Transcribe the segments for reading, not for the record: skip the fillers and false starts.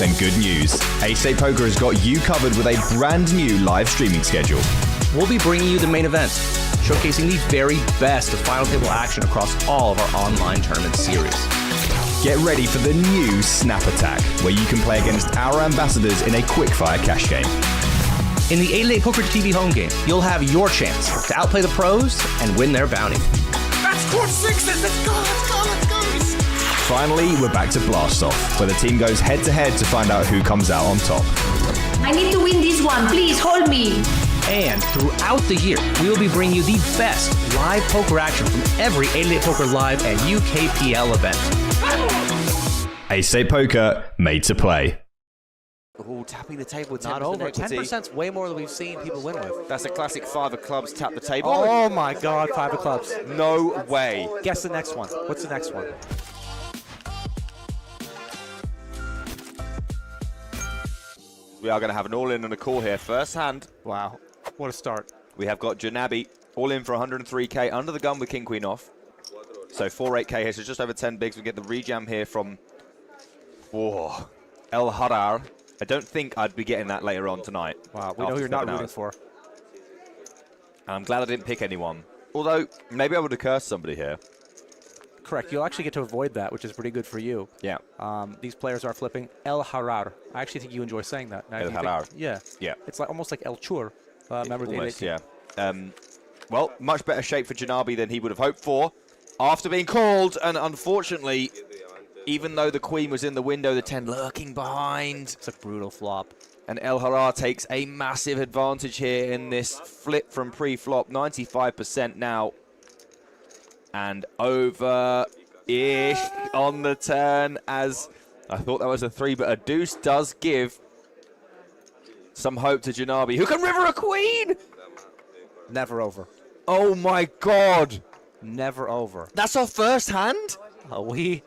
then good news. Ace-8 Poker has got you covered with a brand new live streaming schedule. We'll be bringing you the main event, showcasing the very best of final table action across all of our online tournament series. Get ready for the new Snap Attack, where you can play against our ambassadors in a quickfire cash game. In the 8-8 Poker TV home game, you'll have your chance to outplay the pros and win their bounty. That's court sixes! Let's go, let's go, let's go! Finally, we're back to Blast Off, where the team goes head-to-head to find out who comes out on top. I need to win this one, please hold me! And throughout the year, we will be bringing you the best live poker action from every 8-8 Poker Live and UKPL event. Ace-8 Poker, made to play. Oh, tapping the table with 10% Not over. equity. 10%'s way more than we've seen people win with. That's a classic 5 of clubs, tap the table. Oh my God, 5 of clubs. No way. Guess the next one. What's the next one? We are going to have an all-in and a call here. First hand. Wow, what a start. We have got Janabi all in for 103k, under the gun with King Queen off. So 4-8k here, so just over 10 bigs. We get the rejam here from El Harar. I don't think I'd be getting that later on tonight. Wow, we know you're not rooting for. And I'm glad I didn't pick anyone. Although, maybe I would have cursed somebody here. Correct, you'll actually get to avoid that, which is pretty good for you. Yeah. These players are flipping El Harar. I actually think you enjoy saying that. El Harar. Yeah. Yeah. It's like almost like El Chur. Remember the Almost, 8-8 yeah. Well, much better shape for Janabi than he would have hoped for after being called. And unfortunately, even though the queen was in the window, the 10 lurking behind. It's a brutal flop. And El Harar takes a massive advantage here in this flip from pre-flop. 95% now. And over-ish on the turn, as I thought that was a 3, but a deuce does give some hope to Janabi, who can river a queen! Never over. Oh my God. Never over. That's our first hand? You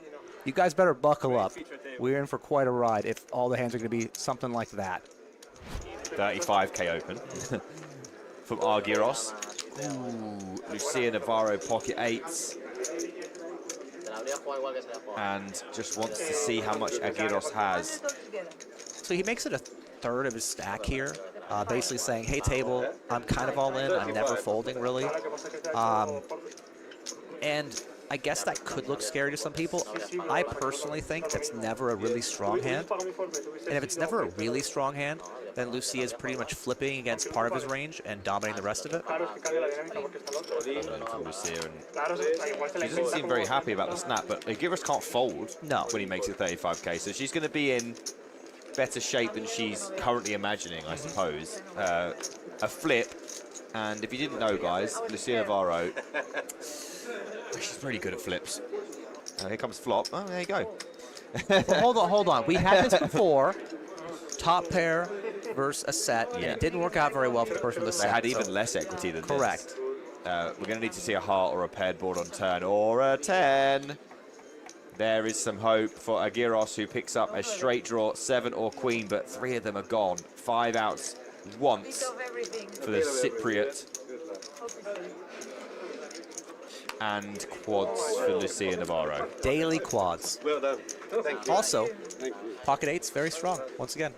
guys better buckle up. We're in for quite a ride if all the hands are going to be something like that. 35k open from Argyros. Ooh, Lucia Navarro pocket 8s. And just wants to see how much Argyros has. So he makes it a third of his stack here. Basically saying, hey, table, I'm kind of all in. I'm never folding, really. And I guess that could look scary to some people. I personally think that's never a really strong hand. And if it's never a really strong hand, then Lucia is pretty much flipping against part of his range and dominating the rest of it. She doesn't seem very happy about the snap, but Argyros can't fold when he makes it 35k. So she's going to be in better shape than she's currently imagining, I suppose. A flip, and if you didn't know, guys, Lucia Navarro, she's pretty good at flips. Here comes flop. Oh, there you go. Well, hold on. We had this before. Top pair versus a set, and it didn't work out very well for the person with the set. They had even less equity than correct. This. We're going to need to see a heart or a paired board on turn, or a 10. There is some hope for Argyros, who picks up a straight draw, 7 or queen, but 3 of them are gone. 5 outs once for the Cypriot. And quads for Lucia Navarro. Daily quads. Well done. Thank you. Also, pocket 8's very strong, once again.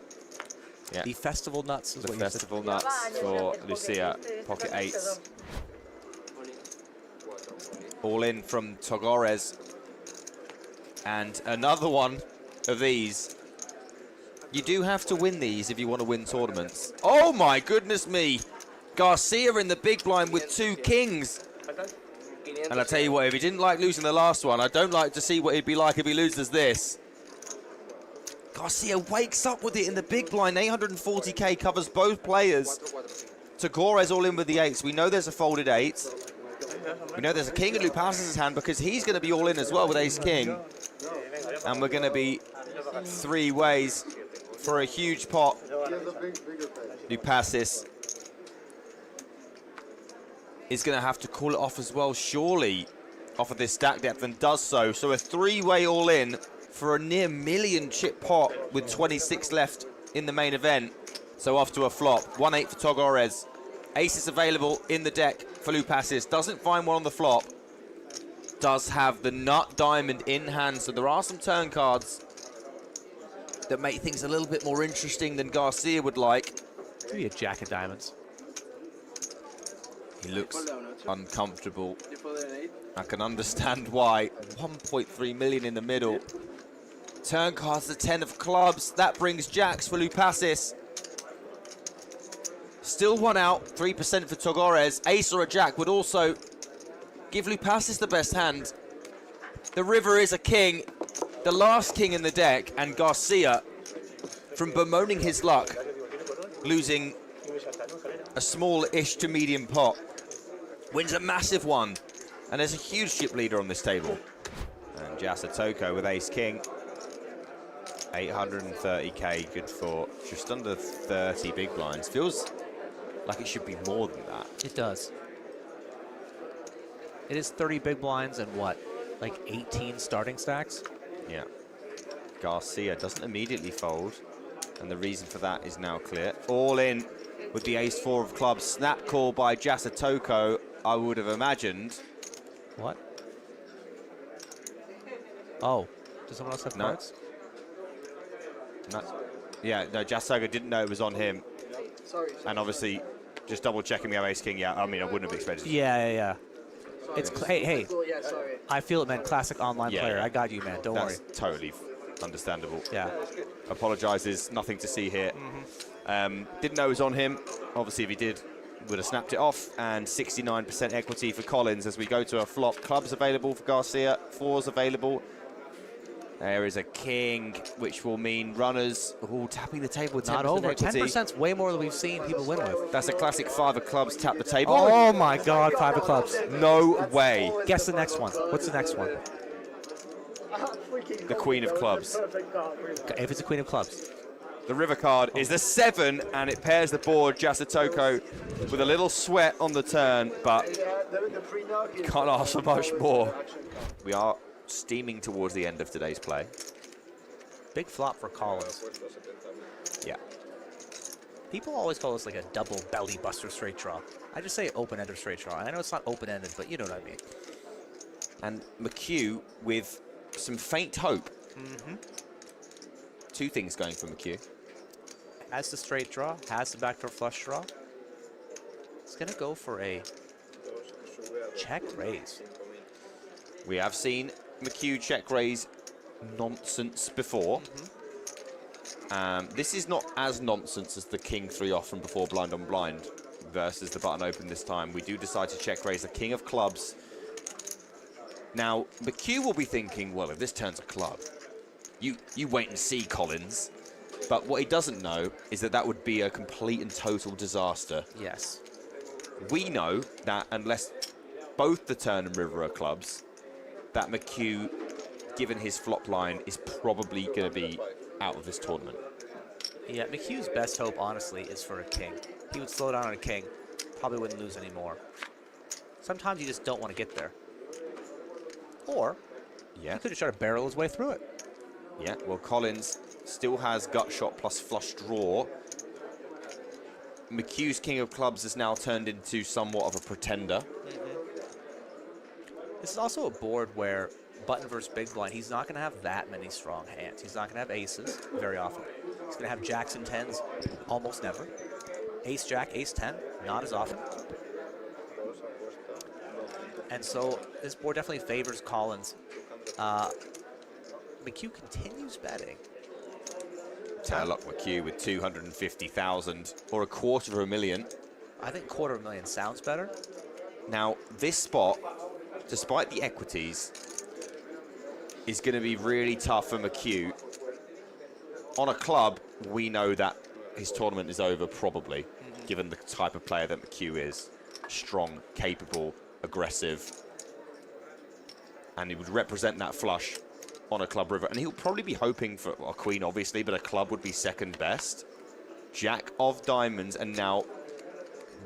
Yeah. The festival nuts is The what you said. festival nuts for Lucia, pocket 8s. All in from Togores. And another one of these. You do have to win these if you want to win tournaments. Oh my goodness me! Garcia in the big blind with 2 kings. And I tell you what, if he didn't like losing the last one, I don't like to see what it'd be like if he loses this. Garcia wakes up with it in the big blind. 840k covers both players. Togores all in with the 8s. We know there's a folded 8. We know there's a king in Lupas's hand because he's going to be all in as well with ace-king. And we're going to be 3 ways for a huge pot. Lupasis is going to have to call it off as well, surely, off of this stack depth, and does so. So a 3-way all-in for a near million chip pot with 26 left in the main event. So off to a flop. 1-8 for Togores. Aces available in the deck for Lupasis. Doesn't find one on the flop. Does have the nut diamond in hand, so there are some turn cards that make things a little bit more interesting than Garcia would like. Maybe a jack of diamonds. He looks uncomfortable. I can understand why. 1.3 million in the middle. Turn cards the 10 of clubs. That brings jacks for Lupasis. Still one out, 3% for Togores. Ace or a jack would also give Lupasis the best hand. The river is a king, the last king in the deck, and Garcia, from bemoaning his luck, losing a small-ish to medium pot, wins a massive one. And there's a huge chip leader on this table. And Jasatoko with ace-king. 830k, good for just under 30 big blinds. Feels like it should be more than that. It does. It is 30 big blinds and what, like 18 starting stacks? Yeah. Garcia doesn't immediately fold, and the reason for that is now clear. All in with the ace-4 of clubs. Snap call by Jasatoko, I would have imagined. What? Oh, does someone else have cards? No. Yeah, no, Jasatoko didn't know it was on him. Sorry. And obviously, just double checking we have ace king. Yeah, I mean, I wouldn't have expected it. Yeah. It's hey. Yeah, sorry. I feel it, man. Classic online Yeah, player. yeah. I got you, man. Don't worry. That's totally understandable. Yeah. Apologizes, nothing to see here. Didn't know it was on him. Obviously, if he did, would have snapped it off. And 69% equity for Collins as we go to a flop. Clubs available for Garcia, 4s available. There is a king, which will mean runners tapping the table with 10% Not over. equity. 10%'s way more than we've seen people win with. That's a classic 5 of clubs tap the table. Oh my God, 5 of clubs. No way. Guess the next one. What's the next one? The queen of clubs. If it's a queen of clubs. The river card is the 7, and it pairs the board. Jasatoko with a little sweat on the turn, but can't ask for much more. We are steaming towards the end of today's play. Big flop for Collins. Yeah. People always call this like a double belly buster straight draw. I just say open-ended straight draw. I know it's not open-ended, but you know what I mean. And McHugh with some faint hope. Two things going for McHugh. Has the straight draw, has the backdoor flush draw. It's going to go for a check raise. We have seen McHugh check raise nonsense before. This is not as nonsense as the king 3 off from before blind on blind versus the button open this time. We do decide to check raise the king of clubs. Now, McHugh will be thinking, well, if this turns a club, you wait and see, Collins. But what he doesn't know is that that would be a complete and total disaster. Yes. We know that unless both the turn and river are clubs, that McHugh, given his flop line, is probably going to be out of this tournament. Yeah, McHugh's best hope, honestly, is for a king. He would slow down on a king, probably wouldn't lose anymore. Sometimes you just don't want to get there. Or he could have tried to barrel his way through it. Yeah, well, Collins still has gut shot plus flush draw. McHugh's king of clubs has now turned into somewhat of a pretender. This is also a board where button versus big blind, he's not going to have that many strong hands. He's not going to have aces very often. He's going to have jacks and 10s almost never. Ace jack, ace 10, not as often. And so this board definitely favors Collins. McHugh continues betting. Terrell McHugh with 250,000 or $250,000. I think $250,000 sounds better. Now, this spot, despite the equities, is going to be really tough for McHugh. On a club, we know that his tournament is over probably, given the type of player that McHugh is. Strong, capable, aggressive. And he would represent that flush on a club river. And he'll probably be hoping for a queen, obviously, but a club would be second best. Jack of diamonds, and now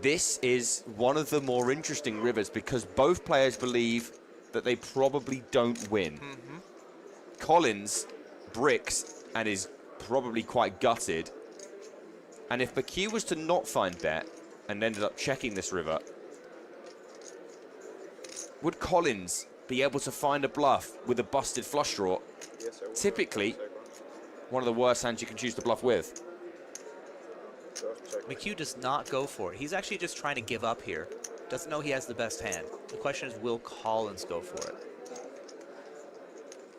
this is one of the more interesting rivers because both players believe that they probably don't win. Collins bricks and is probably quite gutted. And if McHugh was to not find bet and ended up checking this river, would Collins be able to find a bluff with a busted flush draw? Typically, one of the worst hands you can choose to bluff with. McHugh does not go for it. He's actually just trying to give up here. Doesn't know he has the best hand. The question is, will Collins go for it?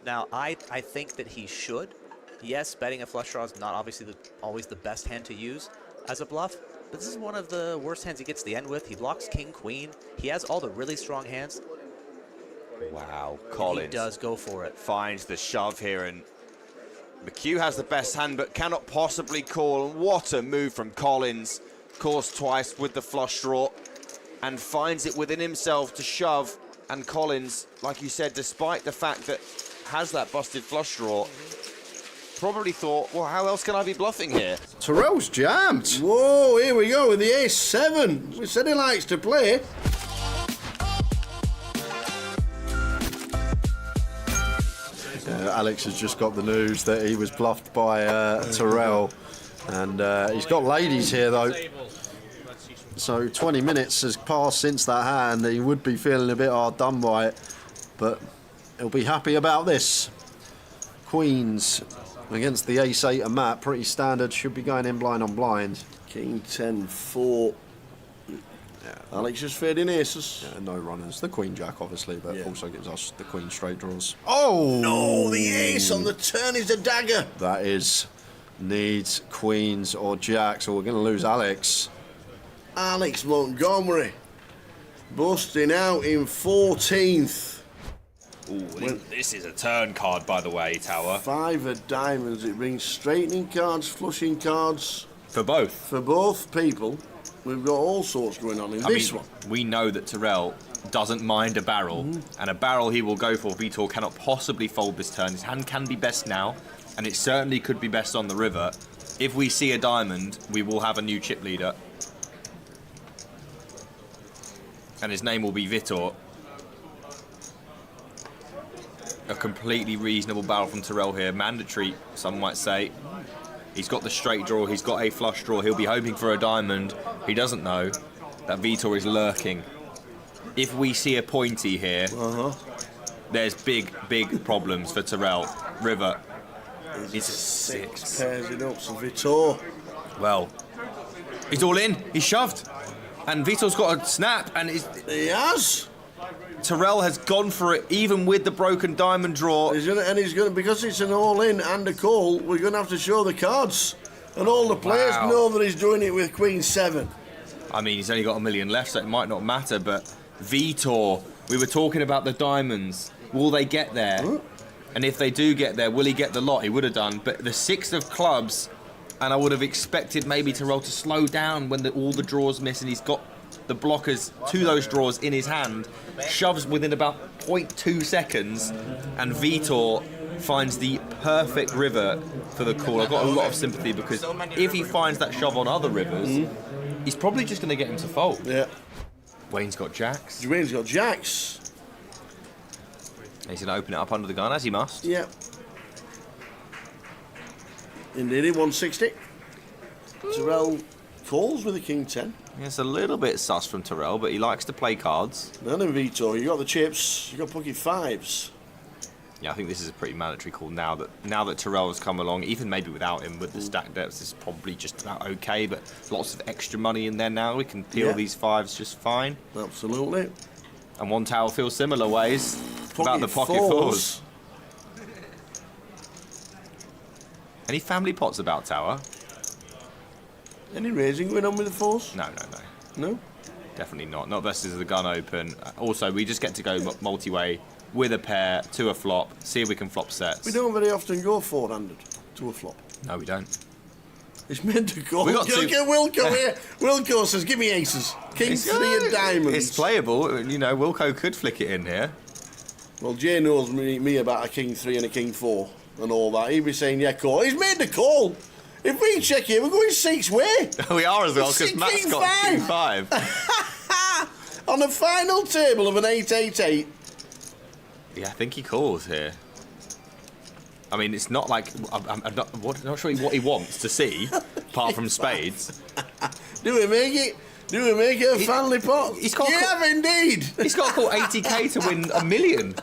Now, I think that he should. Yes, betting a flush draw is not obviously always the best hand to use as a bluff, but this is one of the worst hands he gets the end with. He blocks king, queen. He has all the really strong hands. Wow, Collins. He does go for it. Finds the shove here, and McHugh has the best hand, but cannot possibly call. What a move from Collins. Calls twice with the flush draw, and finds it within himself to shove. And Collins, like you said, despite the fact that has that busted flush draw, probably thought, well, how else can I be bluffing here? Terrell's jammed. Whoa, here we go with the ace-7. We said he likes to play. Alex has just got the news that he was bluffed by Terrell. And he's got ladies here, though. So 20 minutes has passed since that hand. He would be feeling a bit hard done by it. But he'll be happy about this. Queens against the ace-8 and Matt, pretty standard, should be going in blind on blind. King 10-4. Yeah. Alex just fading aces. Yeah, no runners. The queen jack, obviously, but Yeah. also gives us the queen straight draws. Oh! No, the ace on the turn is a dagger. That is needs queens or jacks, or we're going to lose Alex. Alex Montgomery busting out in 14th. Ooh, this is a turn card, by the way, Tower. 5 of diamonds. It brings straightening cards, flushing cards. For both. For both people. We've got all sorts going on in this one. We know that Terrell doesn't mind a barrel, and a barrel he will go for. Vitor cannot possibly fold this turn. His hand can be best now, and it certainly could be best on the river. If we see a diamond, we will have a new chip leader. And his name will be Vitor. A completely reasonable barrel from Terrell here. Mandatory, some might say. He's got the straight draw, he's got a flush draw, he'll be hoping for a diamond. He doesn't know that Vitor is lurking. If we see a pointy here, there's big, big problems for Terrell. River. It's a 6. Pairs it up, so Vitor. Well, he's all in, he's shoved. And Vitor's got a snap, and He has. Terrell has gone for it, even with the broken diamond draw. He's gonna, because it's an all-in and a call, we're going to have to show the cards. And all the players Wow. know that he's doing it with Queen 7. I mean, he's only got 1 million left, so it might not matter, but Vitor, we were talking about the diamonds. Will they get there? And if they do get there, will he get the lot? He would have done. But the 6 of clubs, and I would have expected maybe Terrell to slow down when all the draws miss, and he's got the blockers to those draws in his hand, shoves within about 0.2 seconds, and Vitor finds the perfect river for the call. I've got a lot of sympathy, because if he finds that shove on other rivers, he's probably just going to get him to fold. Yeah. Wayne's got jacks. Wayne's got jacks. He's going to open it up under the gun, as he must. Yeah. Indeed, 160. Terrell calls with a King 10. It's a little bit sus from Terrell, but he likes to play cards. None of Vitor. You got the chips. You got pocket 5s. Yeah, I think this is a pretty mandatory call now that Terrell has come along. Even maybe without him, with the stack depths, is probably just about okay. But lots of extra money in there now. We can peel these 5s just fine. Absolutely. And one tower feels similar ways about the pocket 4s. Any family pots about tower? Any raising going on with the 4s? No. No? Definitely not. Not versus the gun open. Also, we just get to go multi-way with a pair to a flop, see if we can flop sets. We don't very often go 4-handed to a flop. No, we don't. It's meant to go. We got Look two- at Wilco here. Wilco says, give me aces. King 3 of diamonds. It's playable. You know, Wilco could flick it in here. Well, Jay knows me about a King 3 and a King 4 and all that. He'd be saying, yeah, call. He's made the call. If we check here, we're going 6-way. We are as well, It's because Matt's King got King 5. 5. On the final table of an 8-8-8. Yeah, I think he calls here. I mean, it's not like... I'm not sure what he wants to see, apart from spades. Do we make it? Do we make it a family pot? he's got you have indeed. He's got to call 80k to win 1 million.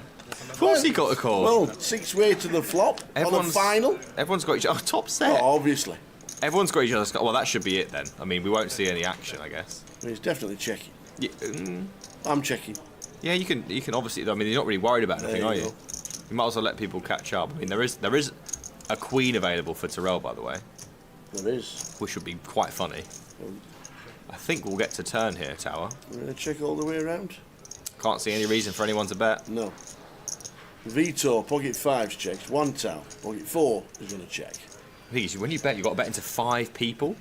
course he got a call. Well, 6-way to the flop on a final. Everyone's got each other. Oh, top set. Oh, obviously. Everyone's got each other's. Well, that should be it then. I mean, we won't see any action, I guess. He's definitely checking. Yeah, I'm checking. yeah, you can obviously. I mean, you're not really worried about anything, There are you you? go. You might as well let people catch up. I mean, there is a queen available for Terrell, by the way, There is. which would be quite funny. I think we'll get to turn here, Tower. We're going to check all the way around. Can't see any reason for anyone to bet. No. Vito, pocket 5s checks. 1 towel. Pocket 4 is going to check. The thing is, when you bet, you've got to bet into 5 people.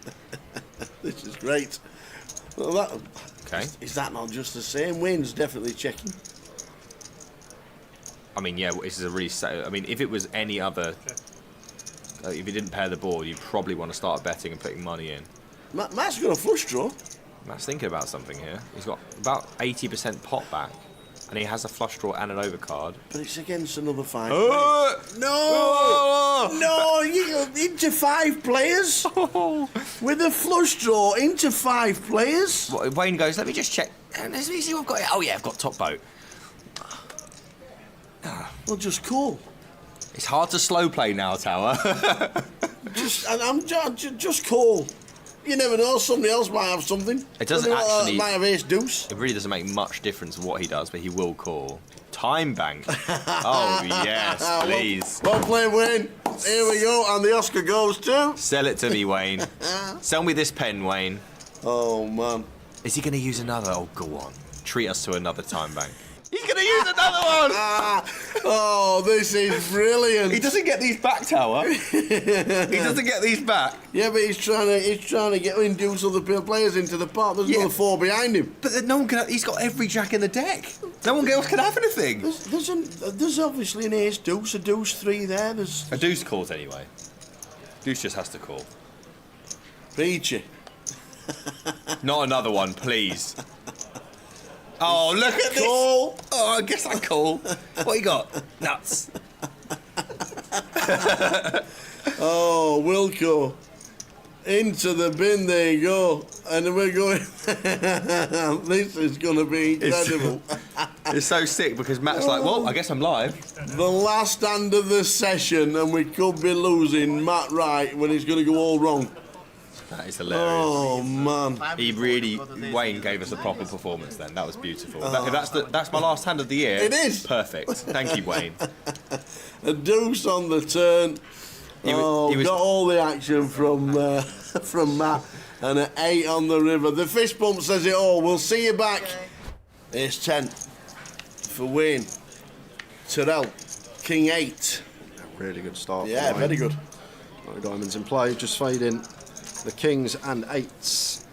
This is great. Well, that, Okay. is that not just the same? Wayne's definitely checking. I mean, yeah, this is a really. I mean, if it was any other, if you didn't pair the board, you'd probably want to start betting and putting money in. Matt's got a flush draw. Matt's thinking about something here. He's got about 80% pot back, and he has a flush draw and an overcard. But it's against another 5. Oh! No! No, you into 5 players? With a flush draw into 5 players? Wayne goes, let me just check. Let me see what I've got here. Oh, yeah, I've got top boat. Well, just call. It's hard to slow play now, Tower. Just call. You never know, somebody else might have something. It doesn't actually- Might have ace deuce. It really doesn't make much difference what he does, but he will call. Time bank. Oh, yes, please. Well played, Wayne. Here we go, and the Oscar goes to... Sell it to me, Wayne. Sell me this pen, Wayne. Oh, man. Is he going to use another? Oh, go on. Treat us to another time bank. He's going to use another one! Oh, this is brilliant. He doesn't get these back, Tower. He doesn't get these back. Yeah, but he's trying to get induce other players into the pot. There's another 4 behind him. But then no one can. He's got every jack in the deck. No one else can have anything. There's obviously an ace deuce, a deuce 3 there. There's A deuce calls anyway. Deuce just has to call. Peachy. Not another one, please. Oh, look at this. Call. Oh, I guess I call. What you got? Nuts. Oh, Wilco. Into the bin, there you go. And we're going... This is going to be incredible. It's so sick because Matt's like, well, I guess I'm live. The last hand of the session, and we could be losing Matt Wright when he's going to go all wrong. That is hilarious. Oh, man. He really, Wayne gave us a proper performance then. That was beautiful. That's my last hand of the year. It is. Perfect. Thank you, Wayne. A deuce on the turn. He was- Got all the action from Matt. And an 8 on the river. The fist bump says it all. We'll see you back. Ace 10 for Wayne. Terrell, King 8. Really good start. for Yeah, Wayne. very good. No diamonds in play, just fading the kings and 8s.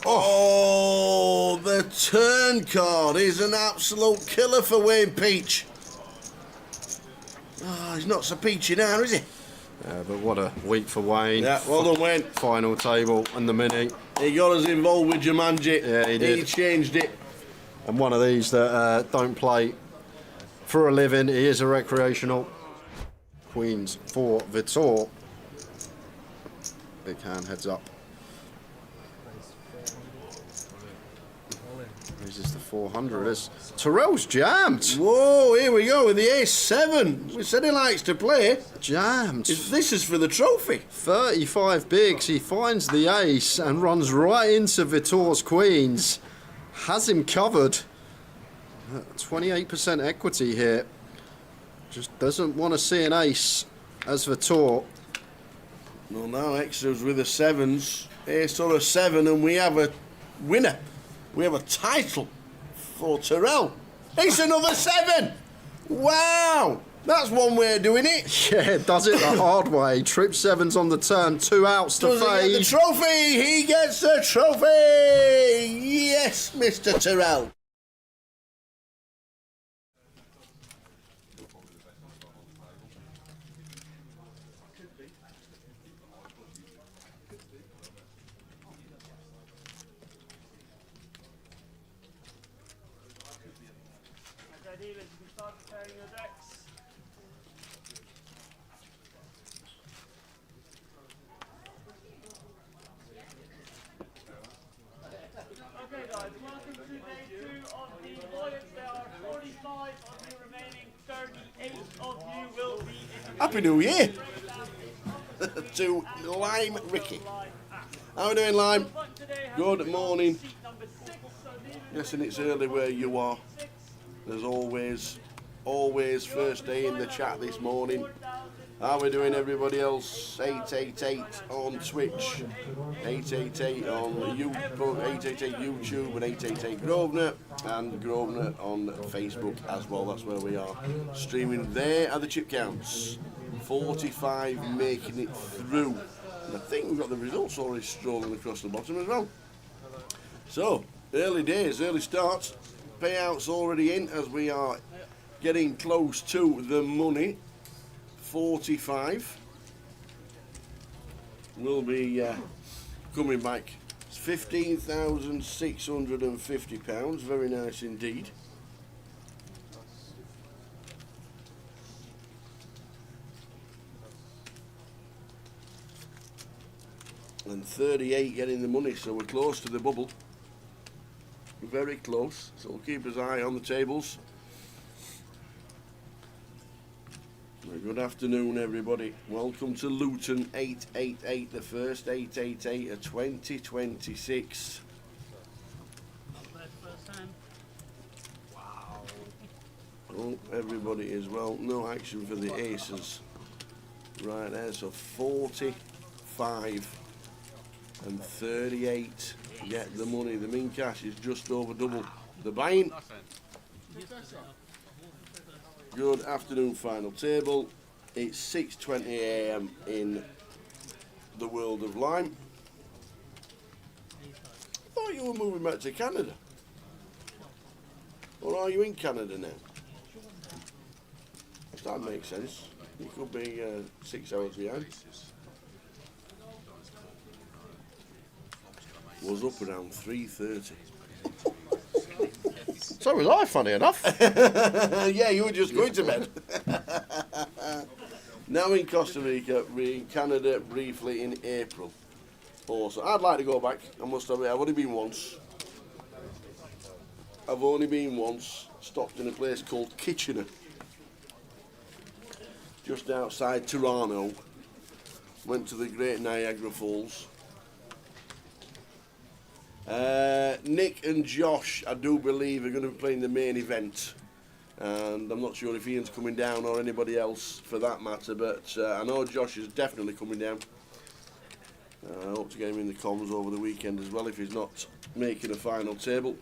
Oh, the turn card is an absolute killer for Wayne Peach. Oh, he's not so peachy now, is he? Yeah, but what a week for Wayne. Yeah, well done, Wayne. Final table and the mini. He got us involved with Jumanji. Yeah, he did. He changed it. And one of these that don't play for a living. He is a recreational. Queens for Vitor. Big hand, heads up. This is the 400. Terrell's jammed. Whoa, here we go with the ace 7. We said he likes to play. Jammed. This is for the trophy. 35 bigs. He finds the ace and runs right into Vitor's queens. Has him covered. 28% equity here. Just doesn't want to see an ace as Vitor. Well, now extras with the 7s. Ace or a 7, and we have a winner. We have a title for Terrell. It's another 7. Wow. That's one way of doing it. Yeah, does it the hard way. Trip 7s on the turn. 2 outs to Does he get the fade. trophy? He gets the trophy. Yes, Mr. Terrell. Okay guys, welcome to day 2 Happy New Year to Lime Ricky. How are we doing, Lime? Good morning. Guessing it's early where you are. As always first day in the chat this morning. How are we doing, everybody else? 888 on Twitch, 888 on YouTube, 888 YouTube, and 888 Grosvenor, and Grosvenor on Facebook as well. That's where we are streaming. There are the chip counts. 45 making it through. And I think we've got the results already strolling across the bottom as well. So, early days, early starts. Payouts already in as we are getting close to the money. 45 will be coming back. It's £15,650. Very nice indeed. And 38 getting the money, so we're close to the bubble. Very close, so we'll keep his eye on the tables. Good afternoon, everybody. Welcome to Luton 888, the first 888 of 2026. Oh, everybody is well. No action for the aces. Right there, so 45 and 38 get the money. The min cash is just over double. The buying. Good afternoon, final table. It's 6:20 AM in the world of Lime. I thought you were moving back to Canada. Or are you in Canada now? That makes sense. You could be 6 hours behind. Was up around 3:30. So was I, funny enough. Yeah, you were just going to bed. Now in Costa Rica, we're in Canada briefly in April. Also, I'd like to go back. I must admit, I've only been once. Stopped in a place called Kitchener, just outside Toronto. Went to the Great Niagara Falls. Nick and Josh, I do believe, are going to be playing the main event, and I'm not sure if Ian's coming down or anybody else for that matter, but I know Josh is definitely coming down. I hope to get him in the comms over the weekend as well if he's not making a final table.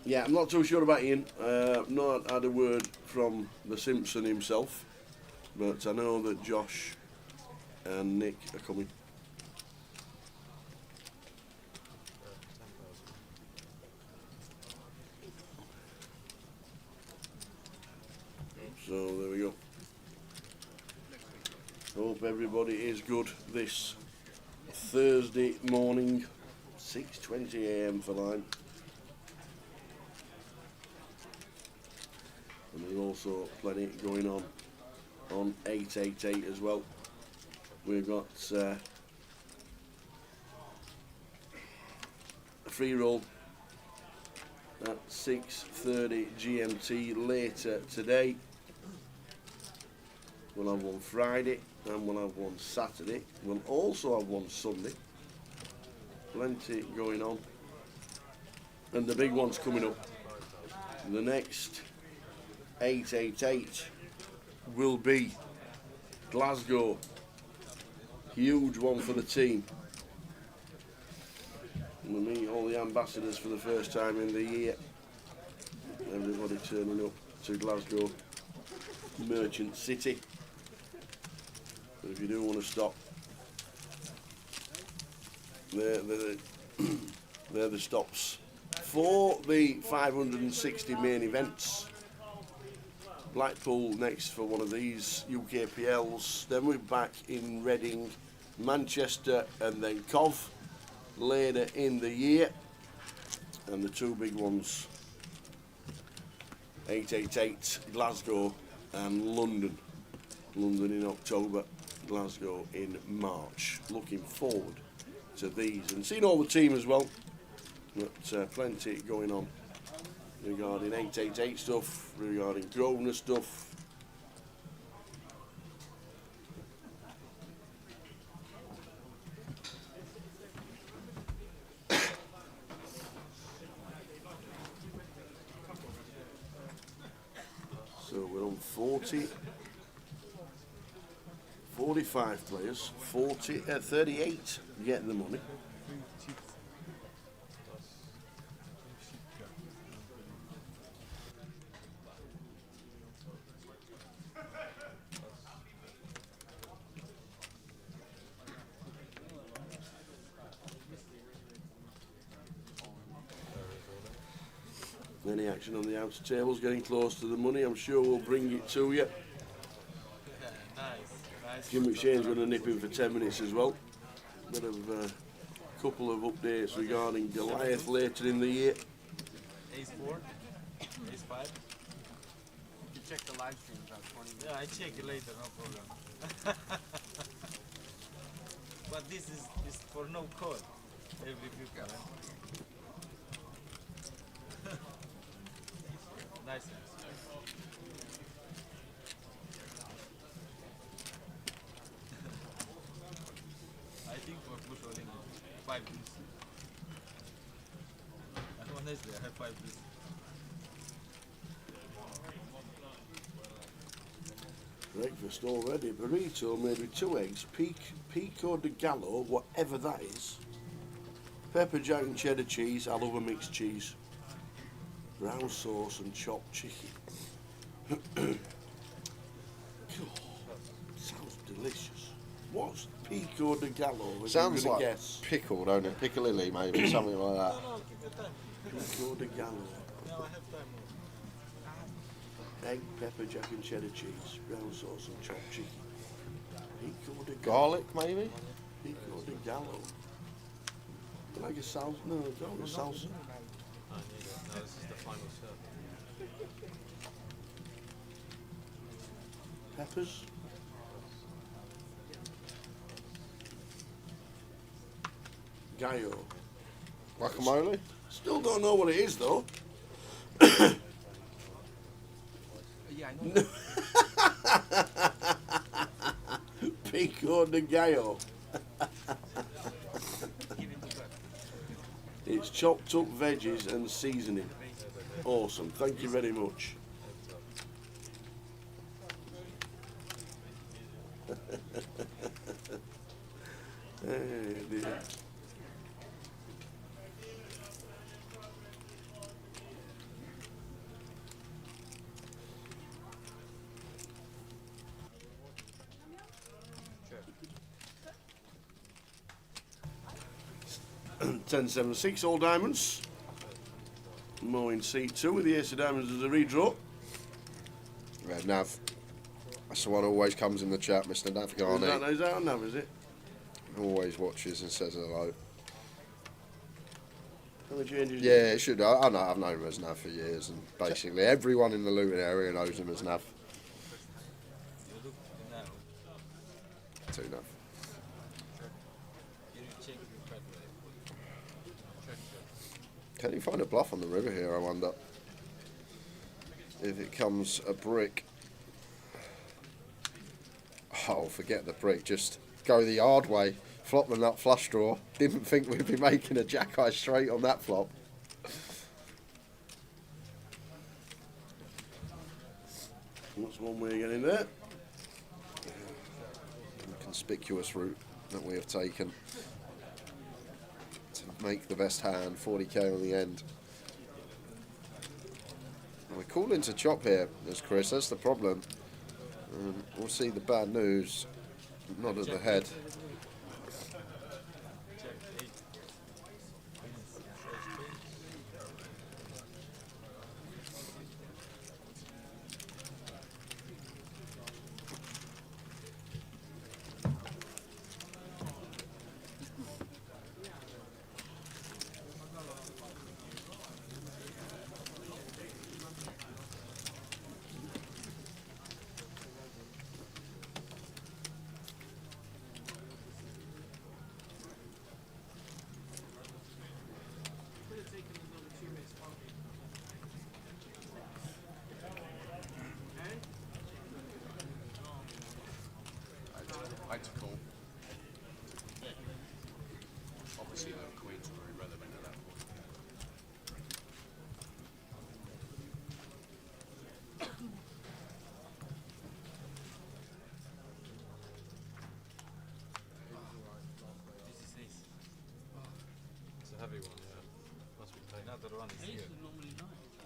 Yeah, I'm not too sure about Ian. Not had a word from the Simpson himself, but I know that Josh and Nick are coming. So there we go. Hope everybody is good this Thursday morning, 6:20 AM for Lime. And there's also plenty going on 888 as well. We've got a free roll at 6:30 GMT later today. We'll have one Friday and we'll have one Saturday. We'll also have one Sunday. Plenty going on. And the big one's coming up. The next 888 will be Glasgow. Huge one for the team. We'll meet all the ambassadors for the first time in the year. Everybody turning up to Glasgow Merchant City. But if you do want to stop, they're the stops for the 560 main events. Blackpool next for one of these UKPLs. Then we're back in Reading, Manchester, and then Cov later in the year. And the two big ones, 888 Glasgow and London. London in October, Glasgow in March. Looking forward to these and seeing all the team as well. But plenty going on regarding 888 stuff, regarding Grosvenor stuff. So we're on 45 players, 38 getting the money. Any action on the outer tables, getting close to the money, I'm sure we'll bring it to you. Jim McShane's going to nip in for 10 minutes as well. Bit of a couple of updates regarding Goliath later in the year. Ace 4, Ace 5. You check the live stream about 20 minutes. Yeah, I check it later, no problem. But this is for no code. Every people. Nice. I think for push only 5 boosts. And honestly, I have 5 boosts. Breakfast already. Burrito made with 2 eggs, pico de gallo, whatever that is. Pepper jack and cheddar cheese. I love a mixed cheese. Brown sauce and chopped chicken. Sounds delicious. What's pico de gallo? Sounds like guess? pickle, don't it? Piccalilli, maybe, something like that. No, give me time. Pico de gallo. No, I have time. Egg, pepper jack and cheddar cheese. Brown sauce and chopped chicken. Pico de gallo. Garlic, maybe? Pico de gallo. Like a salsa? No, it's not a salsa. No, this is the final serve. Peppers. Gallo. Guacamole? Still don't know what it is though. Yeah, I know. Pico de gallo. It's chopped up veggies and seasoning. Awesome, thank you very much. Hey, dear. Sure. 10-7-6, all diamonds. Mo in C2 with the ace of diamonds as a redraw. Yeah, Nav. That's the one who always comes in the chat, Mr. Navgani. Is that on Nav, is it? Always watches and says hello. How many changes? Yeah, it should. I know. I've known him as Nav for years, and basically everyone in the Luton area knows him as Nav. You look now. 2 Nav. You check your card. Check. Can you find a bluff on the river here, I wonder? If it comes a brick. Oh, forget the brick. Just go the hard way. Flop the nut flush draw. Didn't think we'd be making a jack eye straight on that flop. What's one way of getting there? Conspicuous route that we have taken to make the best hand. 40k on the end. And we're calling to chop here, as Chris. That's the problem. We'll see the bad news. Not at the head. everyone, yeah. Must be paying. Not the one is here.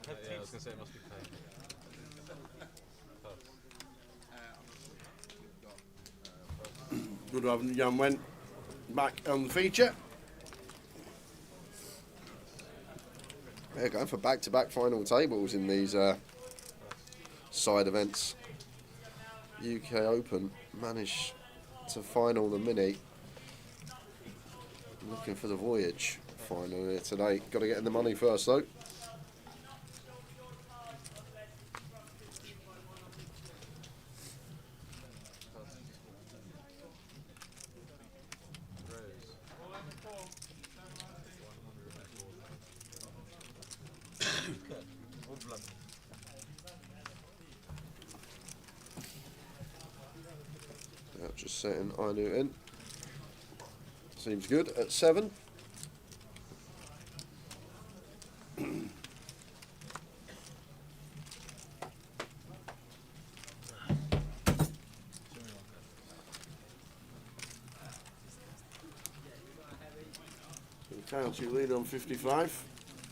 Yeah, I was going to say it must be paying. Good having Jan went back on the feature. Yeah, going for back-to-back final tables in these side events. UK Open managed to final the mini. Looking for the Voyage final here today. Got to get in the money first though. Yeah, just setting Inu in. Seems good at 7. County leader on 55.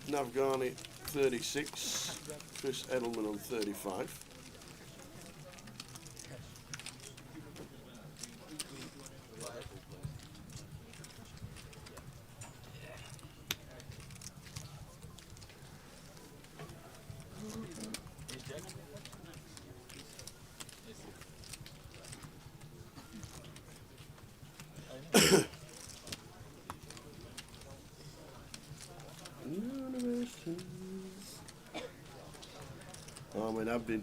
Navgani 36. Chris Edelman on 35. Armin Abdin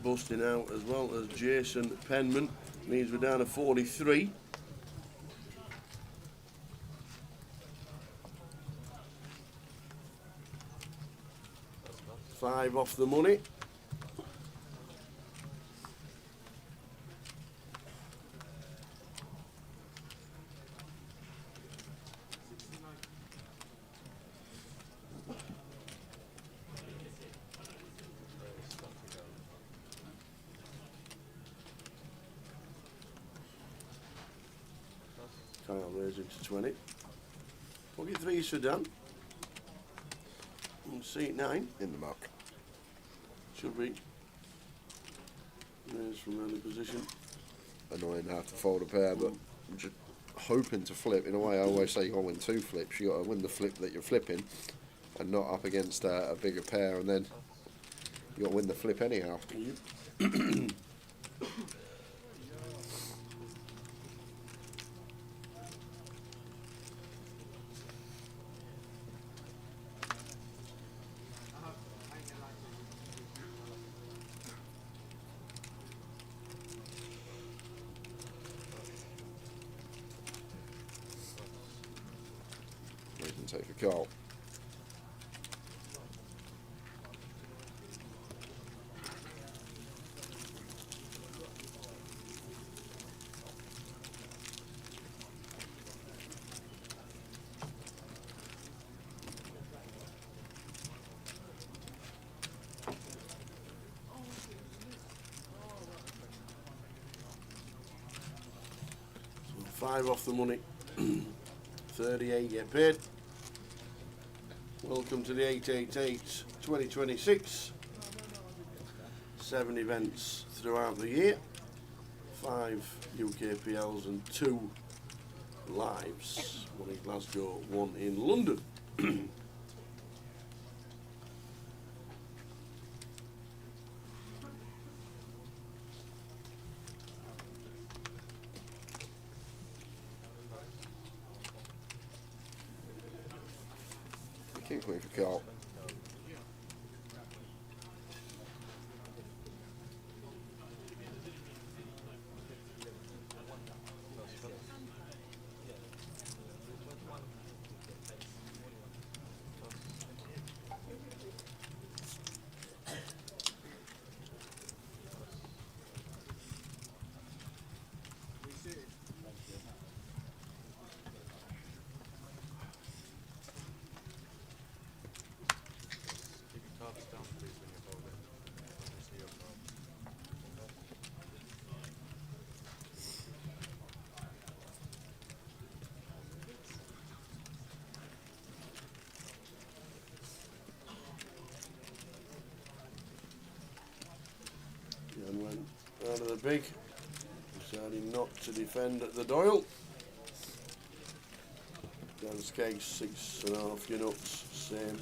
busting out as well as Jason Penman. Means we're down to 43. Five off the money. Kyle raising to 20. Pocket 3 Sudan. And seat 9 In the muck. should be. There's from early position. Annoying to have to fold a pair, but I'm just hoping to flip. In a way, I always say you got to win 2 flips. You got to win the flip that you're flipping, and not up against a bigger pair, and then you got to win the flip anyhow. You can take a call. So 5 off the money. 38 get paid. Welcome to the 888 2026. 7 events throughout the year. 5 UKPLs and 2 lives. 1 in Glasgow, 1 in London. King Queen for call. out of the big. Deciding not to defend at the Doyle. Dan Skeggs 6.5, your nuts, same.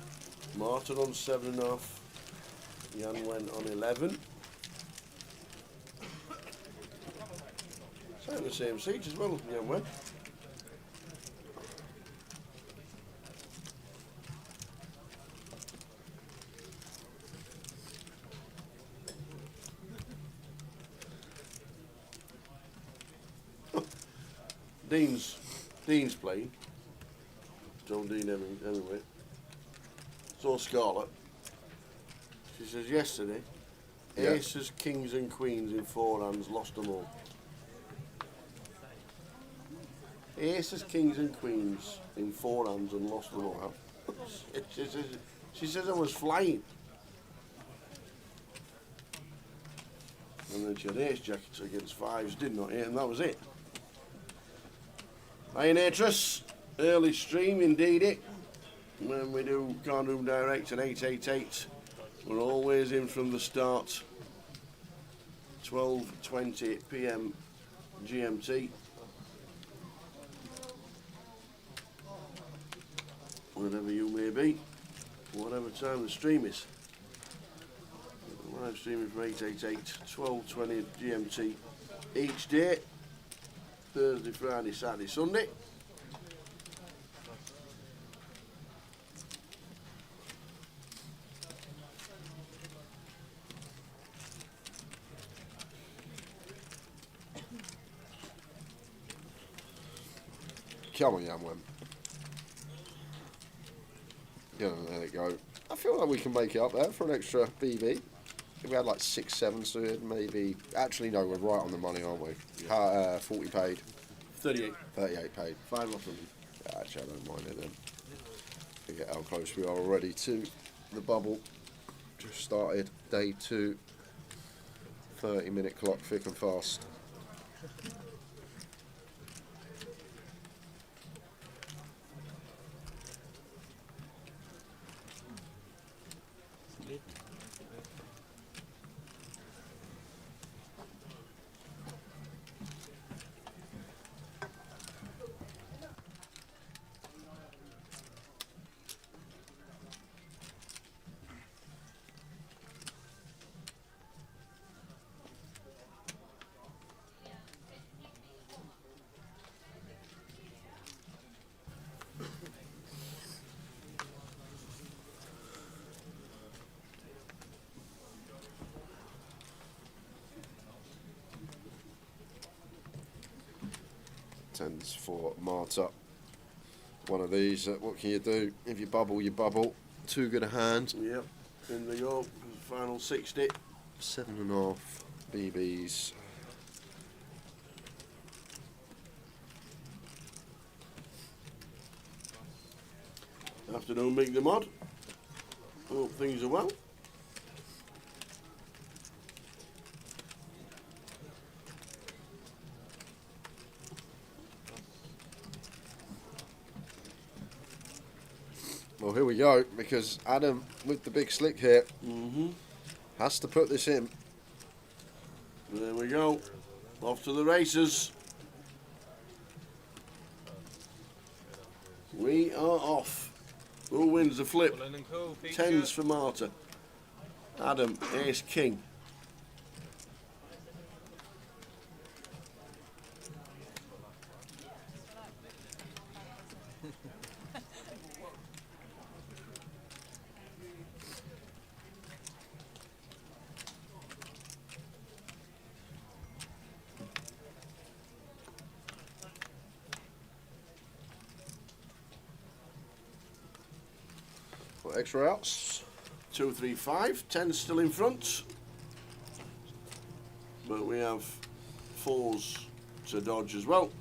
Martin on 7.5. Jan went on 11. Same the same seat as well, Jan went. Dean's playing. John Dean anyway. So Scarlett. She says yesterday, aces, kings and queens in 4 hands, lost them all. Aces, kings and queens in 4 hands and lost them all. She says I was flying. And then she had ace jackets against 5s, did not hit, and that was it. Ironatress, early stream indeed it. When we do Card Room Direct at 888, we're always in from the start. 12:20 PM GMT. Wherever you may be, whatever time the stream is. Live streaming from 888, 12:20 GMT each day. Thursday, Friday, Saturday, Sunday. Come on, young one. Yeah, there we go. I feel like we can make it up there for an extra BB. If we had like 6 7s to it, maybe. Actually, no, we're right on the money, aren't we? Yeah. 40 paid. 38. 38 paid. 5 off them. Yeah, actually, I don't mind it then. Forget how close we are already to the bubble. Just started day 2. 30-minute clock, thick and fast. Tens for Marta. One of these, what can you do? If you bubble, you bubble. 2 good a hand. Yep, in the go, final 60. 7.5 BBs. Afternoon, Big the Mod. Hope things are well. Well, here we go, because Adam, with the big slick here, has to put this in. There we go. Off to the races. We are off. Who wins the flip? 10s for Marta. Adam, ace, king. Extra outs. 2, 3, 5. 10 still in front. But we have 4s to dodge as well.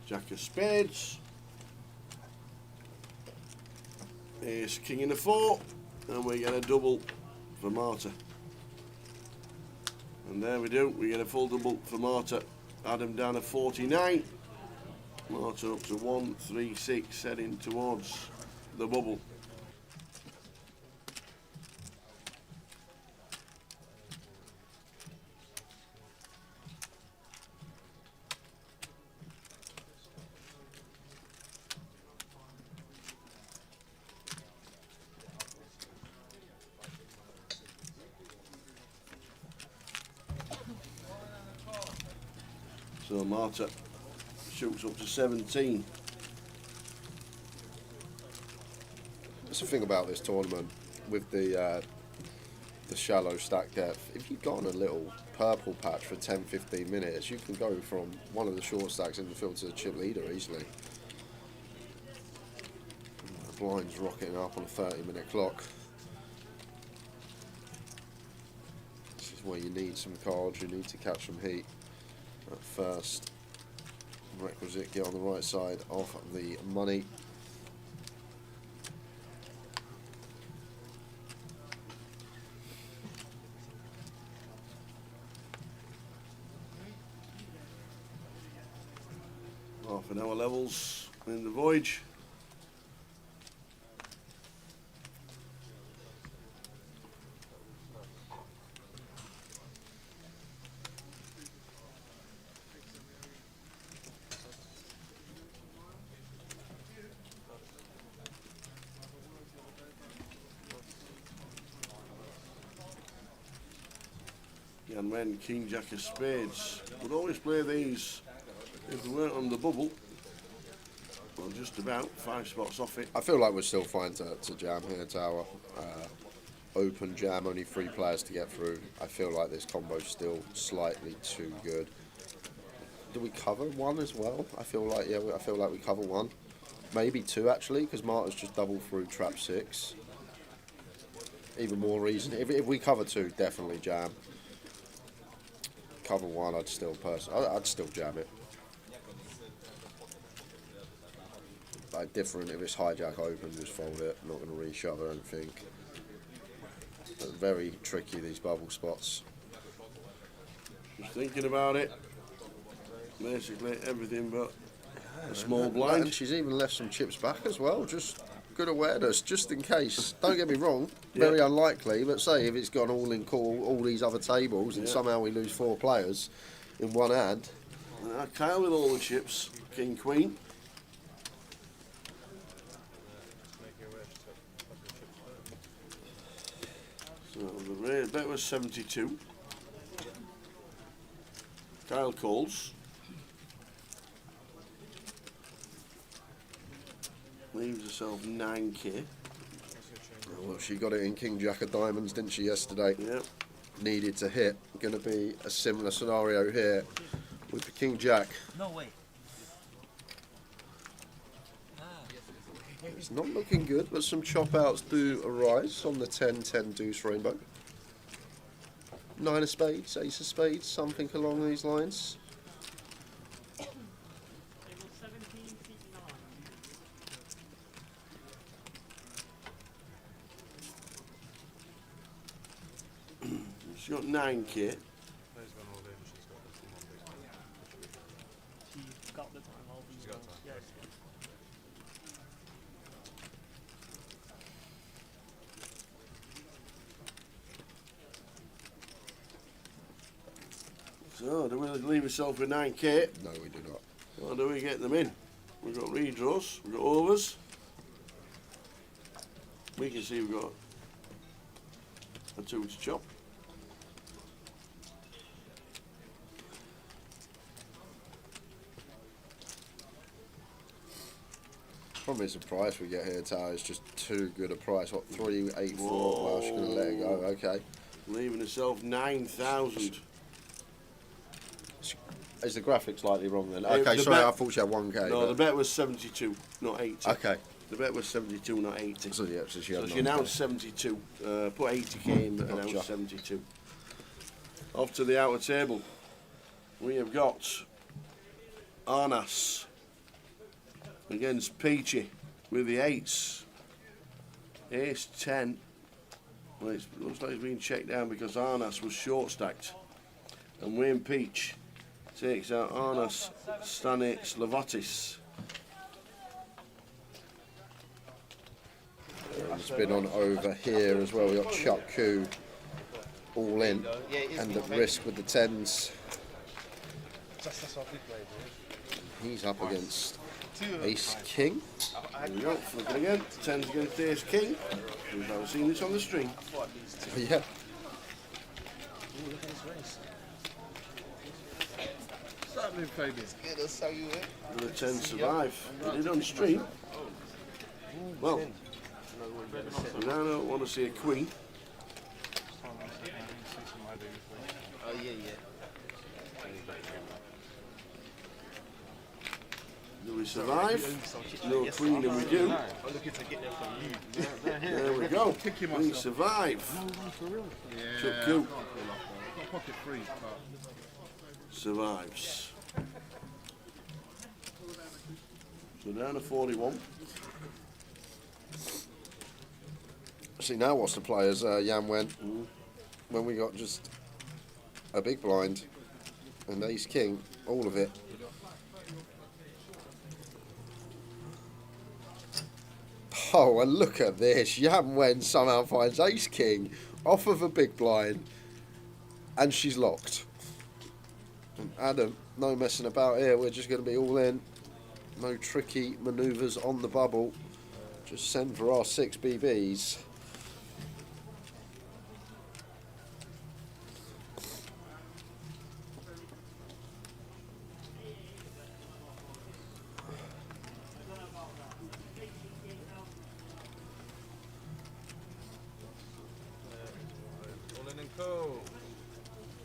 Jack of spades. Ace, king in a 4. And we get a double for Marta. And there we do. We get a full double for Marta. Adam down to 49. Marta up to 136, heading towards the bubble. So Marta shoots up to 17. That's the thing about this tournament with the shallow stack depth. If you've gotten a little purple patch for 10-15 minutes, you can go from one of the short stacks in the field to the chip leader easily. The blind's rocketing up on a 30-minute clock. This is where you need some cards, you need to catch some heat at first. Requisite, get on the right side of the money. Half an hour levels in the voyage. And when King Jack of Spades would always play these if they weren't on the bubble. Well, just about 5 spots off it. I feel like we're still fine to jam here, Tower. Open jam, only 3 players to get through. I feel like this combo's still slightly too good. Do we cover 1 as well? I feel like we cover 1. Maybe 2 actually, because Marta's just doubled through trap 6. Even more reason. If we cover 2, definitely jam. Cover 1, I'd still jam it. Like different, if it's hijack open, just fold it. Not going to reshove or anything. But very tricky, these bubble spots. Just thinking about it. Basically everything but a small blind. And she's even left some chips back as well. Just good awareness, just in case. Don't get me wrong, very unlikely, but say if it's gone all in call, all these other tables, and somehow we lose 4 players in one hand. Kyle with all the chips, King Queen. So the bet was 72. Kyle calls. Leaves herself 9k. Well, she got it in King Jack of Diamonds, didn't she, yesterday? Yep. Needed to hit. Going to be a similar scenario here with the King Jack. No way. It's not looking good, but some chop outs do arise on the 10-10 deuce rainbow. 9 of spades, ace of spades, something along these lines. She's got 9k. So, do we leave ourselves with 9k? No, we do not. Or do we get them in? We've got redraws, we've got overs. We can see we've got a 2 to chop. Problem is the price we get here, Tower, is just too good a price. What, 384? Well, she's going to let it go, okay. Leaving herself 9,000. Is the graphic slightly wrong then? Okay, sorry, I thought she had 1k. No, the bet was 72, not 80. Okay. The bet was 72, not 80. So, yeah, so she announced 72. Put 80k in, but announced 72. Off to the outer table. We have got Arnas against Peachy with the 8s. Ace 10. Well, it looks like it's been checked down because Arnas was short stacked. And Wayne Peach takes out Arnas Slovatis. It's been on over here as well. We've got Chuck Koo all in and at risk with the 10s. He's up against Ace King. There we go, flipping again. 10s against Ace King. We've never seen this on the stream. Yeah. What's happening, Fabian? With a 10 survive. Did it on stream? Well, I don't want to see a queen. Oh, yeah. Do we survive? No queen, and we do. I'm looking to get there from you. There we go. We survive. Chub Coop Pocket free. survives. So down to 41. See, now what's the players? Jan went when we got just a big blind and ace king, all of it. Oh, and look at this. Jan Wen somehow finds ace king off of a big blind and she's locked. And Adam, no messing about here. We're just going to be all in. No tricky manoeuvres on the bubble. Just send for our 6 BBs.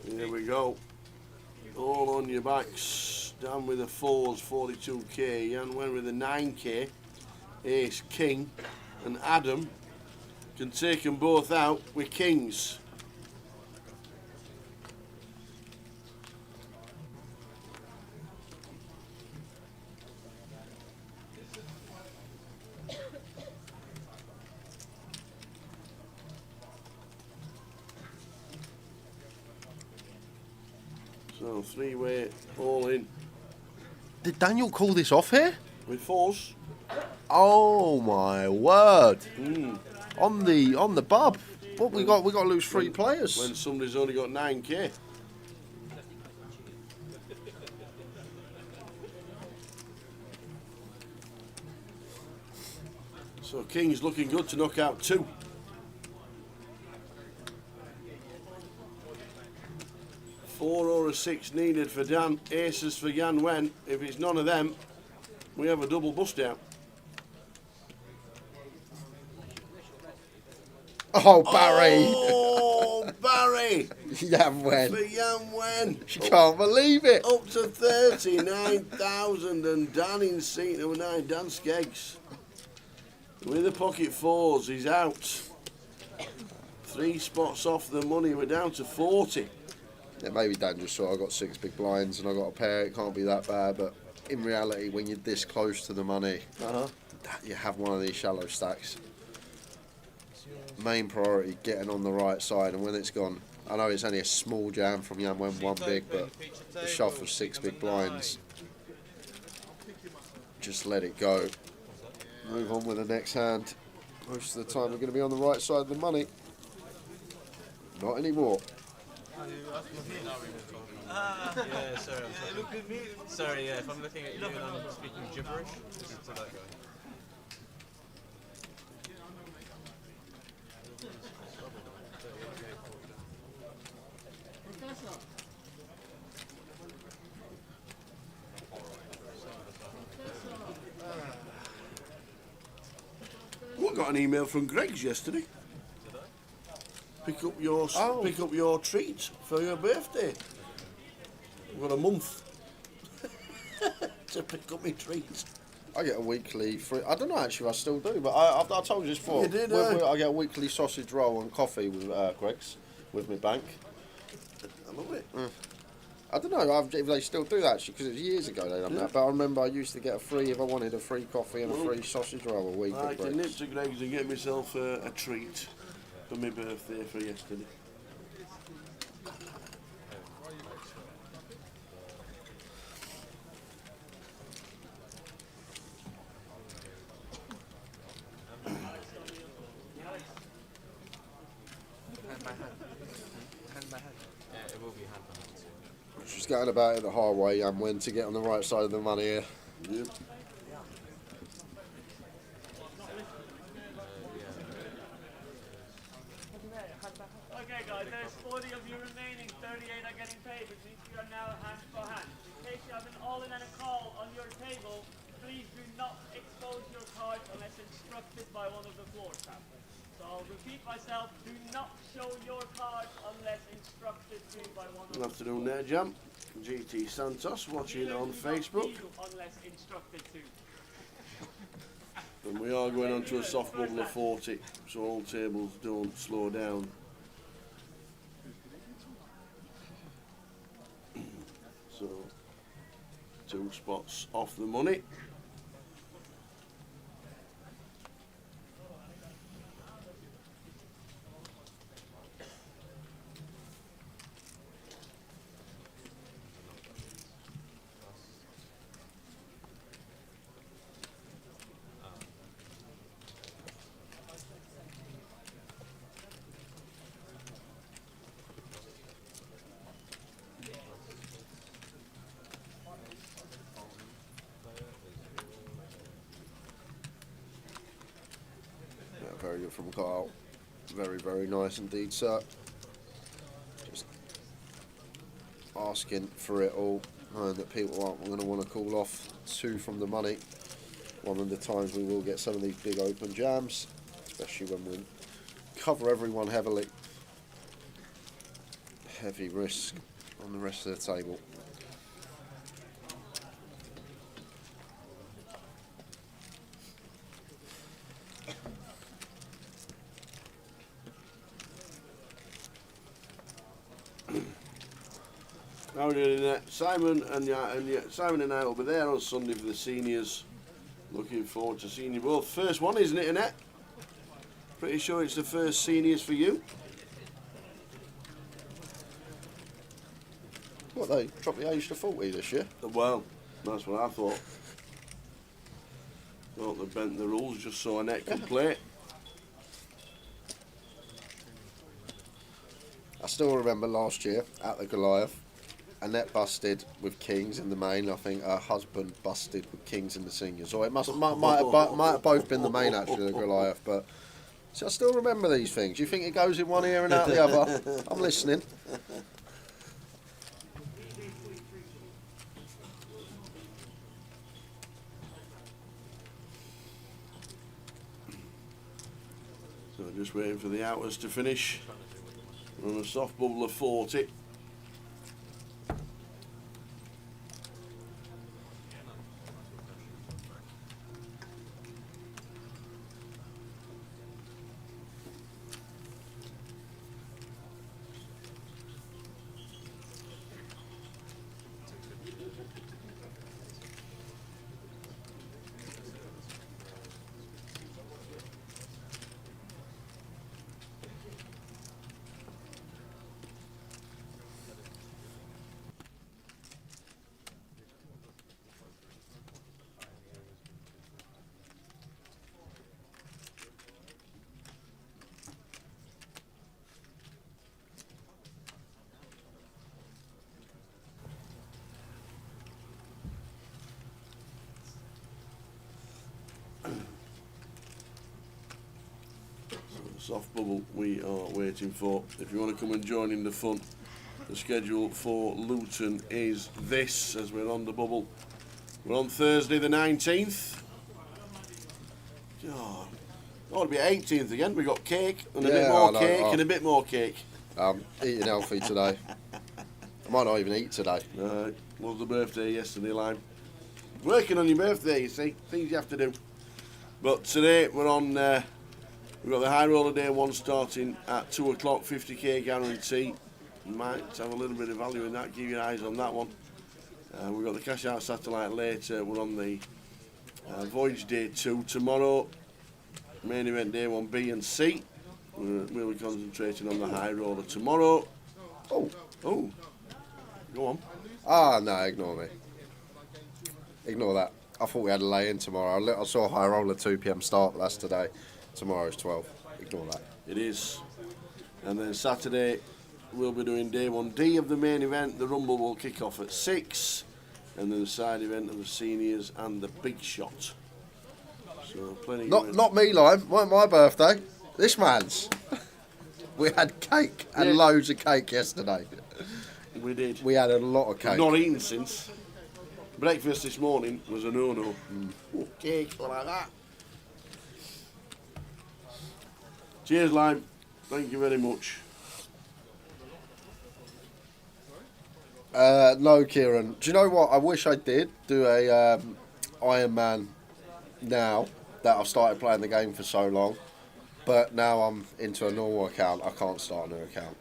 Here we go. All on your backs. Dan with the 4s, 42k. Jan went with the 9k. Ace, king. And Adam can take them both out with kings. So 3-way, all in. Did Daniel call this off here? With 4s. Oh my word! On the bub. What we got? We got to lose 3 players. When somebody's only got 9k. So King's looking good to knock out 2. Four or a 6 needed for Dan. Aces for Jan Wen. If it's none of them, we have a double bust out. Oh, Barry! Oh, Barry! Jan Wen. For Jan Wen. She can't believe it. Up to 39,000 and Dan in seat number 9, Dan Skeggs. With the pocket 4s, he's out. 3 spots off the money, we're down to 40. Yeah, maybe Dan just thought I got 6 big blinds and I got a pair. It can't be that bad, but in reality, when you're this close to the money, you have one of these shallow stacks. Main priority, getting on the right side, and when it's gone, I know it's only a small jam from Jan Wen, 1 big, but the shove of 6 big blinds, just let it go. Move on with the next hand. Most of the time, we're going to be on the right side of the money. Not anymore. Yeah, sorry. Sorry, yeah, if I'm looking at you and I'm speaking gibberish, listen to that guy. We got an email from Greg's yesterday. Pick up your treat for your birthday. We've got a month to pick up my treats. I get a weekly free. I don't know actually if I still do, but I told you this before. You did, I get a weekly sausage roll and coffee with Greg's with my bank. I love it. I don't know if they still do that actually, because it was years ago they done that. But I remember I used to get if I wanted a free coffee and a free sausage roll a week. I at can nip Greg's. to Greg's and get myself a treat for my birthday for yesterday. She's going about it the hard way, and when to get on the right side of the money here. Yep. there's 40 of you remaining, 38 are getting paid, which means you are now hand for hand. In case you have an all-in and a call on your table, please do not expose your cards unless instructed by one of the floor staff. So I'll repeat myself, do not show your cards unless instructed to by one of Good afternoon there, Jam. GT Santos watching on Facebook. unless instructed to. And we are going on to a soft bubble of 40, so all tables don't slow down. So, 2 spots off the money. Very good from Carl. Very, very nice indeed, sir. Just asking for it all, knowing that people aren't going to want to call off 2 from the money. One of the times we will get some of these big open jams, especially when we cover everyone heavily. Heavy risk on the rest of the table. How are we doing that? Simon and I will be there on Sunday for the seniors. Looking forward to seeing you both. First one, isn't it, Annette? Pretty sure it's the first seniors for you. What, they dropped the age to 40 this year? Well, that's what I thought. Thought they bent the rules just so Annette could play. I still remember last year at the Goliath, Annette busted with kings in the main. I think her husband busted with kings in the seniors. Or it might have both been the main actually, the Goliath. But see, I still remember these things. You think it goes in one ear and out the other? I'm listening. So just waiting for the outers to finish. We're on a soft bubble of 40. Soft bubble we are waiting for. If you want to come and join in the fun, the schedule for Luton is this as we're on the bubble. We're on Thursday the 19th. God, ought to be 18th again. We got cake and a bit more cake and a bit more cake. I'm eating healthy today. I might not even eat today. Was the birthday yesterday, Lime? Working on your birthday, you see. Things you have to do. But today we're on. We've got the high roller day 1 starting at 2 o'clock, 50k guarantee. Might have a little bit of value in that, keep your eyes on that one. We've got the cash out satellite later. We're on the voyage day 2 tomorrow. Main event day 1 B and C. We'll be concentrating on the high roller tomorrow. Oh, go on. No, ignore me. Ignore that. I thought we had a lay-in tomorrow. I saw a high roller 2 PM start, but that's today. Tomorrow's 12. Ignore that. It is. And then Saturday we'll be doing day 1D of the main event. The Rumble will kick off at 6. And then the side event of the seniors and the big shot. So plenty. Not me, Lime. Weren't my birthday. This man's. We had cake and loads of cake yesterday. We did. We had a lot of cake. I've not eaten since. Breakfast this morning was a no-no. Oh, cake like that. Cheers, Lime. Thank you very much. No, Kieran. Do you know what? I wish I did do a Iron Man now that I've started playing the game for so long. But now I'm into a normal account. I can't start a new account.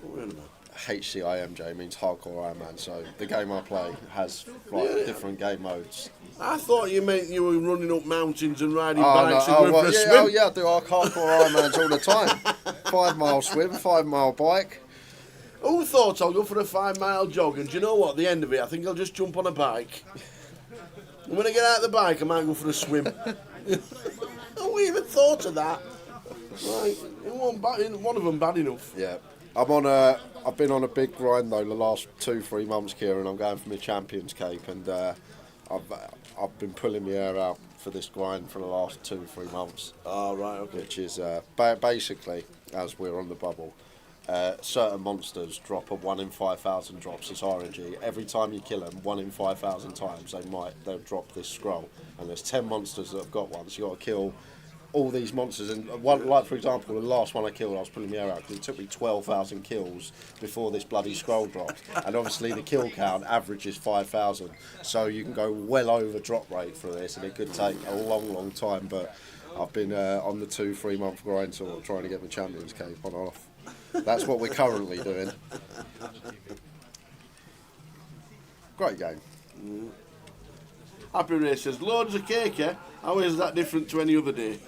What are you about? HCIMJ means hardcore Iron Man. So the game I play has different game modes. I thought you meant you were running up mountains and riding bikes and going for a swim. Oh yeah, I do hardcore Iron Mans all the time. 5 mile swim, 5 mile bike. Who thought I'll go for a 5 mile jog? And do you know what? At the end of it, I think I'll just jump on a bike. And when I get out of the bike, I might go for a swim. Who even thought of that? Right, one of them bad enough. Yeah, I've been on a big grind though the last 2-3 months, Kieran. I'm going for my Champions Cape, and I've been pulling my hair out for this grind for the last 2-3 months. Oh right, okay. Which is basically, as we're on the bubble, certain monsters drop a 1 in 5,000 drops as RNG. Every time you kill them, 1 in 5,000 times, they'll drop this scroll. And there's 10 monsters that have got one, so you got to kill all these monsters. And one, like for example, the last one I killed, I was pulling my hair out because it took me 12,000 kills before this bloody scroll dropped. And obviously the kill count averages 5,000, so you can go well over drop rate for this, and it could take a long time. But I've been on the 2-3 month grind, sort of trying to get the Champions Cape on and off. That's what we're currently doing. Great game. Happy Ray says, loads of cake, eh? How is that different to any other day?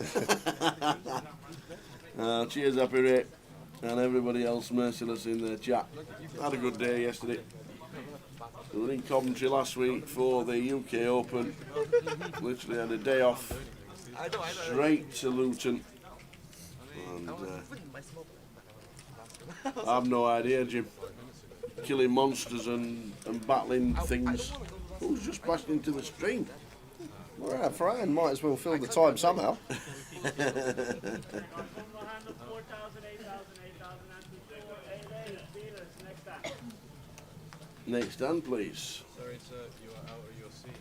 Cheers, Happy Ray. And everybody else merciless in the chat. Had a good day yesterday. We were in Coventry last week for the UK Open. Literally had a day off. Straight to Luton. And I have no idea, Jim. Killing monsters and battling things. Who's just bashed into the stream? Well, Fran might as well fill the time somehow. Next stand, please. Sorry, sir, you are out of your seat.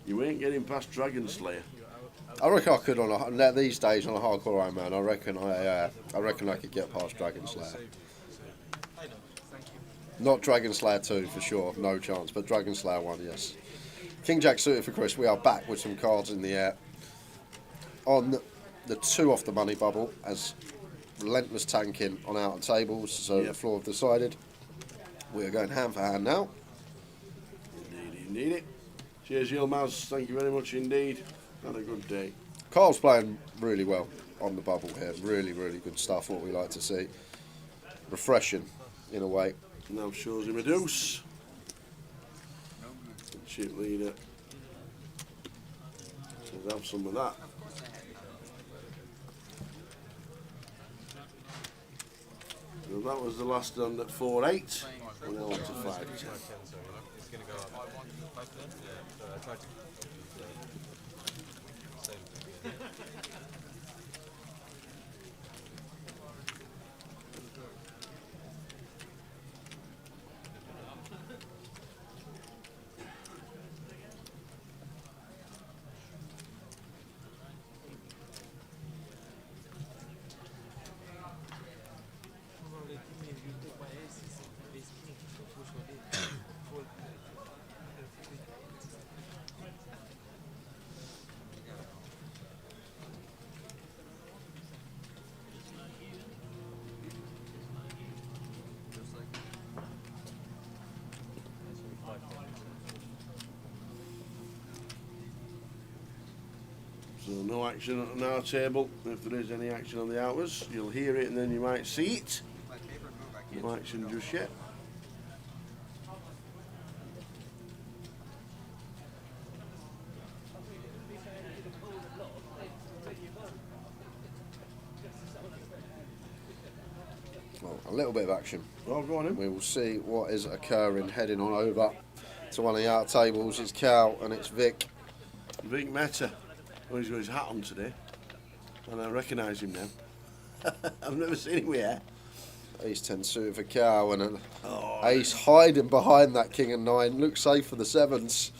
You ain't getting past Dragon Slayer. I reckon I could these days on a hardcore Iron Man. I reckon I could get past Dragon Slayer. Not Dragon Slayer 2 for sure, no chance. But Dragon Slayer 1, yes. King Jack suited for Chris. We are back with some cards in the air. On the 2 off the money bubble, as relentless tanking on outer tables, so the floor have decided. We are going hand for hand now. Indeed it. Cheers, Yilmaz. Thank you very much indeed. Had a good day. Carl's playing really well on the bubble here. Really good stuff, what we like to see. Refreshing, in a way. Now shows him a deuce. Chip leader. Let's have some of that. So that was the last stand at 4-8. And now on to 5-10. It's going to go up. 5-10? Yeah, so I tried to... Same thing, yeah. So no action on our table. If there is any action on the outwards, you'll hear it and then you might see it. No action just yet. Well, a little bit of action. Oh, go on in. We will see what is occurring heading on over to one of the outer tables. It's Cal and it's Vic. Vic Meta. Oh, he's got his hat on today. And I recognise him now. I've never seen him here. Ace 10 suited for cow and an ace hiding behind that king and 9. Looks safe for the 7s.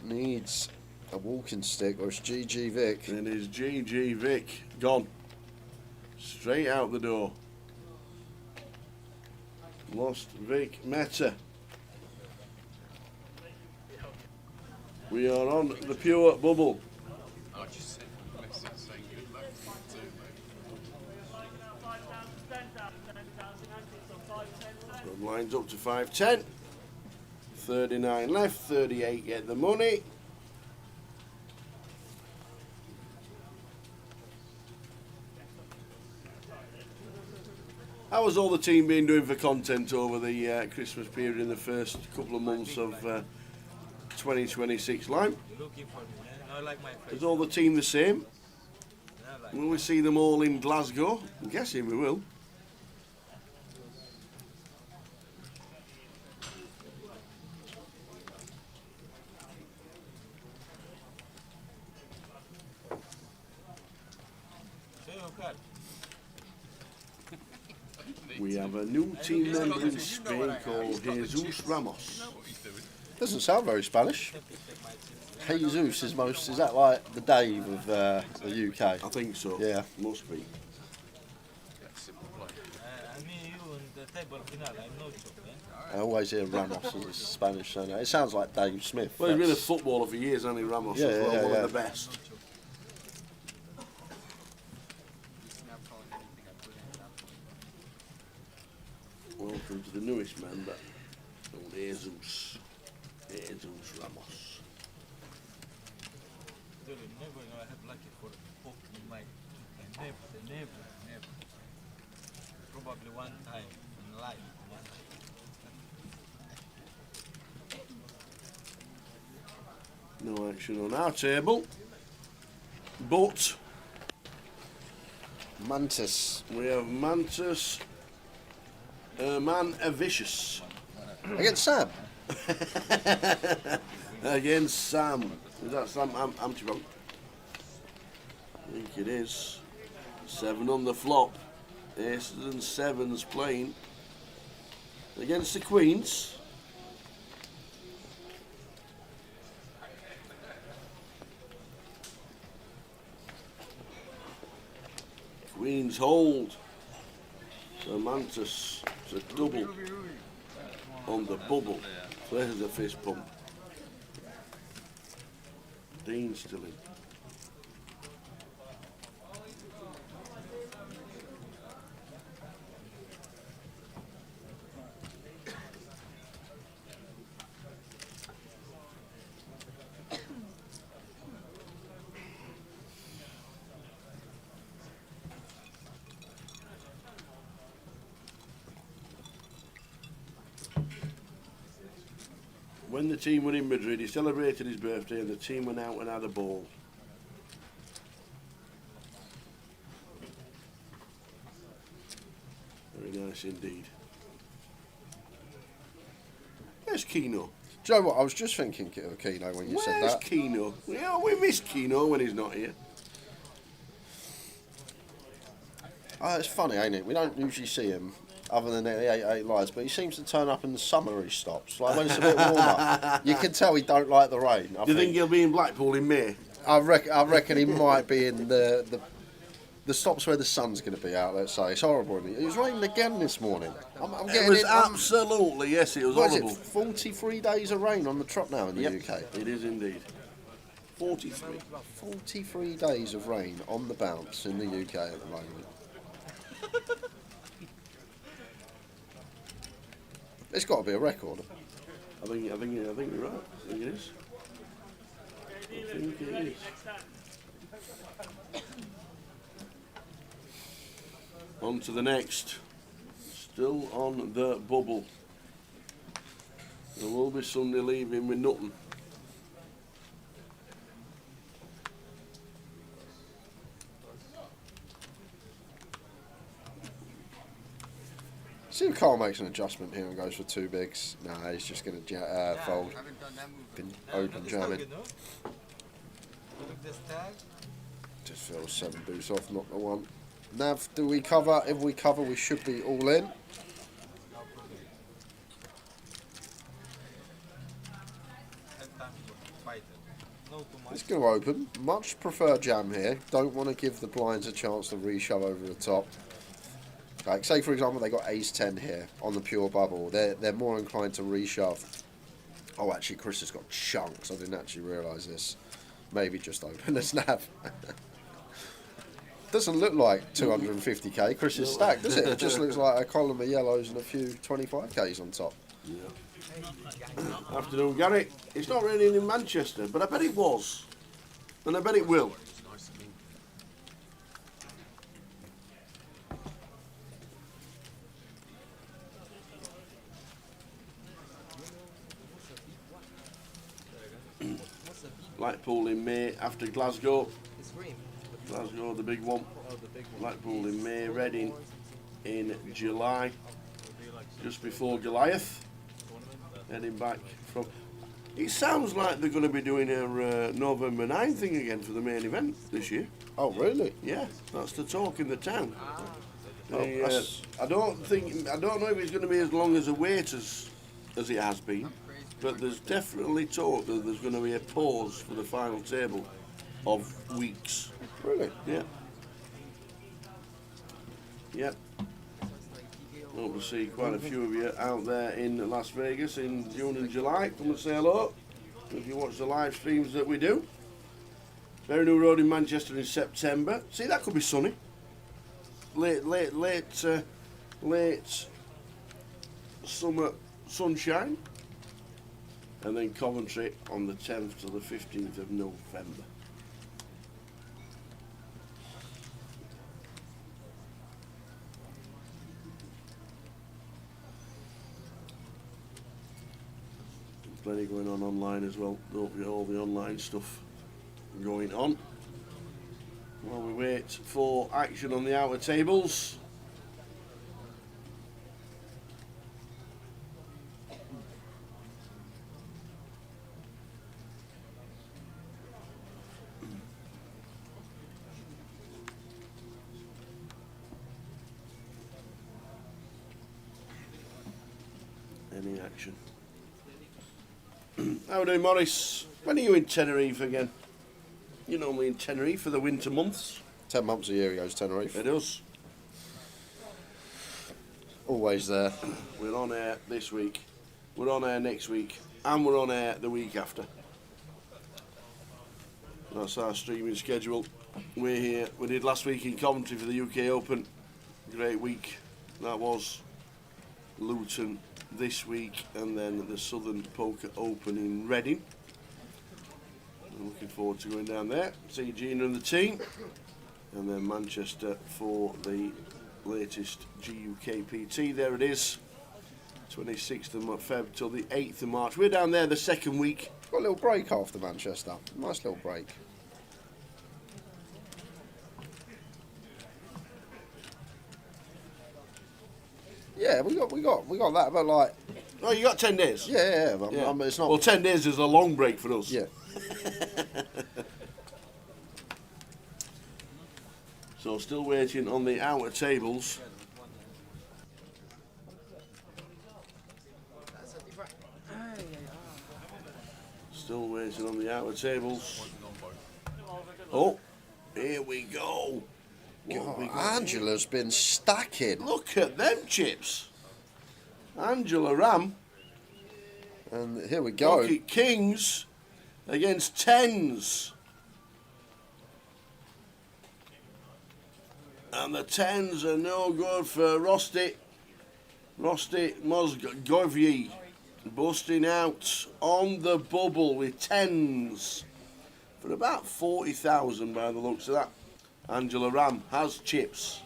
Needs a walking stick, or it's GG Vic. It is GG Vic. Gone. Straight out the door. Lost Vic Meta. We are on the pure bubble. I just sent a message saying good luck to So lines up to 510. 39 left, 38 get the money. How has all the team been doing for content over the Christmas period in the first couple of months of 2026 line? Looking for me, I like my face. Is all the team the same? I like Will we see them all in Glasgow? I'm guessing we will. We have a new team member in Spain called Jesus Ramos. Doesn't sound very Spanish. Jesus is that like the Dave of the UK? I think so. Yeah. Must be. I always hear Ramos as a Spanish surname. It sounds like Dave Smith. Well, he's been a footballer for years, hasn't he, Ramos? Yeah, as well, yeah, one yeah. of the best. Welcome to the newest member, old Jesus Ramos. Dude, never gonna have lucky for poke in my never. Probably one time in life. No action on our table, but Mantis we have Mantis, man vicious against Sam. Against Sam. Is that Sam Amchibong? I think it is. 7 on the flop. Aces and 7s playing against the Queens. Queens hold. So Mantis, it's a double on the bubble. So there's a fist pump. Dean still in. When the team were in Madrid, he celebrated his birthday and the team went out and had a ball. Very nice indeed. Where's Keno? Do you know what? I was just thinking of Keno when you said Where's that. Keno? We miss Keno when he's not here. Oh, it's funny, ain't it? We don't usually see him other than the 8-8 lives, but he seems to turn up in the summer. He stops, like when it's a bit warmer. You can tell he don't like the rain. Do you think he'll be in Blackpool in May? I reckon he might be in the stops where the sun's going to be out. Let's say it's horrible. Isn't it? It was raining again this morning. I'm It getting was it. absolutely, yes, it was What is horrible. it? 43 days of rain on the trot now in the UK. It is indeed. 43. 43 days of rain on the bounce in the UK at the moment. It's got to be a record. I think you're right. I think it is. I think it is. On to the next. Still on the bubble. There will be somebody leaving with nothing. See if Carl makes an adjustment here and goes for 2 bigs. Nah, he's just going to fold. Been open jamming. Just feels 7 boots off, not the one. Nav, do we cover? If we cover, we should be all in. It's going to open. Much prefer jam here. Don't want to give the blinds a chance to reshove over the top. Like, say, for example, they got ace-10 here on the pure bubble. They're more inclined to reshove. Oh, actually, Chris has got chunks. I didn't actually realise this. Maybe just open a snap. Doesn't look like 250k. Chris is stacked, does it? It just looks like a column of yellows and a few 25ks on top. Yeah. Afternoon, Gary. It's not raining in Manchester, but I bet it was. And I bet it will. Blackpool in May after Glasgow. Glasgow, the big one. Blackpool in May, Reading in July. Just before Goliath. Heading back from... It sounds like they're going to be doing a November 9 thing again for the main event this year. Oh, really? Yeah, that's the talk in the town. I don't know if it's going to be as long as a wait as it has been, but there's definitely talk that there's going to be a pause for the final table of weeks. Really? Yeah. Yep. Hope to see quite a few of you out there in Las Vegas in June and July. Come and say hello if you watch the live streams that we do. Very New Road in Manchester in September. See, that could be sunny. Late summer sunshine. And then Coventry on the 10th to the 15th of November. Plenty going on online as well. Don't forget all the online stuff going on. While we wait for action on the outer tables. Any action? How are we doing, Morris? When are you in Tenerife again? You're normally in Tenerife for the winter months. 10 months a year he goes to Tenerife. It does. Always there. We're on air this week, we're on air next week, and we're on air the week after. That's our streaming schedule. We're here. We did last week in Coventry for the UK Open. Great week. That was Luton this week, and then the Southern Poker Open in Reading. I'm looking forward to going down there, see Gina and the team, and then Manchester for the latest GUKPT. There it is, 26th of Feb till the 8th of March. We're down there the second week. Got a little break after Manchester. Nice little break. Yeah, we got that, but like... Oh, you got 10 days? Yeah, but Yeah. it's not... Well, 10 days is a long break for us. Yeah. So still waiting on the outer tables. Still waiting on the outer tables. Oh, here we go. God, Angela's been stacking. Look at them chips. Angela Ram. And here we go. Pocket kings against tens. And the tens are no good for Rosti Mozgovyi. Busting out on the bubble with tens. For about 40,000 by the looks of that. Angela Ram has chips.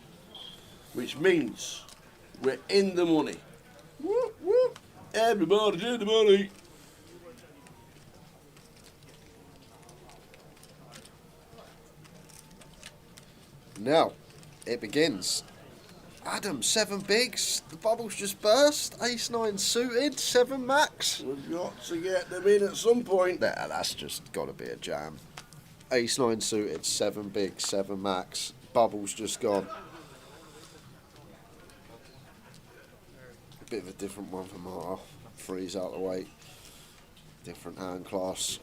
Which means we're in the money. Whoop, whoop. Everybody's in the money. Now, it begins. Adam, 7 bigs. The bubble's just burst. Ace-9 suited, 7 max. We've got to get them in at some point. Nah, that's just got to be a jam. Ace-9 suited, 7 bigs, 7 max. Bubble's just gone. Bit of a different one for Marta. Three's out the way. Different hand class.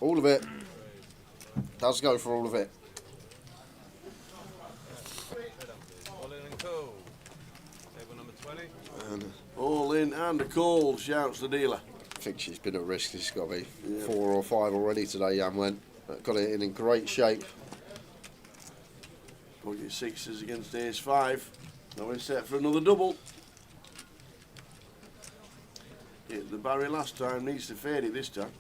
All of it. Does go for all of it. And all in and a call, shouts the dealer. I think she's been at risk. She's got to be 4 or 5 already today, Jan went. Got it in great shape. Pocket sixes against ace 5. Now we're set for another double. Hit the barrier last time, needs to fade it this time.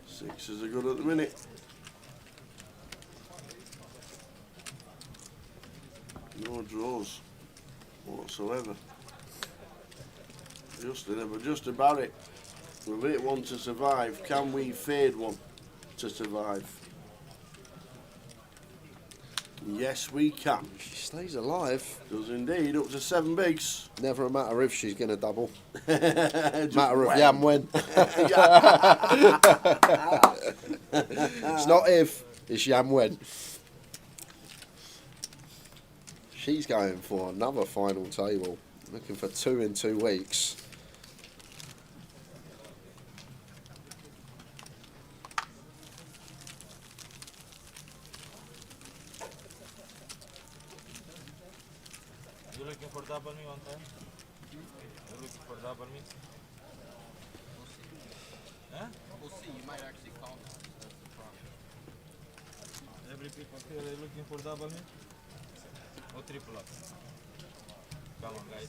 Sixes are good at the minute. No draws whatsoever. Just about it. We've hit one to survive. Can we fade one to survive? Yes, we can. She stays alive. Does indeed, up to 7 bigs. Never a matter if she's going to double. Matter of Jan when. It's not if, it's Jan when. She's going for another final table. Looking for 2 in 2 weeks. You looking for double me one time? You looking for double me? Huh? We'll see. You might actually call now. That's the problem. Every people here are looking for double me? Or triple up? Come on, guys.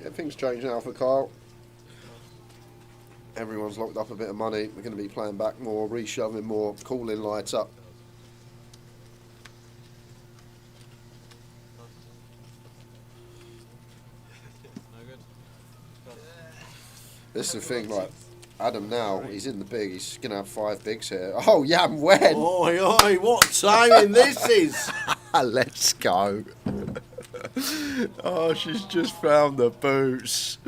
Yeah, things change now for Kyle. Everyone's locked up a bit of money. We're going to be playing back more, reshoving more, calling lights up. This is the thing, like, Adam now, he's in the big, he's going to have 5 bigs here. Oh, Jan when? Oi, oi, what timing this is! Let's go. Oh, she's just found the boots.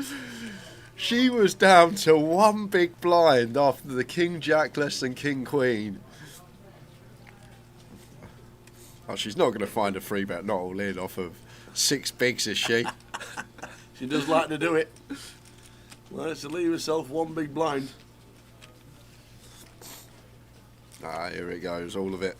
She was down to 1 big blind after the King Jack less than King Queen. Oh, she's not going to find a free bet, not all in, off of 6 bigs, is she? She does like to do it. Likes to leave herself 1 big blind. Ah, here it goes, all of it.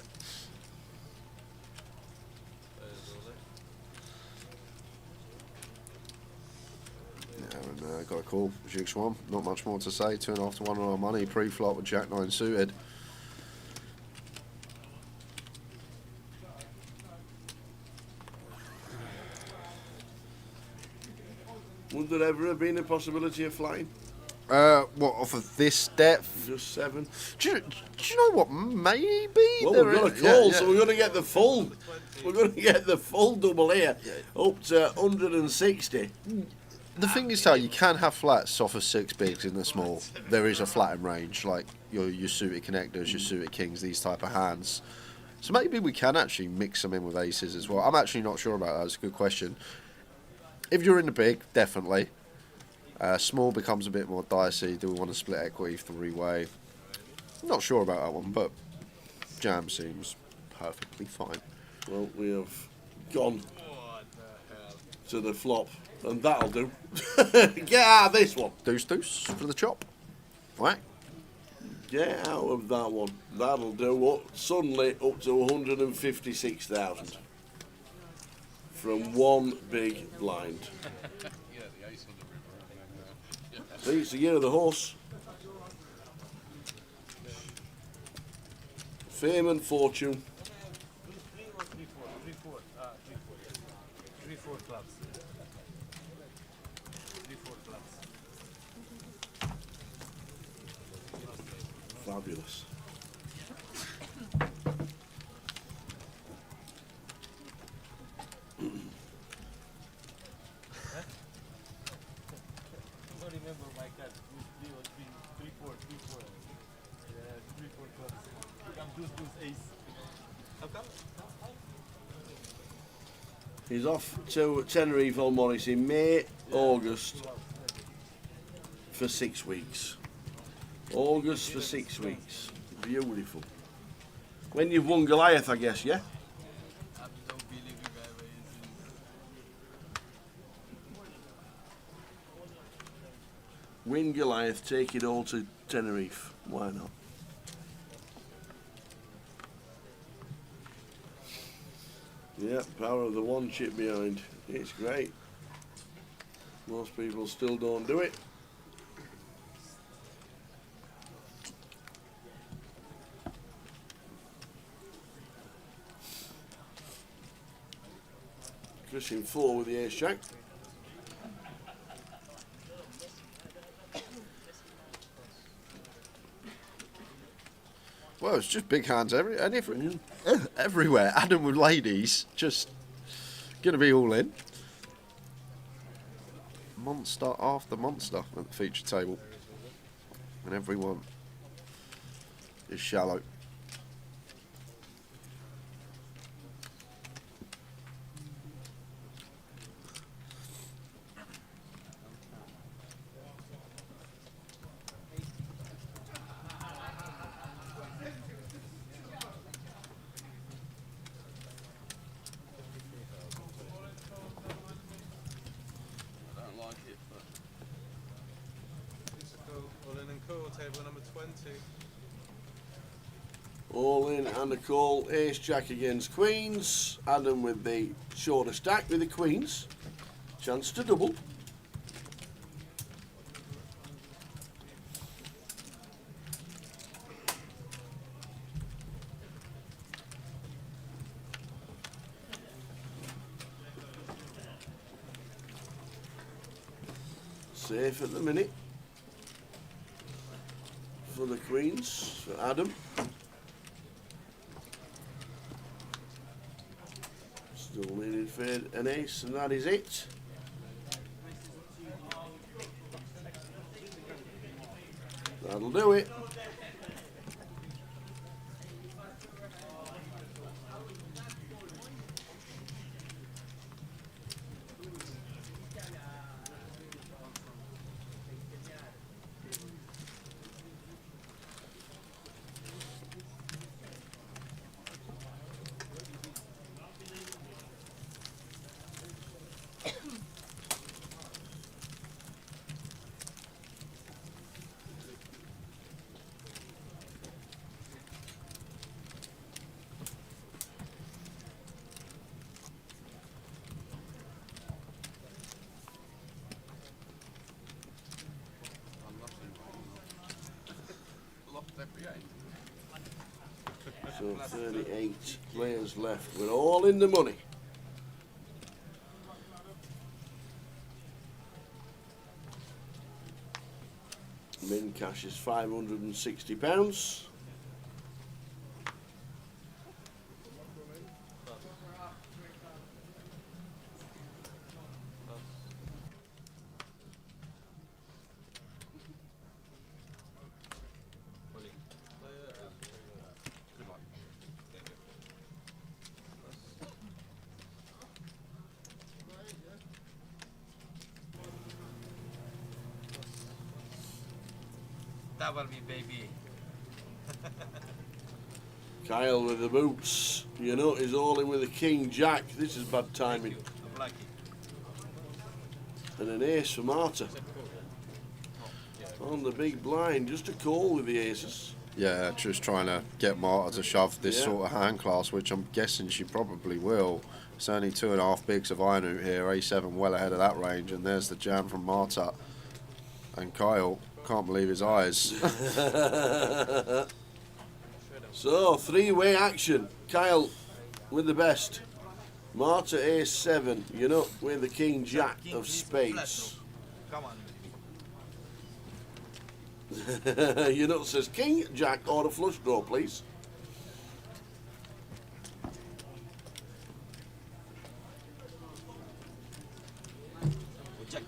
Got a call, Jukes 1. Not much more to say. 2.5 to 1 on our money. Pre-flop with Jack 9 suited. Would there ever have been a possibility of flying? What, off of this depth? Just 7. Do you know what? Maybe. Well, we've got a call, so we're going to get the full. We're going to get the full double here, up to 160. The thing is, though, you can have flats off of 6 bigs in the small. There is a flat in range, like your suited connectors, your suited kings, these type of hands. So maybe we can actually mix them in with aces as well. I'm actually not sure about that. It's a good question. If you're in the big, definitely. Small becomes a bit more dicey. Do we want to split equity 3-way? Not sure about that one, but jam seems perfectly fine. Well, we have gone to the flop, and that'll do. Get out of this one. Deuce for the chop. Whack. Get out of that one. That'll do. Suddenly up to 156,000 from 1 big blind. See, it's the year of the horse. Fame and fortune. 3-4 clubs. 3-4 clubs. Fabulous. I don't remember my card. 3-4. Yeah, 3-4 clubs. Come deuce, ace. How come? He's off to Tenerife on Morris in May, August for 6 weeks. August for 6 weeks. Beautiful. When you've won Goliath, I guess, yeah? Win Goliath, take it all to Tenerife. Why not? Yeah, power of the one chip behind. It's great. Most people still don't do it. Chris in 4 with the ace jack. Well, it's just big hands everywhere. Adam with ladies, just gonna be all in. Monster after monster at the feature table, and everyone is shallow. Table number 20. All in and a call. Ace jack against queens. Adam with the shorter stack with the queens. Chance to double. Safe at the minute. For the queens, for Adam. Still needed for an ace, and that is it. That'll do it. So 38 players left. We're all in the money. Min cash is £560. Double me, baby. Kyle with the boots. You know, he's all in with a king jack. This is bad timing. I'm lucky. And an ace for Marta. On the big blind, just a call with the aces. Yeah, just trying to get Marta to shove this Yeah. sort of hand class, which I'm guessing she probably will. It's only 2.5 bigs of Ironut here, A7 well ahead of that range, and there's the jam from Marta. And Kyle can't believe his eyes. So, three-way action. Kyle with the best. Marta A7, you're not with the King Jack of spades. Come on. You're not says King Jack or a flush draw, please. Jack.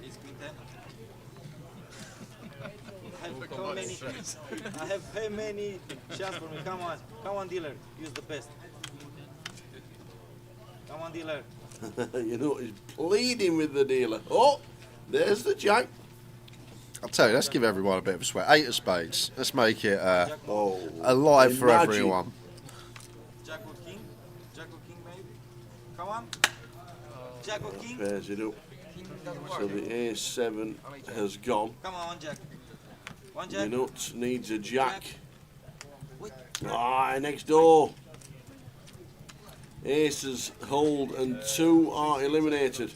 It's Queen 10. I have how many shots for me? Come on, dealer. Use the best. Come on, dealer. You know, he's pleading with the dealer. Oh, there's the Jack. I'll tell you, let's give everyone a bit of a sweat. 8 of spades. Let's make it Oh, alive for imagine. everyone. Jack or King? Jack or King, maybe? Come on. Jack or King? Pairs it up. So the A7 has gone. Come on, Jack. One Jack. Your nut needs a Jack. Ah, next door. Aces hold and 2 are eliminated.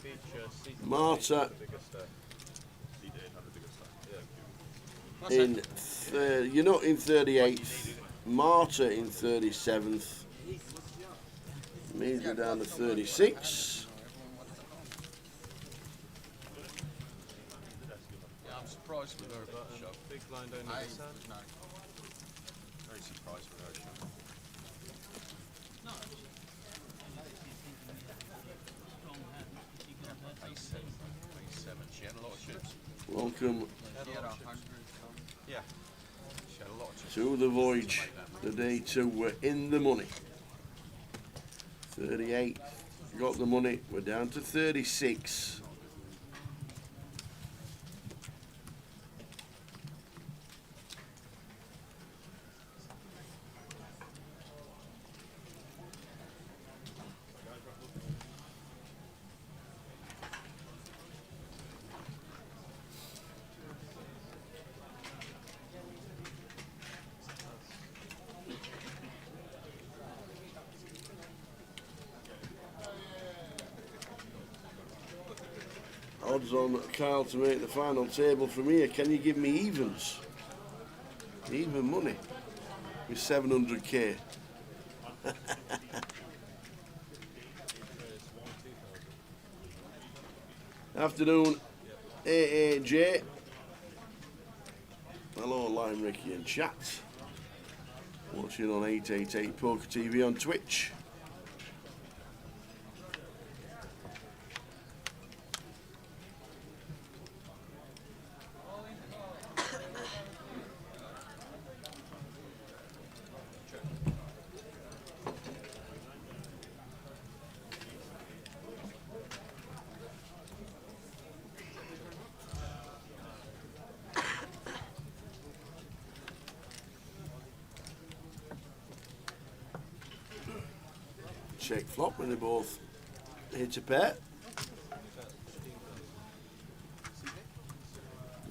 Marta in you're not in 38th. Marta in 37th. Means we're down to 36. Yeah, I'm surprised with her shot. Big blind only. No. Very surprised with her shot. A7. She had a lot of chips. Welcome Yeah. She had a lot of chips. to the voyage. The day 2 we're in the money. 38 got the money. We're down to 36. Odds on Carl to make the final table from here. Can you give me evens? Even money with 700k. Afternoon, AAJ. Hello, Lime Ricky and chat. Watching on 888 Poker TV on Twitch. Check flop when they both hit a pair.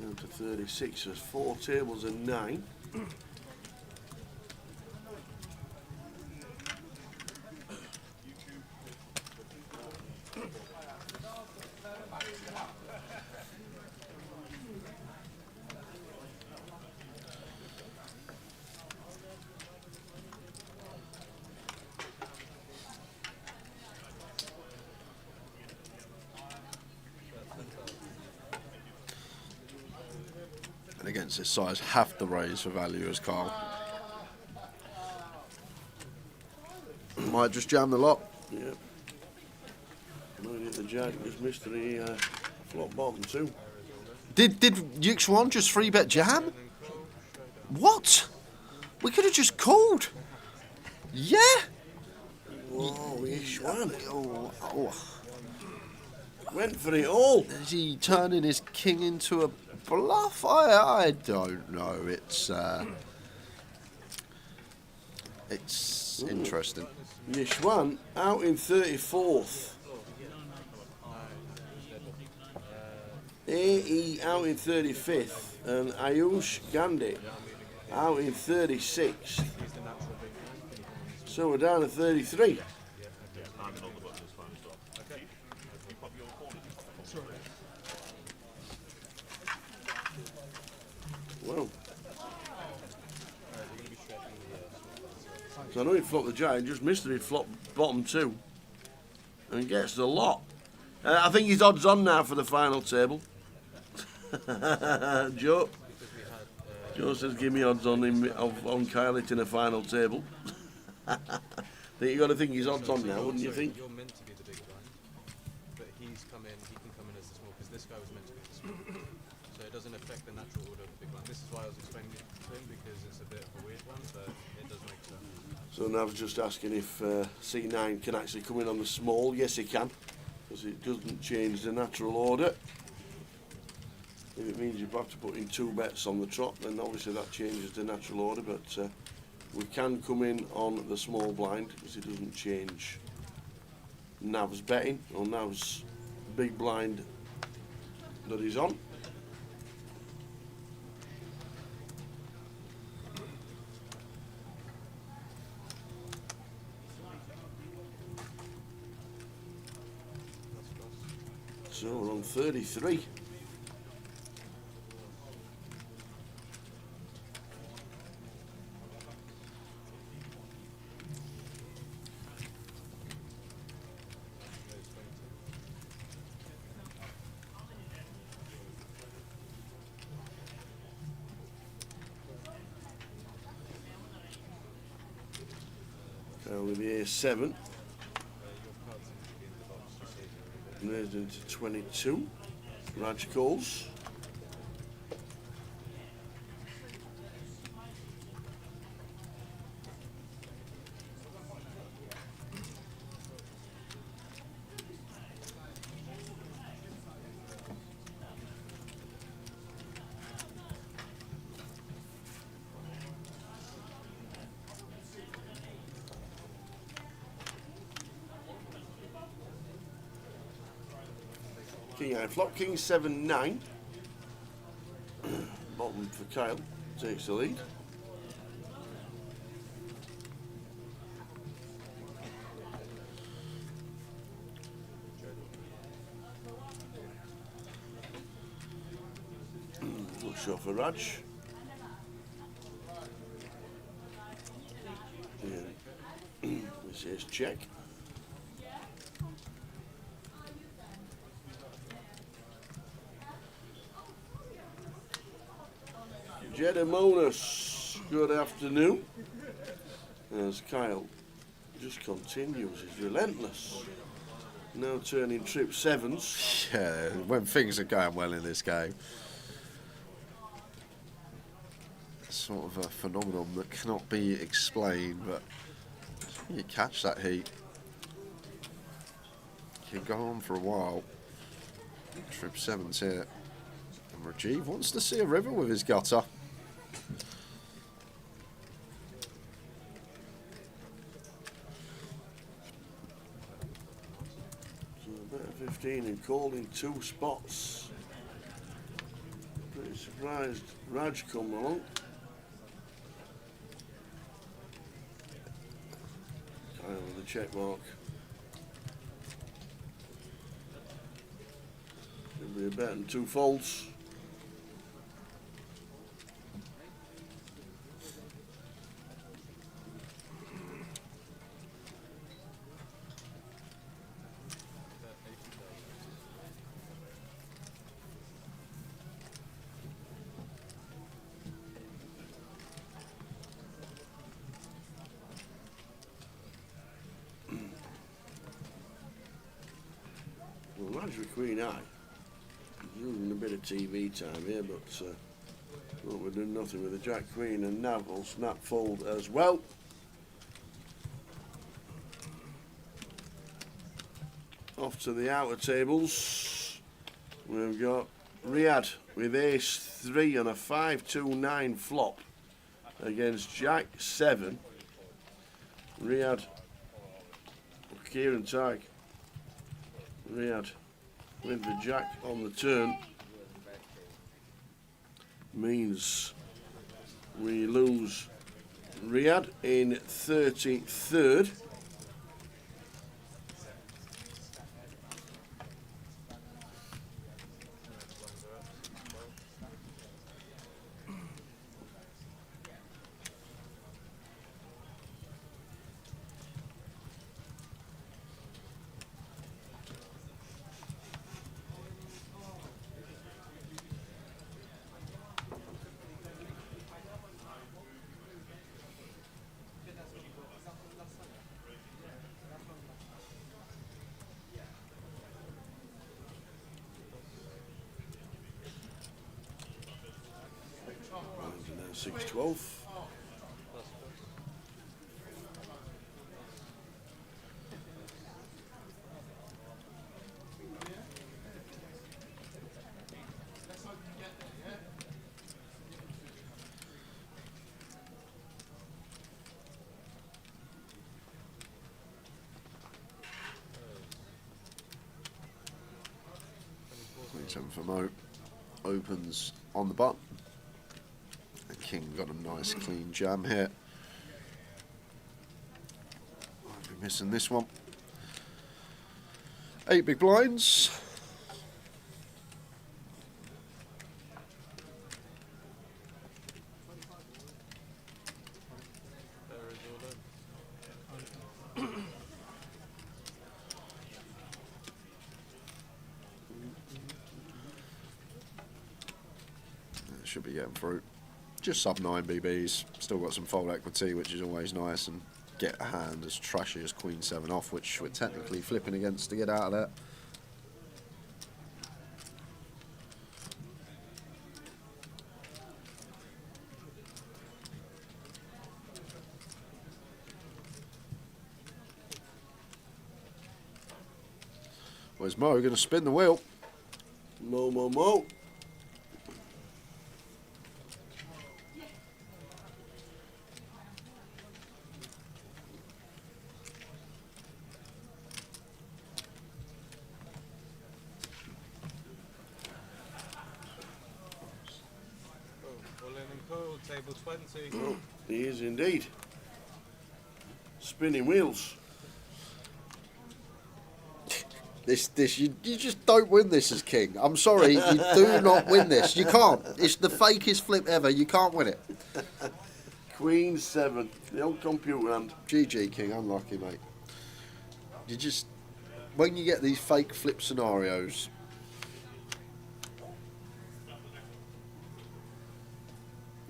Down to 36, there's 4 tables and 9. And against this size, have to raise for value as Carl. Might just jam the lot. Yep. Looking at the Jack, just missed the flop bottom too. Did UX1 just 3-bet jam? What? We could have just called. Yeah? Whoa, ish one. Oh. Went for it all. Is he turning his king into a bluff? I don't know. It's interesting. Yishwan out in 34th. AE out in 35th. And Ayush Gandhi out in 36th. So we're down to 33. Well, So I know he flopped the jack, just missed it, he flopped bottom 2. And gets the lot. I think he's odds on now for the final table. Joe says give me odds on him on Kyle in a final table. You got to think he's odds on now, wouldn't you think? You're meant to be the bigger blind, but he can come in as the small, because this guy was meant to be the small. So it doesn't affect the natural order of the big blind. This is why I was explaining it to him, because it's a bit of a weird one, but it does make sense. So now I was just asking if C9 can actually come in on the small. Yes, he can, because it doesn't change the natural order. If it means you have to put in 2 bets on the trot, then obviously that changes the natural order, but we can come in on the small blind because it doesn't change Nav's betting or Nav's big blind that he's on. So we're on 33. With the A7, moved into 22. Raj calls. King high flop, King 7-9. Bottom for Kyle, takes the lead. Good shot for Raj. This is check. Jedemonus, good afternoon. As Kyle just continues, he's relentless. Now turning trip 7s. Yeah, when things are going well in this game. Sort of a phenomenon that cannot be explained, but you catch that heat. Can go on for a while. Trip 7's here. And Rajiv wants to see a river with his gutter. So better 15 and called in 2 spots. Pretty surprised Raj come along. Kyle with the check mark. Should be a bet and 2 folds. Well, Raj with Queen Eye. Losing a bit of TV time here, but well, we're doing nothing with the Jack Queen, and Nav will snap fold as well. Off to the outer tables. We've got Riyadh with Ace 3 on a 5-2-9 flop against Jack 7. Riyadh, Kieran Tighe. Riyadh with the Jack on the turn means we lose Riyadh in 33rd. 6-12. For Mo opens on the button. And King got a nice clean jam here. I'll be missing this one. 8 big blinds. Should be getting through. Just sub 9 BBs. Still got some fold equity, which is always nice, and get a hand as trashy as Queen 7 off, which we're technically flipping against to get out of that. Where's Mo going to spin the wheel? Mo. Table 20. Oh, he is indeed. Spinning wheels. You just don't win this as king. I'm sorry, you do not win this. You can't. It's the fakest flip ever. You can't win it. Queen 7. The old computer hand. GG, king. Unlucky, mate. You just... When you get these fake flip scenarios...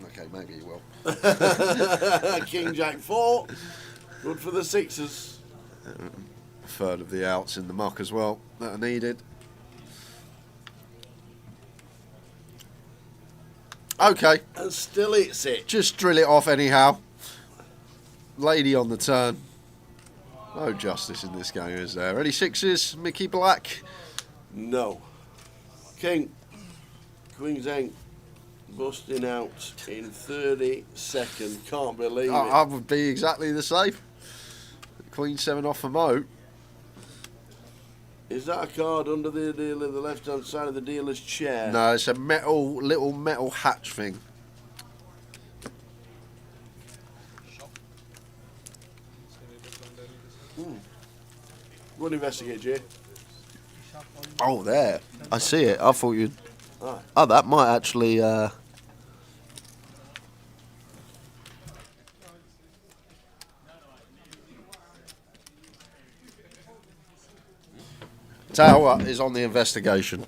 Okay, maybe you will. King Jack 4. Good for the sixes. A third of the outs in the muck as well that are needed. Okay. And still it's it. Just drill it off anyhow. Lady on the turn. No justice in this game, is there? Any sixes, Mickey Black? No. King. Queen's 8. Busting out in 30 seconds. Can't believe it. I would be exactly the same. Queen 7 off for Mo. Is that a card under the dealer, the left hand side of the dealer's chair? No, it's a little metal hatch thing. Go and investigate, Jay. Oh, there. I see it. I thought you'd... Oh, that might actually... Tower is on the investigation.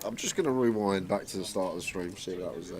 I'm just going to rewind back to the start of the stream, see if that was there.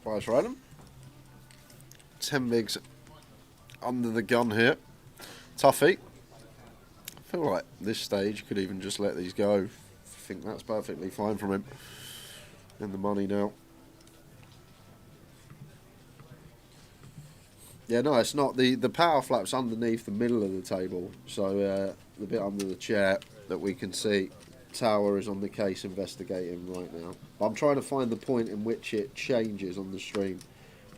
Spice random. 10 bigs under the gun here. Tuffy. I feel like this stage could even just let these go. I think that's perfectly fine from him. And the money now. Yeah, no, it's not. The power flap's underneath the middle of the table. So the bit under the chair that we can see. Tower is on the case investigating right now. But I'm trying to find the point in which it changes on the stream.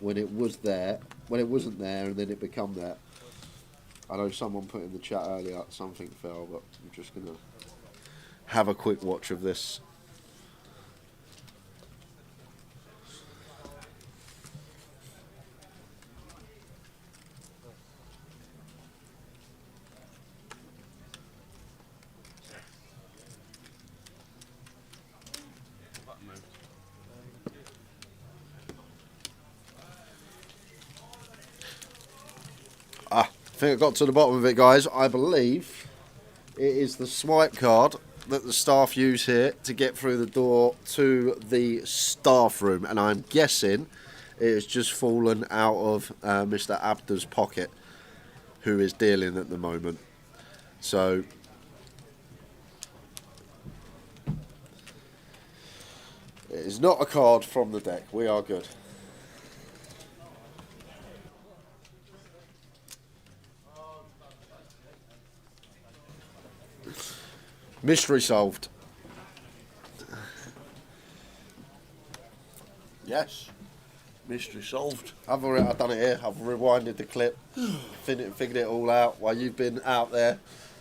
When it was there, when it wasn't there, and then it become there. I know someone put in the chat earlier something fell, but I'm just going to have a quick watch of this. I think I got to the bottom of it, guys. I believe it is the swipe card that the staff use here to get through the door to the staff room, and I'm guessing it has just fallen out of Mr. Abda's pocket, who is dealing at the moment. So it is not a card from the deck. We are good. Mystery solved. Yes. Mystery solved. I've done it here. I've rewinded the clip, figured it all out while you've been out there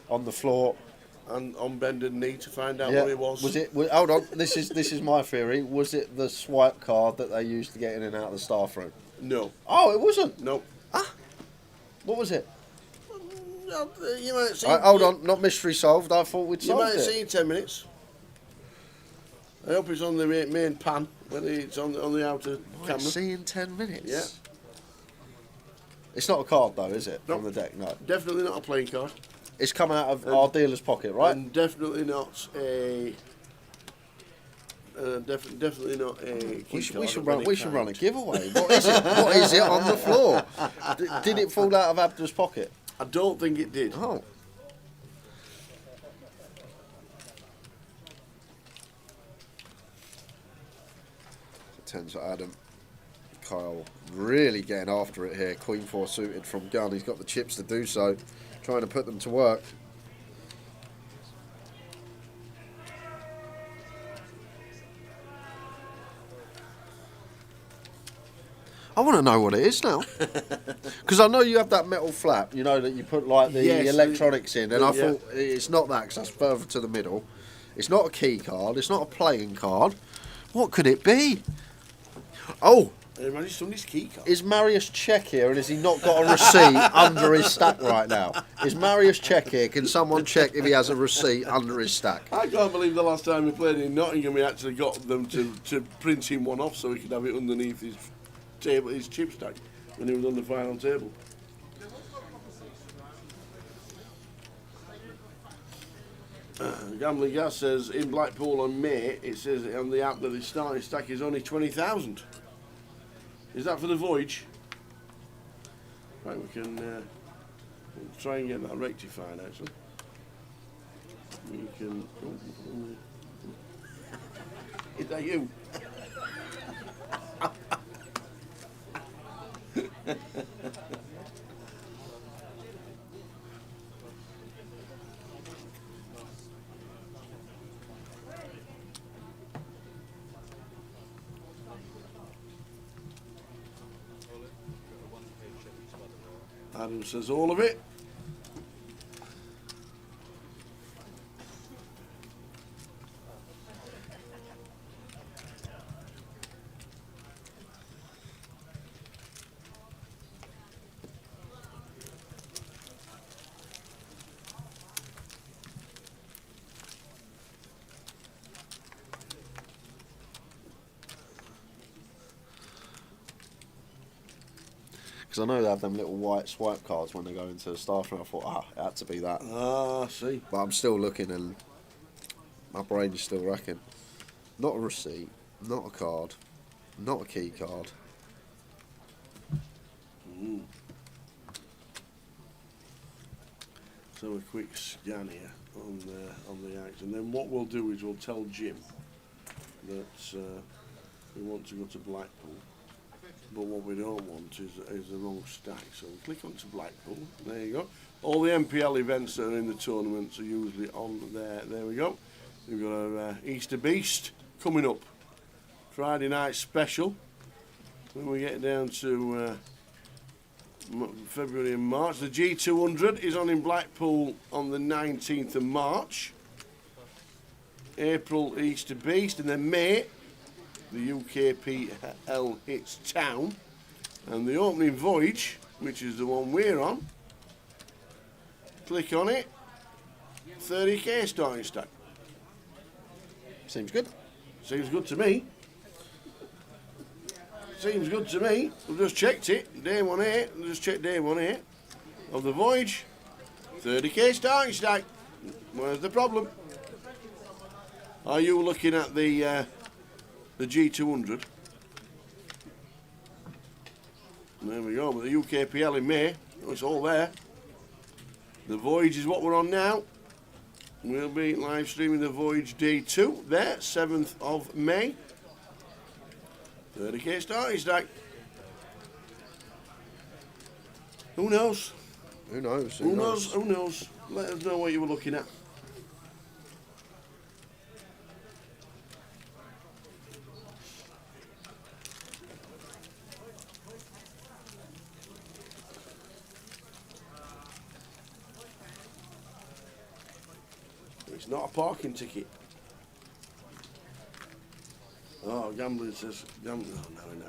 on the floor And on bended knee to find out Yeah. what it was. Was it? Hold on. This is my theory. Was it the swipe card that they used to get in and out of the staff room? No. Oh, it wasn't. No. What was it? You might see. Hold on. Not mystery solved. I thought we'd You solved might it. see in 10 minutes. I hope it's on the main pan, whether it's on the outer camera. See in 10 minutes. Yeah. It's not a card though, is it? No. From the deck, no. Definitely not a playing card. It's come out of our dealer's pocket, right? And definitely not a. Definitely not a. We should run a giveaway. What is it? What is it on the floor? Did it fall out of Abda's pocket? I don't think it did. Oh. Tens for Adam. Kyle really getting after it here. Queen 4 suited from gun. He's got the chips to do so. Trying to put them to work. I want to know what it is now. Because I know you have that metal flap, you know, that you put like the electronics in. And I thought it's not that because that's further to the middle. It's not a key card. It's not a playing card. What could it be? Oh! Somebody's key card. Is Marius Check here and has he not got a receipt under his stack right now? Is Marius Check here? Can someone check if he has a receipt under his stack? I can't believe the last time we played in Nottingham we actually got them to print him one off so he could have it underneath his table, his chip stack, when he was on the final table. Gambling Gas says in Blackpool on May, it says on the app that the starting stack is only 20,000. Is that for the voyage? Right, we can we'll try and get that rectified actually. We can. Is that you? Adam says all of it. Because I know they have them little white swipe cards when they go into the staff room. I thought, it had to be that. Ah, I see. But I'm still looking and my brain is still racking. Not a receipt, not a card, not a key card. So a quick scan here on the act, and then what we'll do is we'll tell Jim that we want to go to Blackpool, but what we don't want is the wrong stack. So we click onto Blackpool. There you go. All the MPL events that are in the tournaments are usually on there. There we go. We've got our Easter Beast coming up. Friday night special. When we get down to February and March, the G200 is on in Blackpool on the 19th of March. April, Easter Beast, and then May, the UKPL hits town, and the opening voyage, which is the one we're on. Click on it. 30k starting stack. Seems good. Seems good to me. Seems good to me. We've just checked it. Day 1A. We've just checked day 1A of the voyage. 30k starting stack. Where's the problem? Are you looking at the G200? There we go. With the UKPL in May. Oh, it's all there. The voyage is what we're on now. We'll be live streaming the voyage day 2 there, 7th of May. 30k starting stack. Who knows? Who knows? Who knows? Who knows? Let us know what you were looking at. It's not a parking ticket. Oh, gambling says, oh, now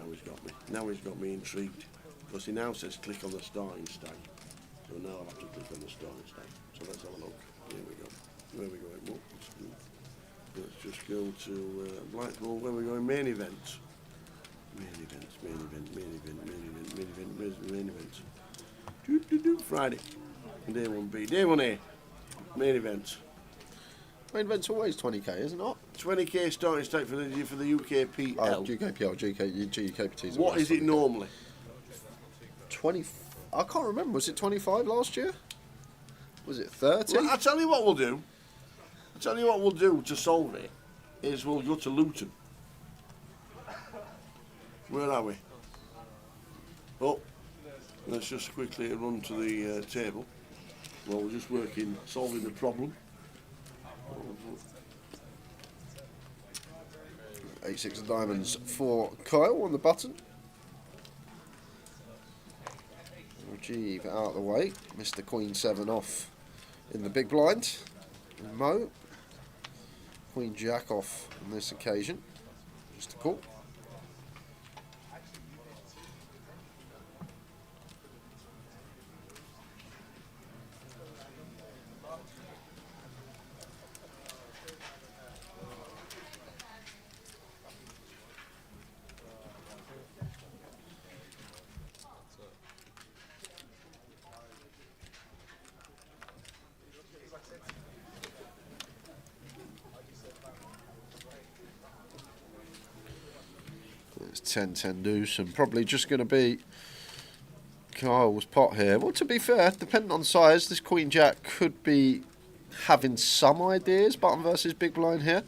he's got me. Now he's got me intrigued. Because he now says click on the starting stack. So now I'll have to click on the starting stack. So let's have a look. Here we go. Where are we going? Let's just go to Blackpool. Where are we going? Main event. Main event, main event, main event, main event, main event. Where's the main event? Friday. Day 1B. Day 1A. Main event. Main event's always 20k, isn't it? 20k starting stack for the UKPL. Oh, UKPL, GKPTs. What is it normally? 20. I can't remember. Was it 25 last year? Was it 30? Well, I'll tell you what we'll do. I'll tell you what we'll do to solve it is we'll go to Luton. Where are we? Oh, let's just quickly run to the table. Well, we're just working, solving the problem. 8-6 of diamonds for Kyle on the button. Rajiv out of the way. Mr. Queen 7 off in the big blind. And Mo. Queen Jack off on this occasion. Just a call. It's 10-10 deuce and probably just going to be Kyle's pot here. Well, to be fair, depending on size, this Queen Jack could be having some ideas. Button versus big blind here.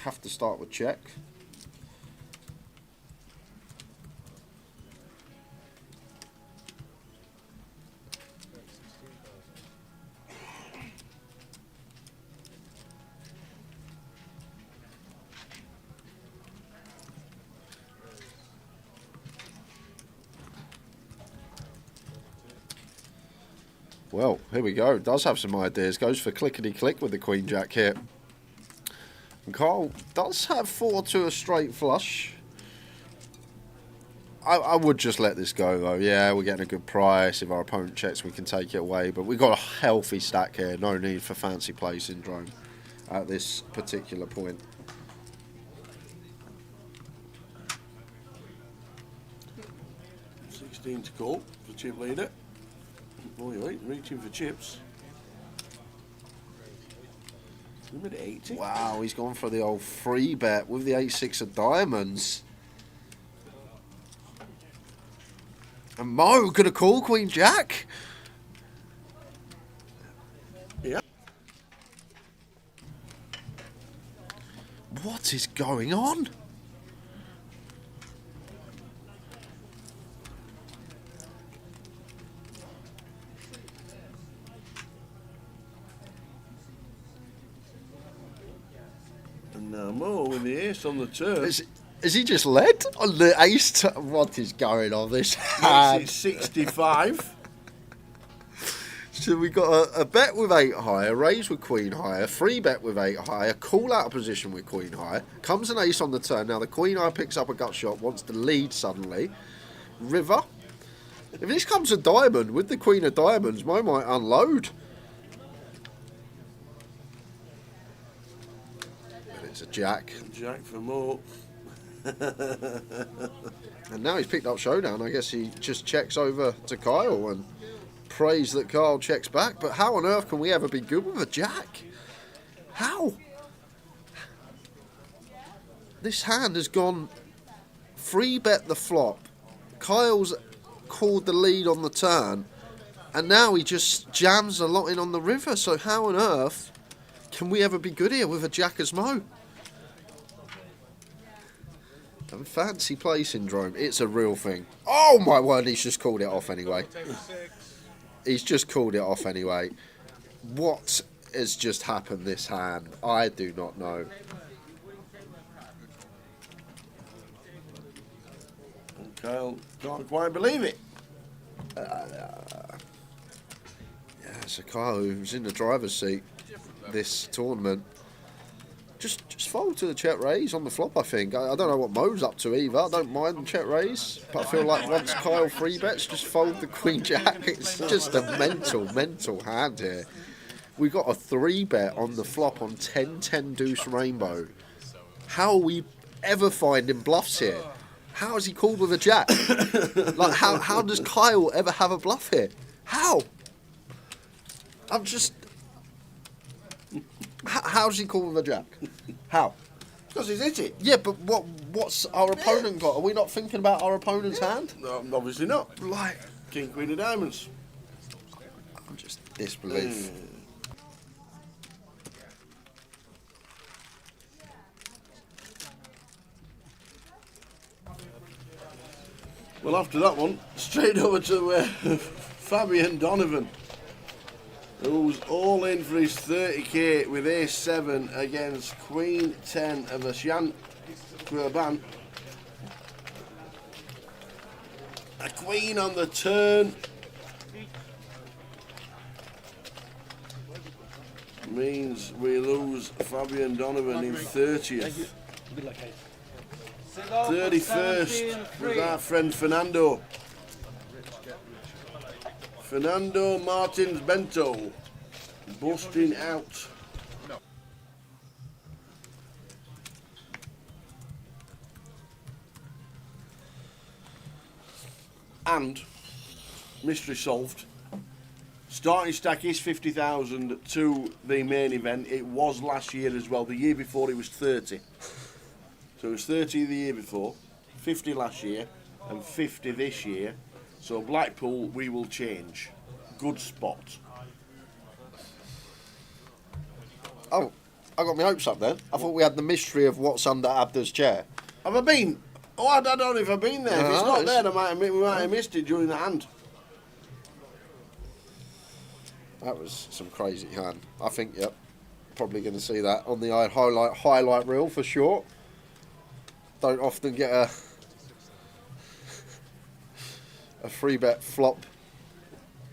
Have to start with check. Well, here we go. Does have some ideas. Goes for clickety-click with the Queen Jack here. And Carl does have 4 to a straight flush. I would just let this go, though. Yeah, we're getting a good price. If our opponent checks, we can take it away. But we've got a healthy stack here. No need for fancy play syndrome at this particular point. $16 to call for chip leader. Oh, you're reaching for chips. Limit 80. Wow, he's gone for the old free bet with the 8-6 of diamonds. And Mo could have called Queen Jack. Yeah. What is going on? And now Mo with the ace on the turn. Is he just led on the ace? What is going on this hand? Makes it 65. So we got a bet with 8 high, a raise with queen high, a free bet with 8 high, a call out position with queen high. Comes an ace on the turn. Now the queen high picks up a gut shot, wants to lead suddenly. River. If this comes a diamond with the queen of diamonds, Mo might unload. And it's a jack. Jack for Mo. And now he's picked up showdown. I guess he just checks over to Kyle and prays that Kyle checks back. But how on earth can we ever be good with a jack? How? This hand has gone free bet the flop. Kyle's called the lead on the turn. And now he just jams a lot in on the river. So how on earth can we ever be good here with a jack as Mo? And fancy play syndrome, it's a real thing. Oh my word, he's just called it off anyway. He's just called it off anyway. What has just happened this hand? I do not know. And Kyle can't quite believe it. Yeah, so Kyle, who's in the driver's seat this tournament, just fold to the check raise on the flop, I think. I don't know what Mo's up to either. I don't mind the check raise, but I feel like once Kyle free bets, just fold the queen jack. It's just a mental hand here. We got a 3 bet on the flop on 10-10 deuce rainbow. How are we ever finding bluffs here? How is he called with a jack? Like, how does Kyle ever have a bluff here? How? I'm just... How's he called with a jack? How? Because he's hit it. Yeah, but what's our opponent got? Are we not thinking about our opponent's hand? No, obviously not. Like, King, Queen of Diamonds. I'm just disbelief. Well, after that one, straight over to Fabian Donovan, who's all in for his 30k with ace 7 against queen 10 of a shan't ban. A queen on the turn means we lose Fabian Donovan in 30th. 31st was our friend Fernando. Fernando Martins Bento busting out. And mystery solved. Starting stack is 50,000 to the main event. It was last year as well. The year before it was 30. So it was 30 the year before, 50 last year, and 50 this year. So Blackpool, we will change. Good spot. Oh, I got my hopes up then. I thought we had the mystery of what's under Abda's chair. Have I been? Oh, I don't know if I've been there. If it's not there, we might have missed it during the hand. That was some crazy hand. I think, yep, probably going to see that on the highlight reel for sure. Don't often get a free bet flop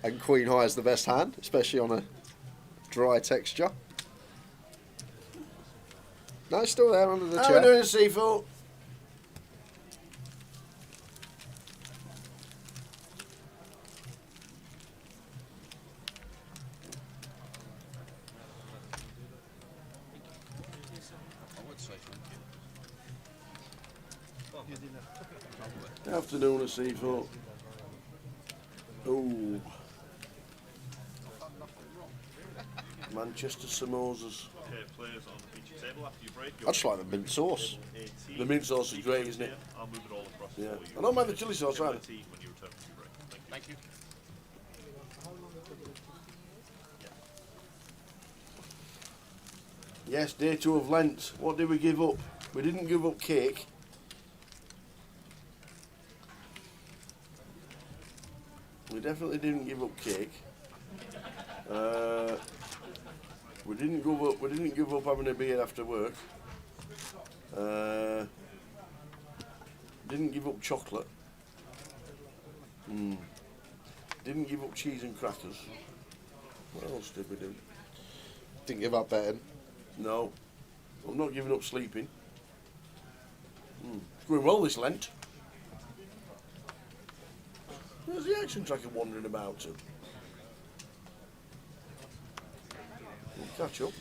and queen high is the best hand, especially on a dry texture. No, it's still there under the chair. How are we doing, Seafood? Afternoon, Seafood. Ooh. Manchester samosas. I just like the mint sauce. The mint sauce is great, isn't it? Yeah. I don't mind the chilli sauce either. Thank you. Yes, day 2 of Lent. What did we give up? We didn't give up cake. We definitely didn't give up cake. We didn't give up having a beer after work. Didn't give up chocolate. Didn't give up cheese and crackers. What else did we do? Didn't give up betting. No. I'm not giving up sleeping. It's going well this Lent. Where's the action tracker wandering about to? We'll catch up.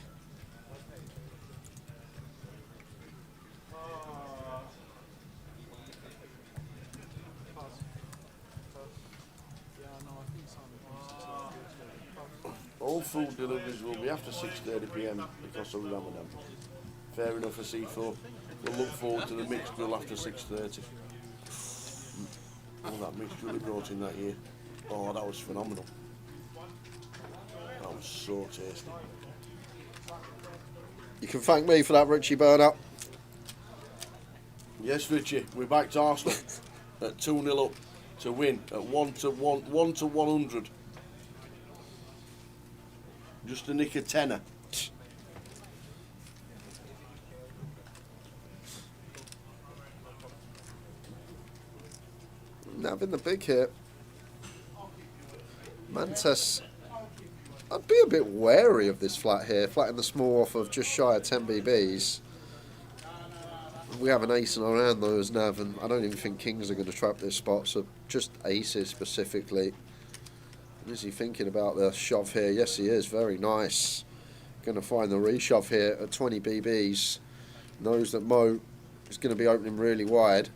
All food deliveries will be after 6:30 PM because of Ramadan. Fair enough for C4. We'll look forward to the mixed grill after 6:30. Oh, that mixed grill he brought in that year. Oh, that was phenomenal. That was so tasty. You can thank me for that, Richie Burner. Yes, Richie, we backed Arsenal at 2-0 up to win at 1 to 100. Just a nick of tenner. Having the big hit. Mantes. I'd be a bit wary of this flat here. Flat in the small off of just shy of 10 BBs. We have an ace in our hand though as Nav, and I don't even think kings are going to trap this spot, so just aces specifically. Is he thinking about the shove here? Yes, he is. Very nice. Going to find the reshove here at 20 BBs. Knows that Mo is going to be opening really wide.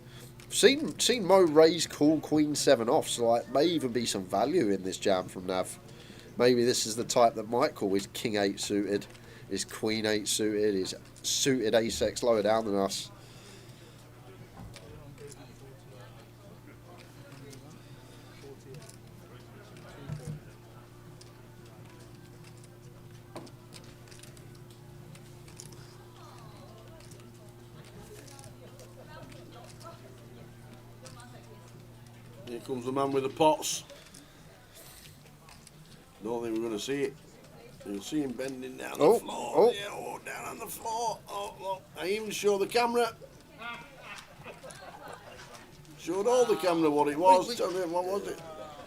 Seen Mo raise call Queen 7 off, so like may even be some value in this jam from Nav. Maybe this is the type that might call his King 8 suited, his Queen 8 suited, his suited ace-X lower down than us. Here comes the man with the pots. Don't think we're going to see it. You'll see him bending down the floor. Oh. Yeah, oh, down on the floor. Oh, look. I even showed the camera. Showed all the camera what it was. Tell me, what was it?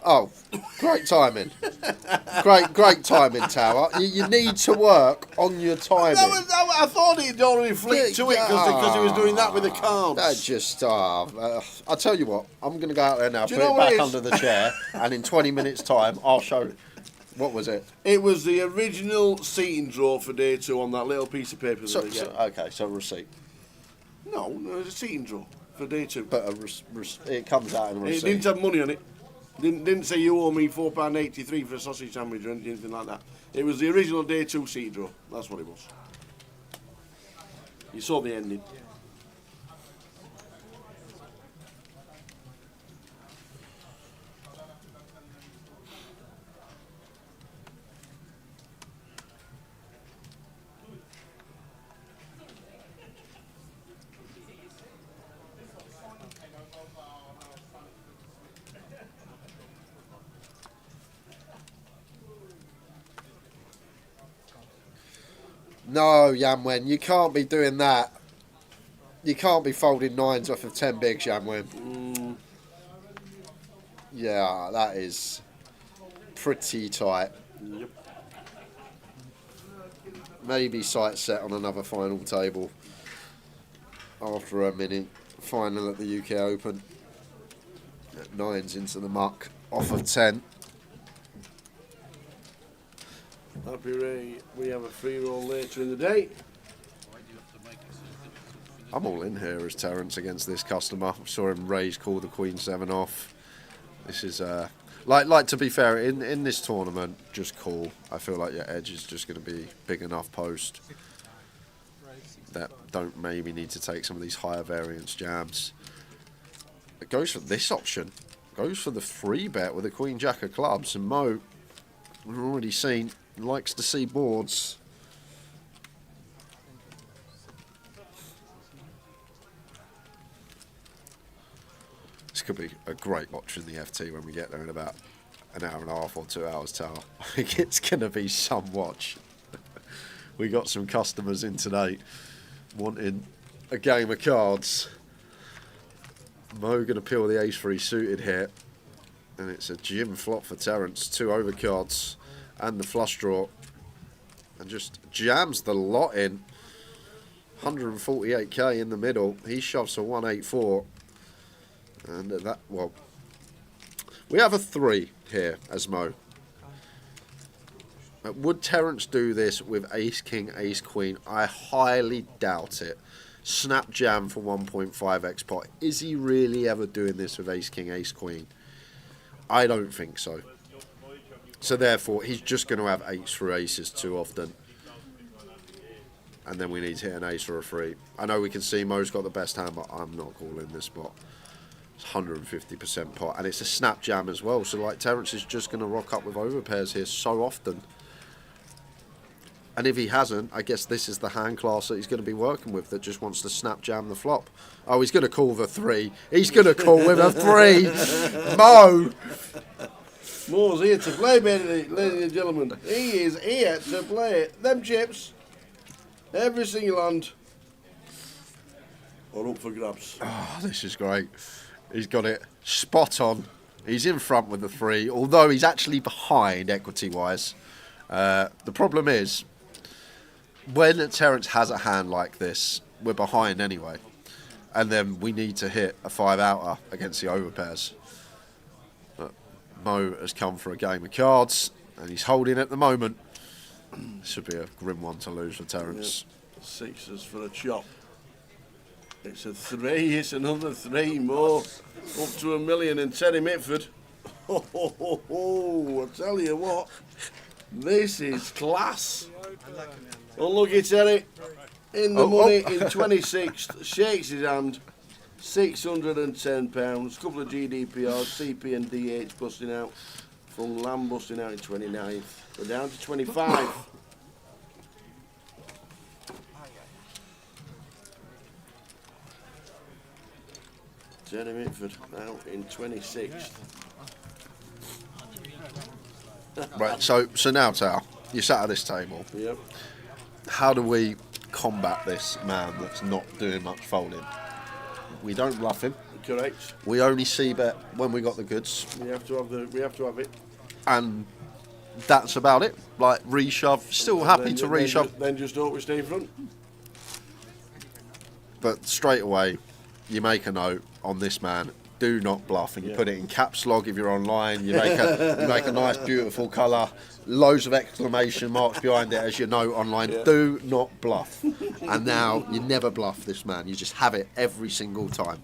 Oh, great timing. great timing, Tower. You need to work on your timing. I thought he'd already flicked to it because he was doing that with the cards. That just, I'll tell you what, I'm going to go out there now, Do put you know it what back it is? under the chair, and in 20 minutes' time, I'll show you. What was it? It was the original seating draw for day 2 on that little piece of paper that they get. Okay, so receipt. No, it was a seating draw for day 2. But it comes out in a receipt. It didn't have money on it. Didn't say you owe me £4.83 for a sausage sandwich or anything like that. It was the original day 2 seat draw. That's what it was. You saw the ending. No, Yamwen, you can't be doing that. You can't be folding 9s off of 10 bigs, Yamwen. Yeah, that is pretty tight. Yep. Maybe sight set on another final table after a mini final at the UK Open. 9s into the muck off of 10. Happy Ray, we have a free roll later in the day. I'm all in here as Terrence against this customer. I saw him raise, call the Queen 7 off. This is like to be fair, in this tournament, just call. I feel like your edge is just going to be big enough post that don't maybe need to take some of these higher variance jams. It goes for this option. goes for the free bet with the Queen Jack of clubs, and Mo, we've already seen, likes to see boards. This could be a great watch in the FT when we get there in about an hour and a half or 2 hours, Terrell. I think it's going to be some watch. We got some customers in today wanting a game of cards. Mo going to peel the ace-3 suited here. And it's a Jim flop for Terrence. 2 overcards and the flush draw. And just jams the lot in. 148k in the middle. He shoves a 184. And that, well, we have a 3 here as Mo. Would Terrence do this with ace king, ace queen? I highly doubt it. Snap jam for 1.5x pot. Is he really ever doing this with ace king, ace queen? I don't think so. So therefore, he's just going to have 8s through aces too often. And then we need to hit an ace or a 3. I know we can see Mo's got the best hand, but I'm not calling this spot. It's 150% pot. And it's a snap jam as well. So like Terrence is just going to rock up with overpairs here so often. And if he hasn't, I guess this is the hand class that he's going to be working with that just wants to snap jam the flop. Oh, he's going to call the 3. He's going to call with a 3. Mo! Mo's here to play, ladies and gentlemen. He is here to play. Them chips, every single hand, are up for grabs. Oh, this is great. He's got it spot on. He's in front with the 3, although he's actually behind equity-wise. The problem is, when Terrence has a hand like this, we're behind anyway. And then we need to hit a 5-outer against the overpairs. But Mo has come for a game of cards, and he's holding at the moment. Should be a grim one to lose for Terrence. Yep. 6s for a chop. It's a 3, it's another 3 more. Up to $1 million in Terry Mitford. I tell you what, this is class. Unlucky Terry, in the money in 26th, shakes his hand, £610, couple of GDPRs, CP and DH busting out, full lamb busting out in 29th. We're down to 25. Terry Mitford now in 26th. Right, so now, Tal, you're sat at this table. Yep. How do we combat this man that's not doing much folding? We don't bluff him. Correct. We only see bet when we got the goods. We have to have it. And that's about it. Like reshove, still happy to reshove. Then just hope we stay in front. But straight away, you make a note on this man. Do not bluff, and you put it in caps log if you're online. You make a nice, beautiful colour, loads of exclamation marks behind it as you know online. Yeah. Do not bluff. And now you never bluff this man. You just have it every single time.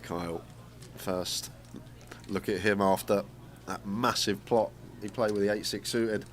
Kyle, first look at him after that massive plot he played with the 8-6 suited.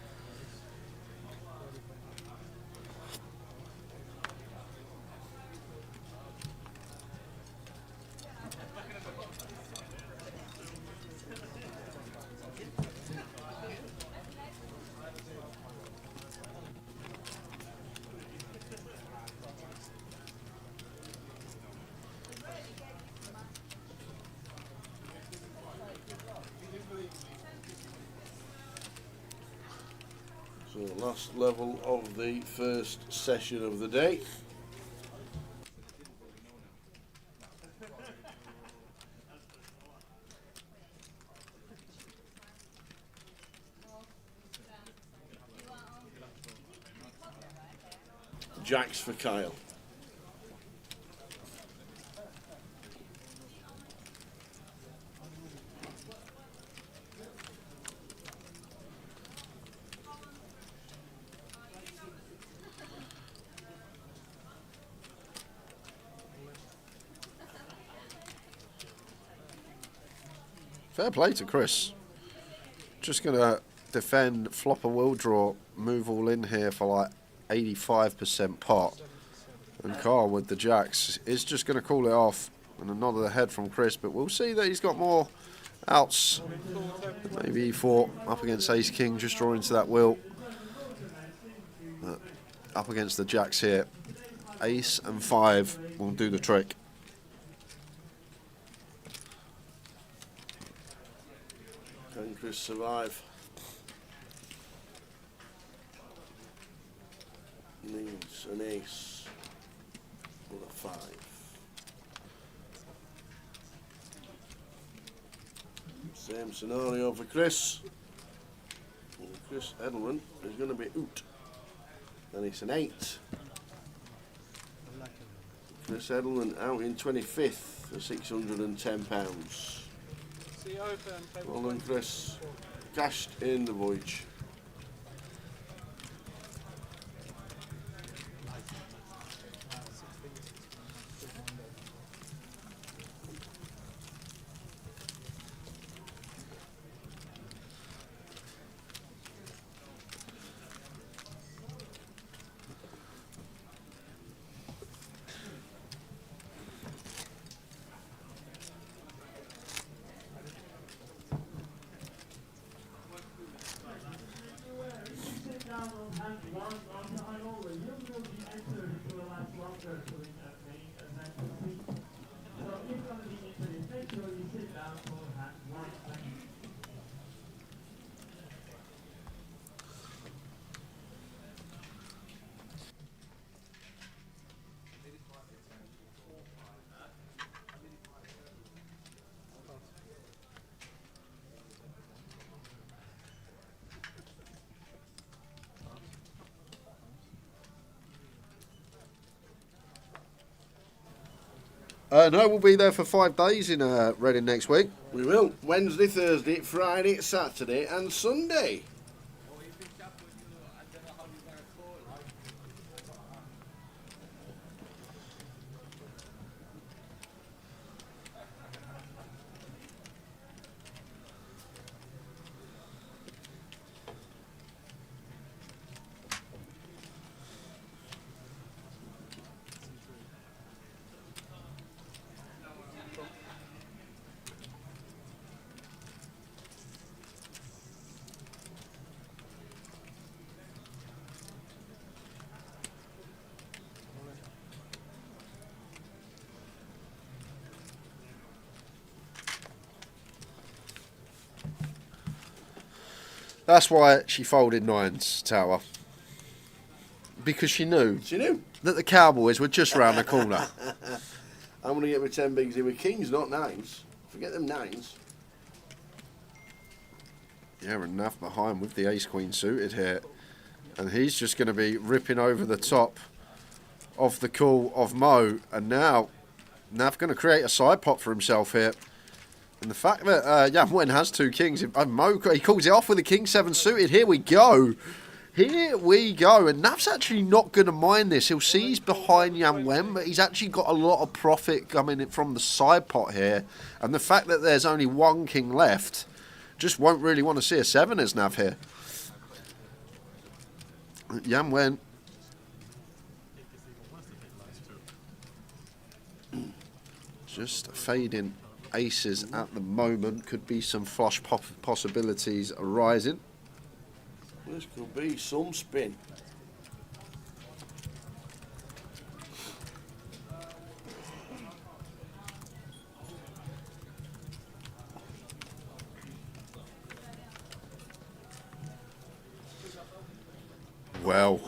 So last level of the first session of the day. Jacks for Kyle. Fair play to Chris. Just going to defend, flop a will draw, move all in here for like 85% pot. And Carl with the jacks is just going to call it off. And a nod of the head from Chris, but we'll see that he's got more outs. Maybe he thought up against ace king, just draw into that will. Up against the jacks here, ace and 5 will do the trick. Can Chris survive? Needs an ace with a 5. Same scenario for Chris. And Chris Edelman is going to be out. And it's an 8. Chris Edelman out in 25th for £610. Well done, Chris. Cashed in the voyage. No, we'll be there for 5 days in Reading next week. We will. Wednesday, Thursday, Friday, Saturday and Sunday. That's why she folded 9s, Tower. Because she knew. She knew. That the Cowboys were just round the corner. I'm going to get my 10 bigs here with kings, not 9s. Forget them 9s. Yeah, and Nav behind with the ace-queen suited here. And he's just going to be ripping over the top of the call of Mo. And now, Nav going to create a side pot for himself here. And the fact that Jan Wen has 2 kings, Mo, he calls it off with a king-7 suited. Here we go. Here we go. And Nav's actually not going to mind this. He'll see he's behind Jan Wen, but he's actually got a lot of profit coming from the side pot here. And the fact that there's only 1 king left, just won't really want to see a 7 as Nav here. Jan Wen. Just fading aces at the moment. Could be some flush possibilities arising. This could be some spin. Well.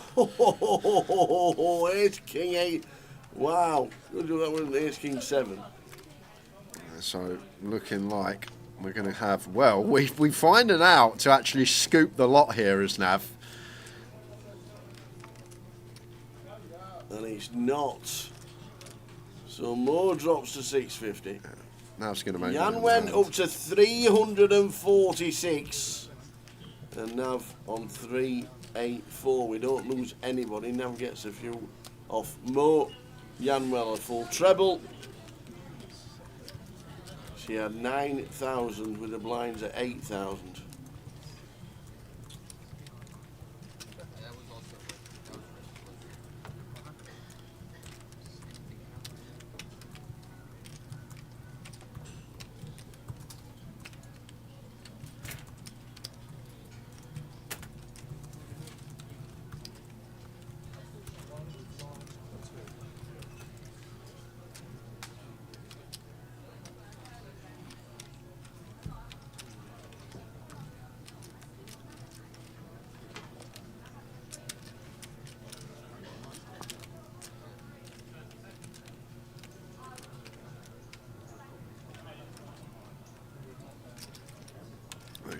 Ace king 8. Wow. We'll do that with an ace king 7. So looking like we're going to have, well, we find it out to actually scoop the lot here as Nav. And it's not. So more drops to 650. Nav's going to make Jan went up to 346. And Nav on 384. We don't lose anybody. Nav gets a few off Mo. Jan well a full treble. She had 9,000 with the blinds at 8,000.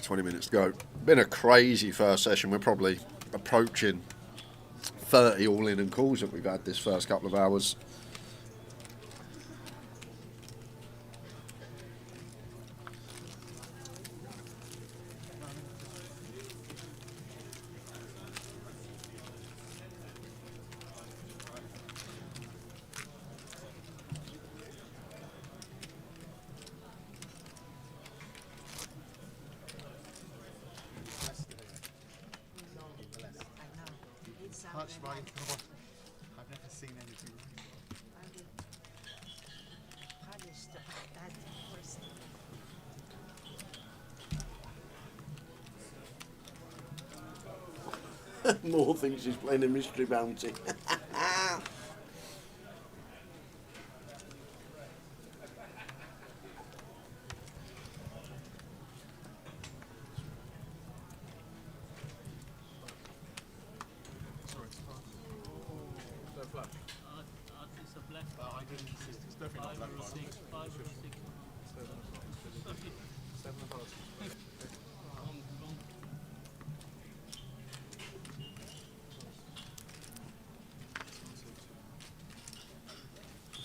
20 minutes to go. Been a crazy first session. We're probably approaching 30 all-in and calls that we've had this first couple of hours. Touch my God. I've never seen anything. More thinks he's playing a mystery bounty.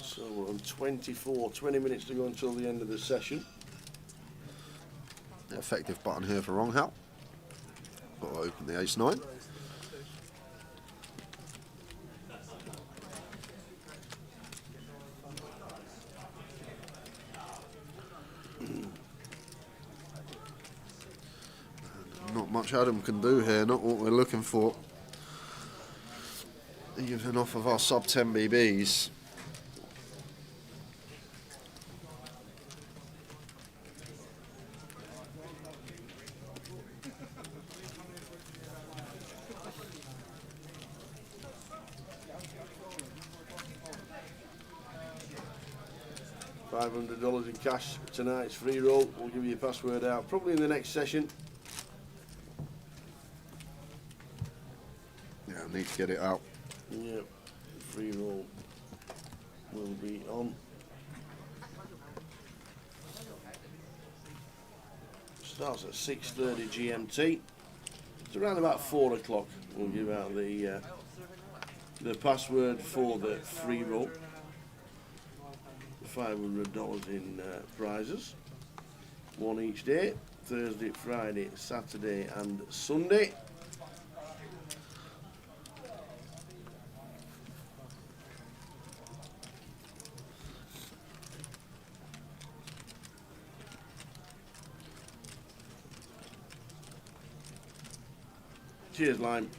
So we're on 24, 20 minutes to go until the end of the session. Effective button here for wrong help. Got to open the ace-9. Not much Adam can do here, not what we're looking for. Even off of our sub 10 BBs. $500 in cash tonight's free roll. We'll give you your password out probably in the next session. Yeah, I need to get it out. Yep, free roll will be on. Starts at 6:30 GMT. It's around about 4 o'clock. We'll give out the password for the free roll. $500 in prizes. One each day, Thursday, Friday, Saturday and Sunday. Cheers, Lime.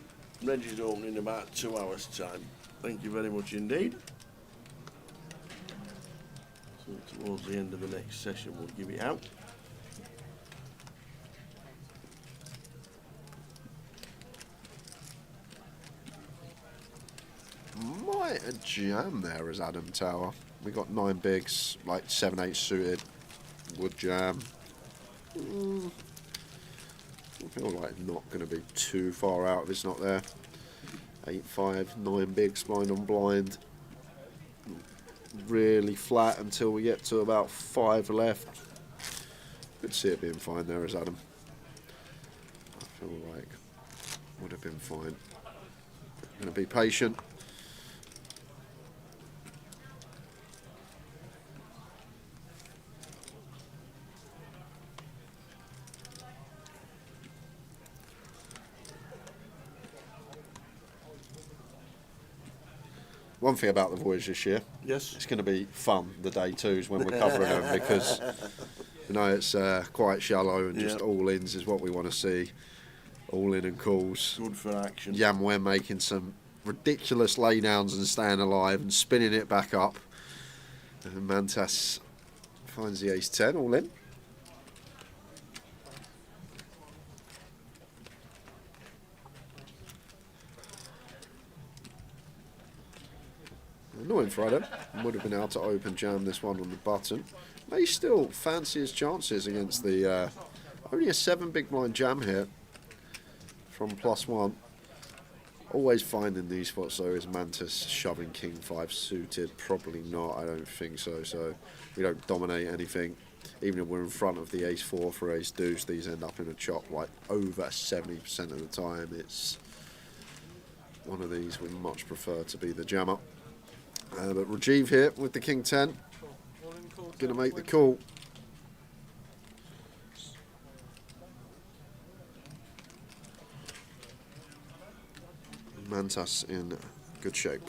Reggie's opening in about 2 hours' time. Thank you very much indeed. So towards the end of the next session, we'll give it out. Might a jam there as Adam Tower. We got 9 bigs, like 7-8 suited. Would jam. I feel like not going to be too far out if it's not there. 8-5, 9 bigs, blind on blind. Really flat until we get to about 5 left. Could see it being fine there as Adam. I feel like would have been fine. Going to be patient. One thing about the voyage this year, yes, it's going to be fun, the day twos when we're covering them, because you know it's quite shallow and just all-ins is what we want to see. All-in and calls. Good for action. Yamwe making some ridiculous laydowns and staying alive and spinning it back up. And Mantas finds the ace-10, all-in. Annoying for Adam. Would have been able to open jam this one on the button. May still fancy his chances against the only a 7 big blind jam here from +1. Always finding these spots though is Mantis shoving King 5 suited. Probably not, I don't think so. So we don't dominate anything. even if we're in front of the ace-4 for ace-deuce, these end up in a chop like over 70% of the time. It's one of these we much prefer to be the jammer. But Rajiv here with the king-10, going to make the call. Mantas in good shape.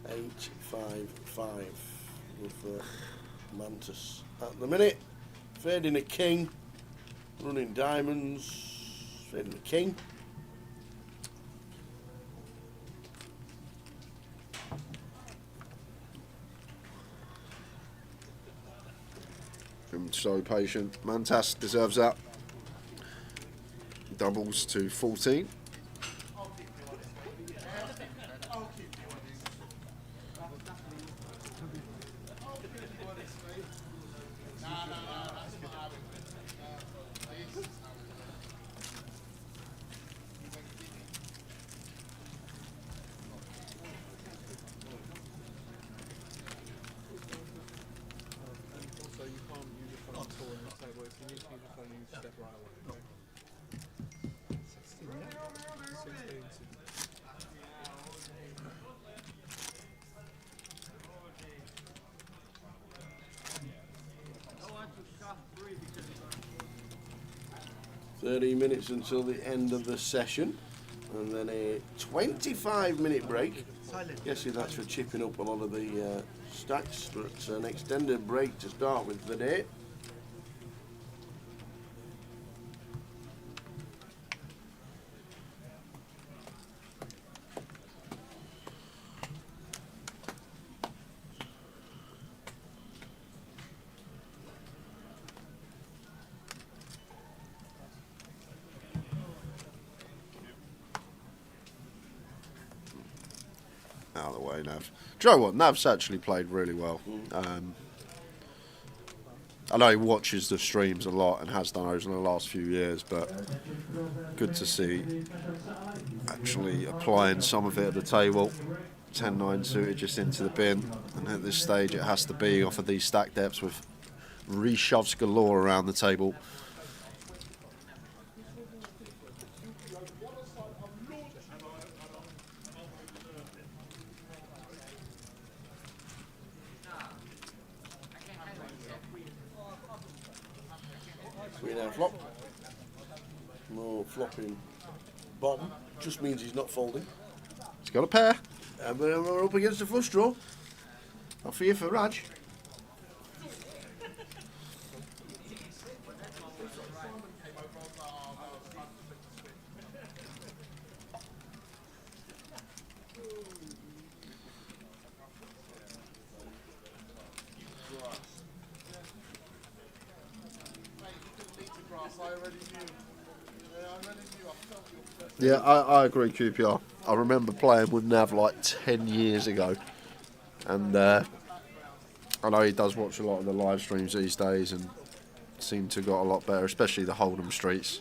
Eight, 5, 5 with Mantas at the minute. Fading a king, running diamonds, fading a king. I'm so patient. Mantas deserves that. Doubles to 14. Minutes until the end of the session, and then a 25-minute break. Guessing that's for chipping up a lot of the stacks, but an extended break to start with the day. Out of the way, Nav. Do you know what? Nav's actually played really well. I know he watches the streams a lot and has done over the last few years, but good to see actually applying some of it at the table. 10-9 suited just into the bin, and at this stage it has to be off of these stack depths with reshoves galore around the table. Flop. No flopping bottom. Just means he's not folding. He's got a pair. And we're up against a flush draw. I fear for Raj. Yeah, I agree, QPR. I remember playing with Nav like 10 years ago, and I know he does watch a lot of the live streams these days and seem to got a lot better, especially the Hold'em streets.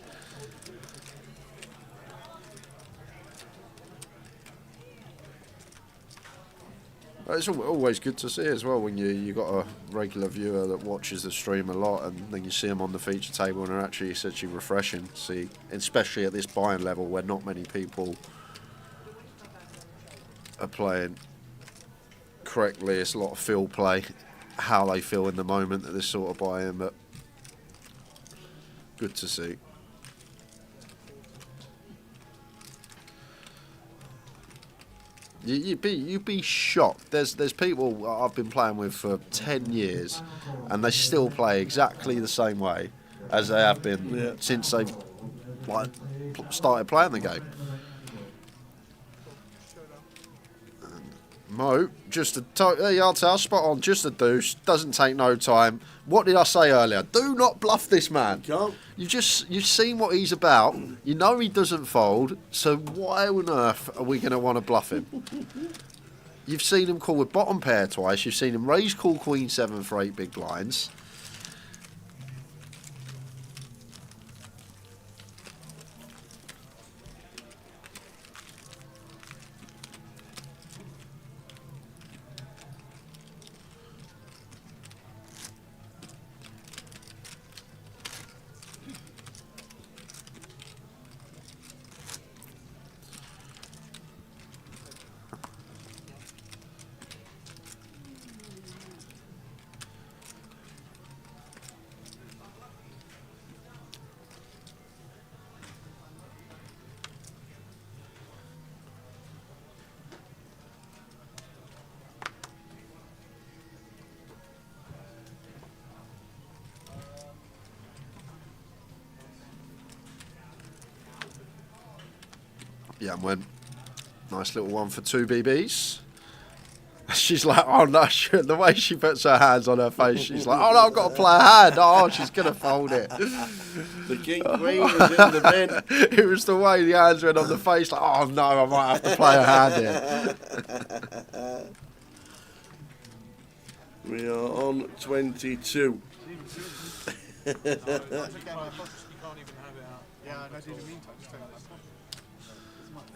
It's always good to see as well when you got a regular viewer that watches the stream a lot, and then you see them on the feature table and they're actually essentially refreshing to see, especially at this buy-in level where not many people are playing correctly. It's a lot of feel play, how they feel in the moment at this sort of buy-in, but good to see. You'd be shocked. There's people I've been playing with for 10 years, and they still play exactly the same way as they have been since they've started playing the game. And Mo, just there you are, Terrell, spot on. Just a deuce, doesn't take no time. What did I say earlier? Do not bluff this man. You've seen what he's about. You know he doesn't fold. So why on earth are we going to want to bluff him? You've seen him call with bottom pair twice. You've seen him raise call queen 7 for 8 big blinds. Yeah, and went nice little one for 2 BBs. She's like, oh no, the way she puts her hands on her face, she's like, oh no, I've got to play a hand. Oh, she's going to fold it. The king queen was in the bin. It was the way the hands went on the face, like, oh no, I might have to play a hand here. We are on 22.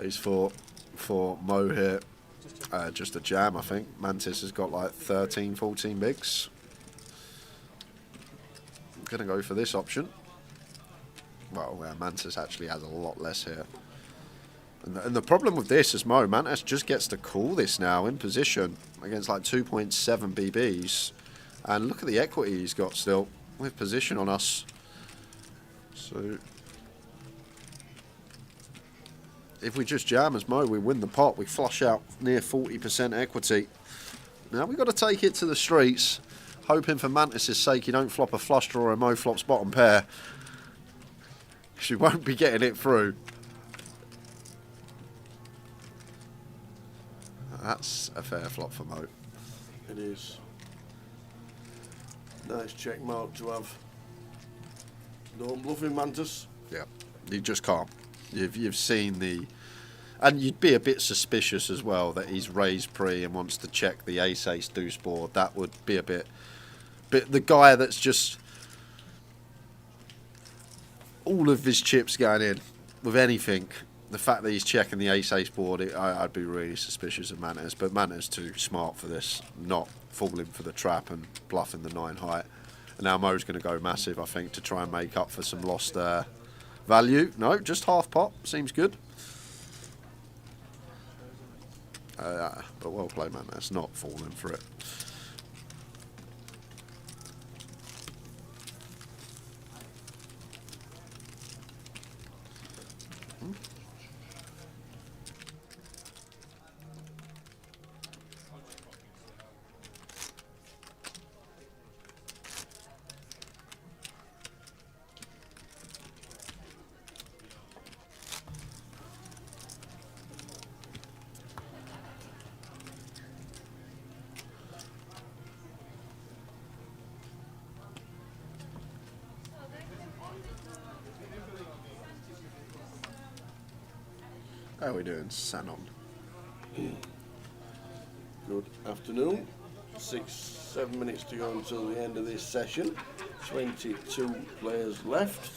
He's for Mo here. Just a jam, I think. Mantis has got like 13, 14 bigs. I'm going to go for this option. Well, Mantis actually has a lot less here. And the problem with this is Mantis just gets to call this now in position against like 2.7 BBs. And look at the equity he's got still with position on us. So if we just jam as Mo, we win the pot. We flush out near 40% equity. Now we've got to take it to the streets, hoping for Mantis' sake you don't flop a flush draw and Mo flops bottom pair. She won't be getting it through. That's a fair flop for Mo. It is. Nice check mark to have. Don't bluff him, Mantis. Yeah, you just can't. You've seen the... And you'd be a bit suspicious as well that he's raised pre and wants to check the ace-ace deuce board. That would be a bit... But the guy that's just... all of his chips going in with anything. The fact that he's checking the ace-ace board, I'd be really suspicious of Mantis. But Mantis too smart for this, not falling for the trap and bluffing the 9 height. And now Mo's going to go massive, I think, to try and make up for some lost value. No, just half pot. Seems good. But well played, Mantis. Not falling for it. How are we doing, Sanon? Good afternoon. 6-7 minutes to go until the end of this session. 22 players left.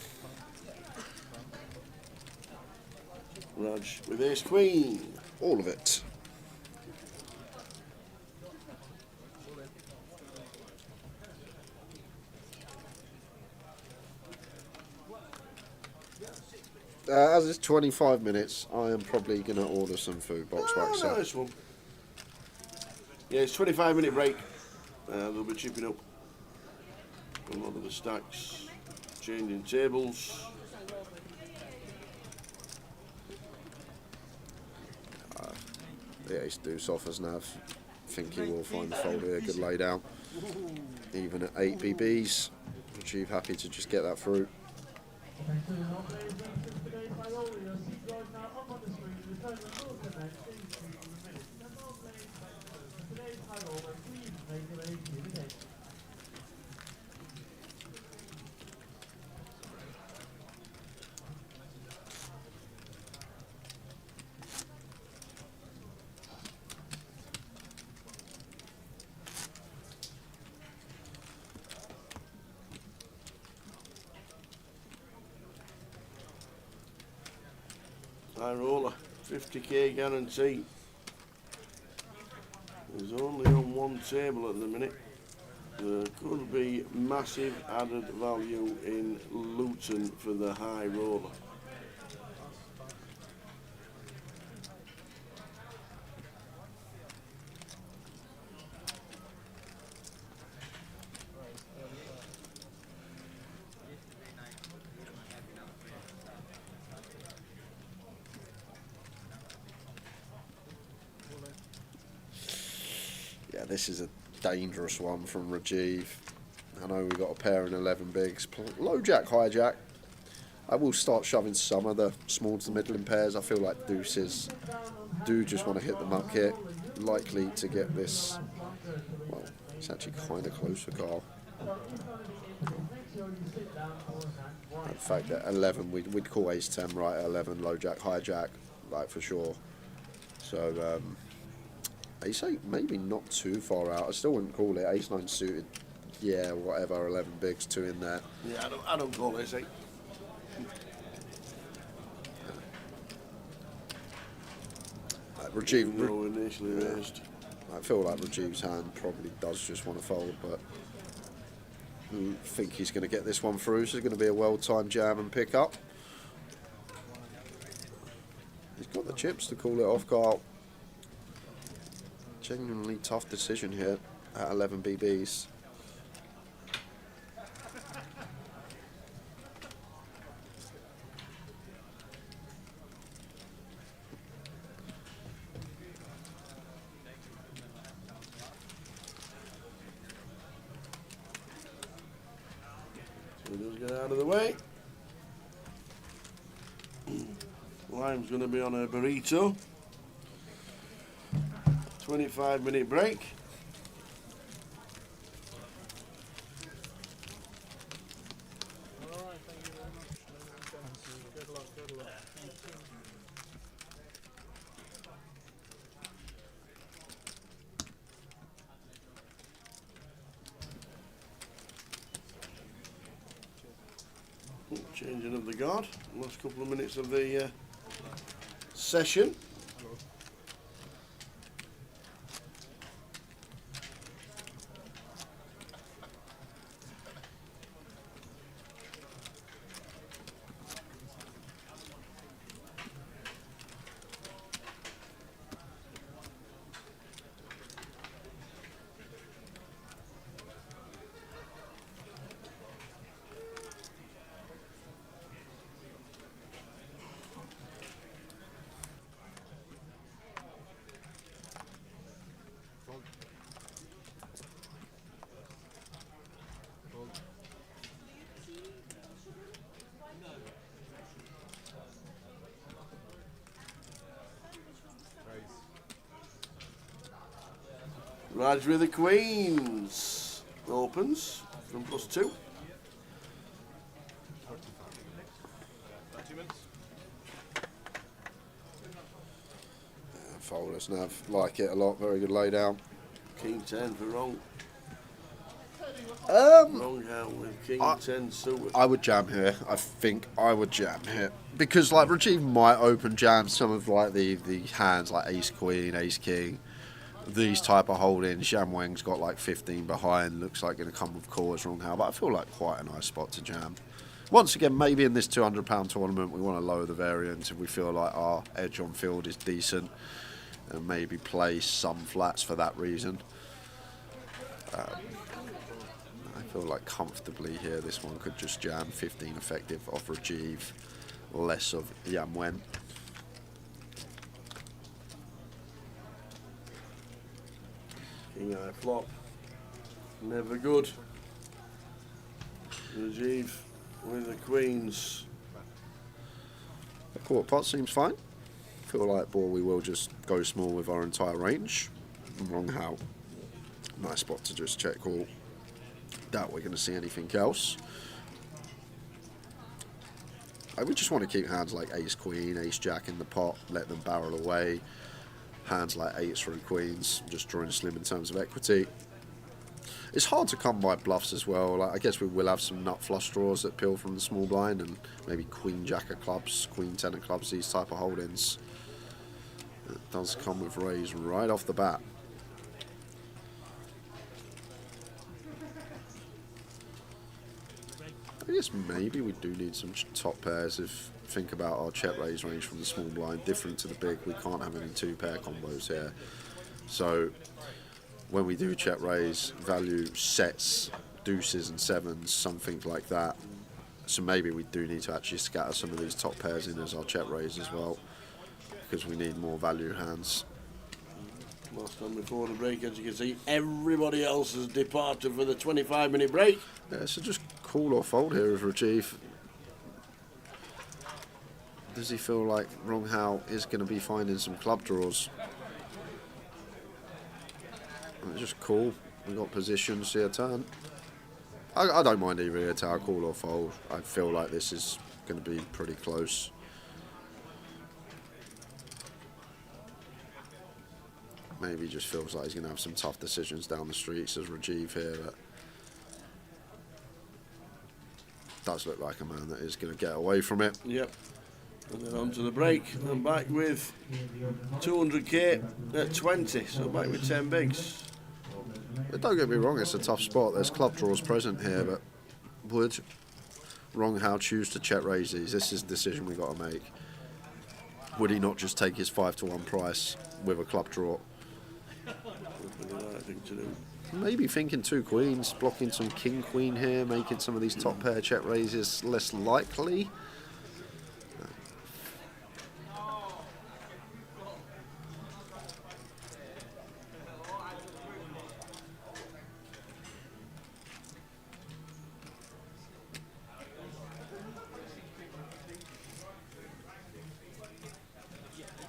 Raj with ace queen. All of it. As it's 25 minutes, I am probably going to order some food box wax. Nice one. Yeah, it's 25-minute break. They'll be chipping up a lot of the stacks, changing tables. The ace deuce offers nav. Think he will find the fold here. Good lay down. Even at 8 BBs, Achieve happy to just get that through. High roller, 50k guarantee. He's only on one table at the minute. There could be massive added value in Luton for the high roller. Yeah, this is a dangerous one from Rajiv. I know we've got a pair in 11 bigs. Low jack, high jack. I will start shoving some of the small to middling pairs. I feel like deuces do just want to hit the muck here. Likely to get this. Well, it's actually kind of close for Carl. The fact that 11, we'd call ace 10 right at 11, low jack, high jack, like for sure. So, ace 8 maybe not too far out. I still wouldn't call it. Ace 9 suited, yeah, whatever, 11 bigs, 2 in there. Yeah, I don't call ace 8. Rajiv, no initially raised. I feel like Rajiv's hand probably does just want to fold, but I think he's going to get this one through. So it's going to be a well-timed jam and pick up. He's got the chips to call it off, Carl. Genuinely tough decision here at 11 BBs. So just get out of the way. Lime's going to be on a burrito. 25-minute break. Alright, thank you very much. Good luck, good luck. Changing of the guard. Last couple of minutes of the session. Raj with the queens. Opens from +2. 30 minutes. Folders nav, like it a lot. Very good laydown. King 10 for wrong. Um, Wrong hand with King 10 suited. I would jam here. I think I would jam here because like Rajiv might open jam some of like the hands like Ace Queen, Ace King, these type of holdings. Shamwang's got like 15 behind. Looks like going to come with cause wrong hand, but I feel like quite a nice spot to jam. Once again, maybe in this £200 tournament, we want to lower the variance if we feel like our edge on field is decent, and maybe play some flats for that reason. I feel like comfortably here this one could just jam 15 effective off Rajiv, less of Yamwen. King eye flop. Never good. Rajiv with the queens. The quarter pot seems fine. Feel like ball we will just go small with our entire range. Wrong how. Nice spot to just check call. Doubt we're going to see anything else. I would just want to keep hands like Ace Queen, Ace Jack in the pot, let them barrel away. Hands like 8s through Queens, just drawing slim in terms of equity. It's hard to come by bluffs as well. Like, I guess we will have some nut flush draws that peel from the small blind, and maybe queen jack of clubs, queen ten of clubs, these type of holdings. It does come with raise right off the bat. I guess maybe we do need some top pairs if think about our check raise range from the small blind, different to the big. We can't have any two pair combos here. So when we do check raise, value sets, deuces and sevens, something like that. So maybe we do need to actually scatter some of these top pairs in as our check raise as well, because we need more value hands. Last time before the break, as you can see, everybody else has departed for the 25-minute break. Yeah, so just call or fold here with Rajiv. Does he feel like Wrong How is going to be finding some club draws? Just call. We've got positions here, turn. I don't mind either here, tower call or fold. I feel like this is going to be pretty close. Maybe just feels like he's going to have some tough decisions down the streets as Rajiv here, but does look like a man that is going to get away from it. Yep. And then on to the break. I'm back with 200k at 20, so back with 10 bigs. But don't get me wrong, it's a tough spot. There's club draws present here, but would Wrong How choose to check raise these? This is the decision we've got to make. Would he not just take his 5-to-1 price with a club draw? The right thing to do. Maybe thinking two queens, blocking some king queen here, making some of these top pair check raises less likely.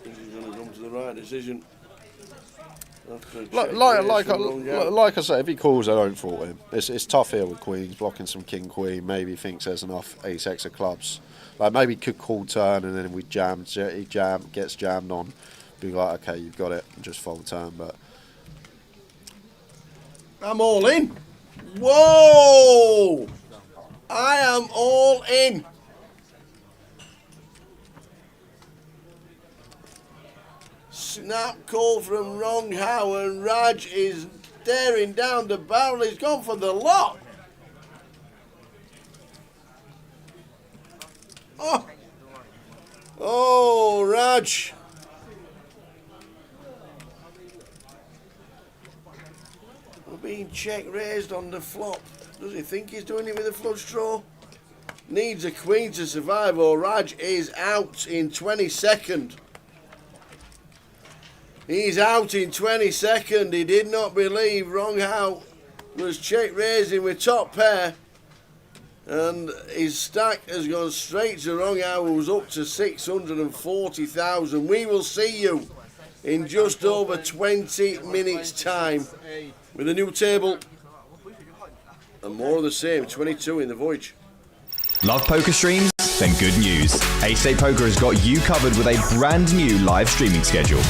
He's going to come to the right decision. Like I say, if he calls, I don't fault him. It's tough here with queens, blocking some king queen. Maybe thinks there's enough ace x of clubs. Like maybe could call turn and then we gets jammed on. Be like, okay, you've got it, and just fold turn. But I'm all in. Whoa! I am all in. Snap call from Wrong How, and Raj is staring down the barrel. He's gone for the lot. Oh, Raj. We're being check raised on the flop. Does he think he's doing it with a flush draw? Needs a queen to survive, or Raj is out in 20 seconds. He's out in 20 seconds. He did not believe Wrong How was check raising with top pair. And his stack has gone straight to Wrong How, who's up to 640,000. We will see you in just over 20 minutes time with a new table and more of the same. 22 in the Voyage. Love poker streams? Then good news. Ace8 Poker has got you covered with a brand new live streaming schedule.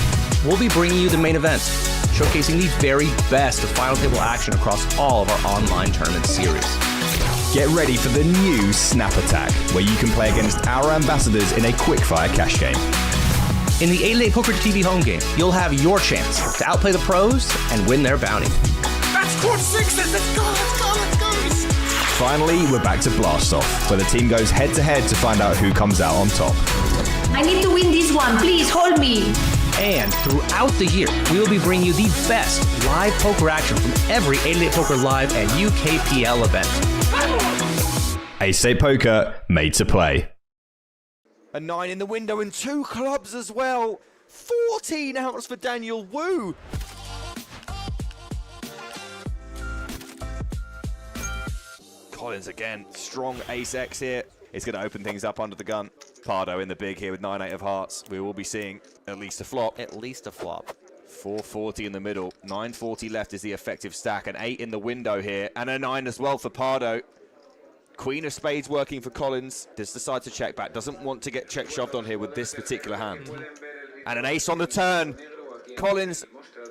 We'll be bringing you the main event, showcasing the very best of final table action across all of our online tournament series. Get ready for the new Snap Attack, where you can play against our ambassadors in a quickfire cash game. In the 8-Day Poker TV home game, you'll have your chance to outplay the pros and win their bounty. That's court sixes. Let's go, let's go, let's go. Finally, we're back to Blast Off, where the team goes head-to-head to find out who comes out on top. I need to win this one. Please hold me. And throughout the year, we will be bringing you the best live poker action from every 8-Day Poker Live and UKPL event. Ace8 Poker, made to play. A 9 in the window and 2 clubs as well. 14 outs for Daniel Wu. Collins again, strong ace X here. It's going to open things up under the gun. Pardo in the big here with 9-8 of hearts. We will be seeing at least a flop. At least a flop. 440 in the middle. 940 left is the effective stack. An 8 in the window here. And a 9 as well for Pardo. Queen of spades working for Collins. Does decide to check back. Doesn't want to get check shoved on here with this particular hand. And an ace on the turn. Collins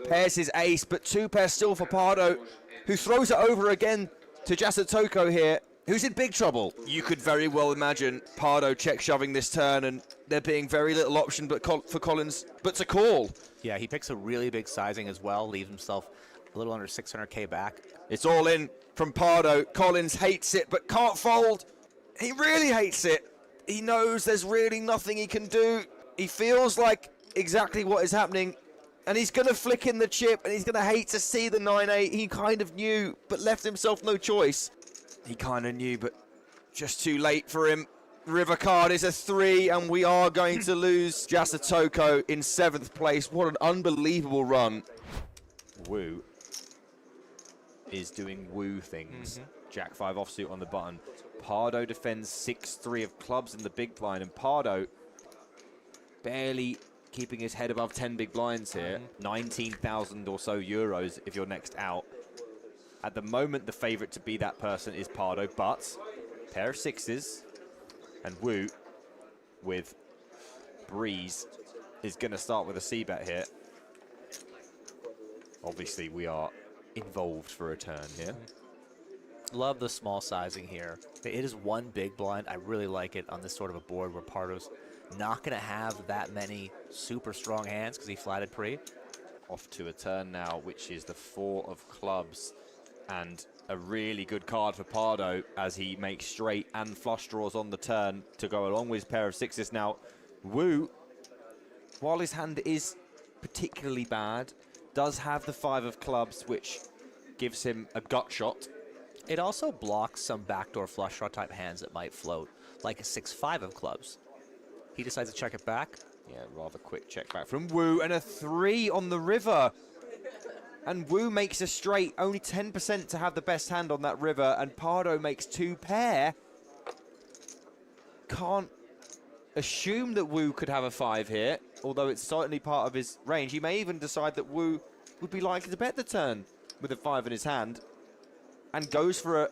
pairs his ace, but 2 pairs still for Pardo. who throws it over again to Jasatoko here, who's in big trouble. You could very well imagine Pardo check shoving this turn and there being very little option but for Collins but to call. Yeah, he picks a really big sizing as well, leaves himself a little under 600k back. It's all in from Pardo. Collins hates it but can't fold. He really hates it. He knows there's really nothing he can do. He feels like exactly what is happening, and he's going to flick in the chip, and he's going to hate to see the 9-8. He kind of knew, but left himself no choice. He kind of knew, but just too late for him. River card is a 3, and we are going to lose Jasatoko in 7th place. What an unbelievable run. Wu is doing Wu things. Jack 5 offsuit on the button. Pardo defends 6-3 of clubs in the big blind, and Pardo barely keeping his head above 10 big blinds here. 19,000 or so euros if you're next out. At the moment, the favorite to be that person is Pardo, but pair of 6s, and Wu with Breeze is going to start with a C-bet here. Obviously, we are involved for a turn here. Love the small sizing here. It is one big blind. I really like it on this sort of a board where Pardo's not going to have that many super strong hands because he flatted pre. Off to a turn now, which is the 4 of clubs, and a really good card for Pardo as he makes straight and flush draws on the turn to go along with his pair of 6s. Now, Wu, while his hand is particularly bad, does have the 5 of clubs, which gives him a gut shot. It also blocks some backdoor flush draw type hands that might float, like a 6-5 of clubs. He decides to check it back. Yeah, rather quick check back from Wu, and a 3 on the river. And Wu makes a straight, only 10% to have the best hand on that river, and Pardo makes 2 pair. Can't assume that Wu could have a 5 here, although it's certainly part of his range. He may even decide that Wu would be likely to bet the turn with a 5 in his hand, and goes for a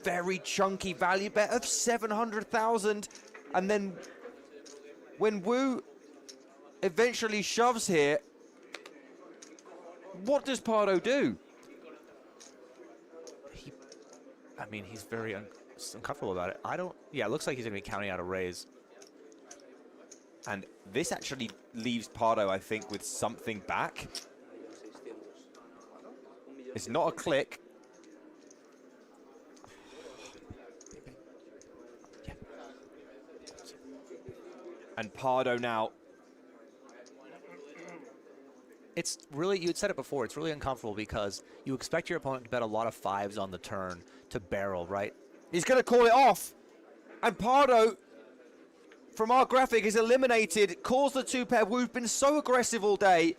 very chunky value bet of 700,000. And then when Wu eventually shoves here, what does Pardo do? I mean, he's very uncomfortable about it. Yeah, it looks like he's going to be counting out a raise. And this actually leaves Pardo, I think, with something back. It's not a click. And Pardo now. It's really, you had said it before, it's really uncomfortable because you expect your opponent to bet a lot of 5s on the turn to barrel, right? He's going to call it off. And Pardo, from our graphic, is eliminated. Calls the 2 pair. We've been so aggressive all day.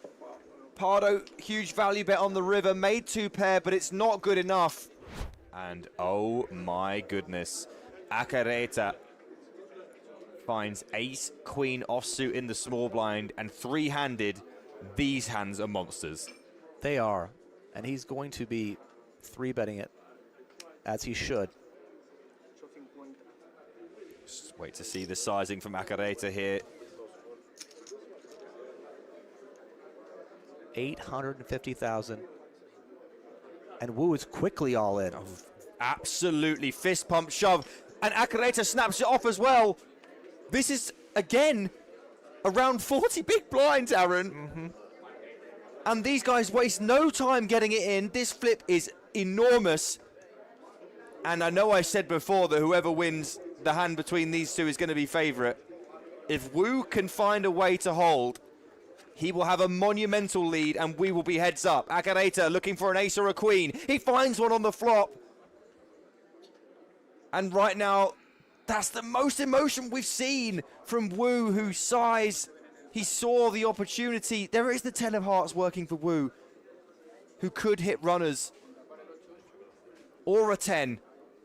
Pardo, huge value bet on the river. Made 2 pair, but it's not good enough. And oh my goodness. Acareta finds ace, queen offsuit in the small blind, and 3-handed. These hands are monsters. They are. And he's going to be 3-betting it, as he should. Just wait to see the sizing from Acareta here. 850,000. And Wu is quickly all in. Oh, absolutely. Fist pump shove. And Acareta snaps it off as well. This is, again, around 40 big blinds, Aaron. And these guys waste no time getting it in. This flip is enormous. And I know I said before that whoever wins the hand between these two is going to be favorite. If Wu can find a way to hold, he will have a monumental lead and we will be heads up. Acareta looking for an ace or a queen. He finds one on the flop. And right now, that's the most emotion we've seen from Wu, who sighs. He saw the opportunity. There is the 10 of hearts working for Wu, who could hit runners. Or a 10.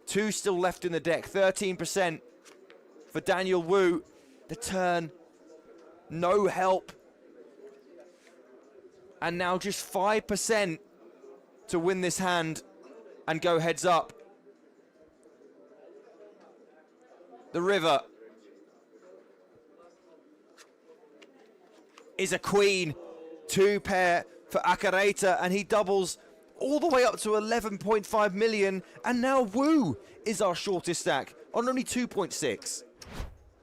2 still left in the deck. 13% for Daniel Wu. The turn, no help. And now just 5% to win this hand and go heads up. The river is a queen. 2 pair for Acareta, and he doubles all the way up to 11.5 million, and now Wu is our shortest stack on only 2.6.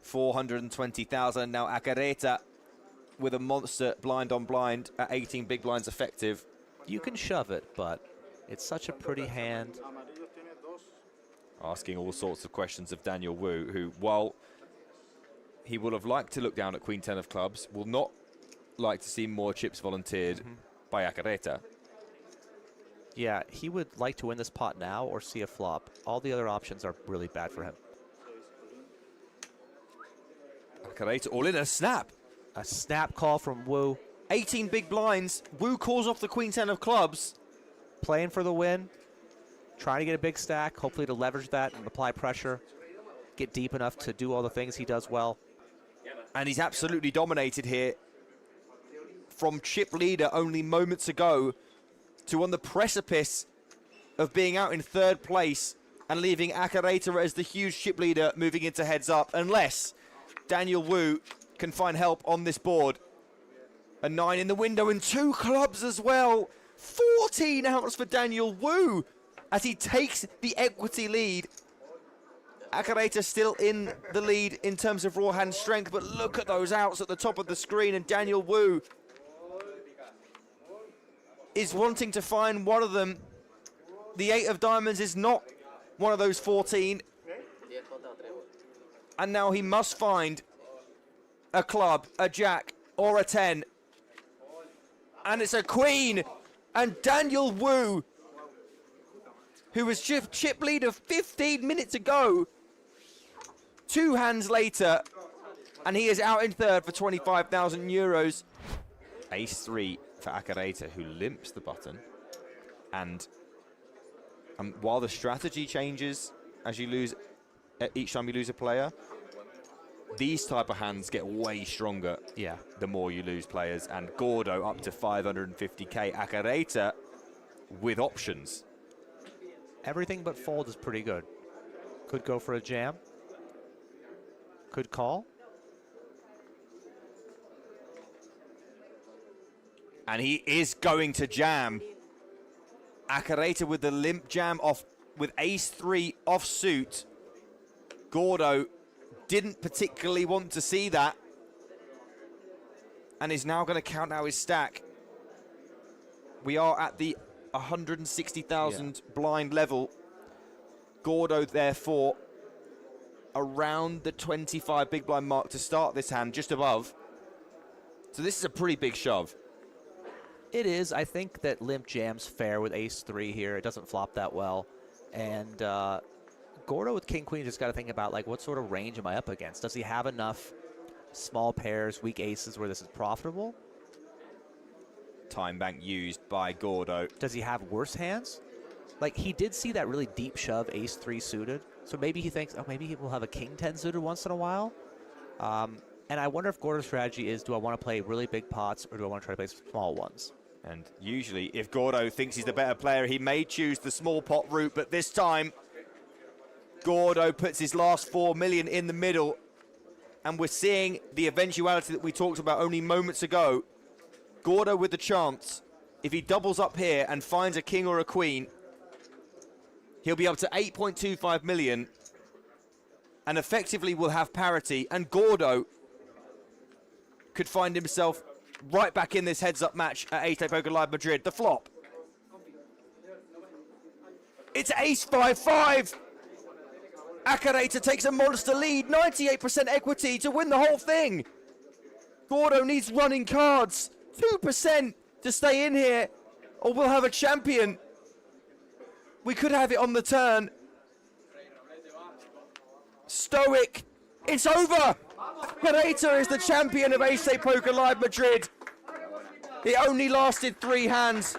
420,000, now Acareta with a monster blind on blind at 18 big blinds effective. You can shove it, but it's such a pretty hand. Asking all sorts of questions of Daniel Wu, who, while he will have liked to look down at Queen 10 of clubs, will not like to see more chips volunteered by Acareta. Yeah, he would like to win this pot now or see a flop. All the other options are really bad for him. Acareta all in, a snap. A snap call from Wu. 18 big blinds. Wu calls off the Queen 10 of clubs. Playing for the win. Trying to get a big stack, hopefully to leverage that and apply pressure. Get deep enough to do all the things he does well. And he's absolutely dominated here. From chip leader only moments ago to on the precipice of being out in third place and leaving Acareta as the huge chip leader moving into heads up, unless Daniel Wu can find help on this board. A 9 in the window and 2 clubs as well. 14 outs for Daniel Wu as he takes the equity lead. Acareta still in the lead in terms of raw hand strength, but look at those outs at the top of the screen, and Daniel Wu is wanting to find one of them. The 8 of diamonds is not one of those 14. And now he must find a club, a jack, or a 10. And it's a queen. And Daniel Wu, who was chip leader 15 minutes ago, 2 hands later, and he is out in third for 25,000 euros. Ace 3 for Acareta, who limps the button. And while the strategy changes as you lose, each time you lose a player, these type of hands get way stronger. Yeah, the more you lose players. And Gordo up to 550k. Acareta with options. Everything but fold is pretty good. Could go for a jam. Could call. And he is going to jam. Acareta with the limp jam off with ace 3 off suit. Gordo didn't particularly want to see that. And is now going to count out his stack. We are at the 160,000 blind level. Gordo, therefore, around the 25 big blind mark to start this hand, just above. So this is a pretty big shove. It is. I think that limp jam's fair with ace 3 here. It doesn't flop that well. And Gordo with king queen just got to think about, like, what sort of range am I up against? Does he have enough small pairs, weak aces where this is profitable? Time bank used by Gordo. Does he have worse hands? Like, he did see that really deep shove ace 3 suited. So maybe he thinks, oh, maybe he will have a king 10 suited once in a while. And I wonder if Gordo's strategy is, do I want to play really big pots or do I want to try to play small ones? And usually, if Gordo thinks he's the better player, he may choose the small pot route. But this time, Gordo puts his last 4 million in the middle. And we're seeing the eventuality that we talked about only moments ago. Gordo with the chance, if he doubles up here and finds a king or a queen, he'll be up to 8.25 million and effectively will have parity. And Gordo could find himself right back in this heads-up match at Ace Poker Live Madrid. The flop. It's ace 5-5. Acareta takes a monster lead, 98% equity to win the whole thing. Gordo needs running cards, 2% to stay in here, or we'll have a champion. We could have it on the turn. Stoic, it's over. Acareta is the champion of Ace Poker Live Madrid. It only lasted 3 hands.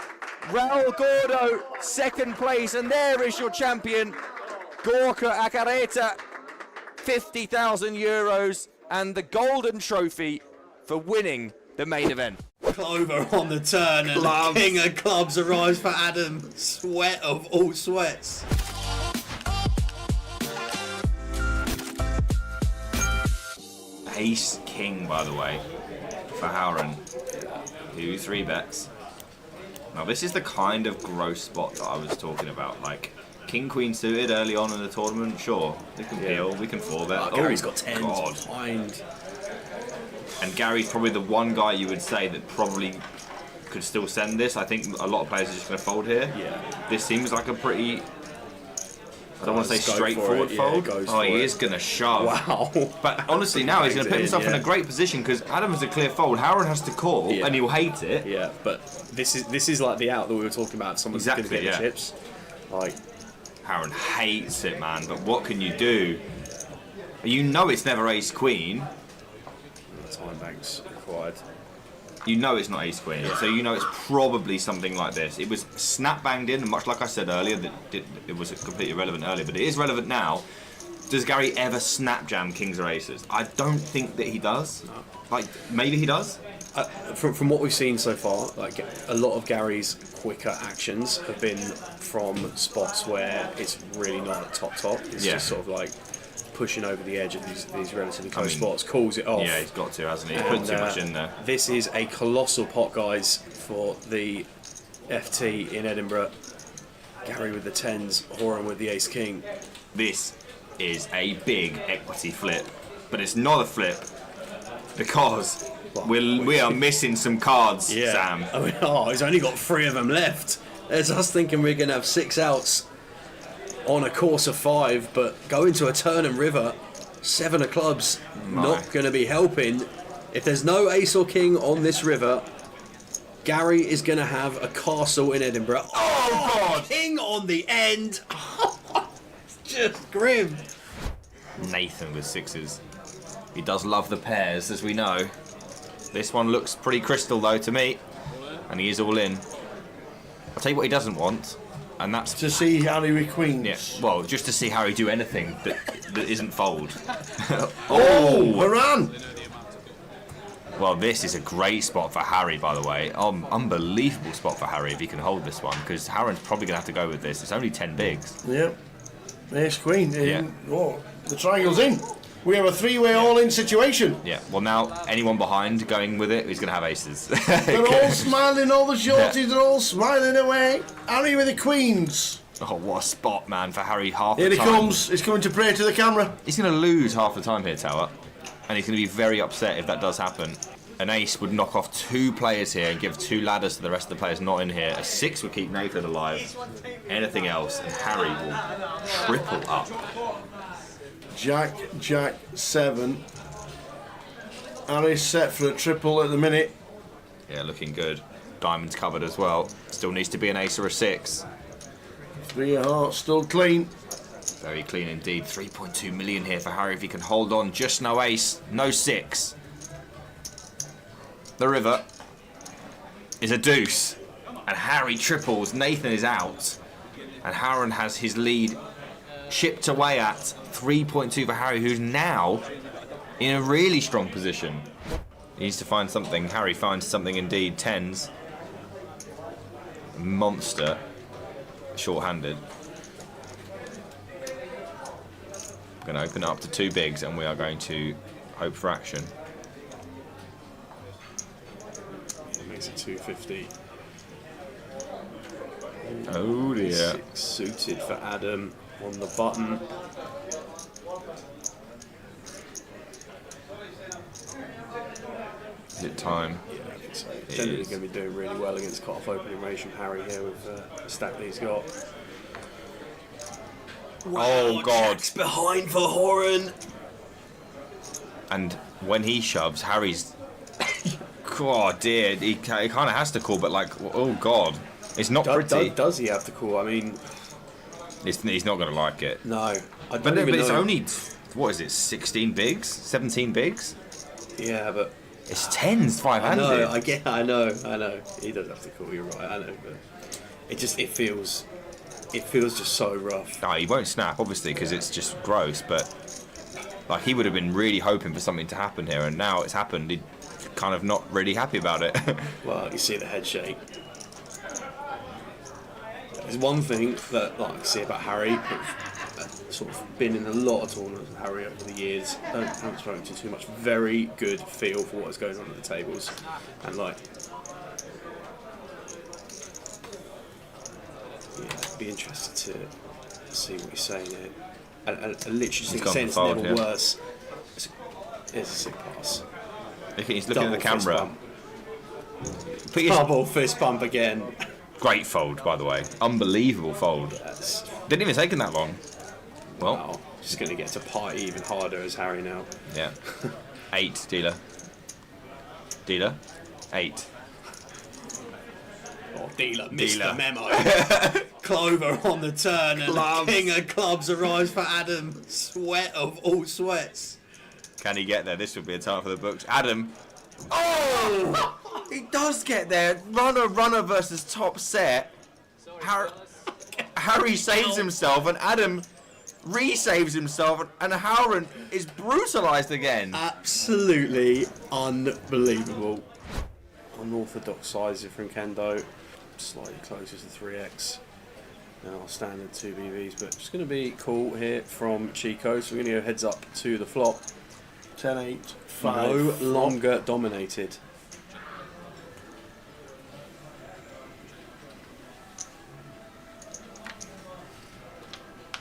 Raul Gordo, second place, and there is your champion, Gorka Acareta, 50,000 euros, and the golden trophy for winning the main event. Clover on the turn, and the king of clubs arrives for Adam. Sweat of all sweats. Ace king, by the way, for Howren, who 3 bets. Now this is the kind of gross spot that I was talking about. Like King Queen suited early on in the tournament. Sure, we can peel, we can 4-bet. Gary's got 10 God. behind. And Gary's probably the one guy you would say that probably could still send this. I think a lot of players are just going to fold here. Yeah. This seems like a pretty, I don't want to say straightforward fold. He is going to shove. Wow. But honestly, now he's going to put himself in a great position because Adam has a clear fold. Howard has to call, and he'll hate it. Yeah, but this is like the out that we were talking about. Someone's going to get the chips. Like, Howard hates it, man. But what can you do? You know it's never ace queen. Time banks required. You know it's not ace queen, so you know it's probably something like this. It was snap banged in, and much like I said earlier, that it was completely irrelevant earlier, but it is relevant now. Does Gary ever snap jam kings or aces? I don't think that he does. Like, maybe he does. From what we've seen so far, like a lot of Gary's quicker actions have been from spots where it's really not at top. It's just sort of like pushing over the edge of these relatively close spots, calls it off. Yeah, he's got to, hasn't he? He's put too much in there. This is a colossal pot, guys, for the FT in Edinburgh. Gary with the 10s, Horan with the ace-king. This is a big equity flip, but it's not a flip because we are missing some cards, Sam. He's only got 3 of them left. There's us thinking we're going to have 6 outs on a course of 5, but going to a turn and river, 7 of clubs, not going to be helping. If there's no ace or king on this river, Gary is going to have a castle in Edinburgh. Oh, God! King on the end! It's just grim. Nathan with 6s. He does love the pairs, as we know. This one looks pretty crystal, though, to me. And he is all in. I'll tell you what he doesn't want. And that's to see Harry with queens. Yeah, well, just to see Harry do anything that isn't fold. Haran! Well, this is a great spot for Harry, by the way. Unbelievable spot for Harry if he can hold this one, because Harren's probably going to have to go with this. It's only 10 bigs. Yep. Ace queen. The triangle's in. We have a 3-way all-in situation. Yeah, well now, anyone behind going with it is going to have aces. They're all smiling, all the shorties are all smiling away. Harry with the queens. Oh, what a spot, man, for Harry half Here the he time. comes. He's coming to pray to the camera. He's going to lose half the time here, Tower. And he's going to be very upset if that does happen. An ace would knock off 2 players here and give 2 ladders to the rest of the players not in here. A 6 would keep Nathan alive. Anything else, and Harry will triple up. Jack, 7. Harry's set for a triple at the minute. Yeah, looking good. Diamonds covered as well. Still needs to be an ace or a 6. 3 of hearts, still clean. Very clean indeed. 3.2 million here for Harry if he can hold on. Just no ace, no 6. The river is a deuce. And Harry triples. Nathan is out. And Harren has his lead chipped away at 3.2 for Harry, who's now in a really strong position. He needs to find something. Harry finds something indeed. 10s. Monster. Short-handed. We're going to open it up to 2 bigs, and we are going to hope for action. That makes it 250. Oh dear. 6 suited for Adam on the button. Is it time? Yeah, I think so. Generally going to be doing really well against cut-off opening range from Harry here with the stack that he's got. Oh God! Jack's behind for Horan. And when he shoves, Harry's. God, dear, he kind of has to call, but like, oh God, it's not pretty. Does he have to call? I mean, he's not going to like it. No, I don't but even it's know. only, what is it? 16 bigs, 17 bigs. Yeah, but it's 10s, 5-handed. I know. He does have to call. You're right. I know, but it feels just so rough. No, he won't snap, obviously, because it's just gross. But like, he would have been really hoping for something to happen here, and now it's happened. He's kind of not really happy about it. Well, you see the head shake. There's one thing that I see about Harry. I've sort of been in a lot of tournaments with Harry over the years. Haven't spoken to too much. Very good feel for what's going on at the tables, and like be interested to see what he's saying here. I literally think gone saying it's for fold, never yeah. worse. It's a sick pass. He's looking at the camera. Double fist bump again. Great fold, by the way. Unbelievable fold. Didn't even take him that long. Well, wow. Just going to get to party even harder as Harry now. Yeah. 8, dealer. Dealer. 8. Oh, dealer missed the memo. Clover on the turn, and the king of clubs arrives for Adam. Sweat of all sweats. Can he get there? This would be a time for the books. Adam. Oh! He does get there. Runner versus top set. Harry saves himself, and Adam resaves himself, and Howard is brutalised again. Absolutely unbelievable. Unorthodox sizing from Kendo. Slightly closer to 3x than our standard 2BVs, but it's going to be cool here from Chico. So we're going to go heads up to the flop. 10-8, 5. five. No longer dominated.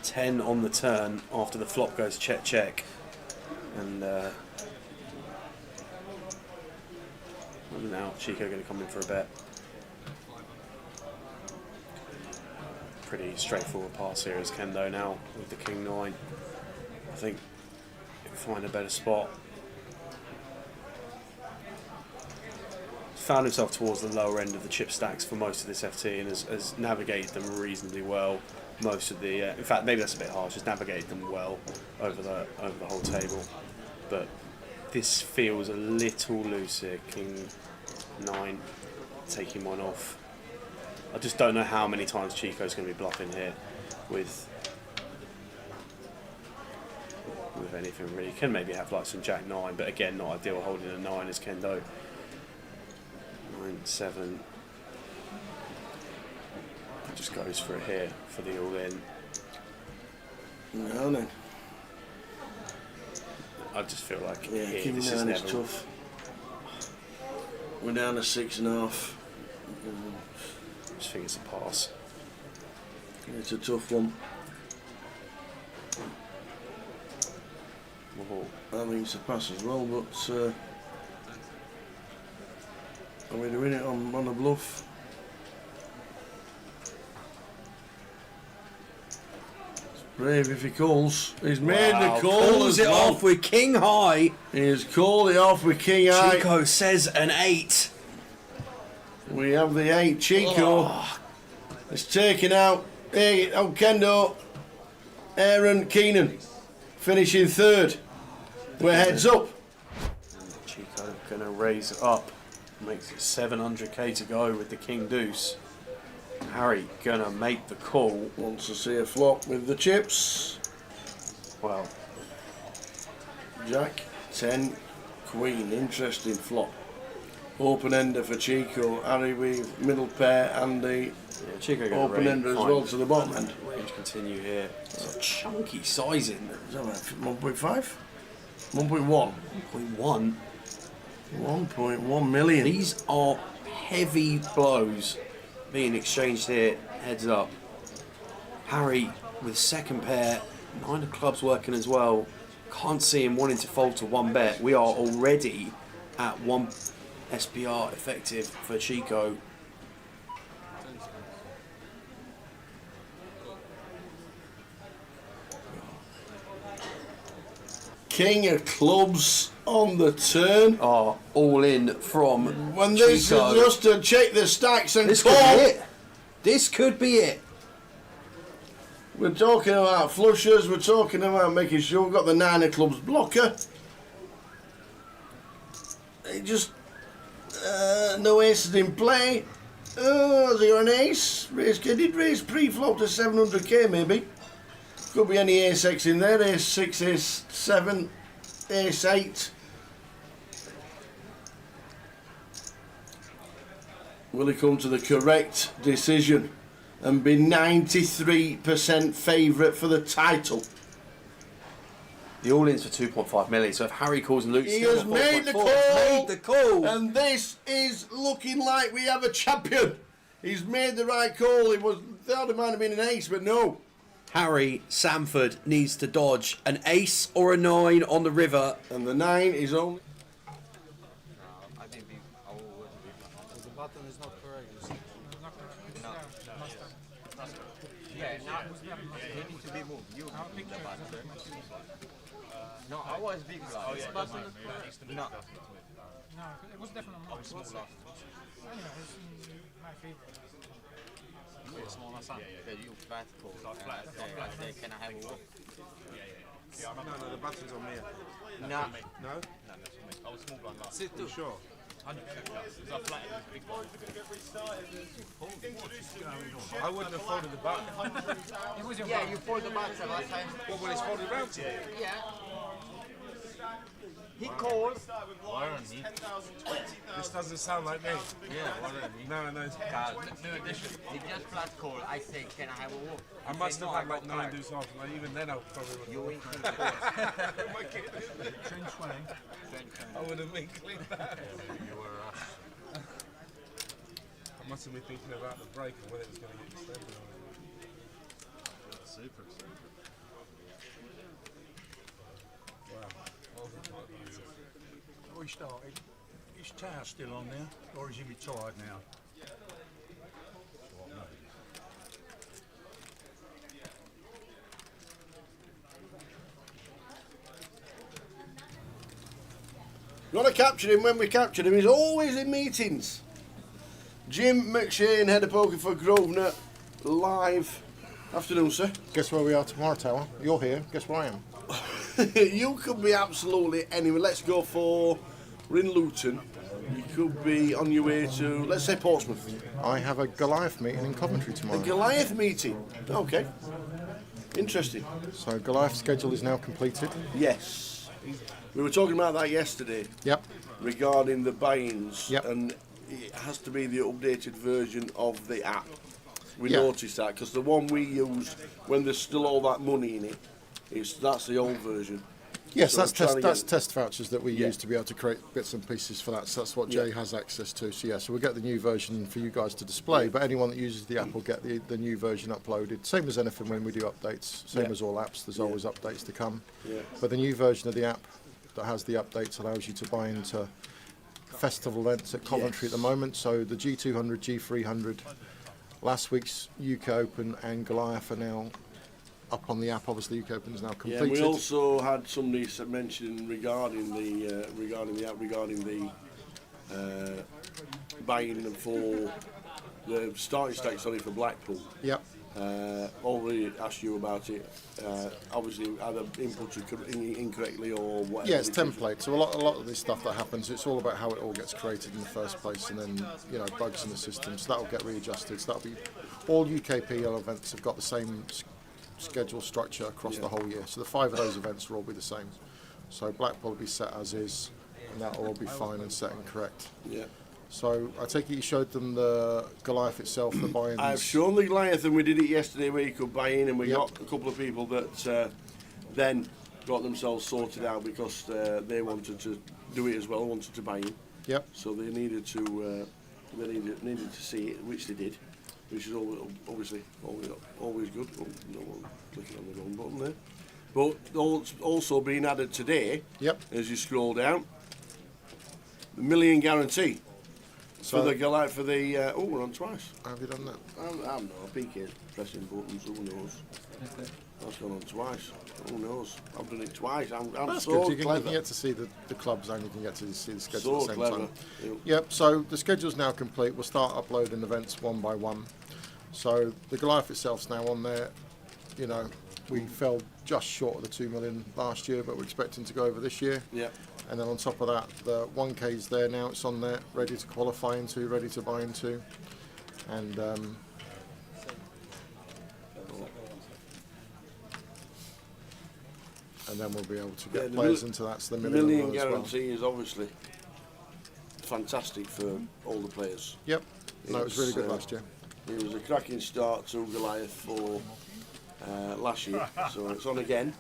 Ten on the turn after the flop goes check, and now Chico going to come in for a bet. Pretty straightforward pass here as Kendo now with the king 9. I think he'll find a better spot. Found himself towards the lower end of the chip stacks for most of this FT and has navigated them reasonably well. Most of the, in fact, maybe that's a bit harsh. Has navigated them well over the whole table, but this feels a little loose here. King 9, taking one off. I just don't know how many times Chico's going to be bluffing here with anything really. Can maybe have like some Jack 9, but again, not ideal holding a 9 as Kendo. 9-7. Just goes for it here for the all-in. No, then. I just feel like Yeah, here, King this 9 is is never tough. We're down to 6.5. I just think it's a pass. It's a tough one. Oh. I think it's a pass as well, but are we doing it on a bluff? It's brave if he calls. He's made the call. Calls it off with king high. He's called it off with king high. Chico says an 8. We have the 8. Chico is taken out. Kendo. Aaron Keenan finishing 3rd. We're heads up. Chico gonna raise it up. Makes it 700k to go with the king deuce. Harry gonna make the call. Wants to see a flop with the chips. Well, Jack 10 queen. Interesting flop. Open ender for Chico. Harry with middle pair and the Chico open ender as well to the bottom end. Range continue here. It's a chunky sizing. Is that right? 1.5? 1.1. 1.1. 1.1 million. These are heavy blows being exchanged here. Heads up. Harry with second pair. 9 of clubs working as well. Can't see him wanting to fold to 1 bet. We are already at 1 SPR effective for Chico. King of clubs on the turn. Are all in from When this Chico. is just to check the stacks and This call. could be it. This could be it. We're talking about flushers. We're talking about making sure we've got the 9 of clubs blocker. It just no aces in play. Oh, has he got an ace? Raise, did raise pre-flop to 700k maybe. Could be any ace X in there. Ace 6, ace 7, ace 8. Will he come to the correct decision and be 93% favourite for the title? The all-in's for 2.5 million. So if Harry calls and Luke's He still has at made the 4.4, call. made the call. And this is looking like we have a champion. He's made the right call. Thought it might have been an ace, but no. Harry Sanford needs to dodge an ace or a 9 on the river. And the 9 is only... The button is not correct. They need to be moved. You pick the button. No, I was big blind. Oh, yeah, No. No, it was definitely not. Anyway, it's my favorite. You fat call. Can I have a walk? No, the button's on me. No. No? No, that's on me. I was small blind last. Sit too. Sure. 100% because I flattened this big one. I wouldn't have folded the button. Yeah, you fold the button last time. Well, when it's folded round to you. Yeah. He calls. Why on me? This doesn't sound like me. Yeah, why on me? No. New edition. He just flat call. I say, can I have a walk? I must have had like 9 deuce off. Like, even then I probably would have. You win. Trench 20. I would have been clean that. You were I must have been thinking about the break and whether it was going to get extended or not. Super extended. Wow. We started. Is Tower still on there, or is he retired now? You want to capture him when we capture him. He's always in meetings. Jim McShane, head of poker for Grosvenor, live. Afternoon, sir. Guess where we are tomorrow, Terrell? You're here. Guess where I am? You could be absolutely anywhere. Let's go for... We're in Luton. You could be on your way to, let's say, Portsmouth. I have a Goliath meeting in Coventry tomorrow. A Goliath meeting? Okay. Interesting. So Goliath's schedule is now completed. Yes. We were talking about that yesterday. Yep. Regarding the buy-ins. Yep. And it has to be the updated version of the app. We Yeah. noticed that because the one we use when there's still all that money in it, that's the old version. Yes, So that's test vouchers that we use to be able to create bits and pieces for that. So that's what Jay has access to. So yeah, so we'll get the new version for you guys to display. But anyone that uses the app will get the new version uploaded. Same as anything when we do updates. Same as all apps. There's always updates to come. Yeah. But the new version of the app that has the updates allows you to buy into festival events at Coventry at the moment. So the G200, G300, last week's UK Open and Goliath are now up on the app. Obviously, UK Open is now completed. Yeah, we also had somebody mentioning regarding the buying them for the starting stakes for Blackpool. Yep. Already asked you about it. Obviously, either inputted incorrectly or whatever. Yeah, it's template. So a lot of this stuff that happens, it's all about how it all gets created in the first place, and then bugs in the system. So that'll get readjusted. So that'll be all UKPL events have got the same schedule structure across the whole year. So the 5 of those events will all be the same. So Blackpool will be set as is, and that will all be fine and set and correct. Yeah. So I take it you showed them the Goliath itself, the buy-ins. I've shown the Goliath, and we did it yesterday where you could buy in, and we got a couple of people that then got themselves sorted out because they wanted to do it as well, wanted to buy in. Yep. So they needed to needed to see it, which they did, which is obviously always good. Oh, no one clicking on the wrong button there. But also being added today. Yep. As you scroll down, the million guarantee. So for the Goliath, for the we're on twice. Have you done that? I don't know. PK's pressing buttons. Who knows? That's gone on twice. Who knows? I've done it twice. I'm That's so good. You clever. can get to see the clubs and you can get to see the schedule So at the same clever. time. Yep. So the schedule's now complete. We'll start uploading events one by one. So the Goliath itself's now on there. We fell just short of the 2 million last year, but we're expecting to go over this year. Yeah. And then on top of that, the 1K's there now. It's on there, ready to qualify into, ready to buy into, and then we'll be able to get players into that. So the million as well. guarantee is obviously fantastic for all the players. Yep. No, it was really good last year. It was a cracking start to Goliath for last year, so it's on again.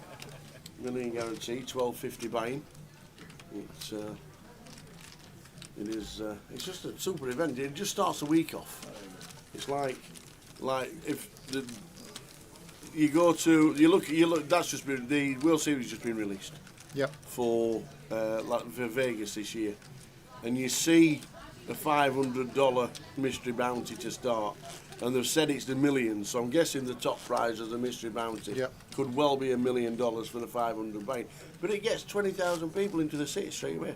Million guarantee, 12.50 buying. It's just a super event. It just starts a week off. It's like if you look. That's just been the World Series just been released. Yep. For Vegas this year, and you see a $500 mystery bounty to start, and they've said it's the millions. So I'm guessing the top prize of the mystery bounty could well be $1 million for the 500 bounty. But it gets 20,000 people into the city straight away.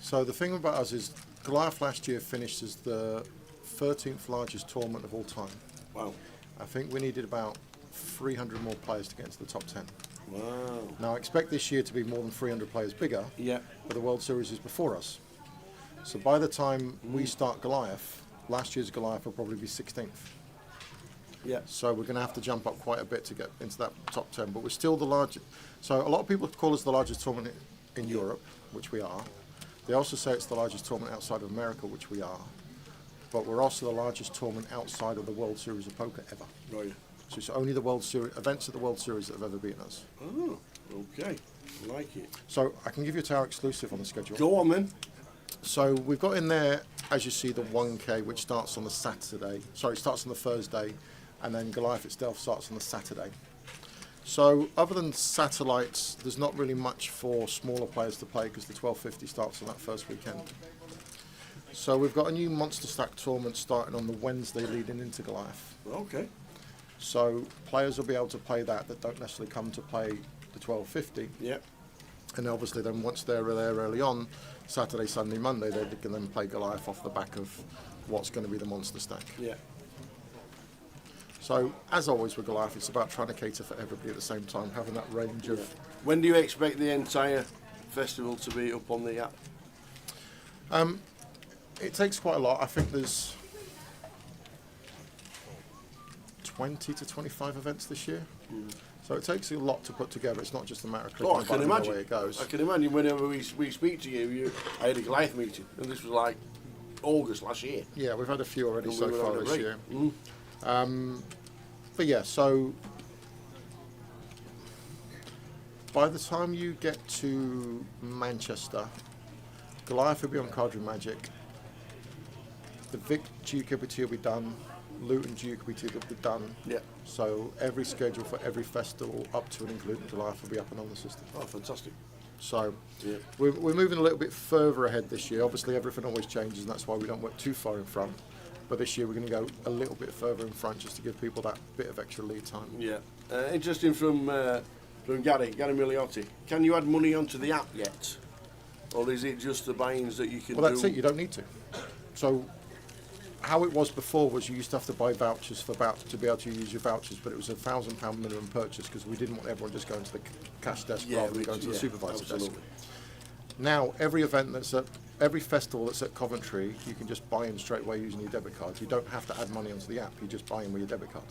So the thing about us is Goliath last year finished as the 13th largest tournament of all time. Wow. I think we needed about 300 more players to get into the top 10. Wow. Now I expect this year to be more than 300 players bigger, yeah. but the World Series is before us. So by the time we start Goliath, last year's Goliath will probably be 16th. Yeah. So we're going to have to jump up quite a bit to get into that top 10, but we're still the largest. So a lot of people call us the largest tournament in Europe, which we are. They also say it's the largest tournament outside of America, which we are. But we're also the largest tournament outside of the World Series of Poker ever. Right. So it's only the World Series events at the World Series that have ever beaten us. Oh, okay. I like it. So I can give you a tower exclusive on the schedule. Go on then. So we've got in there, as you see, the 1K, which starts on the Saturday. Sorry, it starts on the Thursday, and then Goliath itself starts on the Saturday. So other than satellites, there's not really much for smaller players to play because the 1250 starts on that first weekend. So we've got a new Monster Stack tournament starting on the Wednesday leading into Goliath. Okay. So players will be able to play that don't necessarily come to play the 1250. Yep. And obviously then once they're there early on, Saturday, Sunday, Monday, they can then play Goliath off the back of what's going to be the Monster Stack. Yeah. So, as always with Goliath, it's about trying to cater for everybody at the same time, having that range of... When do you expect the entire festival to be up on the app? It takes quite a lot. I think there's 20 to 25 events this year. So it takes a lot to put together. It's not just a matter of clicking a button and away it goes. I can imagine whenever we speak to you, I had a Goliath meeting, and this was like August last year. Yeah, we've had a few already And so we were far having a this break. year. But yeah, so by the time you get to Manchester, Goliath will be on Card Room Magic. The Vic GUKPT will be done. Luton GUKPT will be done. Yeah. So every schedule for every festival up to and including Goliath will be up and on the system. Oh, fantastic. So yeah. we're moving a little bit further ahead this year. Obviously everything always changes and that's why we don't work too far in front. But this year we're going to go a little bit further in front just to give people that bit of extra lead time. Yeah. Interesting from Gary Miliotti. Can you add money onto the app yet? Or is it just the buy-ins that you can do? Well, that's it. You don't need to. So how it was before was you used to have to buy vouchers to be able to use your vouchers, but it was £1,000 minimum purchase because we didn't want everyone just going to the cash desk rather than going to the supervisor desk. Now, every festival that's at Coventry, you can just buy in straight away using your debit card. You don't have to add money onto the app. You just buy in with your debit card,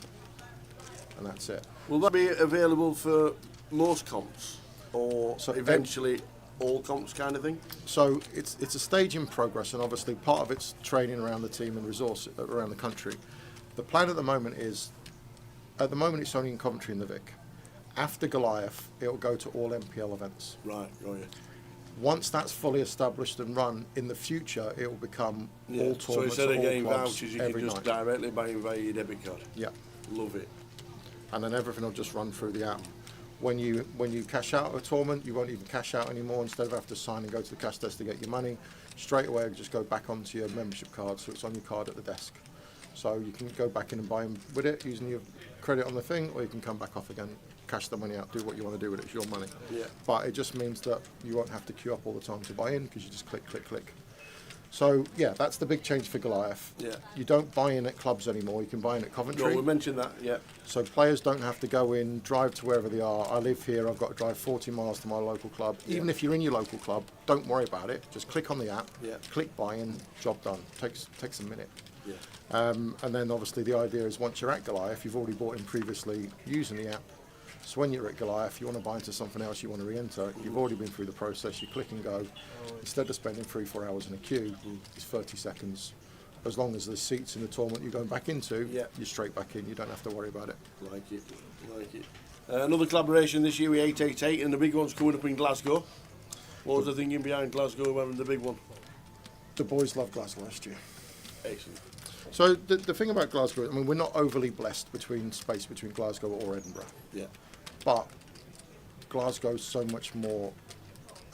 and that's it. Will that be available for most comps, or eventually all comps kind of thing? So it's a stage in progress, and obviously part of it's training around the team and resource around the country. The plan at the moment is, it's only in Coventry and the Vic. After Goliath, it'll go to all MPL events. Right, oh yeah. Once that's fully established and run, in the future it will become all tournaments. So instead of all getting clubs vouchers, you can just night. directly buy in via your debit card. Yeah. Love it. And then everything will just run through the app. When you cash out a tournament, you won't even cash out anymore. Instead of having to sign and go to the cash desk to get your money, straight away just go back onto your membership card, so it's on your card at the desk. So you can go back in and buy them with it using your credit on the thing, or you can come back off again, cash the money out, do what you want to do with it. It's your money. Yeah. But it just means that you won't have to queue up all the time to buy in because you just click, click, click. So yeah, that's the big change for Goliath. Yeah. You don't buy in at clubs anymore. You can buy in at Coventry. No, we mentioned that. Yeah. So players don't have to go in, drive to wherever they are. I live here. I've got to drive 40 miles to my local club. Yeah. Even if you're in your local club, don't worry about it. Just click on the app. Yeah. Click buy in. Job done. Takes a minute. Yeah. And then obviously the idea is once you're at Goliath, you've already bought in previously using the app. So when you're at Goliath, you want to buy into something else, you want to re-enter, you've already been through the process, you click and go. Instead of spending 3-4 hours in a queue, it's 30 seconds. As long as there's seats in the tournament you're going back into, you're straight back in, you don't have to worry about it. Like it. Another collaboration this year with 888, and the big one's coming up in Glasgow. What was the thinking behind Glasgow having the big one? The boys loved Glasgow last year. Excellent. So the thing about Glasgow, I mean, we're not overly blessed between Glasgow or Edinburgh. Yeah. But Glasgow's so much more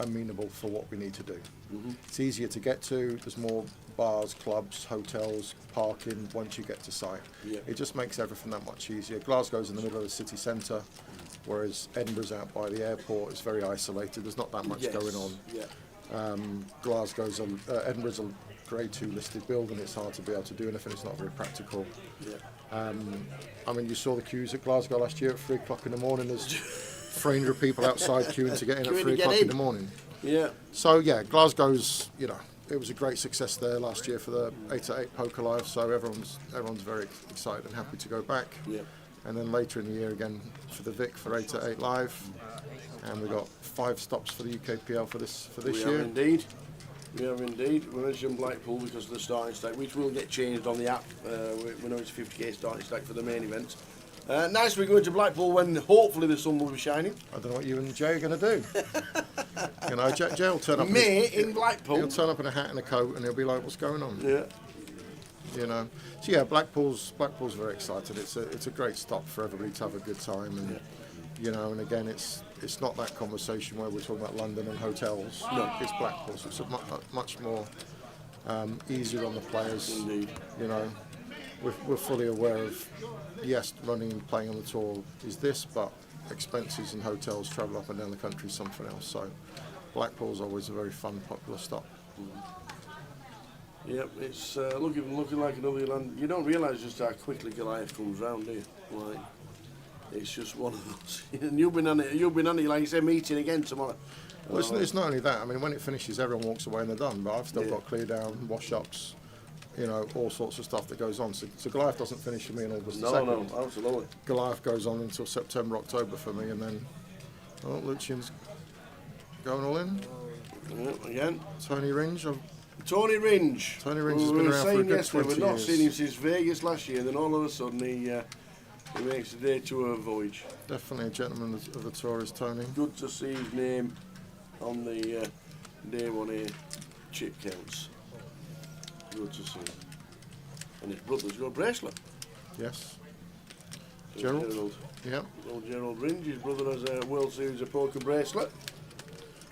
amenable for what we need to do. It's easier to get to. There's more bars, clubs, hotels, parking once you get to site. Yeah. It just makes everything that much easier. Glasgow's in the middle of the city centre, whereas Edinburgh's out by the airport. It's very isolated. There's not that much going on. Yeah. Edinburgh's a Grade 2 listed building. It's hard to be able to do anything. It's not very practical. Yeah. I mean, you saw the queues at Glasgow last year at 3 o'clock in the morning. There's 300 people outside queuing to get in at 3 o'clock in the morning. Yeah. So yeah, Glasgow's, you know, it was a great success there last year for the 8-8 Poker Live. So everyone's very excited and happy to go back. Yeah. And then later in the year again for the Vic for 8-8 Live. And we got 5 stops for the UKPL for this We year. have indeed. We have indeed. We mentioned Blackpool because of the starting stack, which will get changed on the app. We know it's 50k starting stack for the main event. Nice we're going to Blackpool when hopefully the sun will be shining. I don't know what you and Jay are going to do. You know, Jay will turn up. In Blackpool. He'll turn up in a hat and a coat, and he'll be like, "What's going on?" Yeah. You know. So yeah, Blackpool's very excited. It's a great stop for everybody to have a good time, and you know, and again, it's not that conversation where we're talking about London and hotels. No, it's Blackpool, so it's much more easier on the players. Indeed. You know, we're fully aware of, yes, running and playing on the tour is this, but expenses and hotels, travel up and down the country is something else. So Blackpool's always a very fun, popular stop. Yep, it's looking like another land. You don't realise just how quickly Goliath comes round, do you? Like, it's just one of those. And you've been on it, like you said, meeting again tomorrow. Well, it's not only that. I mean, when it finishes, everyone walks away and they're done. But I've still got clear down, wash-ups, you know, all sorts of stuff that goes on. So Goliath doesn't finish for me in August. No, absolutely. Goliath goes on until September, October for me, and then Lucian's going all in. Again. Tony Ringe. Tony Ringe has been around for a good 20 we've not years. seen him since Vegas last year, and then all of a sudden he makes a day tour voyage. Definitely a gentleman of the tour is Tony. Good to see his name on the day one here chip counts. Good to see. And his brother's got a bracelet. Yes. Gerald. Yep. Old Gerald Ringe, his brother has a World Series of Poker bracelet.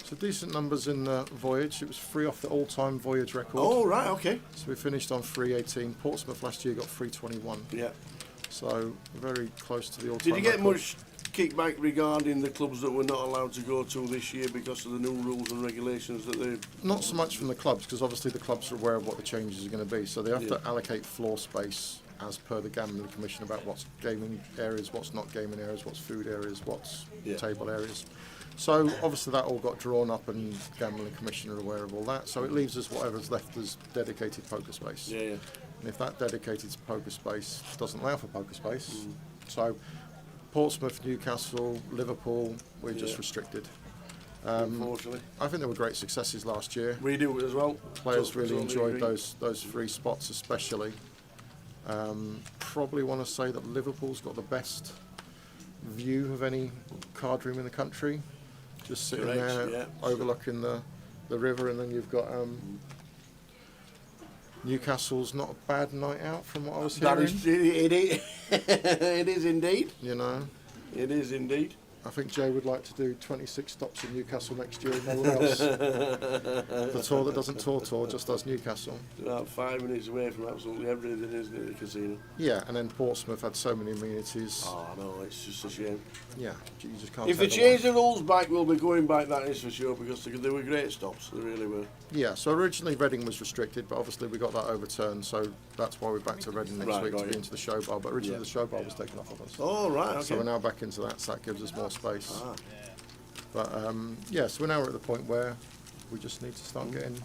So decent numbers in the voyage. It was 3 off the all-time voyage record. Oh, right, okay. So we finished on 318. Portsmouth last year got 321. Yeah. So very close to the all-time Did you get record. much kickback regarding the clubs that were not allowed to go to this year because of the new rules and regulations that they... Not so much from the clubs, because obviously the clubs are aware of what the changes are going to be. So they have to allocate floor space as per the Gambling Commission about what's gaming areas, what's not gaming areas, what's food areas, what's table areas. So obviously that all got drawn up, and the Gambling Commission are aware of all that. So it leaves us whatever's left as dedicated poker space. Yeah. And if that dedicated poker space doesn't allow for poker space, so Portsmouth, Newcastle, Liverpool, we're just restricted. Unfortunately. I think there were great successes last year. We do as well. Players really Totally enjoyed agree. those 3 spots especially. Probably want to say that Liverpool's got the best view of any card room in the country. Just sitting there overlooking the river, and then you've got Newcastle's not a bad night out from what I was hearing. It is indeed. You know, it is indeed. I think Joe would like to do 26 stops in Newcastle next year and nowhere else. The tour that doesn't tour just does Newcastle. About 5 minutes away from absolutely everything, isn't it, the casino? Yeah, and then Portsmouth had so many amenities. Oh no, it's just a shame. Yeah, you just can't. If they change the rules back, we'll be going back, that is for sure, because they were great stops, they really were. Yeah, so originally Reading was restricted, but obviously we got that overturned, so that's why we're back to Reading next week to be into the show bar. But originally the show bar was taken off of us. Oh, right, okay. So we're now back into that, so that gives us more space. But yeah, so we're now at the point where we just need to start getting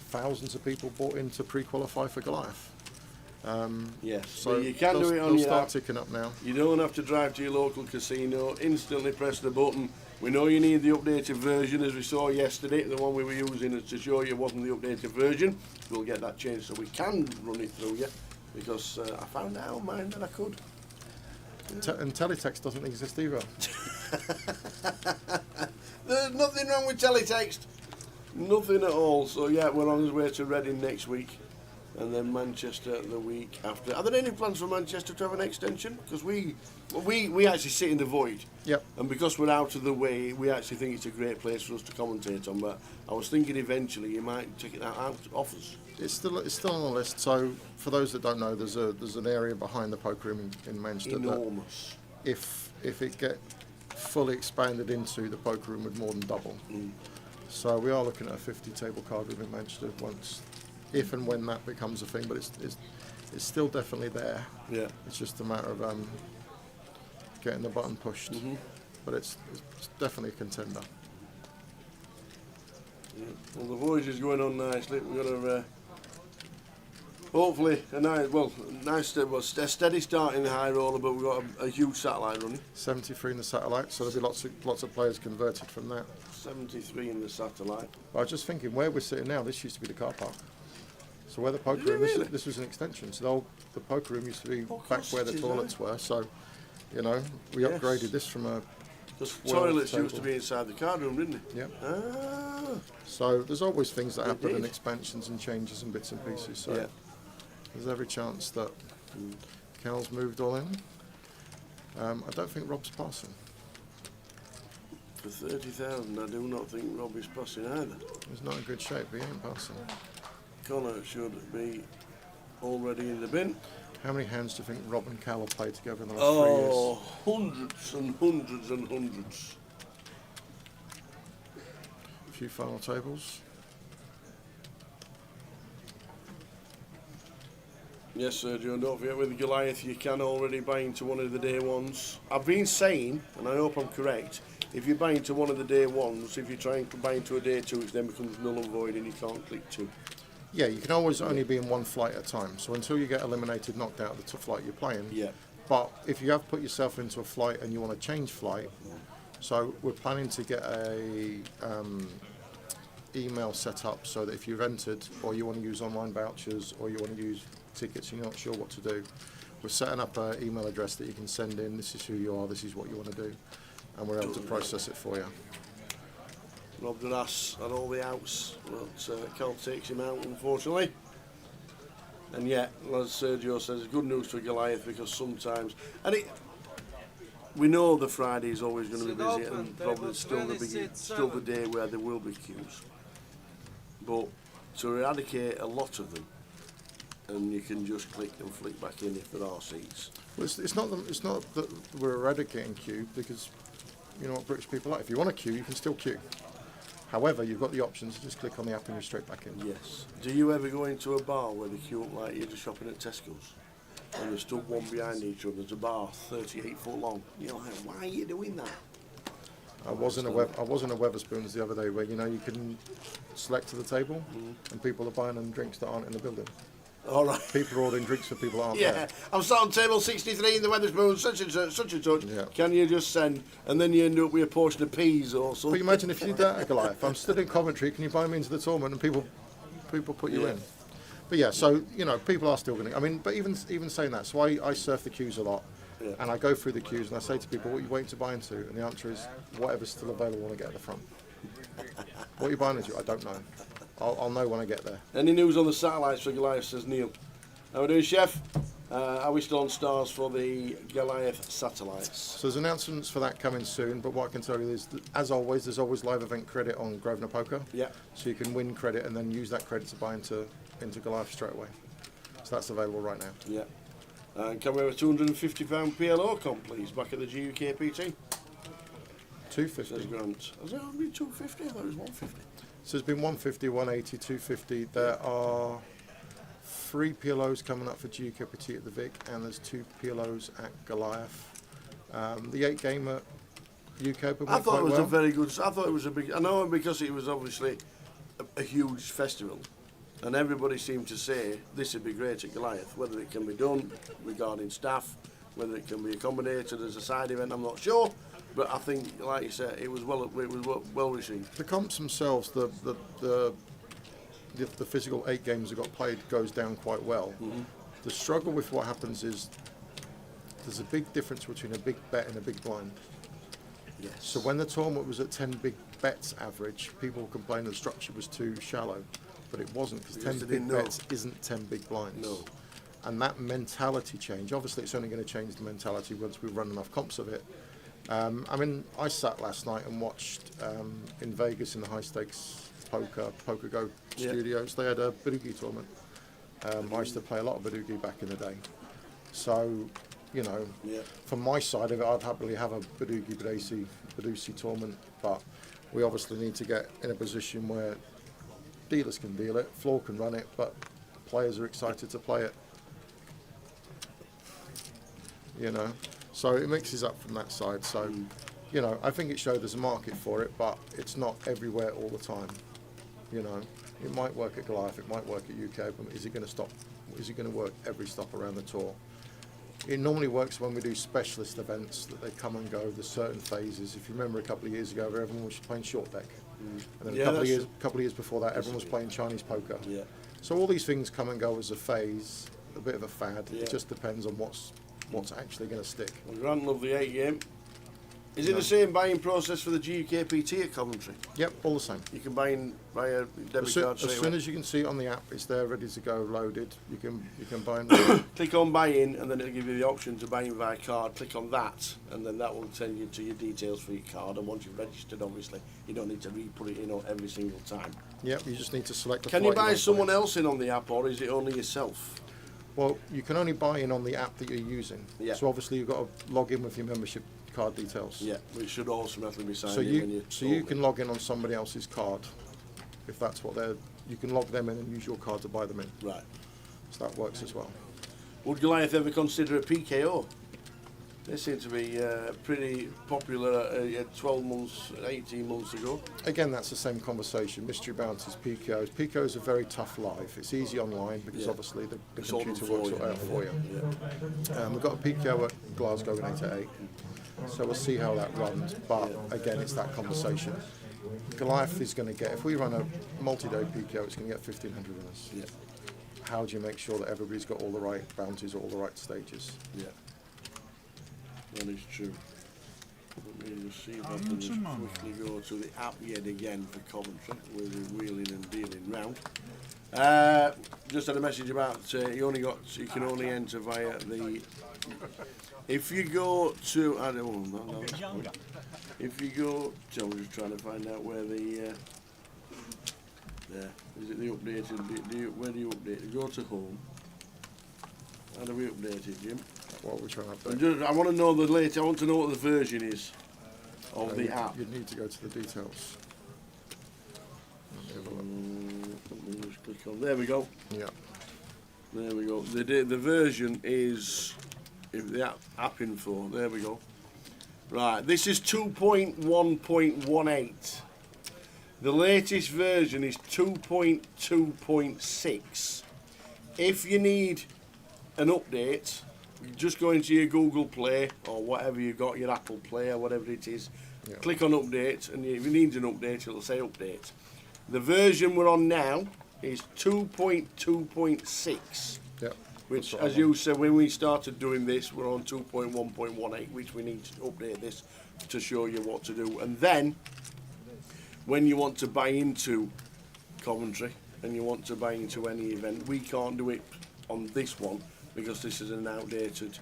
thousands of people bought in to pre-qualify for Goliath. Yes, so but you can do it on your start app. ticking up now. You don't have to drive to your local casino, instantly press the button. We know you need the updated version, as we saw yesterday. The one we were using to show you wasn't the updated version. We'll get that changed so we can run it through you, because I found out on mine that I could. And teletext doesn't exist either. There's nothing wrong with teletext. Nothing at all. So yeah, we're on our way to Reading next week. and then Manchester the week after. Are there any plans for Manchester to have an extension? Because we actually sit in the void. Yep. And because we're out of the way, we actually think it's a great place for us to commentate on. But I was thinking eventually you might take it out off us. It's still on the list. So for those that don't know, there's an area behind the poker room in Manchester. Enormous. That if it get fully expanded into, the poker room would more than double. So we are looking at a 50 table card room in Manchester once, if and when that becomes a thing. But it's still definitely there. Yeah. It's just a matter of getting the button pushed. But it's definitely a contender. Yeah. Well, the voyage is going on nicely. We're going to hopefully a steady start in the high roller, but we've got a huge satellite running. 73 in the satellite, so there'll be lots of players converted from that. 73 in the satellite. But I was just thinking, where we're sitting now, this used to be the car park. So where the poker room, this was an extension. So the poker room used to be back where the toilets were. So, we upgraded this from a. Because toilets used to be inside the card room, didn't they? Yeah. Ah. So there's always things that happen and expansions and changes and bits and pieces. So there's every chance that Cal's moved all in. I don't think Rob's passing. For 30,000, I do not think Rob is passing either. He's not in good shape, he ain't passing. Connor should be already in the bin. How many hands do you think Rob and Cal have played together in the last 3 years? Oh, hundreds and hundreds and hundreds. A few final tables. Yes, Sergio, and don't forget with Goliath you can already buy into one of the day ones. I've been saying, and I hope I'm correct, if you buy into one of the day ones, if you try and buy into a day two, it then becomes null and void and you can't click two. Yeah, you can always only be in one flight at a time. So until you get eliminated, knocked out of the flight you're playing. Yeah. But if you have put yourself into a flight and you want to change flight, so we're planning to get a email set up so that if you've entered or you want to use online vouchers or you want to use tickets and you're not sure what to do, we're setting up an email address that you can send in. This is who you are. This is what you want to do, and we're able to process it for you. Rob the ass at all the outs, but Cal takes him out, unfortunately. And yet, as Sergio says, it's good news for Goliath because sometimes, we know the Friday is always going to be busy, and probably still the day where there will be queues. But to eradicate a lot of them, and you can just click and flick back in if there are seats. Well, it's not that we're eradicating queue, because you know what British people are like. If you want to queue, you can still queue. However, you've got the options to just click on the app and you're straight back in. Yes. Do you ever go into a bar where they queue up like you're just shopping at Tesco's? And they're stood one behind each other. There's a bar 38 foot long. You're like, why are you doing that? I was in a Wetherspoons the other day where you can select to the table and people are buying them drinks that aren't in the building. All right. People are ordering drinks for people that aren't there. I'm sat on table 63 in the Wetherspoons, such and such. Yeah. Can you just send? And then you end up with a portion of peas or something. But you imagine if you did that at Goliath. I'm stood in Coventry, can you buy me into the tournament? And people put you in. But yeah, so, people are still going to... I mean, but even saying that, so I surf the queues a lot. Yeah. And I go through the queues and I say to people, what are you waiting to buy into? And the answer is, whatever's still available when I get at the front. What are you buying into? I don't know. I'll know when I get there. Any news on the satellites for Goliath, says Neil. How we doing, Chef? Are we still on stars for the Goliath satellites? So there's announcements for that coming soon, but what I can tell you is, that, as always, there's always live event credit on Grosvenor Poker. Yeah. So you can win credit and then use that credit to buy into Goliath straight away. So that's available right now. Yeah. And can we have a £250 PLO comp, please, back at the GUKPT? 250. Says Grant. Has it been 250? I thought it was 150. So there's been 150, 180, 250. There are 3 PLOs coming up for GUKPT at the Vic, and there's 2 PLOs at Goliath. The 8 game at UK Open I thought it was well. a very good. I thought it was a big. I know because it was obviously a huge festival, and everybody seemed to say this would be great at Goliath. Whether it can be done regarding staff, whether it can be accommodated as a side event, I'm not sure. But I think, like you said, it was well received. The comps themselves, the physical 8 games that got played goes down quite well. The struggle with what happens is there's a big difference between a big bet and a big blind. Yes. So when the tournament was at 10 big bets average, people complained the structure was too shallow. but it wasn't, because Because 10 they big didn't know. bets isn't 10 big blinds. No. And that mentality change, obviously it's only going to change the mentality once we run enough comps of it. I mean, I sat last night and watched in Vegas in the high stakes Poker Go studios. They had a Badugi tournament. I used to play a lot of Badugi back in the day. So, you know, from my side of it, I'd happily have a Badusi tournament, but we obviously need to get in a position where dealers can deal it, floor can run it, but players are excited to play it. You know, so it mixes up from that side. So, you know, I think it showed there's a market for it, but it's not everywhere all the time. You know, it might work at Goliath, it might work at UK, but is it going to stop? Is it going to work every stop around the tour? It normally works when we do specialist events that they come and go. There's certain phases. If you remember a couple of years ago, everyone was playing short deck, and then a couple of years before that, everyone was playing Chinese poker. Yeah. So all these things come and go as a phase, a bit of a fad. It just depends on what's actually going to stick. Well, Grant, love the 8 game. Is it the same buying process for the GUKPT at Coventry? Yep, all the same. You can buy in via debit card. As soon as you can see it on the app, it's there, ready to go, loaded. You can buy in. Click on buy in, and then it'll give you the option to buy in via card. Click on that, and then that will send you to your details for your card. And once you've registered, obviously, you don't need to re-put it in every single time. Yep, you just need to select the Can you flight buy someone else in on the app, or is it only yourself? Well, you can only buy in on the app that you're using. Yeah. So obviously you've got to log in with your membership card details. Yeah, which should automatically be signed So in when you. you can log in on somebody else's card, if that's what they're. You can log them in and use your card to buy them in. Right. So that works as well. Would Goliath ever consider a PKO? They seem to be pretty popular 12 months, 18 months ago. Again, that's the same conversation. Mystery bounties, PKOs. PKOs are very tough live. It's easy online because obviously the computer works it out for you. We've got a PKO at Glasgow in 8 at 8. So we'll see how that runs. But again, it's that conversation. Goliath is going to get, if we run a multi-day PKO, it's going to get 1,500 winners. Yeah. How do you make sure that everybody's got all the right bounties at all the right stages? Yeah. That is true. Let me just see if I can just quickly go to the app yet again for Coventry, where we're wheeling and dealing round. Just had a message about you can only enter via the. If you go to, I don't know. If you go, so I'm just trying to find out where the. There is it. The updated. Where do you update it? Go to home. How do we update it, Jim? What we're trying to update. I want to know the latest. I want to know what the version is of the app. You need to go to the details. Let me just click on. There we go. Yeah. There we go. The version is the app info. There we go. Right. This is 2.1.18. The latest version is 2.2.6. If you need an update, just go into your Google Play or whatever you got, your Apple Play or whatever it is. Yeah. Click on update, and if you need an update, it'll say update. The version we're on now is 2.2.6. Yeah. Which, as you said, when we started doing this, we're on 2.1.18, which we need to update this to show you what to do. And then, when you want to buy into Coventry and you want to buy into any event, we can't do it on this one because this is an outdated.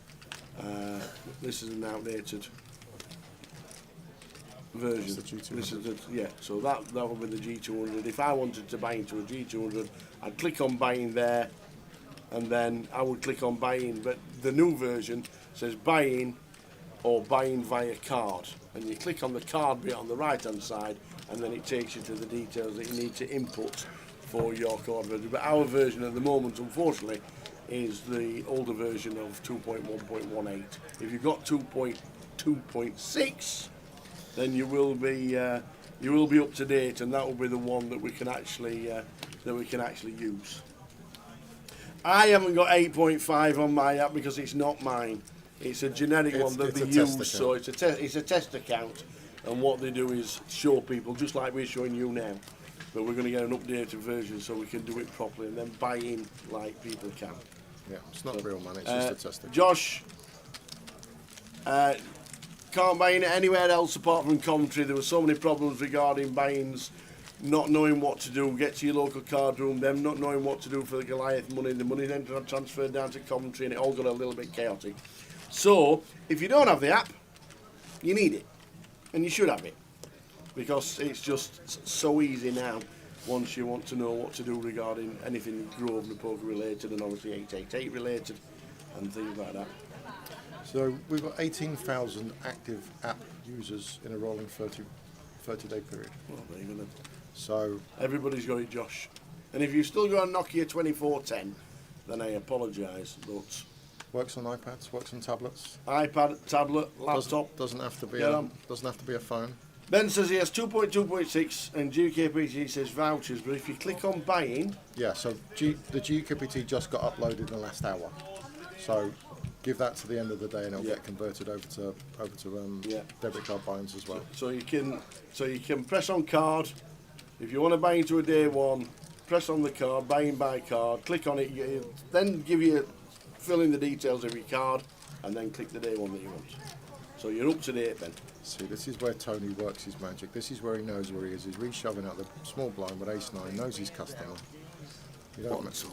Version. This is so that will be the G200. If I wanted to buy into a G200, I'd click on buying there, and then I would click on buying. But the new version says buying or buying via card, and you click on the card bit on the right hand side, and then it takes you to the details that you need to input for your card version. But our version at the moment, unfortunately, is the older version of 2.1.18. If you've got 2.2.6, then you will be up to date, and that will be the one that we can actually use. I haven't got 8.5 on my app because it's not mine. It's a generic one that they use, so it's a test account, and what they do is show people just like we're showing you now. But we're going to get an updated version so we can do it properly and then buy in like people can. Yeah, it's not real money, it's just a test account. Josh. Can't buy in anywhere else apart from Coventry. There were so many problems regarding buy-ins not knowing what to do, get to your local card room, them not knowing what to do for the Goliath money, the money then transferred down to Coventry, and it all got a little bit chaotic. So, if you don't have the app, you need it, and you should have it, because it's just so easy now once you want to know what to do regarding anything Grosvenor poker related, and obviously 888 related, and things like that. So we've got 18,000 active app users in a rolling 30-day period. Well, there you go. So everybody's got it, Josh. And if you've still got a Nokia 2410, then I apologise, but works on iPads, works on tablets. iPad, tablet, laptop. Doesn't have to be doesn't have to be a phone. Ben says he has 2.2.6 and GKPT says vouchers, but if you click on buying, yeah. So the GKPT just got uploaded in the last hour. So give that to the end of the day, and it'll get converted over to debit card buy-ins as well. So you can press on card. If you want to buy into a day one, press on the card, buying by card, click on it, then fill in the details of your card, and then click the day one that you want. So you're up to date then. See, this is where Tony works his magic. This is where he knows where he is. He's reshoving out the small blind with ace-9, knows his customer. You don't mess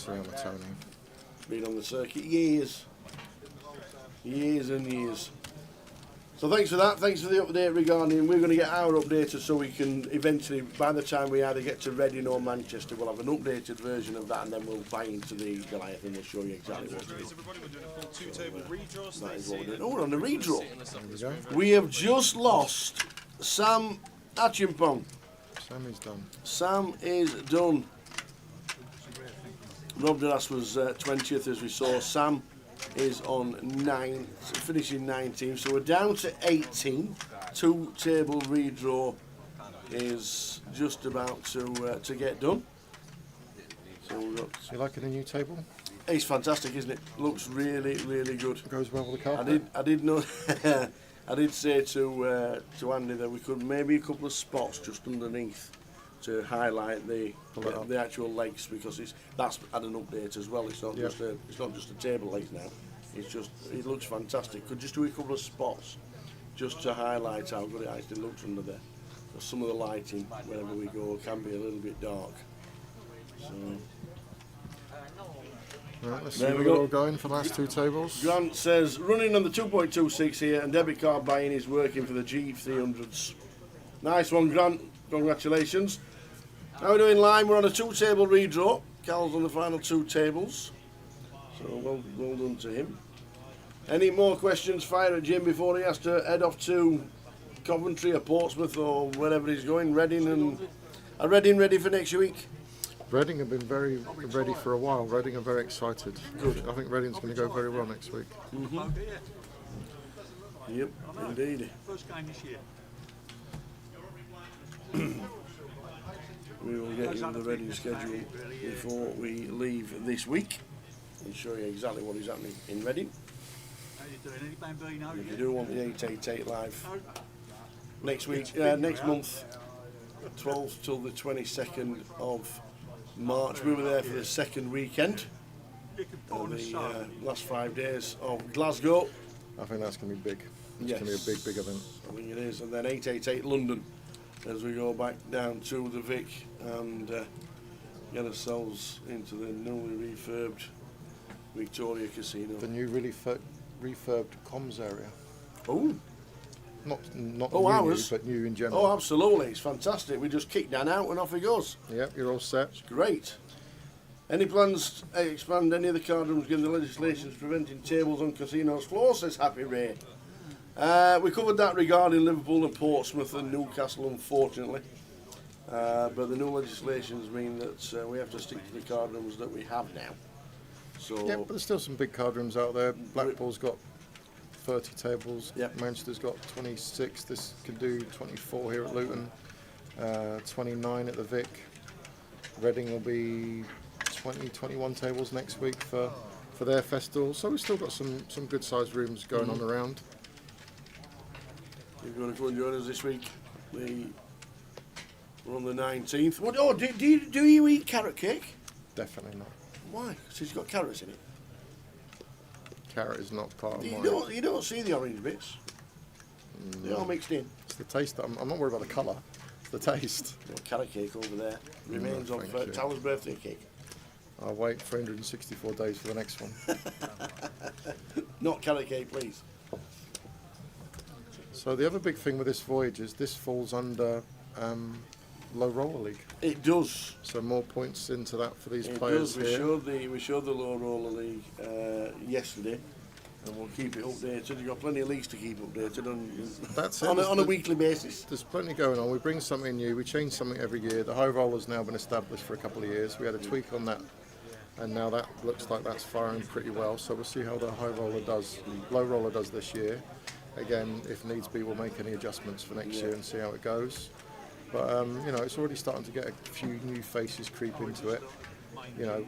around with Tony. Been on the circuit years and years. So thanks for that. Thanks for the update regarding. We're going to get our updated so we can eventually, by the time we either get to Reading or Manchester, we'll have an updated version of that, and then we'll buy into the Goliath and we'll show you exactly what to do. That is what we're doing. Oh, we're on the redraw. We have just lost Sam Achimpong. Sam is done. Sam is done. Rob Duras was 20th, as we saw. Sam is on 9th, finishing 19th. So we're down to 18. Two-table redraw is just about to get done. So we've got. You liking the new table? It's fantastic, isn't it? Looks really, really good. Goes well with the carpet. I did know. I did say to Andy that we could maybe a couple of spots just underneath to highlight the actual legs, because that's had an update as well. It's not just a table legs now. It looks fantastic. Could just do a couple of spots just to highlight how good it actually looks under there. Because some of the lighting wherever we go can be a little bit dark. So right, let's see where we're all going for the last two tables. Grant says running on the 2.26 here, and debit card buying is working for the G300s. Nice one, Grant. Congratulations. How are we doing line? We're on a two-table redraw. Cal's on the final two tables. So well done to him. Any more questions? Fire at Jim before he has to head off to Coventry or Portsmouth or wherever he's going. Reading and are Reading ready for next week? Reading have been very ready for a while. Reading are very excited. Good. I think Reading's going to go very well next week. Mm-hmm. Yep, indeed. First game this year. We will get you the Reading schedule before we leave this week and show you exactly what is happening in Reading. If you do want the 888 live next week, next month, 12th till the 22nd of March, we were there for the second weekend, the last 5 days of Glasgow. I think that's going to be big. It's going to be a big event. I think it is. And then 888 London as we go back down to the Vic and get ourselves into the newly refurbed Victoria Casino. The new refurbed comms area. Oh. Not new, ours? but new in general. Oh, absolutely. It's fantastic. We just kick Dan out and off he goes. Yep, you're all set. It's great. Any plans to expand any of the card rooms given the legislations preventing tables on casinos floor, says Happy Ray. We covered that regarding Liverpool and Portsmouth and Newcastle, unfortunately. But the new legislations mean that we have to stick to the card rooms that we have now. So yeah, but there's still some big card rooms out there. Blackpool's got 30 tables. Yep. Manchester's got 26. This can do 24 here at Luton. 29 at the Vic. Reading will be 20, 21 tables next week for their festival. So we've still got some good sized rooms going on around. You're going to come and join us this week. We're on the 19th. What? Oh, do you eat carrot cake? Definitely not. Why? Because it's got carrots in it. Carrot is not part of mine. You don't see the orange bits. They're all mixed in. It's the taste. I'm not worried about the colour. It's the taste. Carrot cake over there. Remains of thank you. Tower's birthday cake. I'll wait 364 days for the next one. Not carrot cake, please. So the other big thing with this voyage is this falls under low roller league. It does. So more points into that for these It players does. here. We showed the low roller league yesterday, and we'll keep it updated. You've got plenty of leagues to keep updated on a weekly basis. There's plenty going on. We bring something new. We change something every year. The high roller's now been established for a couple of years. We had a tweak on that, and now that looks like that's firing pretty well. So we'll see how the high roller does, low roller does this year. Again, if needs be, we'll make any adjustments for next year and see how it goes. But you know, it's already starting to get a few new faces creep into it. You know,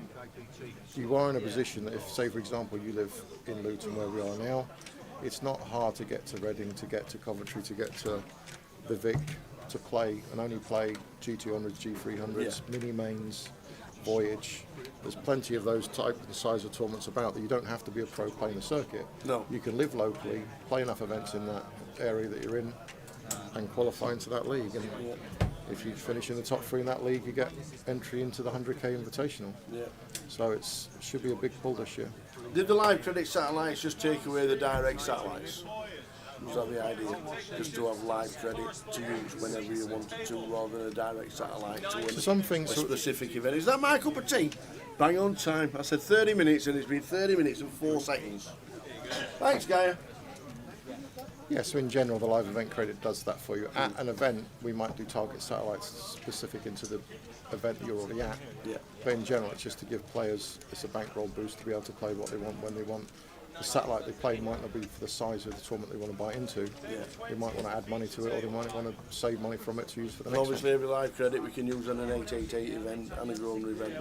you are in a position that if, say for example, you live in Luton where we are now, it's not hard to get to Reading, to get to Coventry, to get to the Vic, to play and only play G200s, G300s, mini mains, Voyage. There's plenty of those type and size of tournaments about that you don't have to be a pro playing the circuit. No. You can live locally, play enough events in that area that you're in, and qualify into that league. And if you finish in the top 3 in that league, you get entry into the 100k Invitational. Yeah. So it should be a big pull this year. Did the live credit satellites just take away the direct satellites? Was that the idea? Just to have live credit to use whenever you wanted to, rather than a direct satellite to win some things a specific event. Is that my cup of tea? Bang on time. I said 30 minutes and it's been 30 minutes and 4 seconds. Thanks, Gaia. Yeah, so in general, the live event credit does that for you. At an event, we might do target satellites specific into the event that you're already at. Yeah. But in general, it's just to give players, it's a bankroll boost to be able to play what they want when they want. The satellite they play might not be for the size of the tournament they want to buy into. Yeah. They might want to add money to it, or they might want to save money from it to use for the next Obviously, one. every live credit we can use on an 888 event and a Grosvenor event.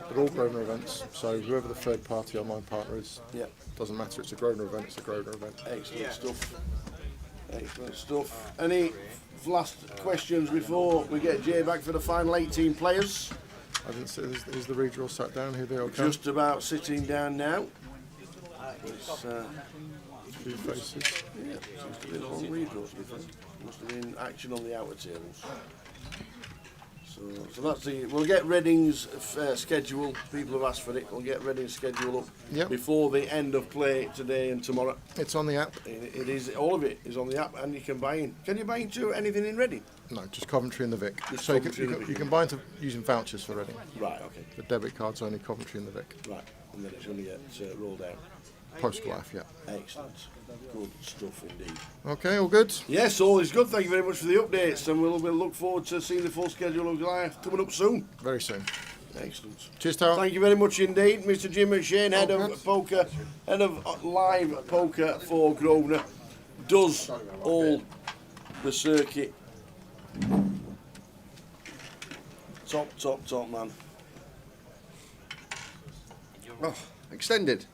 They're all Grosvenor events, so whoever the third party online partner is, doesn't matter, it's a Grosvenor event, it's a Grosvenor event. Excellent stuff. Excellent stuff. Any last questions before we get Jay back for the final 18 players? I didn't see, is the redraw sat down? Here they all come. Just about sitting down now. It's, few faces. Yeah, seems to be the long redraws, to be fair. Must have been action on the outer tables. So that's the. We'll get Reading's schedule. People have asked for it. We'll get Reading's schedule up before the end of play today and tomorrow. It's on the app. It is. All of it is on the app, and you can buy in. Can you buy into anything in Reading? No, just Coventry and the Vic. Just So Coventry you can buy into using vouchers for Reading. Right. Okay. The debit cards only Coventry and the Vic. Right, and then it's going to get rolled out. Post-life, yeah. Excellent. Good stuff indeed. Okay, all good? Yes, all is good. Thank you very much for the updates, and we'll look forward to seeing the full schedule of Goliath coming up soon. Very soon. Excellent. Cheers, Terrell. Thank you very much indeed, Mr. Jim McShane, head of poker, head of live poker for Grosvenor, does all the circuit. Top man. Oh, extended.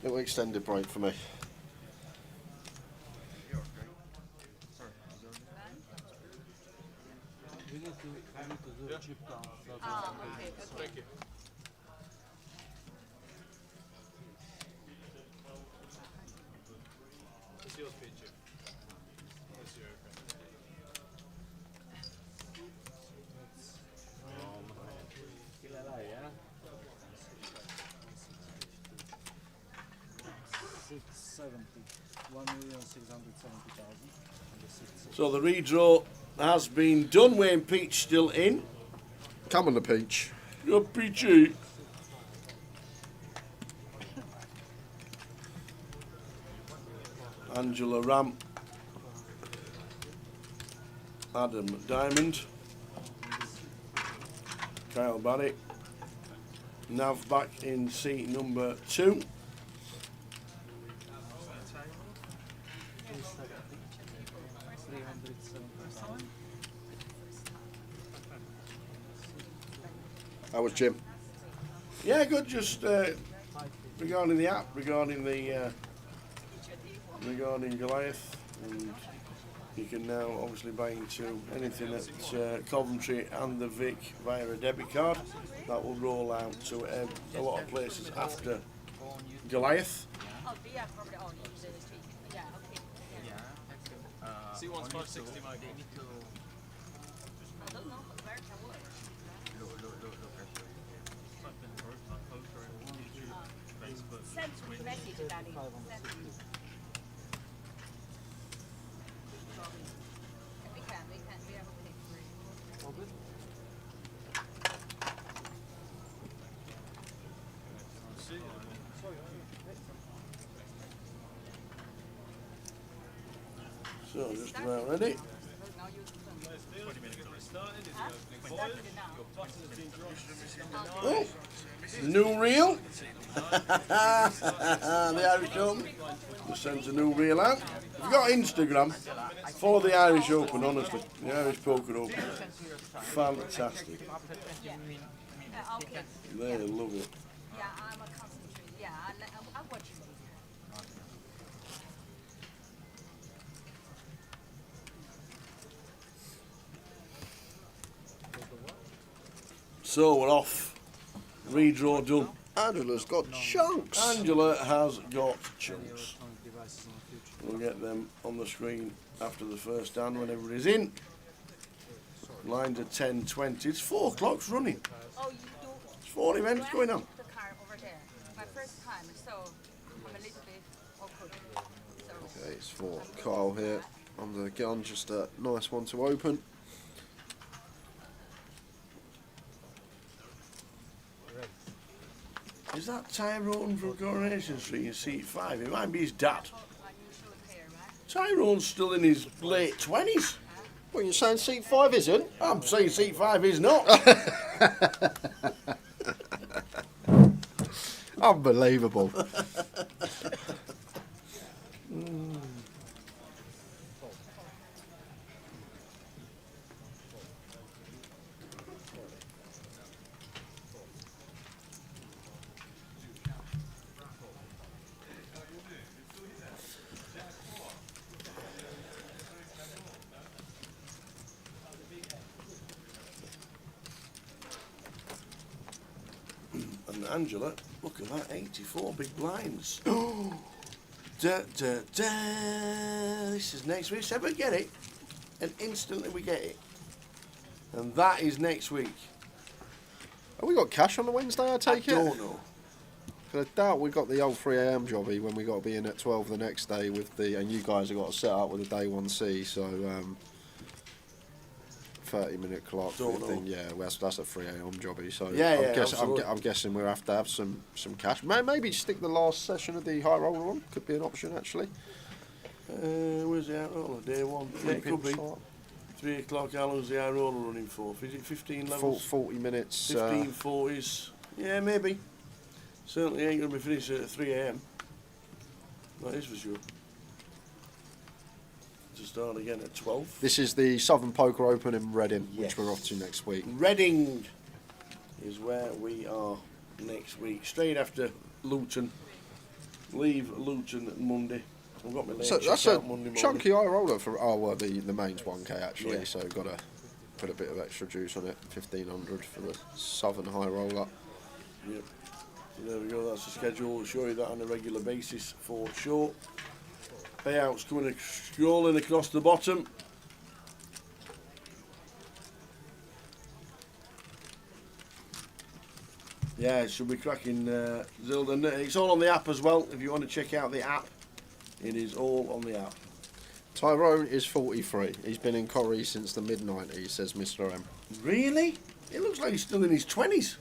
Little extended point for me. We need to do chip down. Okay. Thank you. It's your speed chip. That's your Still alive, yeah? 670. 1,670,000. So the redraw has been done. Wayne Peach still in. Come on the Peach. Good Peachy. Angela Ram. Adam Diamond. Kyle Barrett. Nav back in seat number 2. How was Jim? Yeah, good. Just regarding the app, regarding Goliath, and you can now obviously buy into anything at Coventry and the Vic via a debit card. That will roll out to a lot of places after Goliath. C1's 560, Mike. Send me message, Danny. We can. We have a pick. So, just about ready. Oh, new reel. The Irish Open. Just sends a new reel out. If you've got Instagram, follow the Irish Open, honestly. The Irish Poker Open. Fantastic. They love it. Yeah, I'm a concentrate. Yeah, I'm watching it. So we're off. Redraw done. Angela's got chunks. Angela has got chunks. We'll get them on the screen after the first hand when everybody's in. Lines are 10:20. It's 4 o'clock running. Oh, you do? It's 4 events going on. The car over there. My first time, so I'm a little bit awkward. Okay, it's for Kyle here on the gun. Just a nice one to open. Is that Tyrone from Coronation Street in seat 5? It might be his dad. Tyrone's still in his late 20s. What, you're saying seat 5 isn't? I'm saying seat 5 is not. Unbelievable. And Angela, look at that, 84 big blinds. Da, da, da. This is next week. So we get it, and instantly we get it. And that is next week. Have we got cash on the Wednesday, I take it? I don't know. Because I doubt we got the old 3 AM jobby when we got to be in at 12 the next day with the, and you guys have got to set up with the day 1C, so 30-minute clock. Don't know. Yeah, that's a 3 AM jobby, so Yeah, I'm guessing we'll have to have some cash. Maybe stick the last session of the high roller on, could be an option actually. Where's the out roller? Day 1. Yeah, it could be. Start. 3 o'clock, how long's the out roller running for? Is it 15 levels? 40 minutes. 15 40s. Yeah, maybe. Certainly ain't going to be finished at 3 AM. That is for sure. To start again at 12. This is the Southern Poker Open in Reading, Yes. which we're off to next week. Reading is where we are next week. Straight after Luton. Leave Luton Monday. I've got my late So that's check a out Monday morning. chunky high roller for the main's 1K actually. Yeah. So got to put a bit of extra juice on it. 1500 for the Southern high roller. Yep. So there we go. That's the schedule. We'll show you that on a regular basis for sure. Payouts coming scrolling across the bottom. Yeah, it should be cracking, Zilda. It's all on the app as well. If you want to check out the app, it is all on the app. Tyrone is 43. He's been in Corrie since the mid-90s, says Mr. M. Really? It looks like he's still in his 20s.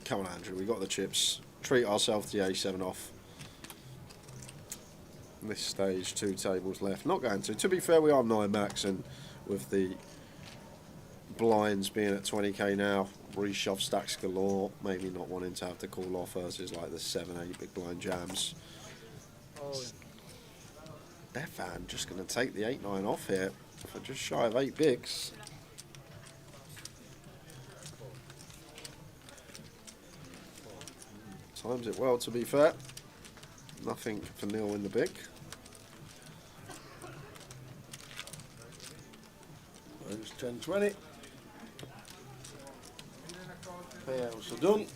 Come on, Andrew, we got the chips. Treat ourselves to the A7 off. This stage, 2 tables left. Not going to. To be fair, we are 9 max, and with the blinds being at 20k now, reshove stacks galore, maybe not wanting to have to call off versus like the 7-8 big blind jams. Defan just going to take the 8-9 off here for just shy of 8 bigs. Times it well, to be fair. Nothing for nil in the big. It's 10-20. Payouts are done.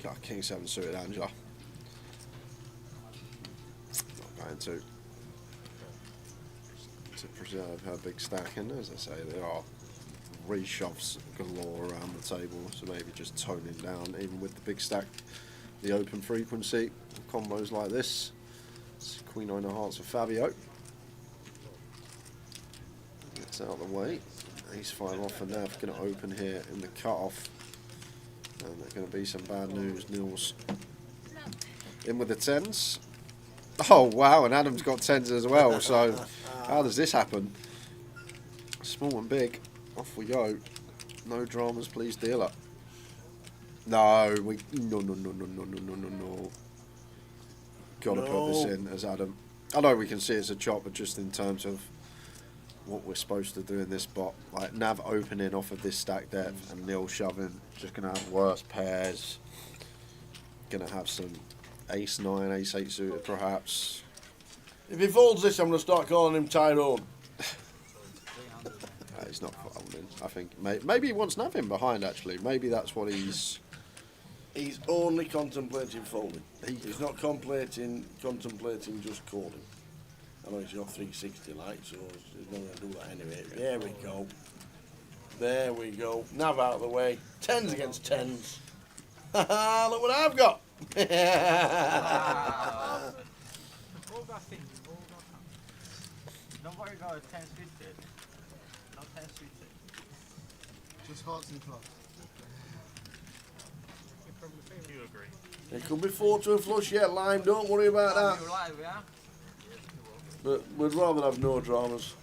Got King 7 suited Angela. Not going to preserve her big stack, and as I say, there are reshoves galore around the table, so maybe just toning down, even with the big stack, the open frequency combos like this. It's Queen 9 of Hearts for Fabio. Gets out of the way. Ace 5 off for Nav, going to open here in the cut-off. And there's going to be some bad news. Nils in with the 10s. Oh wow, and Adam's got 10s as well, so how does this happen? Small and big, off we go. No dramas, please, dealer. No, no. Gotta put this in as Adam. I know we can see it's a chop, but just in terms of what we're supposed to do in this spot, like Nav opening off of this stack depth and Nil shoving, just gonna have worse pairs. Gonna have some ace 9, ace 8 suited perhaps. If he folds this, I'm gonna start calling him Tyrone. He's not folding. I think maybe he wants Nav in behind actually. Maybe that's what he's. He's only contemplating folding. He's not contemplating just calling. I know he's got 360 like, so he's not going to do that anyway. There we go. There we go. Nav out of the way. 10s against 10s. Haha, look what I've got. Don't worry about 10 suited. Not 10 suited. Just hearts and clubs. You agree? It could be 4 to a flush yet, Lime. Don't worry about that. You're live, yeah? But we'd rather have no dramas.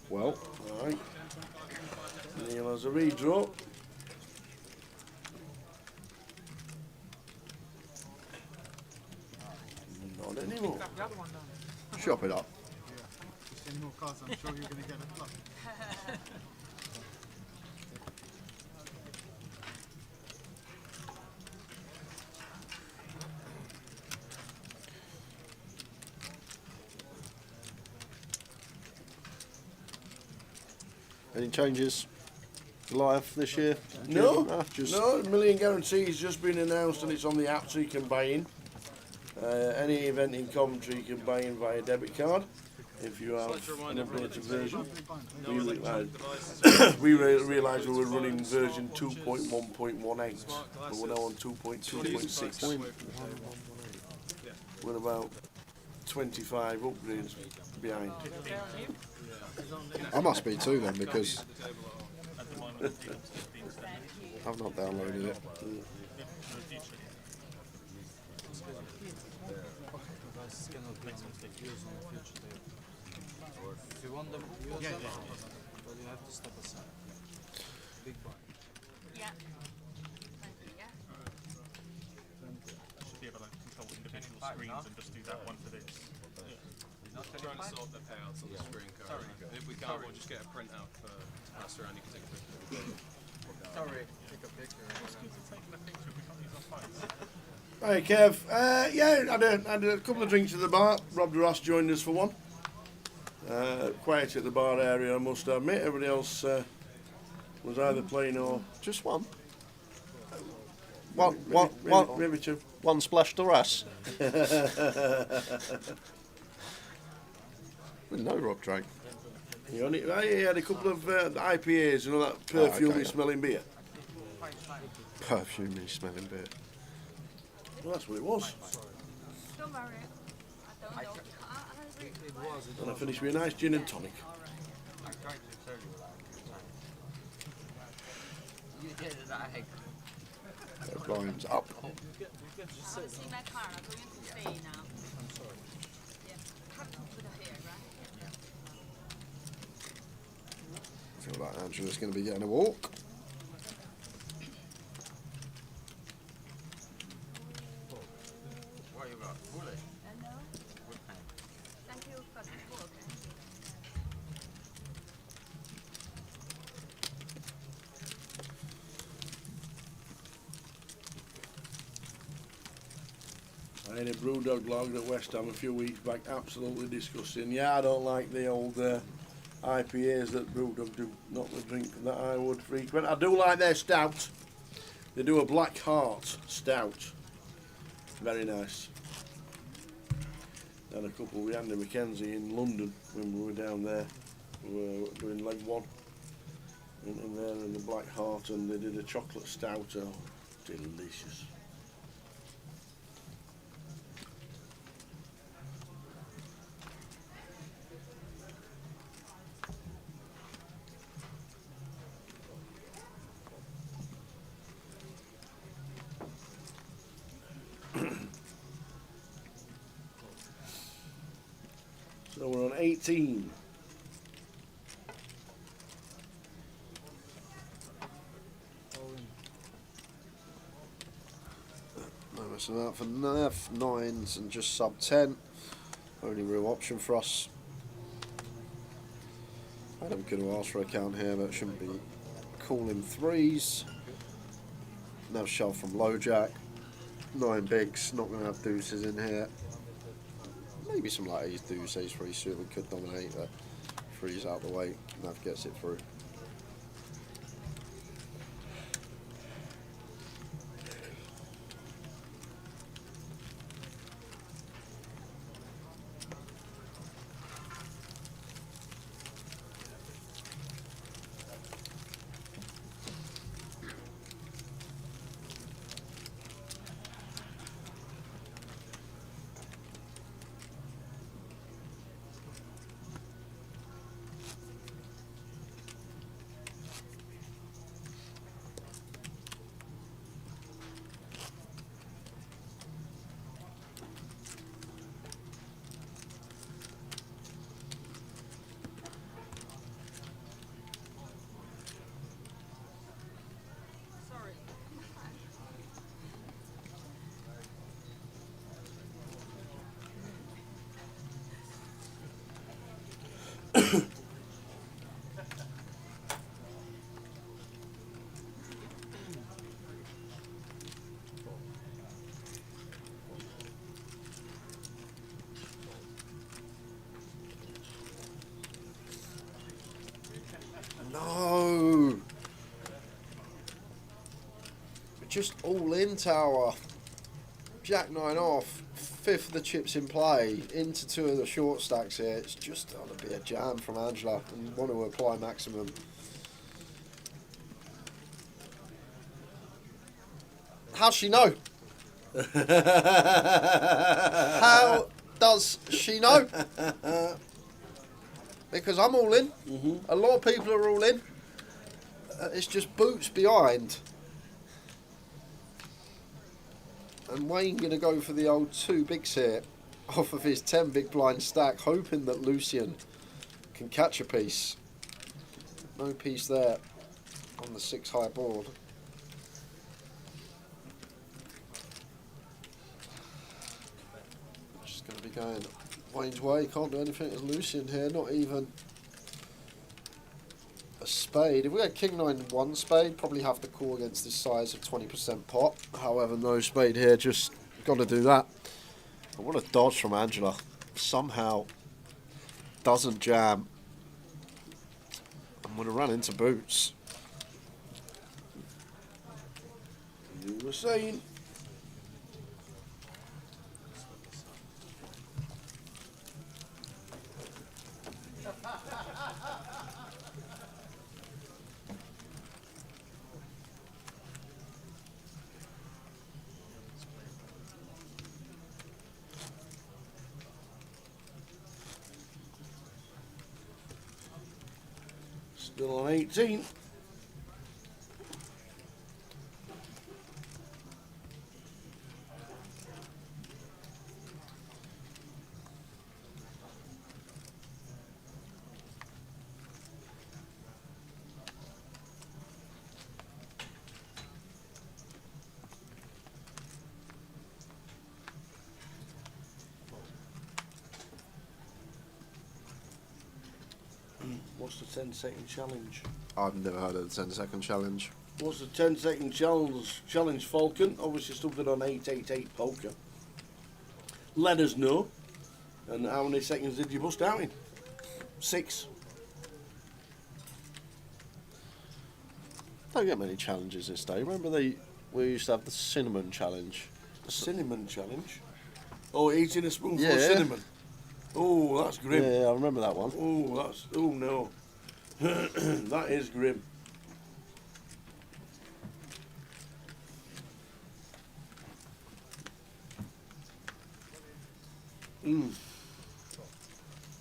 Well, alright. Neil has a redraw. Not anymore. Chop it up. Just in more cards, I'm sure you're going to get a club. Any changes live this year? No, just no. Million Guarantees just been announced and it's on the app, so you can buy in. Any event in Coventry you can buy in via debit card. If you have an updated version, we realised we were running version 2.1.18, but we're now on 2.2.6. We're about 25 upgrades behind. I must be too then, because I've not downloaded it. If you want them, but you have to step aside. Big bar. Yeah. Should be able to control individual screens and just do that one for this. We're trying to sort the payouts on the screen currently. If we can't, we'll just get a printout to pass around. You can take a picture. Sorry, take a picture. Hey Kev, yeah, I had a couple of drinks at the bar. Rob Ross joined us for one. Quiet at the bar area, I must admit. Everybody else was either playing or... Just one? Maybe two. One splash to us. No, Rob drank. He had a couple of IPAs, you know, that perfumey smelling beer. Perfumey smelling beer. Well, that's what it was. Don't worry. I don't know. And I finished with a nice gin and tonic. Volume's up. See my car. I'm going to stay now. I'm sorry. Yeah. Have to put it here, right? I feel like Angela's going to be getting a walk. What you got? Bullet? Hello. Thank you for the book. I had a brewdog lager at West Ham a few weeks back, absolutely disgusting. Yeah, I don't like the old IPAs that brewdog do, not the drink that I would frequent. I do like their stout. They do a Black Heart stout. Very nice. And a couple with Andy Mackenzie in London when we were down there. We were doing leg one in there in the Black Heart, and they did a chocolate stout. Oh, delicious. So we're on 18. No messing about for F9s and just sub 10. Only real option for us. Adam could have asked for a count here, but it shouldn't be calling threes. Now shove from low jack. 9 bigs, not going to have deuces in here. Maybe some like ace deuce, ace three suit we could dominate, but threes out the way. Nav gets it through. No! Just all in tower. Jack 9 off. 5th of the chips in play. Into 2 of the short stacks here. It's just going to be a jam from Angela. And want to apply maximum. How's she know? How does she know? Because I'm all in. A lot of people are all in. It's just boots behind. And Wayne going to go for the old 2 bigs here off of his 10 big blind stack, hoping that Lucian can catch a piece. No piece there on the 6 high board. Just going to be going Wayne's way. Can't do anything as Lucian here, not even a spade. If we had King 9 1 spade, probably have to call against this size of 20% pot. However, no spade here, just got to do that. But what a dodge from Angela. Somehow doesn't jam. I'm going to run into boots. You were saying. Still on 18. What's the 10-second challenge? I've never heard of the 10-second challenge. What's the 10-second challenge, Falcon? Obviously something on 888 poker. Let us know. And how many seconds did you bust out in? 6. Don't get many challenges this day. Remember we used to have the cinnamon challenge. The cinnamon challenge? Oh, eating a spoonful Yeah. of cinnamon. Oh, that's grim. Yeah, I remember that one. Oh, that's... Oh, no. That is grim.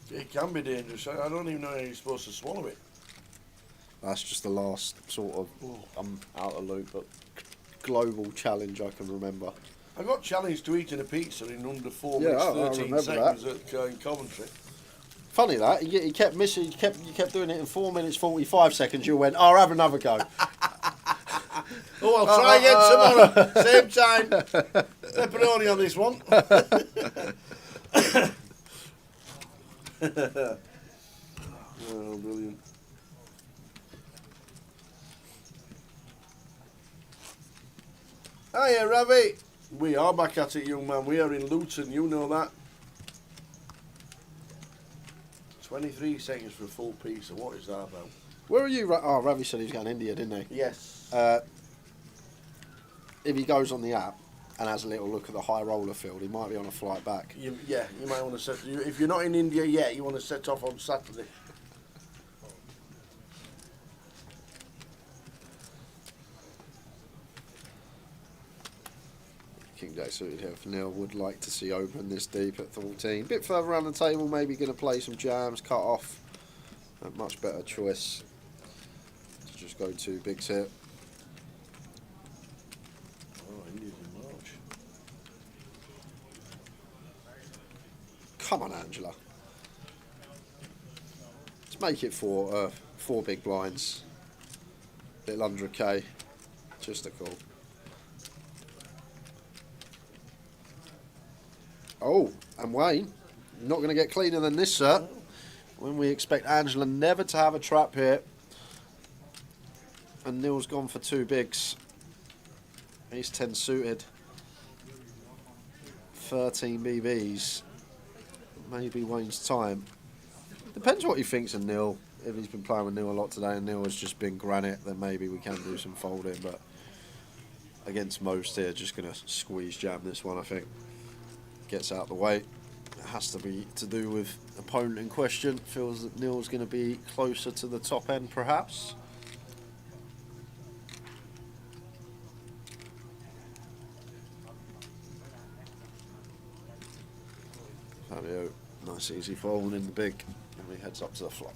It can be dangerous. I don't even know how you're supposed to swallow it. That's just the last sort of, I'm out of loop, but global challenge I can remember. I got challenged to eating a pizza in under 4 Yeah, minutes, I 13 remember seconds that. in Coventry. Funny that, he kept missing, you kept doing it in 4 minutes 45 seconds, you went, I'll have another go. Oh, I'll try again tomorrow. Same time. Pepperoni on this one. Oh, brilliant. Hiya, Ravi. We are back at it, young man. We are in Luton, you know that. 23 seconds for a full piece. What is that about? Where are you? Oh, Ravi said he was going to India, didn't he? Yes. If he goes on the app and has a little look at the high roller field, he might be on a flight back. You might want to set... If you're not in India yet, you want to set off on Saturday. King Jack suited here for Neil. Would like to see open this deep at 14. Bit further around the table, maybe going to play some jams, cut off. A much better choice to just go 2 bigs here. Oh, India's in March. Come on, Angela. Let's make it 4 big blinds. Little under a K. Just a call. Oh, and Wayne, not going to get cleaner than this, sir. When we expect Angela never to have a trap here. And Neil's gone for 2 bigs. He's 10 suited. 13 BBs. Maybe Wayne's time. Depends what he thinks of Neil. If he's been playing with Neil a lot today and Neil has just been granite, then maybe we can do some folding. But against most here, just going to squeeze jam this one, I think. Gets out the way. It has to be to do with opponent in question. Feels that Neil's going to be closer to the top end, perhaps. Fabio, nice easy fold in the big, and he heads up to the flop.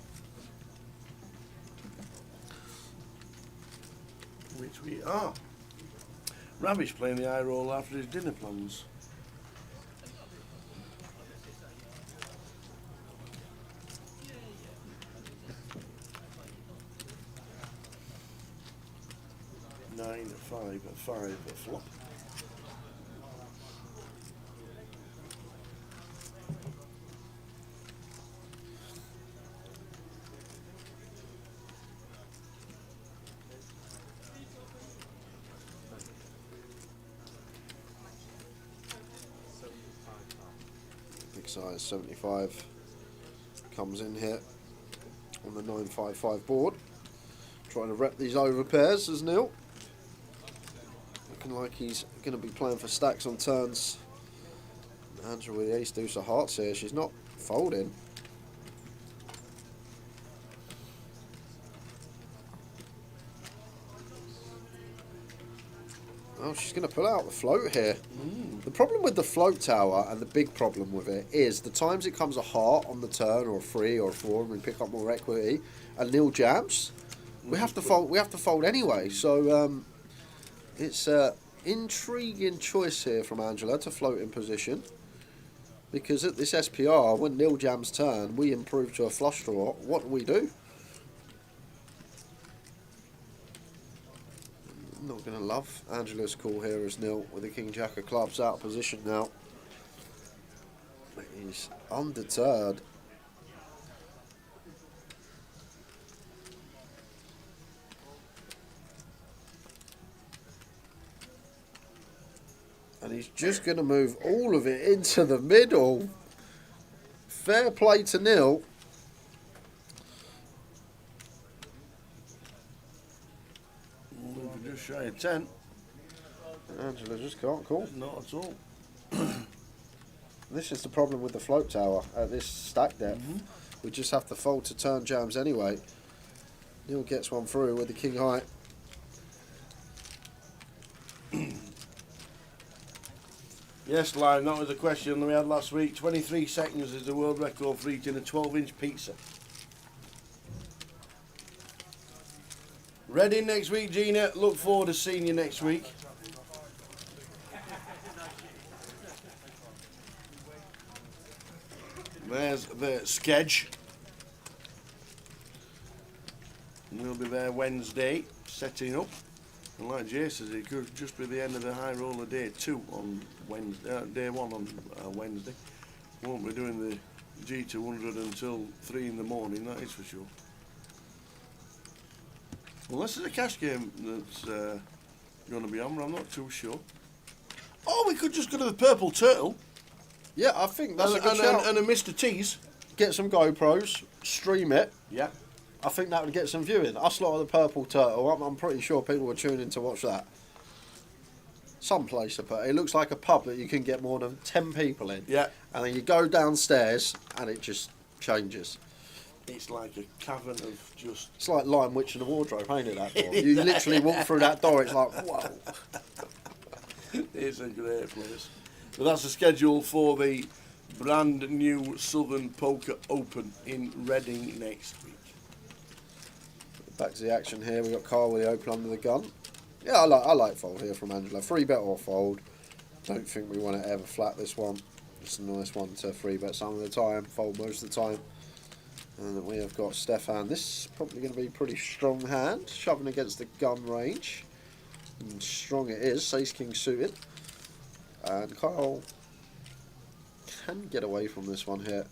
Which we are. Ravish playing the eye roll after his dinner plans. Nine at 5 at flop. size 75 comes in here on the 955 board. Trying to rep these over pairs as Neil. Looking like he's going to be playing for stacks on turns. Angela with the ace deuce of hearts here. She's not folding. Oh, she's going to pull out the float here. The problem with the float tower, and the big problem with it, is the times it comes a heart on the turn, or a 3 or a 4, and we pick up more equity, and Neil jams, we have to fold. We have to fold anyway. So it's an intriguing choice here from Angela to float in position, because at this SPR, when Neil jams turn, we improve to a flush draw. What do? Not going to love Angela's call here as Neil with the King Jack of clubs out of position now. He's undeterred. And he's just going to move all of it into the middle. Fair play to Neil. Just shy of 10. Angela just can't call. Not at all. This is the problem with the float tower at this stack depth. We just have to fold to turn jams anyway. Neil gets one through with the king high. Yes, Lime, that was a question that we had last week. 23 seconds is the world record for eating a 12-inch pizza. Ready next week, Gina. Look forward to seeing you next week. There's the sketch. We'll be there Wednesday, setting up. And like Jay says, it could just be the end of the high roller day 2 on Wednesday, day 1 on Wednesday. Won't be doing the G200 until 3 in the morning, that is for sure. Unless there's a cash game that's going to be on, but I'm not too sure. Oh, we could just go to the Purple Turtle. Yeah, I think that's a good shout. And a Mr. T's. Get some GoPros, stream it. Yeah. I think that would get some viewing. Us lot of the Purple Turtle, I'm pretty sure people were tuning in to watch that. Some place to put it. It looks like a pub that you can get more than 10 people in. Yeah. And then you go downstairs and it just changes. It's like a cavern of just... It's like Lion Witch in the Wardrobe, ain't it, that door? You literally walk through that door, it's like, whoa. It's a great place. But that's the schedule for the brand new Southern Poker Open in Reading next week. Back to the action here. We've got Carl with the open under the gun. Yeah, I like fold here from Angela. 3-bet or fold. Don't think we want to ever flat this one. It's a nice one to 3-bet some of the time, fold most of the time. And then we have got Stefan. This is probably going to be a pretty strong hand, shoving against the gun range. And strong it is, ace-king suited. And Kyle can get away from this one here.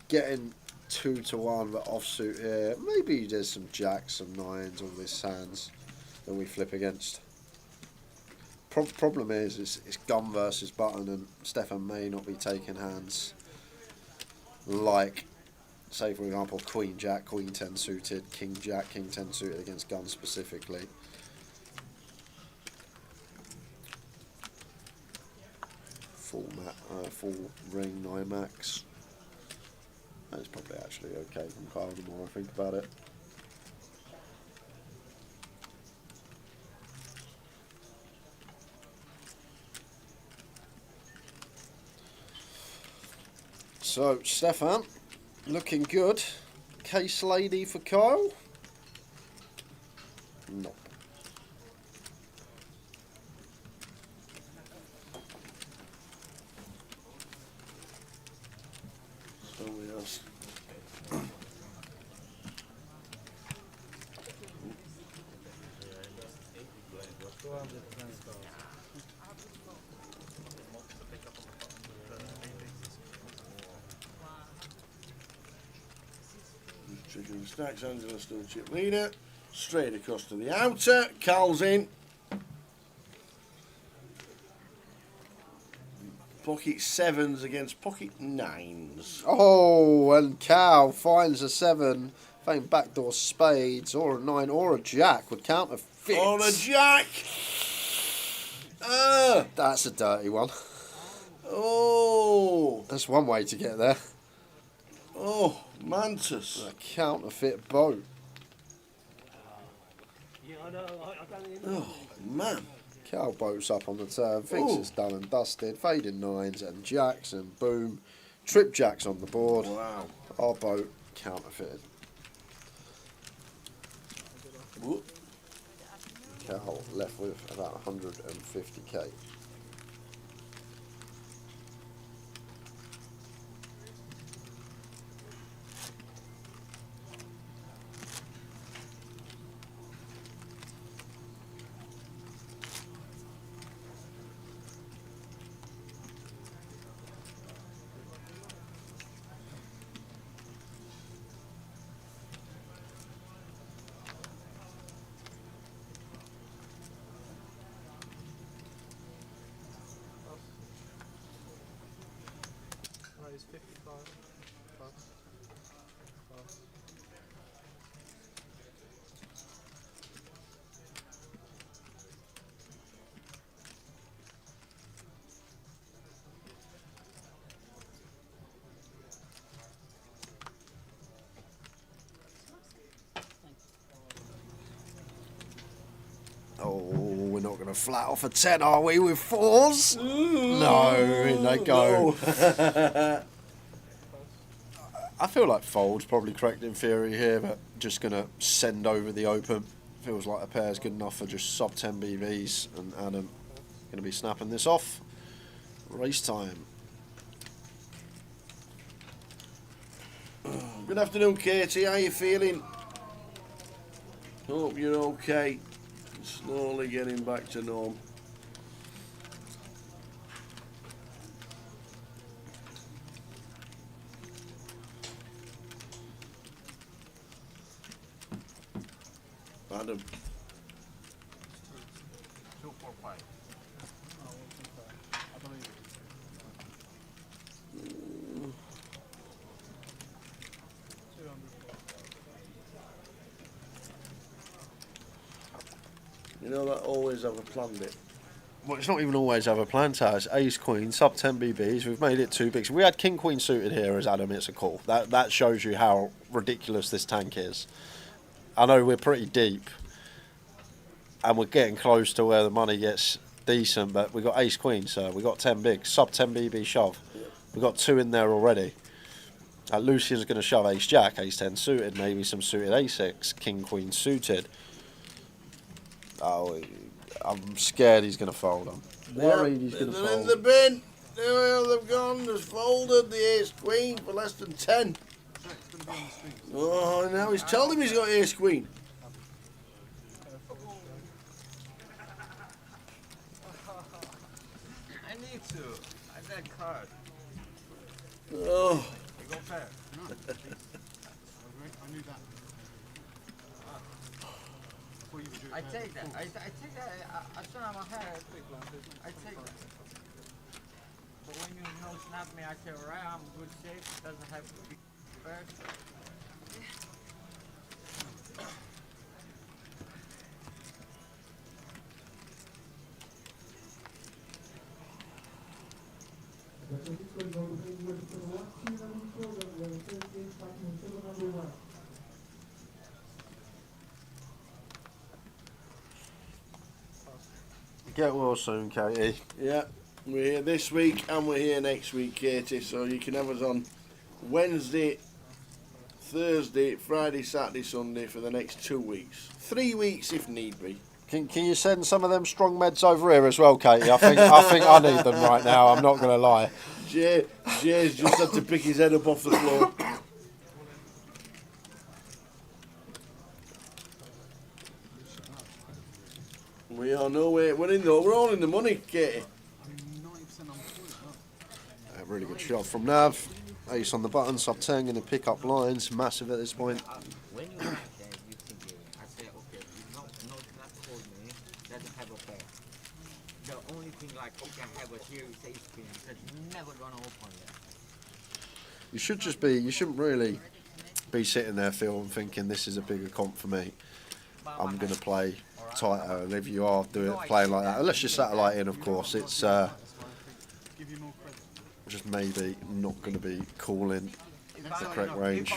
Getting 2-1, but offsuit here. Maybe there's some jacks, some nines, all these hands that we flip against. Problem is, it's gun versus button, and Stefan may not be taking hands like, say for example, Queen Jack, Queen 10 suited, King Jack, King 10 suited against guns specifically. Full ring 9 max. That's probably actually okay from Kyle the more I think about it. So Stefan, looking good. Case lady for Kyle. Nope. Somebody else. Checking the stacks, Angela still chip leader. Straight across to the outer. Cal's in. Pocket 7s against pocket 9s. Oh, and Cal finds a 7. Playing backdoor spades, or a 9, or a jack would counterfeit. Or a jack! That's a dirty one. Oh! That's one way to get there. Oh, Mantis. A counterfeit boat. Oh, man. Cal boats up on the turn, thinks it's done and dusted. Fading 9s and jacks, and boom. Trip jacks on the board. Wow. Our boat counterfeited. Whoop. Cal left with about 150k. Is 55 plus. Oh, we're not going to flat off a 10, are we, with 4s? No, in they go. No. I feel like fold's probably correct in theory here, but just going to send over the open. Feels like a pair's good enough for just sub 10 BVs, and Adam going to be snapping this off. Race time. Good afternoon, Katie. How you feeling? Hope you're okay. Slowly getting back to norm. Adam. 245. I believe it. You know that always have a planned it. Well, it's not even always have a plan, Taz. Ace Queen, sub 10 BBs. We've made it too big. So we had King Queen suited here as Adam. It's a call. That shows you how ridiculous this tank is. I know we're pretty deep, and we're getting close to where the money gets decent. But we got Ace Queen, so we got 10 big, sub 10 BB shove. We got 2 in there already. Lucian's going to shove Ace Jack, Ace 10 suited, maybe some suited A6, King Queen suited. Oh, I'm scared he's going to fold. I'm worried he's going to They're fold. in the bin. There they've gone. They've folded the Ace Queen for less than 10. Oh, now he's told him he's got Ace Queen. I need to. I got a card. Oh. You go fast. I knew that. I take that. I take that. I turn on my head. I take that. But when you no snap me, I say, alright, I'm good shape. It doesn't have to be first. Get well soon, Katie. Yeah, we're here this week and we're here next week, Katie. So you can have us on Wednesday, Thursday, Friday, Saturday, Sunday for the next 2 weeks. 3 weeks if need be. Can you send some of them strong meds over here as well, Katie? I think I need them right now. I'm not going to lie. Jay's just had to pick his head up off the floor. We are nowhere. We're all in the money, Katie. A really good shot from Nav. Ace on the button, sub 10, going to pick up lines. Massive at this point. When you like that, you think I say, okay, you not snap hold me, doesn't have a pair. the only thing like you can have a series ace queen that's never gonna open yet. You should just be. You shouldn't really be sitting there, Phil, and thinking this is a bigger comp for me. I'm going to play tighter, and if you are playing like that, unless you're satellite in, of course, it's just maybe not going to be calling the correct range.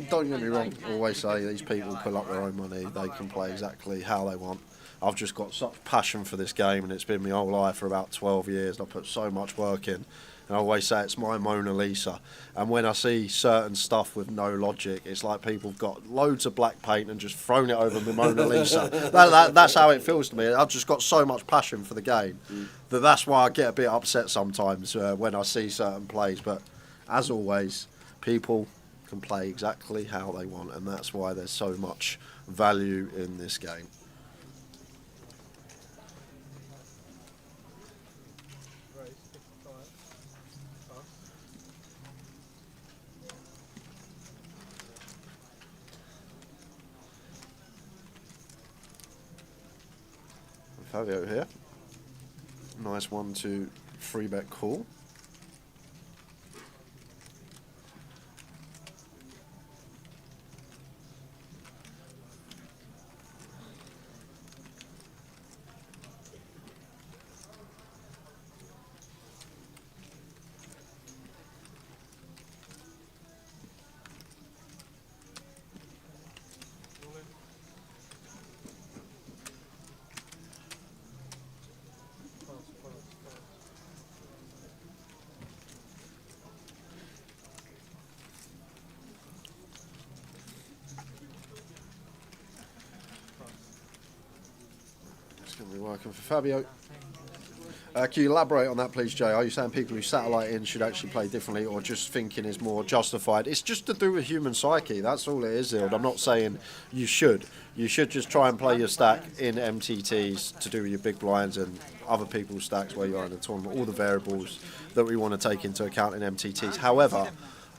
Don't get me wrong, I always say these people pull up their own money, they can play exactly how they want. I've just got such passion for this game, and it's been my whole life for about 12 years. I put so much work in, and I always say it's my Mona Lisa. And when I see certain stuff with no logic, it's like people have got loads of black paint and just thrown it over the Mona Lisa. That's how it feels to me. I've just got so much passion for the game that's why I get a bit upset sometimes when I see certain plays. But as always, people can play exactly how they want, and that's why there's so much value in this game. Fabio here. Nice 1-2 free bet call. Going to be working for Fabio. Can you elaborate on that, please, Jay? Are you saying people who satellite in should actually play differently, or just thinking is more justified? It's just to do with human psyche. That's all it is, Ild. I'm not saying you should. You should just try and play your stack in MTTs to do with your big blinds and other people's stacks where you are in the tournament. All the variables that we want to take into account in MTTs. However,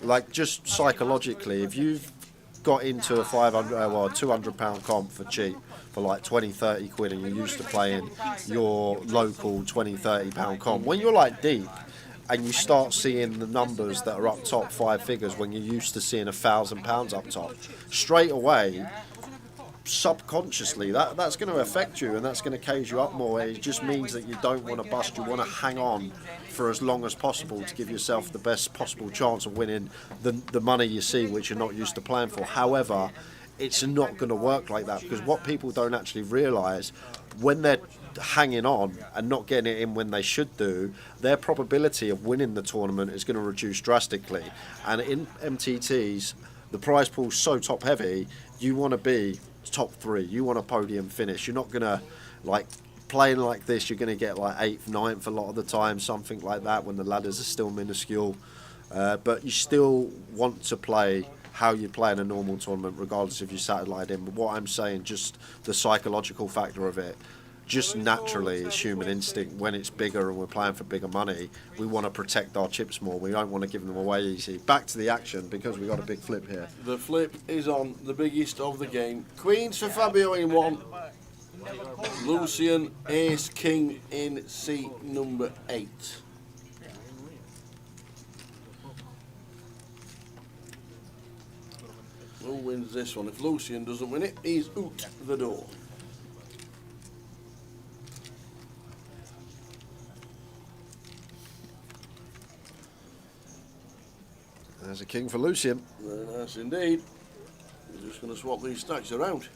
like just psychologically, if you've got into a £200 comp for cheap for like 20-30 quid, and you're used to playing your local £20-30 comp, when you're like deep and you start seeing the numbers that are up top 5 figures when you're used to seeing £1,000 up top, straight away subconsciously that's going to affect you, and that's going to cage you up more. It just means that you don't want to bust, you want to hang on for as long as possible to give yourself the best possible chance of winning the money you see, which you're not used to playing for. However, it's not going to work like that, because what people don't actually realise, when they're hanging on and not getting it in when they should do, their probability of winning the tournament is going to reduce drastically. And in MTTs, the prize pool's so top heavy, you want to be top 3, you want a podium finish. You're not going to, like, playing like this, you're going to get like 8th, 9th a lot of the time, something like that, when the ladders are still minuscule. But you still want to play how you play in a normal tournament, regardless if you satellite in. But what I'm saying, just the psychological factor of it, just naturally, it's human instinct. When it's bigger and we're playing for bigger money, we want to protect our chips more. We don't want to give them away easy. Back to the action, because we've got a big flip here. The flip is on, the biggest of the game. Queens for Fabio in 1. Lucian, ace, king in seat number 8. Who wins this one? If Lucian doesn't win it, he's out the door. There's a king for Lucian. Very nice indeed. We're just going to swap these stacks around.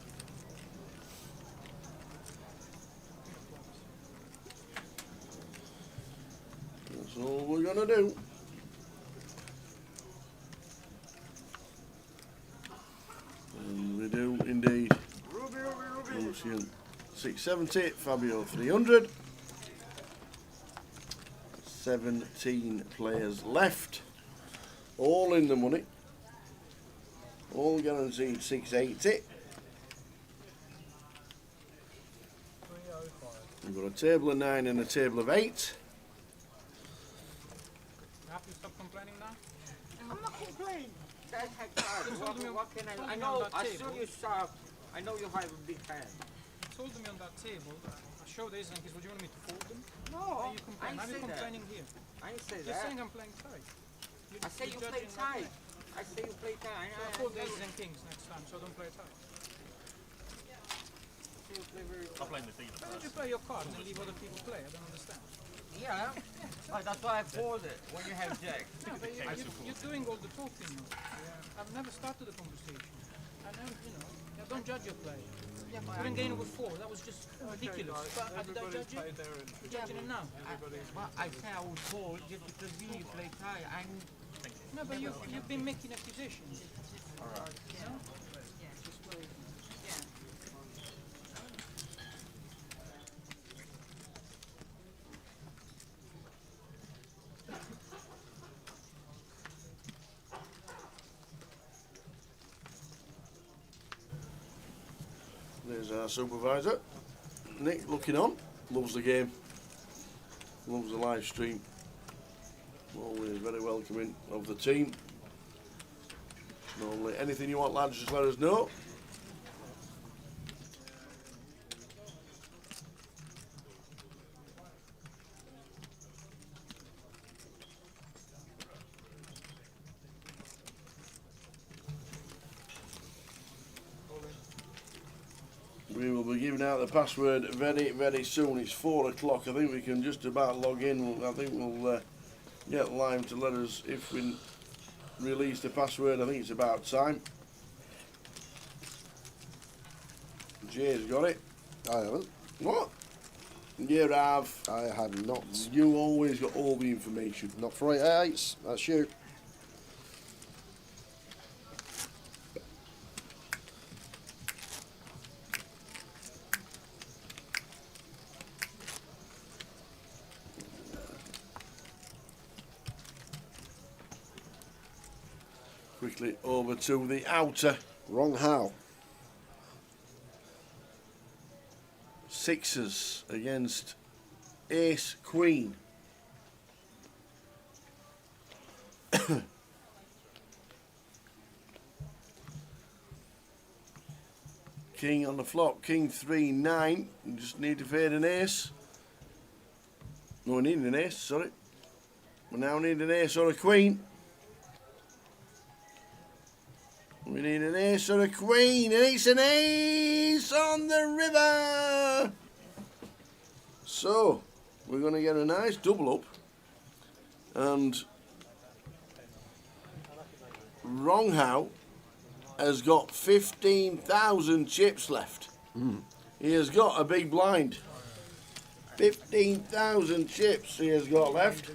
That's all we're going to do. And we do indeed. Lucian 670, Fabio 300. 17 players left. All in the money. All guaranteed 680. We've got a table of 9 and a table of 8. You have to stop complaining now? I'm not complaining. That's what can I know, as soon as you start, I know you have a big hand. told me on that table, I showed Ace and Kings, would you want me to fold them? No, You I complain. ain't I'm say that. complaining here. I ain't say You're that. saying I'm playing tight. I say you play tight. I say you play tight. So I fold Aces and Kings next time, so don't play tight. I'm playing the dealer Why don't you first. play your cards and leave other people play? I don't understand. Yeah, but that's why I fold it when you have jack. No, but you're doing all the talking now. Yeah. I've never started a conversation. I never, don't judge your play. Yeah, You didn't gain it with 4. That was just ridiculous. But did I judge it? You're judging it now. I say I would fold just because we play tight. No, but you've been making accusations. Alright. No? There's our supervisor, Nick, looking on. Loves the game. Loves the live stream. Always very welcoming of the team. Normally, anything you want, lads, just let us know. We will be giving out the password very, very soon. It's 4 o'clock. I think we can just about log in. I think we'll get live to let us, if we release the password, I think it's about time. Jay's got it. I haven't. What? You have. I have not. You always got all the information. Not for 888s. That's you. Quickly over to the outer. Wrong how. Sixes against Ace Queen. King on the flop. King 3-9. You just need to fade an ace. No, we need an ace, sorry. We now need an ace or a queen. We need an ace or a queen, and it's an ace on the river. So, we're going to get a nice double up. And Wrong How has got 15,000 chips left. He has got a big blind. 15,000 chips he has got left.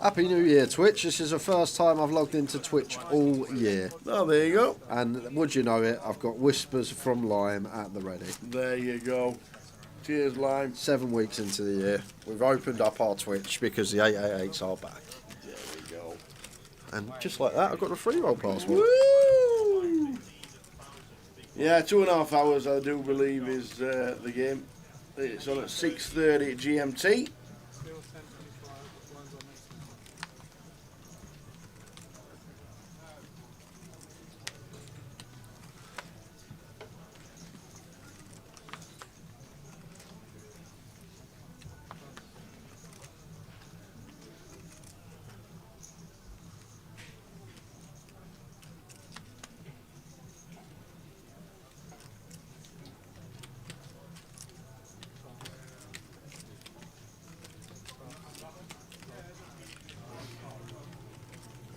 Happy New Year, Twitch. This is the first time I've logged into Twitch all year. Oh, there you go. And would you know it, I've got Whispers from Lime at the ready. There you go. Cheers, Lime. 7 weeks into the year. We've opened up our Twitch because the 888s are back. There we go. And just like that, I've got a free roll password. Woo! Yeah, 2.5 hours, I do believe, is the game. It's on at 6:30 GMT.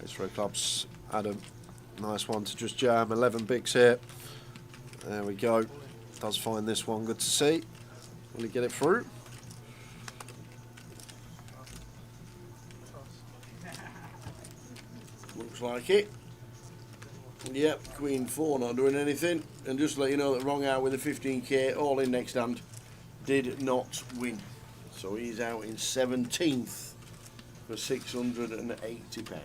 It's 3 clubs. Adam, nice one to just jam. 11 bigs here. There we go. Does find this one good to see. Will he get it through? Looks like it. Yep, Queen 4 not doing anything. And just to let you know that Wrong Out with a 15k all in next hand did not win. So he's out in 17th for £680.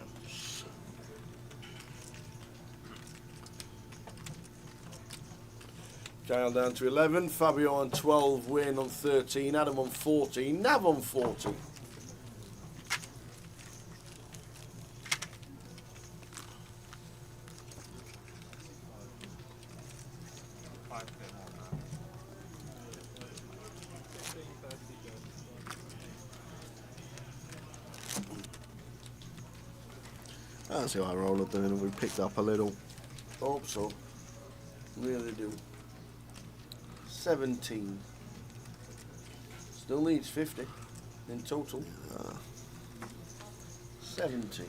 Kyle down to 11, Fabio on 12, Wayne on 13, Adam on 14, Nav on 14. How's the eye roller doing? Have we picked up a little? Hope so. Really do. 17. Still needs 50 in total. 17.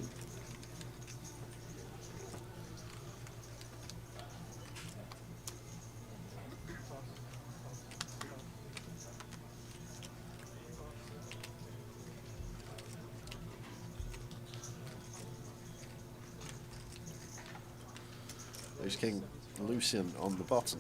There's King Lucian on the bottom.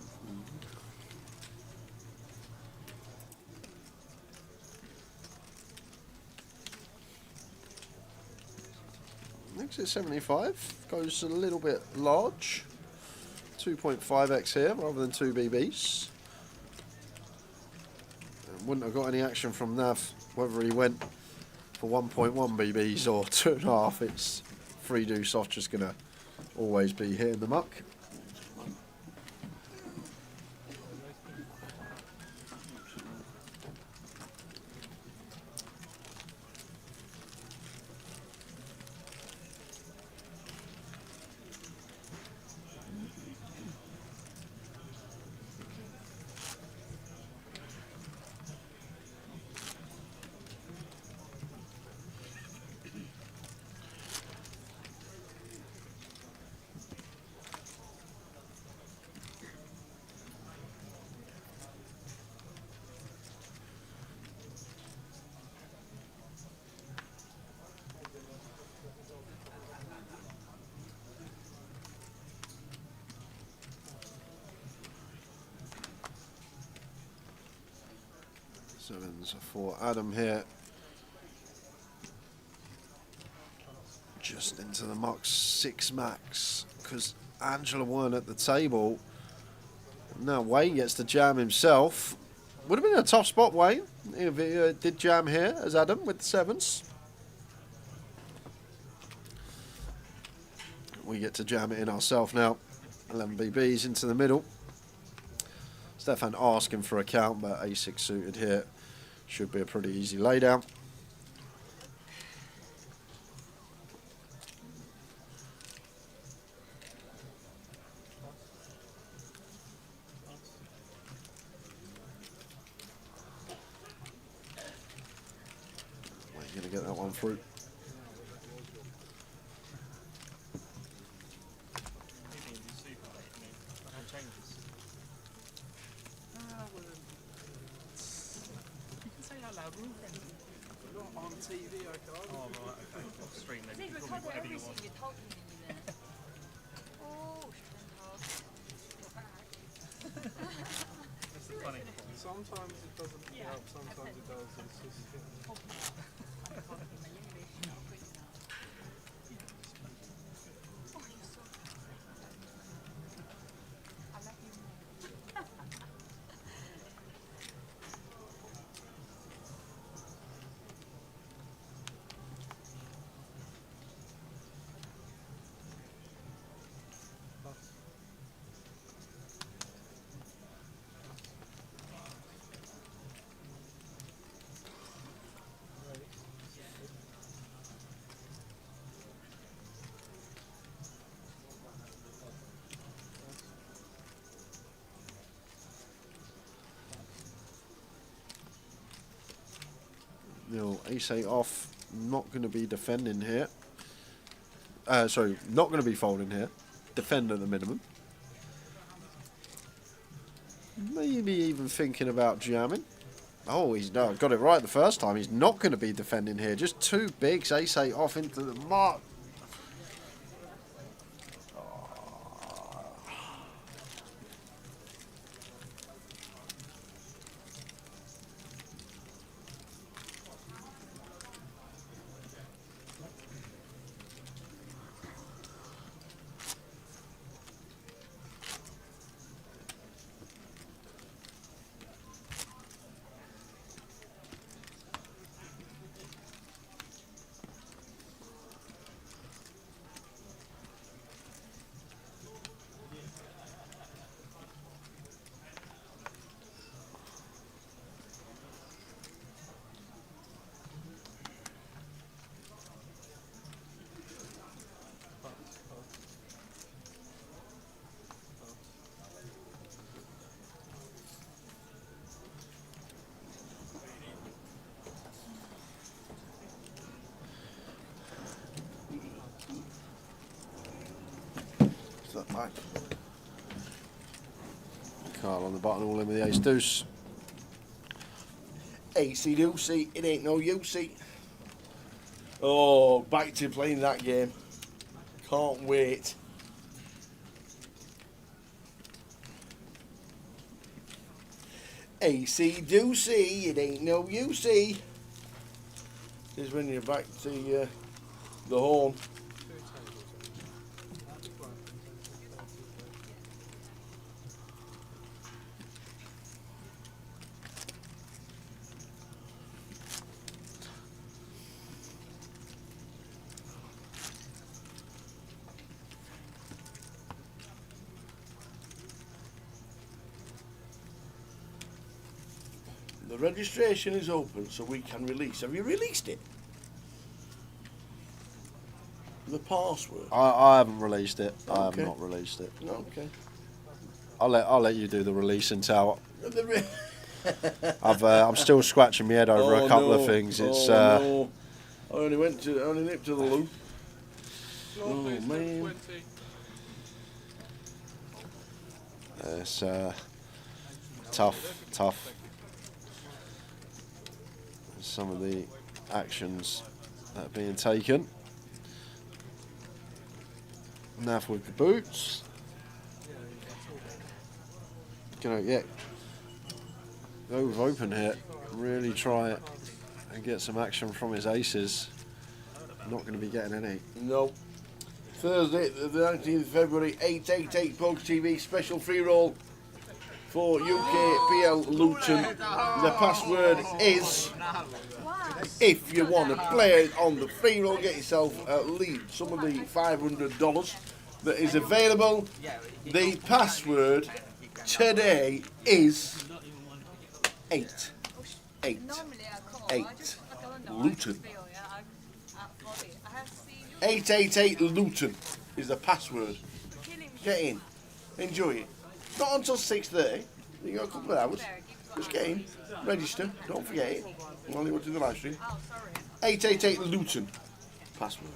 Next at 75 goes a little bit large. 2.5x here rather than 2 BBs. Wouldn't have got any action from Nav whether he went for 1.1 BBs or 2.5. It's 3 deuce off, just gonna always be hitting the muck. Sevens for Adam here. Just into the muck, 6 max, because Angela weren't at the table. Now Wayne gets to jam himself. Would have been a tough spot, Wayne, if he did jam here as Adam with the 7s. We get to jam it in ourselves now. 11 BBs into the middle. Stefan asking for a count, but A6 suited here. Should be a pretty easy laydown. We're going to get that one through. On TV, I can't. Oh, right, okay. Off stream, then you can call me whatever you want. That's the funny point. Sometimes it doesn't help, sometimes it does. It's just, No, ace-8 off, not going to be defending here. Sorry, not going to be folding here. Defend at the minimum. Maybe even thinking about jamming. Oh, he's no, got it right the first time. He's not going to be defending here. Just 2 bigs, ace-8 off into the mark. Right. Carl on the button, all in with the ace deuce. Acey deucey, it ain't no usey. Oh, back to playing that game. Can't wait. Acey deucey, it ain't no usey. This is when you're back to the horn. The registration is open, so we can release. Have you released it? The password. I haven't released it. I have Okay. not released it. Okay. I'll let you do the release until I'm still scratching my head over a couple of things. It's no. I only nipped to the loop. Oh man. It's tough. Some of the actions that are being taken. Nav with the boots. Gonna go with open here. Really try it and get some action from his aces. Not going to be getting any. No. Thursday, the 19th of February, 888 Pogs TV special free roll for UKPL Luton. The password is, if you want to play it on the free roll, get yourself at least some of the $500 that is available. The password today is 888 Luton. 888 Luton is the password. Get in, enjoy it. Not until 6:30. You got a couple of hours. Just get in, register. Don't forget it. Only watching the live stream. 888 Luton password.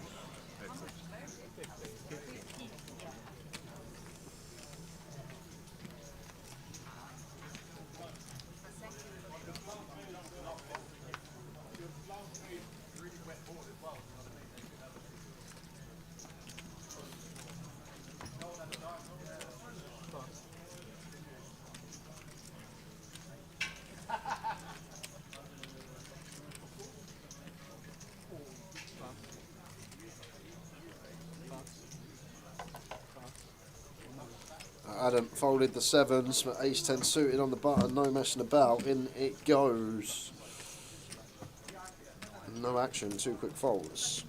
Adam folded the sevens, but ace 10 suited on the button, no messing about, in it goes. No action, 2 quick folds.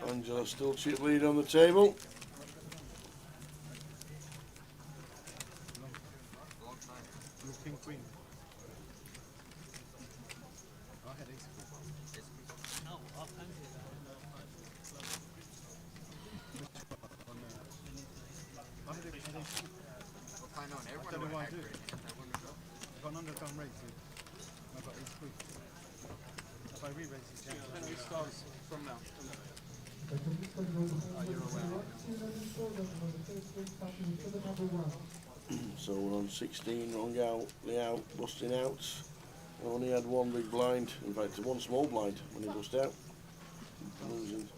Angela still chip lead on the table. King queen. I had ace queen. No, I'll I know, I don't know why I do it. I've got an undertone raise here. I've got ace queen. If I re-raise this jack, then it starts from now. You're aware. So we're on 16, wrong out, layout, busting out. Only had one big blind, in fact one small blind when he bust out. Losing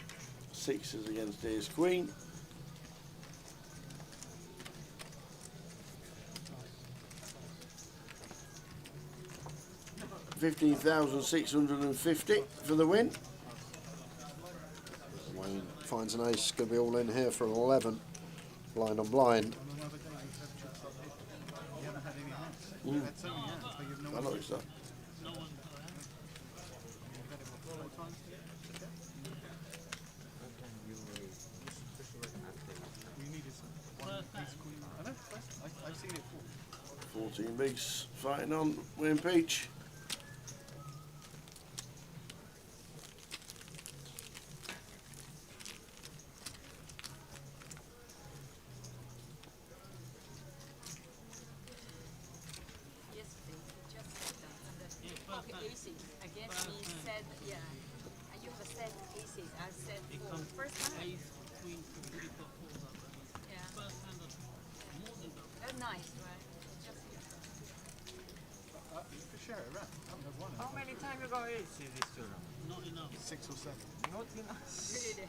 sixes against ace queen. $15,650 for the win. Wayne finds an ace, going to be all in here for an 11. Blind on blind. I noticed that. I've seen it 14 bigs fighting on Wayne Peach. Against me said, yeah, and you have said ace aces. I said four. First hand. Yeah. That's nice, right? Just For sure, right? I've never won it. How many times you got aces in this tournament? Not enough. 6 or 7. Not enough. really.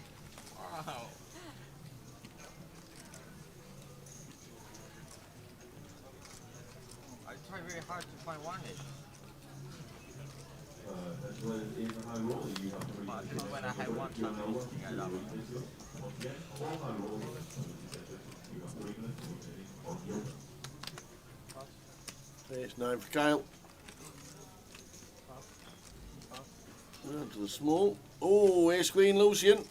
Wow. I try very hard to find one ace. But when I have one time, I love Ace 9 for Kyle. Down to the small. Oh, ace queen Lucian.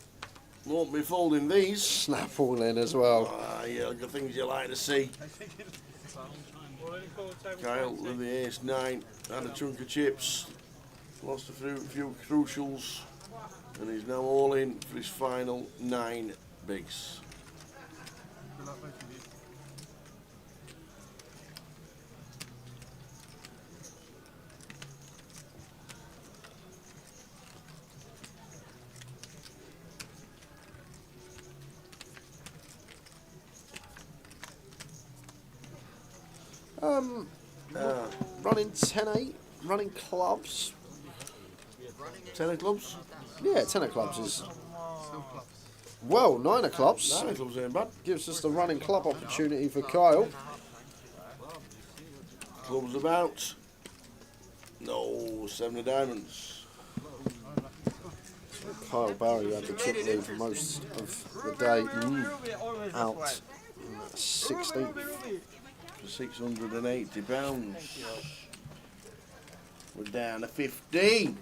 Won't be folding these. Snap all in as well. Ah, yeah, the things you like to see. Kyle with the ace 9. Had a chunk of chips. Lost a few crucials. And he's now all in for his final 9 bigs. Running 10-8, running clubs. 10 of clubs? Yeah, 10 of clubs is. Well, 9 of clubs. 9 of clubs ain't bad. Gives us the running club opportunity for Kyle. Clubs about. No, 7 of diamonds. Kyle Barry had the chip lead for most of the day. Out 16th. For £680. We're down to 15.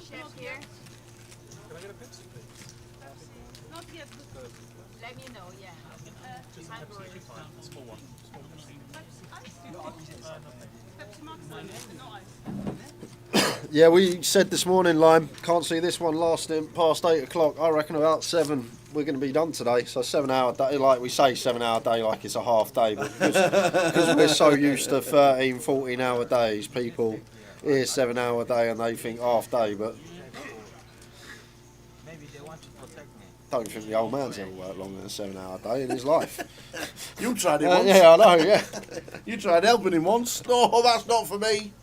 Chef here. Can I get a Pepsi, please? Not yet. Let me know, yeah. Just a Pepsi would be fine. A small one. Small Pepsi. Yeah, we said this morning, Lime, can't see this one lasting past 8 o'clock. I reckon about 7 we're going to be done today. So 7 hour day, like we say 7 hour day like it's a half day, but because we're so used to 13, 14 hour days, people hear 7 hour day and they think half day, but Maybe they want to protect me. don't think the old man's ever worked longer than a 7 hour day in his life. You tried it once. Yeah, I know, yeah. You tried helping him once. No, that's not for me.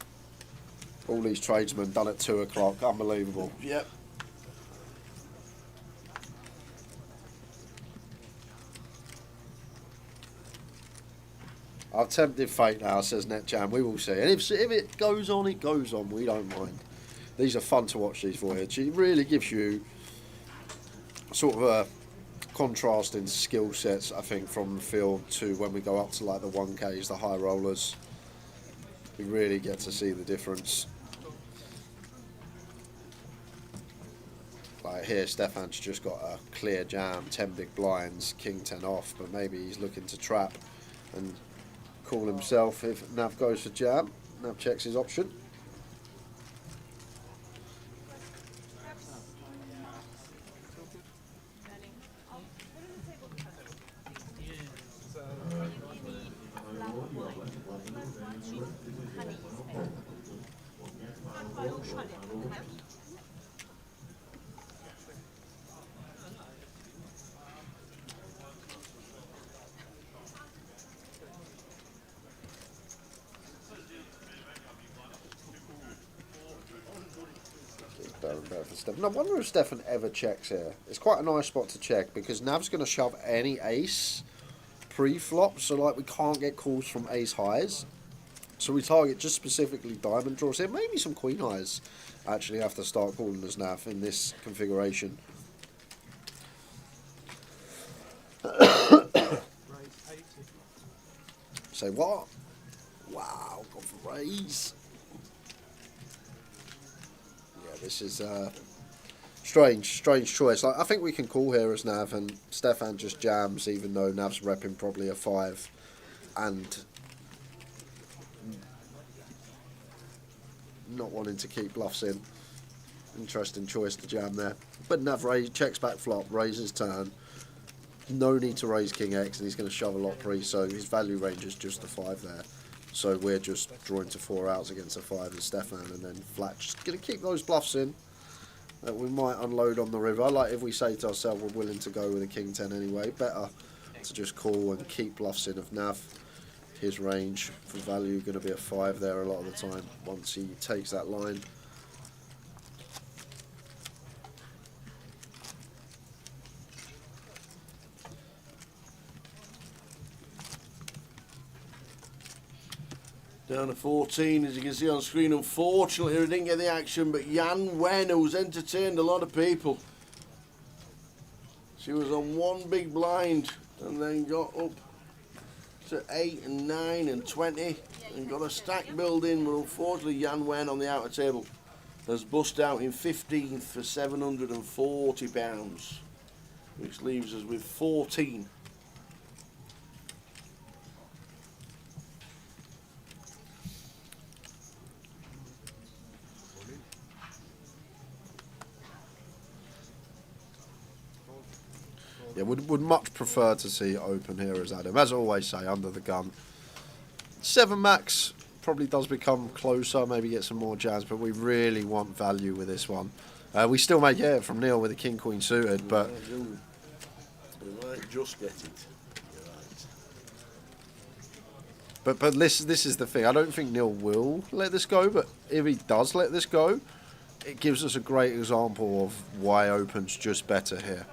All these tradesmen done at 2 o'clock, unbelievable. Yep. I've tempted fate now, says NetJam. We will see. And if it goes on, it goes on. We don't mind. These are fun to watch, these voyages. It really gives you sort of a contrast in skill sets, I think, from the field to when we go up to like the 1Ks, the high rollers. We really get to see the difference. Like here, Stefan's just got a clear jam, 10 big blinds, king 10 off, but maybe he's looking to trap and call himself if Nav goes for jam. Nav checks his option. And I wonder if Stefan ever checks here. It's quite a nice spot to check because Nav's going to shove any ace pre-flop, so like we can't get calls from ace highs. So we target just specifically diamond draws here. Maybe some queen highs actually have to start calling us Nav in this configuration. Say what? Wow, gone for raise. Yeah, this is strange choice. Like, I think we can call here as Nav, and Stefan just jams, even though Nav's repping probably a 5, and not wanting to keep bluffs in. Interesting choice to jam there. But Nav checks back flop, raises turn. No need to raise King X, and he's going to shove a lot pre, so his value range is just a 5 there. So we're just drawing to 4 outs against a 5 and Stefan, and then flat. Just going to keep those bluffs in. That we might unload on the river. Like if we say to ourselves we're willing to go with a King 10 anyway, better to just call and keep bluffs in of Nav. His range for value going to be a 5 there a lot of the time once he takes that line. Down to 14, as you can see on screen. Unfortunately, we didn't get the action, but Yan Wen, who's entertained a lot of people. She was on 1 big blind and then got up to 8 and 9 and 20 and got a stack building, but unfortunately Yan Wen on the outer table has bust out in 15th for £740, which leaves us with 14. Yeah, would much prefer to see open here as Adam. As I always say, under the gun. 7 max probably does become closer, maybe get some more jazz, but we really want value with this one. We still may get it from Neil with the King Queen suited, but We might just get it. but this is the thing. I don't think Neil will let this go, but if he does let this go, it gives us a great example of why open's just better here.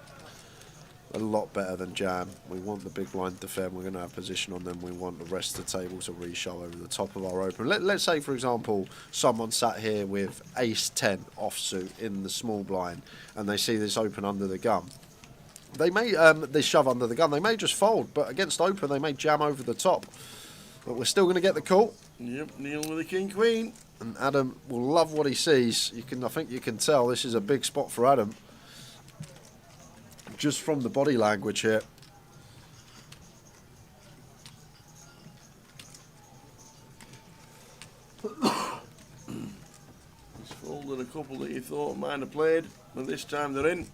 A lot better than jam. We want the big blind to defend. We're going to have position on them. We want the rest of the table to re-shove over the top of our open. Let's say, for example, someone sat here with ace 10 offsuit in the small blind, and they see this open under the gun. They may they shove under the gun. They may just fold, but against open, they may jam over the top. But we're still going to get the call. Yep, Neil with the King Queen. And Adam will love what he sees. I think you can tell this is a big spot for Adam. Just from the body language here. He's folded a couple that you thought might have played, but this time they're in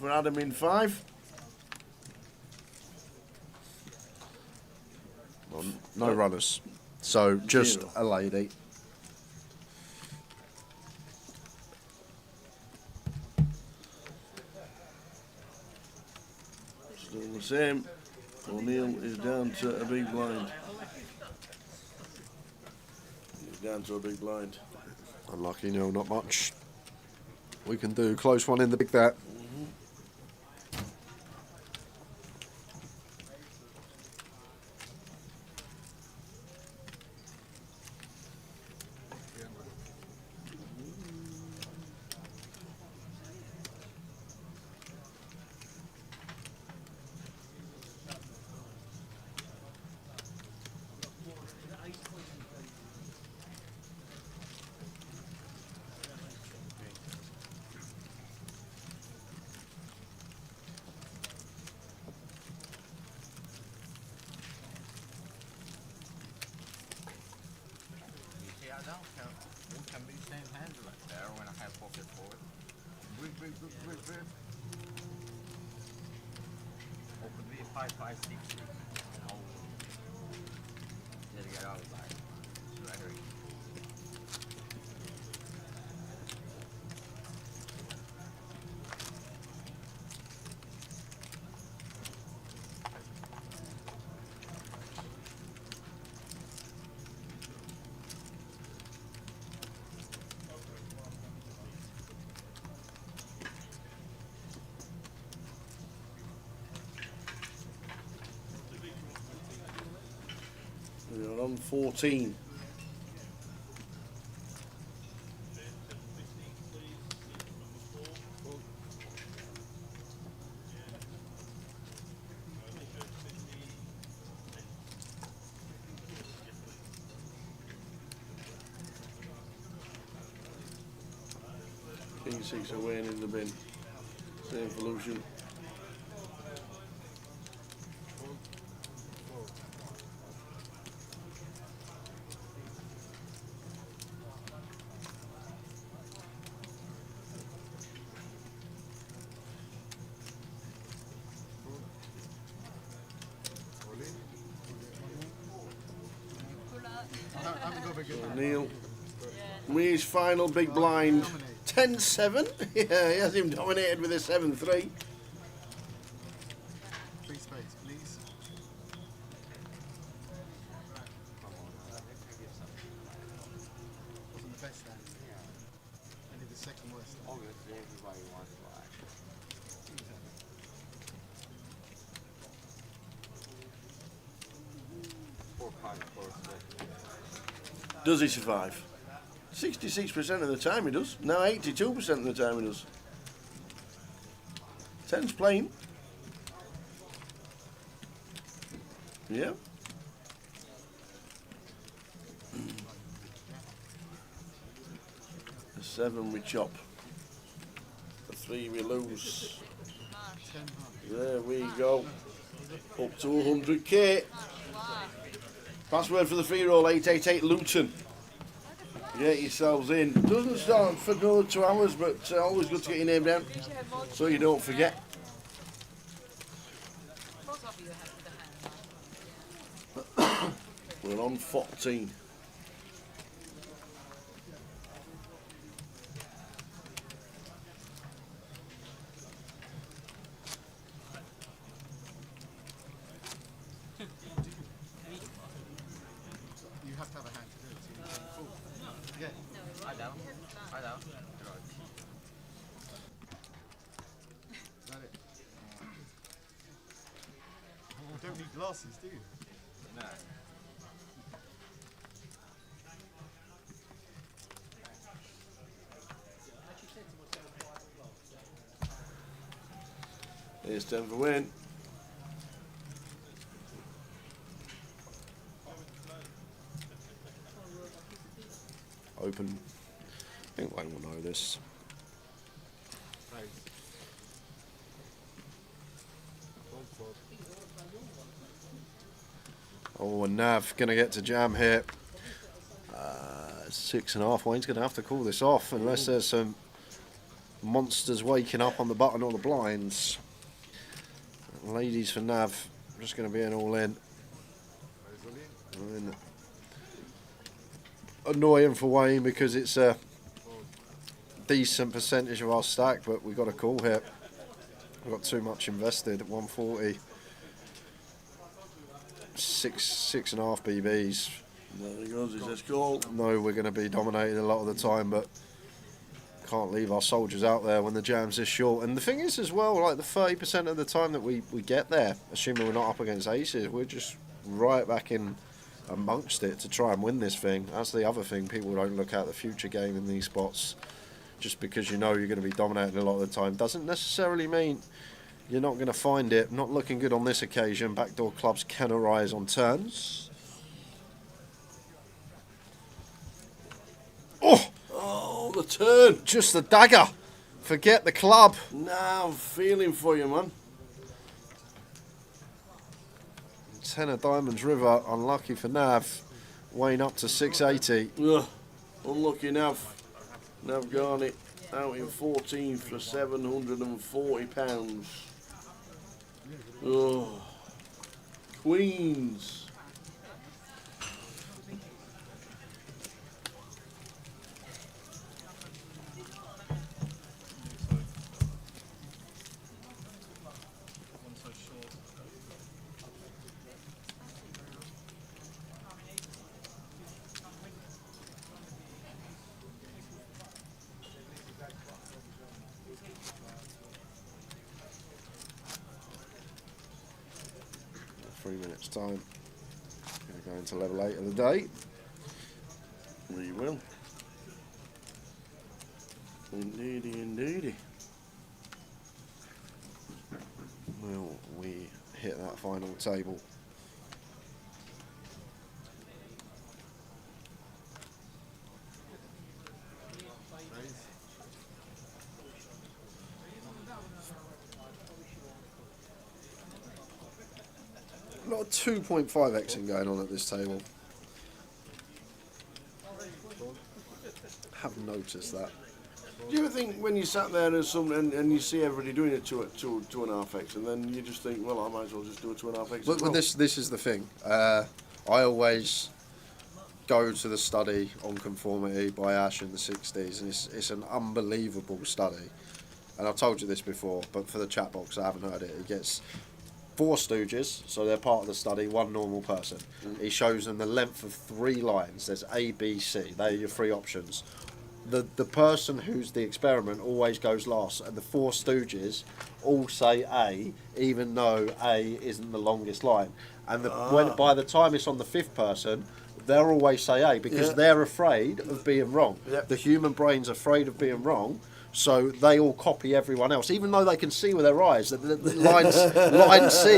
for Adam in 5. Well, no runners. So just Zero. a lady. Still the same. O'Neill is down to a big blind. He's down to a big blind. Unlucky, no, not much. We can do close one in the big that. See, I don't care. We can be same hands right there when I have pocket forward. Brick. Or could be 5, 5, 6. No. Just get out like surrendering. We're on 14. King 6 away and in the bin. Same for Lucian. Neil. His final big blind. 10-7. Yeah, he has him dominated with a 7-3. 3 spades, please. Wasn't the best then. Only the second worst. Obviously, everybody wants black. Does he survive? 66% of the time he does. Now 82% of the time he does. 10's playing. Yeah. A 7 we chop. A 3 we lose. There we go. Up to 100k. Password for the free roll 888 Luton. Get yourselves in. Doesn't start for another 2 hours, but always good to get your name down so you don't forget. We're on 14. You have to have a hand to do it. So you can fold. Yeah. I don't. I don't. Is that it? You don't need glasses, do you? No. Here's 10 for win. Open. I think Wayne will know this. Oh, and Nav going to get to jam here. 6.5. Wayne's going to have to call this off unless there's some monsters waking up on the button or the blinds. Ladies for Nav. Just going to be an all in. And annoying for Wayne because it's a decent percentage of our stack, but we've got a call here. We've got too much invested at 140. 6.5 BBs. There he goes, he says call. No, we're going to be dominated a lot of the time, but can't leave our soldiers out there when the jam's this short. And the thing is as well, like the 30% of the time that we get there, assuming we're not up against aces, we're just right back in amongst it to try and win this thing. That's the other thing, people don't look at the future game in these spots. Just because you know you're going to be dominated a lot of the time doesn't necessarily mean you're not going to find it. Not looking good on this occasion. Backdoor clubs can arise on turns. Oh, the turn. Just the dagger. Forget the club. Now I'm feeling for you, man. 10 of diamonds river. Unlucky for Nav. Wayne up to 680. Ugh, unlucky Nav. Nav Garnet out in 14th for £740. Oh, Queens. Time. Going to go into level 8 of the day. We will. Indeedy, indeedy. Will we hit that final table? A lot of 2.5xing going on at this table. Have noticed that. Do you ever think when you sat there and you see everybody doing it 2.5x, and then you just think, well, I might as well just do a 2.5x? But this is the thing. I always go to the study on conformity by Ash in the 60s, and it's an unbelievable study. And I've told you this before, but for the chat box, I haven't heard it. He gets 4 stooges, so they're part of the study, 1 normal person. He shows them the length of 3 lines. There's A, B, C. They're your 3 options. The person who's the experiment always goes last, and the 4 stooges all say A, even though A isn't the longest line. And when by the time it's on the 5th person, they'll always say A, because they're afraid of being wrong. The human brain's afraid of being wrong, so they all copy everyone else, even though they can see with their eyes that line C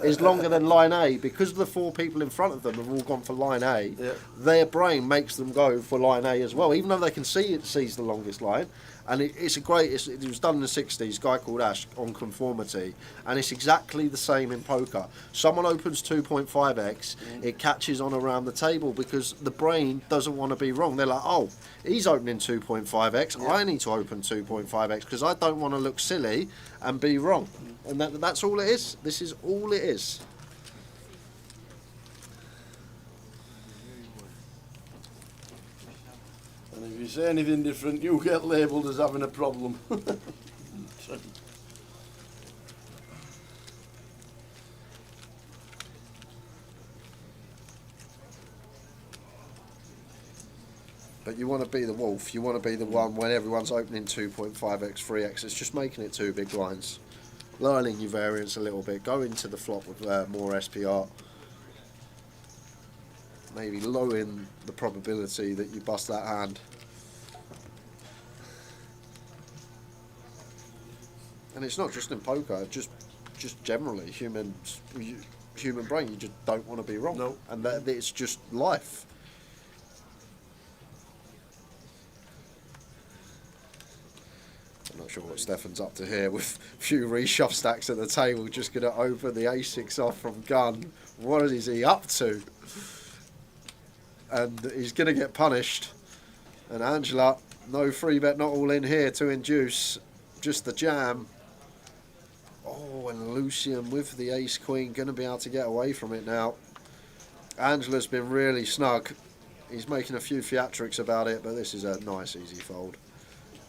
is longer than line A. Because the 4 people in front of them have all gone for line A, their brain makes them go for line A as well, even though they can see it sees the longest line. And it was done in the 60s, a guy called Ash, on conformity, and it's exactly the same in poker. Someone opens 2.5x, it catches on around the table because the brain doesn't want to be wrong. They're like, oh, he's opening 2.5x, I need to open 2.5x because I don't want to look silly and be wrong. And that's all it is. This is all it is. And if you say anything different, you get labelled as having a problem. But you want to be the wolf. You want to be the one when everyone's opening 2.5x, 3x. It's just making it 2 big blinds. Learning your variance a little bit. Go into the flop with more SPR. Maybe lowering the probability that you bust that hand. And it's not just in poker, just generally human brain. You just don't want to be wrong. No. And it's just life. I'm not sure what Stefan's up to here with a few reshove stacks at the table. Just going to open the A6 off from gun. What is he up to? And he's going to get punished. And Angela, no free bet, not all in here to induce. Just the jam. Oh, and Lucian with the ace-queen, going to be able to get away from it now. Angela's been really snug. He's making a few theatrics about it, but this is a nice, easy fold.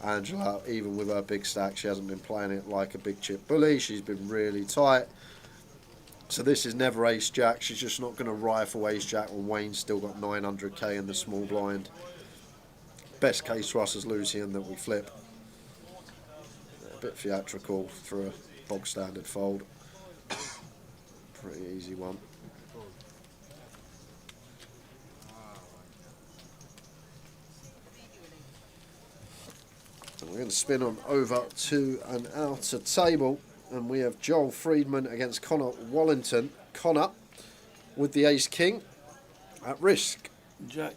Angela, even with her big stack, she hasn't been playing it like a big chip bully. She's been really tight. So this is never ace-jack. She's just not going to rifle ace-jack when Wayne's still got 900k in the small blind. Best case for us is Lucian that we flip. A bit theatrical for a bog standard fold. Pretty easy one. So we're going to spin on over to an outer table, and we have Joel Friedman against Connor Wallington. Connor with the ace king at risk. Jack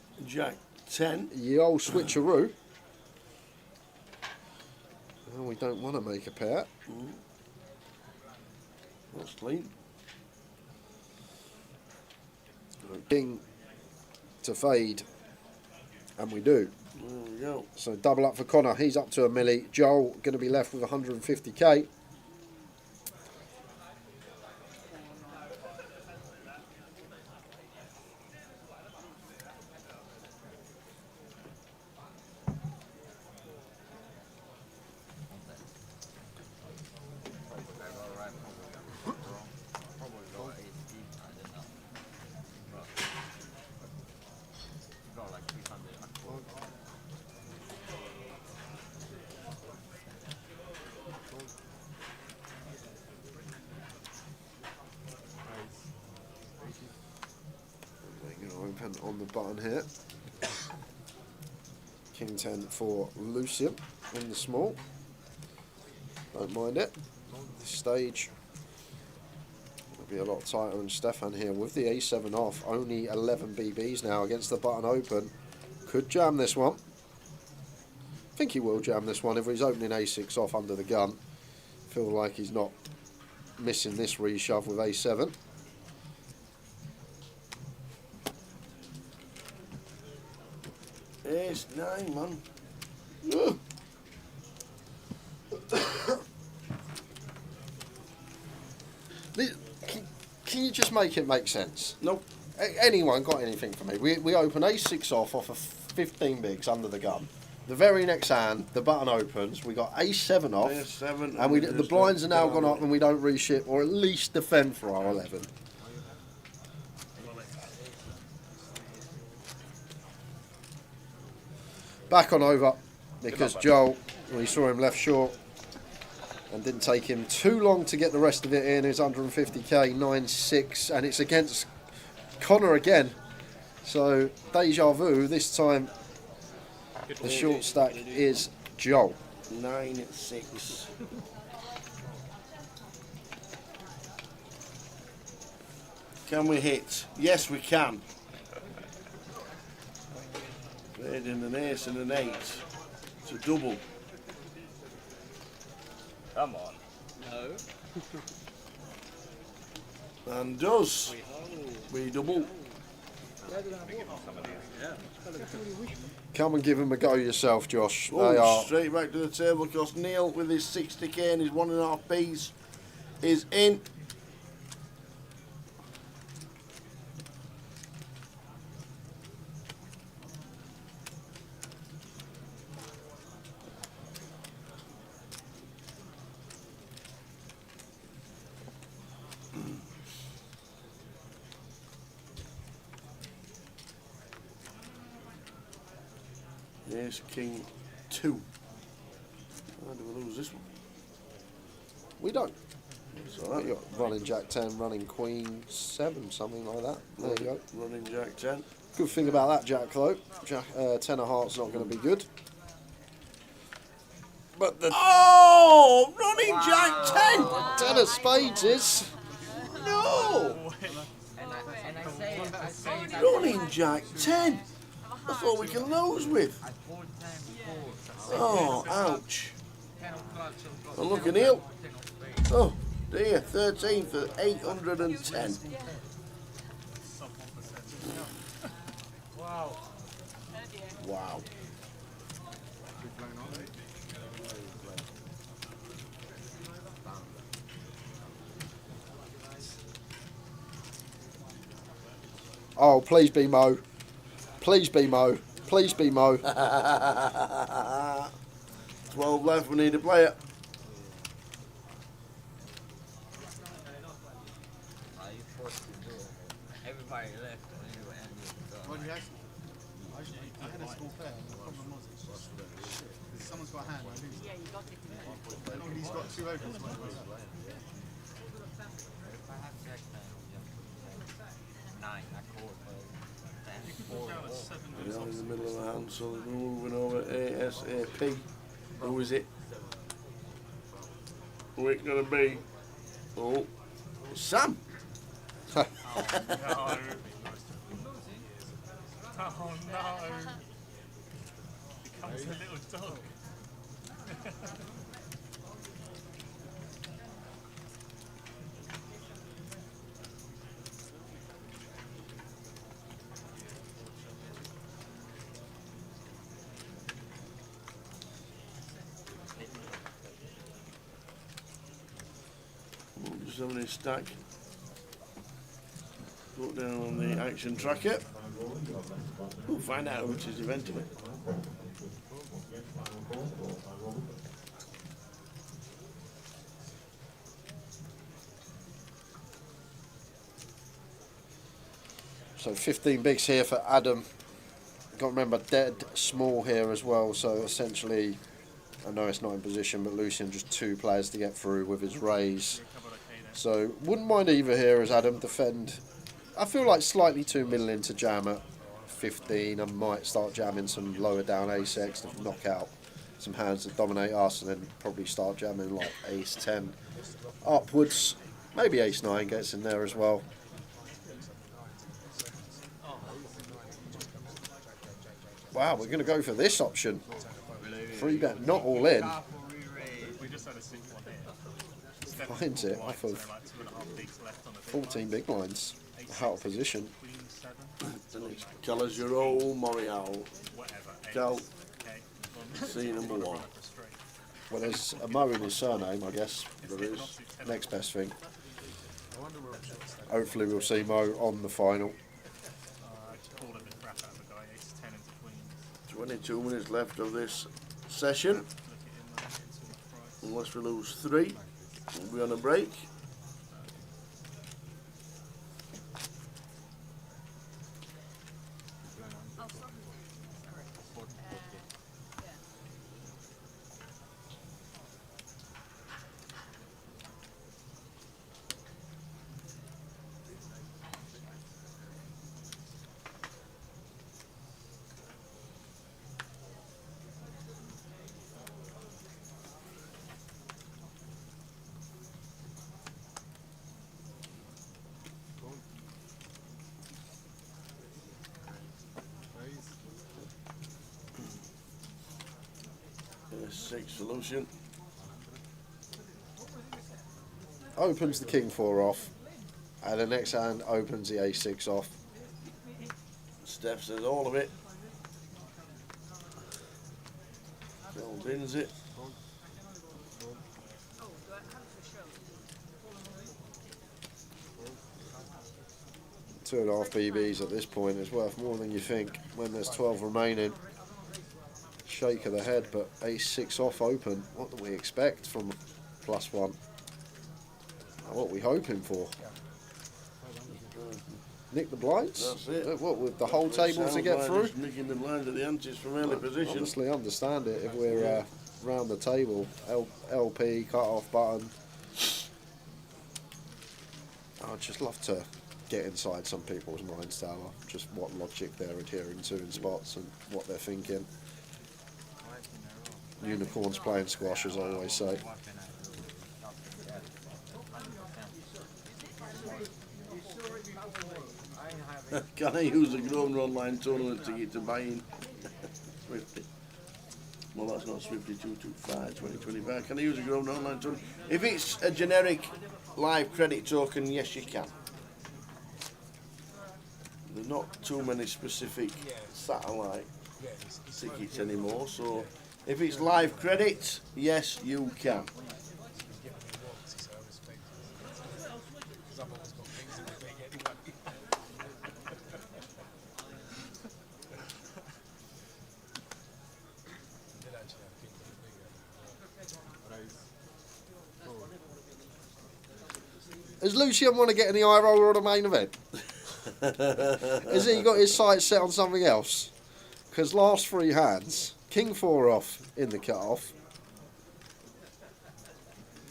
10. The old switcheroo. Well, we don't want to make a pair. That's clean. King to fade, and we do. There we go. So double up for Connor. He's up to a milli. Joel going to be left with 150k. On the button here. King 10 for Lucian in the small. Don't mind it. This stage will be a lot tighter than Stefan here with the A7 off. Only 11 BBs now against the button open. Could jam this one. I think he will jam this one if he's opening A6 off under the gun. Feel like he's not missing this reshove with A7. Ace 9, man. Can you just make it make sense? Nope. Anyone got anything for me? We open ace-6 off of 15 bigs under the gun. The very next hand, the button opens. We got ace-7 off, Ace-7, and the blinds are now gone up, and we don't reship or at least defend for our 11. Back on over because Joel, we saw him left short, and didn't take him too long to get the rest of it in. His 150k 9-6, and it's against Connor again. So deja vu. This time the short stack is Joel. 9-6. Can we hit? Yes, we can. Played in an ace and an 8. It's a double. Come on. No. And does. We double. Come and give him a go yourself, Josh. They Oh, are straight back to the table because Neil with his 60k and his 1.5p's is in. Ace, King, 2. How do we lose this one? We don't. It's all right. You got running Jack 10, running Queen 7, something like that. There you go. Running Jack 10. Good thing about that Jack though, Jack 10 of hearts not going to be good. But the running Jack 10. 10 of spades is No. Running Jack 10. That's all we can lose with. Oh, ouch. And look at Neil. Oh, dear. 13 for 810. Wow. Wow. Oh, please be Mo. Please be Mo. Please be Mo. 12 left, we need a player. Everybody left. Well, he has. I had a small pair. And the problem was, someone's got a hand. I lose. Yeah, you got it. And he's got 2 opens. Down in the middle of the hand, so we're moving over ASAP. Who is it? Who it gonna be? Oh, Sam. Oh no. Oh no. Becomes a little dog. Just having his stack. Look down on the action tracker. We'll find out which is eventually. So 15 bigs here for Adam. Got to remember dead small here as well. So essentially, I know it's not in position, but Lucian just 2 players to get through with his raise. So wouldn't mind either here as Adam defend. I feel like slightly too middling to jam at 15. I might start jamming some lower down ace-X to knock out some hands that dominate us, and then probably start jamming like ace-10 upwards. Maybe ace-9 gets in there as well. Wow, we're going to go for this option. 3-bet, not all in. We just had a simple one here. Finds it off of 14 big blinds. Out of position. Tell us your old Morial. Tell C number 1. Well, there's a Mo in his surname, I guess. There is. Next best thing. Hopefully we'll see Mo on the final. ace 10 into queens. 22 minutes left of this session. Unless we lose 3, we'll be on a break. Six solution. Opens the king 4 off, and the next hand opens the ace 6 off. Steph says all of it. Phil bins it. Two and a half BBs at this point is worth more than you think when there's 12 remaining. Shake of the head, but ace 6 off open. What do we expect from +1? What are we hoping for? Nick the blinds? That's it. What, with the whole table to get through? Just nicking the blinds at the antes from early position. Honestly, understand it if we're round the table. LP, cut off button. I'd just love to get inside some people's minds, Tower. Just what logic they're adhering to in spots and what they're thinking. Unicorns playing squash, as I always say. Can I use a Grosvenor online tournament ticket to buy in Swifty? Well, that's not Swifty 225 2025. Can I use a Grosvenor online tournament? If it's a generic live credit token, yes, you can. There's not too many specific satellite tickets anymore, so if it's live credit, yes, you can. Does Lucian want to get in the eye roller or the main event? Has he got his sights set on something else? Because last 3 hands, king 4 off in the cut-off,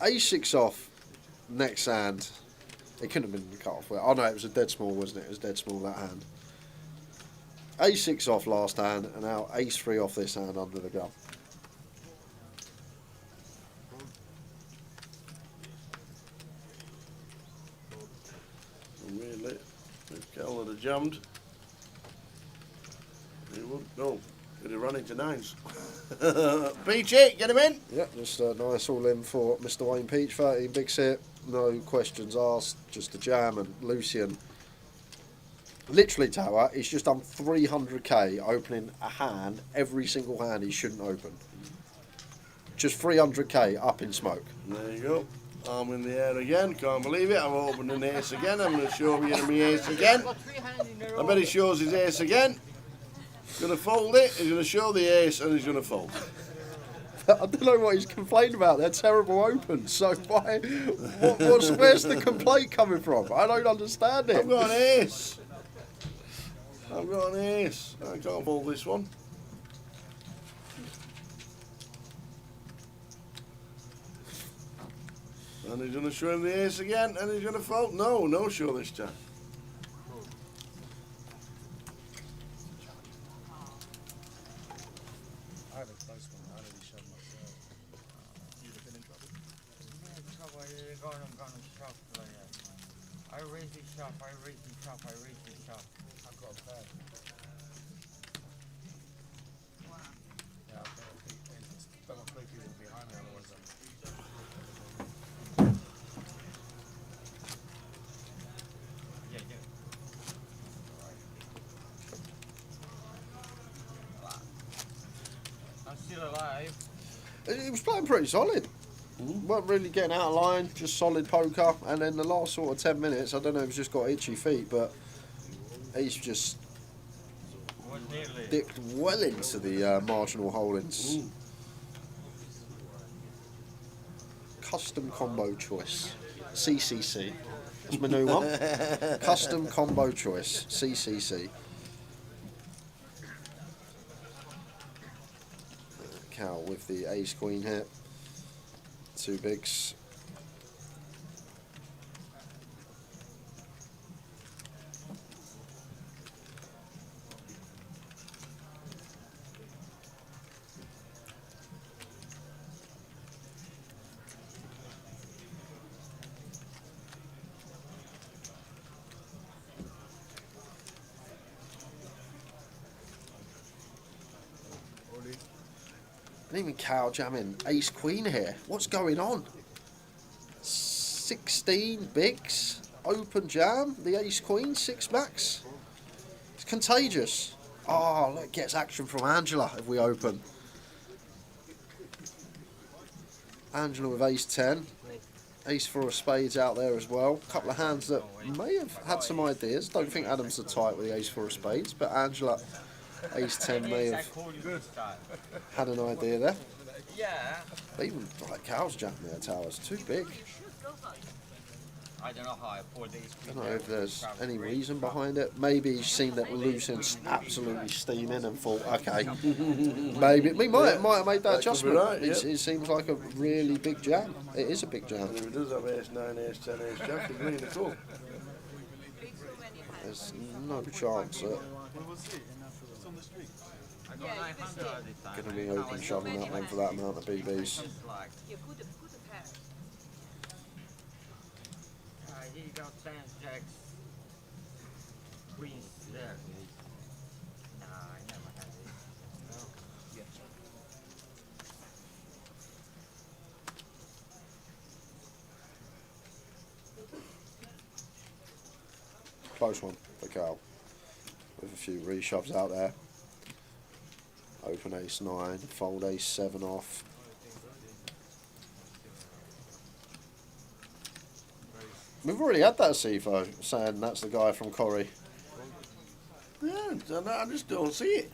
ace 6 off next hand. It couldn't have been the cut-off. Oh no, it was a dead small, wasn't it? It was dead small that hand. Ace 6 off last hand, and now ace 3 off this hand under the gun. Really, if Cal would have jammed, he would no. Could have run into 9s. Peachy, get him in. Yeah, just a nice all in for Mr. Wayne Peach. 13 big set, no questions asked, just a jam. And Lucian, literally, Tower, he's just done 300k opening a hand, every single hand he shouldn't open. Just 300k up in smoke. There you go. Arm in the air again. Can't believe it. I've opened an ace again. I'm going to show you my ace again. I bet he shows his ace again. He's going to fold it. He's going to show the ace and he's going to fold. I don't know what he's complaining about. They're terrible opens. So why? Where's the complaint coming from? I don't understand it. I've got an ace. I've got an ace. I can't fold this one. And he's going to show him the ace again, and he's going to fold. No, no show this time. I have a close one. I already showed myself. You'd have been in trouble. I raise the shop, I raise the shop, I raise the shop. I've got a pair. Yeah, I've got a big ace. Don't want to play people behind me, otherwise I'm still alive. He was playing pretty solid. Weren't really getting out of line, just solid poker. And then the last sort of 10 minutes, I don't know if he's just got itchy feet, but he's just dipped well into the marginal holdings. Custom combo choice, CCC. That's my new one. Custom combo choice, CCC. Cal with the ace queen here. Two bigs. And even Cal jamming ace queen here. What's going on? 16 bigs, open jam, the ace queen, 6 backs. It's contagious. Oh, look, gets action from Angela if we open. Angela with ace 10. Ace 4 of spades out there as well. A couple of hands that may have had some ideas. Don't think Adams are tight with the ace 4 of spades, but Angela, ace 10 may have had an idea there. Yeah. But even like Cal's jamming there, towers, too big. I don't know how I pulled these. I don't know if there's any reason behind it. Maybe he's seen that Luton's absolutely steaming and thought, okay, maybe we might have made that adjustment. Right, yeah. It seems like a really big jam. It is a big jam. And if he does have ace 9, ace 10, ace jack, he's winning the call. There's no chance that going to be open shoving that one for that amount of BBs. He got 10 jacks, queens there. Nah, I never had it. Close one for Cal. With a few reshoves out there. Open ace 9, fold ace 7 off. We've already had that CFO saying that's the guy from Corrie. Yeah, I just don't see it.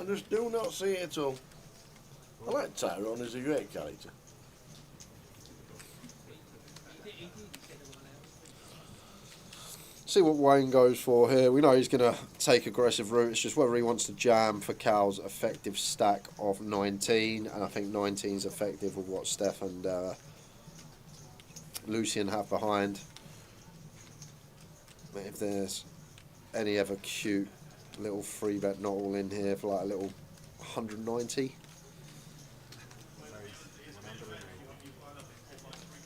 I just do not see it at all. I like Tyrone, he's a great character. See what Wayne goes for here. We know he's going to take aggressive route. It's just whether he wants to jam for Cal's effective stack of 19. And I think 19 is effective with what Steph and Lucian have behind. But if there's any other cute little free bet not all in here for like a little 190.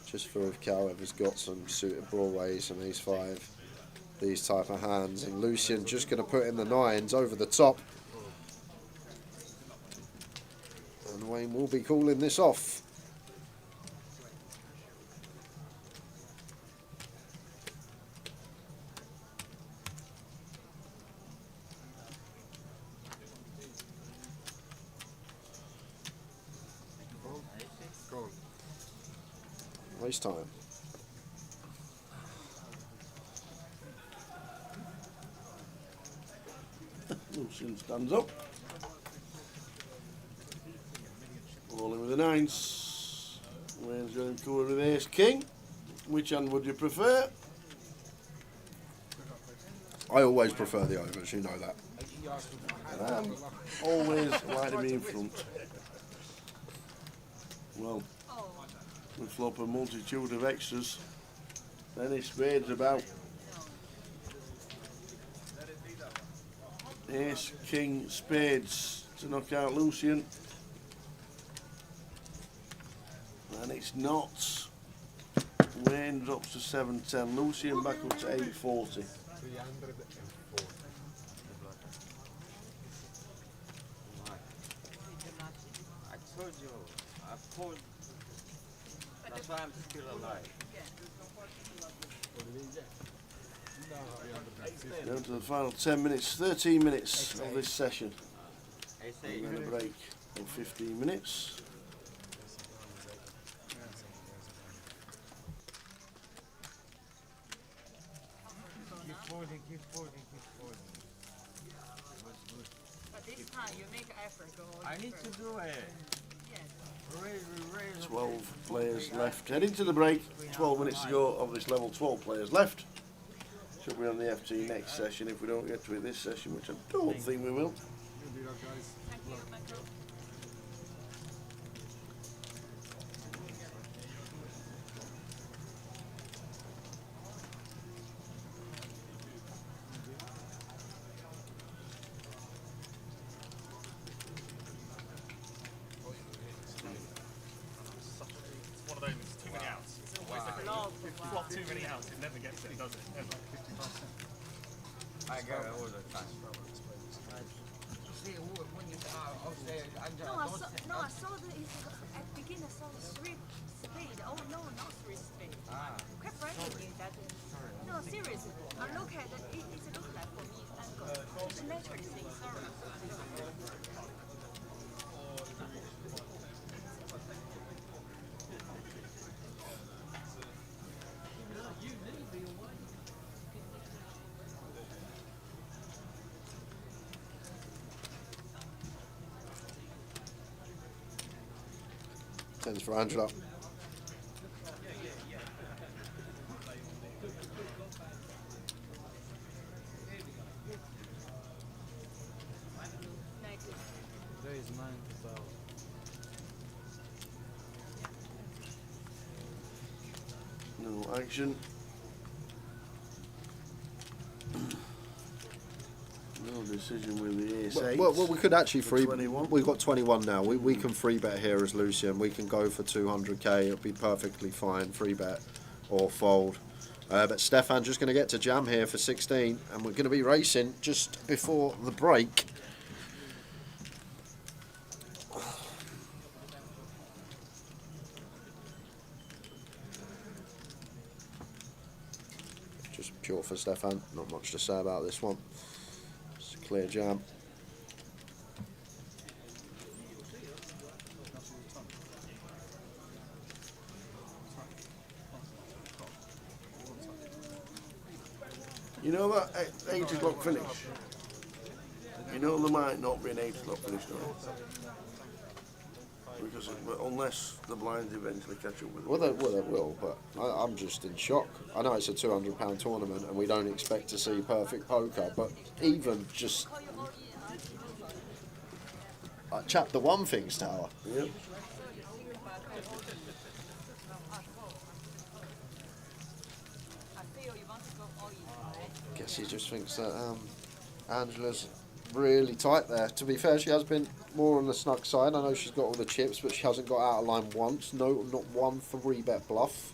Just for if Cal ever's got some suited broadways and ace 5. These type of hands, and Lucian just going to put in the 9s over the top, and Wayne will be calling this off. Waste time. Lucian stands up. Rolling with the 9s. Wayne's going to cover with ace king. Which hand would you prefer? I always prefer the overs, you know that. And I'm always like to be in front. Well, we flop a multitude of extras. Any spades about. Ace, king, spades to knock out Lucian. And it's not. Wayne drops to 7-10. Lucian back up to 8-40. I told you, I pulled. That's why I'm still alive. Down to the final 10 minutes, 13 minutes of this session. We're going to break in 15 minutes. Keep folding, keep folding, keep folding. time, you make effort, go. I need to do it. 12 players left. Heading to the break. 12 minutes to go of this level. 12 players left. Should be on the FT next session if we don't get to it this session, which I don't think we will. Too many outs, it never gets it, does it? Ever. I get it all the time. See, when you upstairs, I saw the at the beginning. I saw the 3 spade. Oh no, not 3 spade. Quite frankly, that is no seriously. I look at it. It looks like for me angle. It's naturally thing. Sorry. Tens for Angela. There is 9 to 12. No action. No decision with the ace 8. Well, we could actually free. We've got 21 now. We can free bet here as Lucian. We can go for 200k. It'll be perfectly fine. Free bet or fold. But Stefan's just going to get to jam here for 16, and we're going to be racing just before the break. Just pure for Stefan. Not much to say about this one. It's a clear jam. You know that 8 o'clock finish? You know there might not be an 8 o'clock finish now. Because unless the blinds eventually catch up with them. Well, they will, but I'm just in shock. I know it's a £200 tournament and we don't expect to see perfect poker, but even just... chapter 1 things, Tower. Yep. I guess he just thinks that Angela's really tight there. To be fair, she has been more on the snug side. I know she's got all the chips, but she hasn't got out of line once. No, not one 3-bet bluff.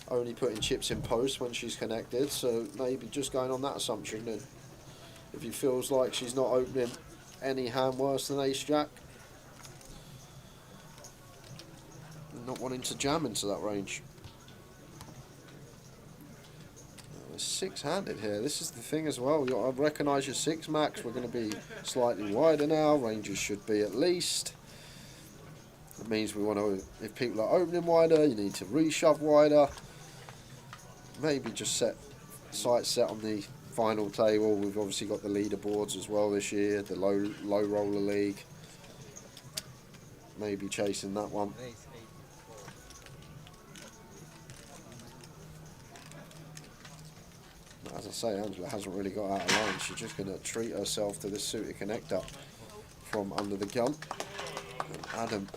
Only putting chips in post when she's connected. So maybe just going on that assumption then. If he feels like she's not opening any hand worse than ace-jack. Not wanting to jam into that range. Six-handed here. This is the thing as well. I recognise your 6 max. We're going to be slightly wider now. Ranges should be at least. It means we want to, if people are opening wider, you need to reshove wider. Maybe just set sights set on the final table. We've obviously got the leaderboards as well this year, the low roller league. Maybe chasing that one. As I say, Angela hasn't really got out of line. She's just going to treat herself to this suited connector from under the gun. And Adam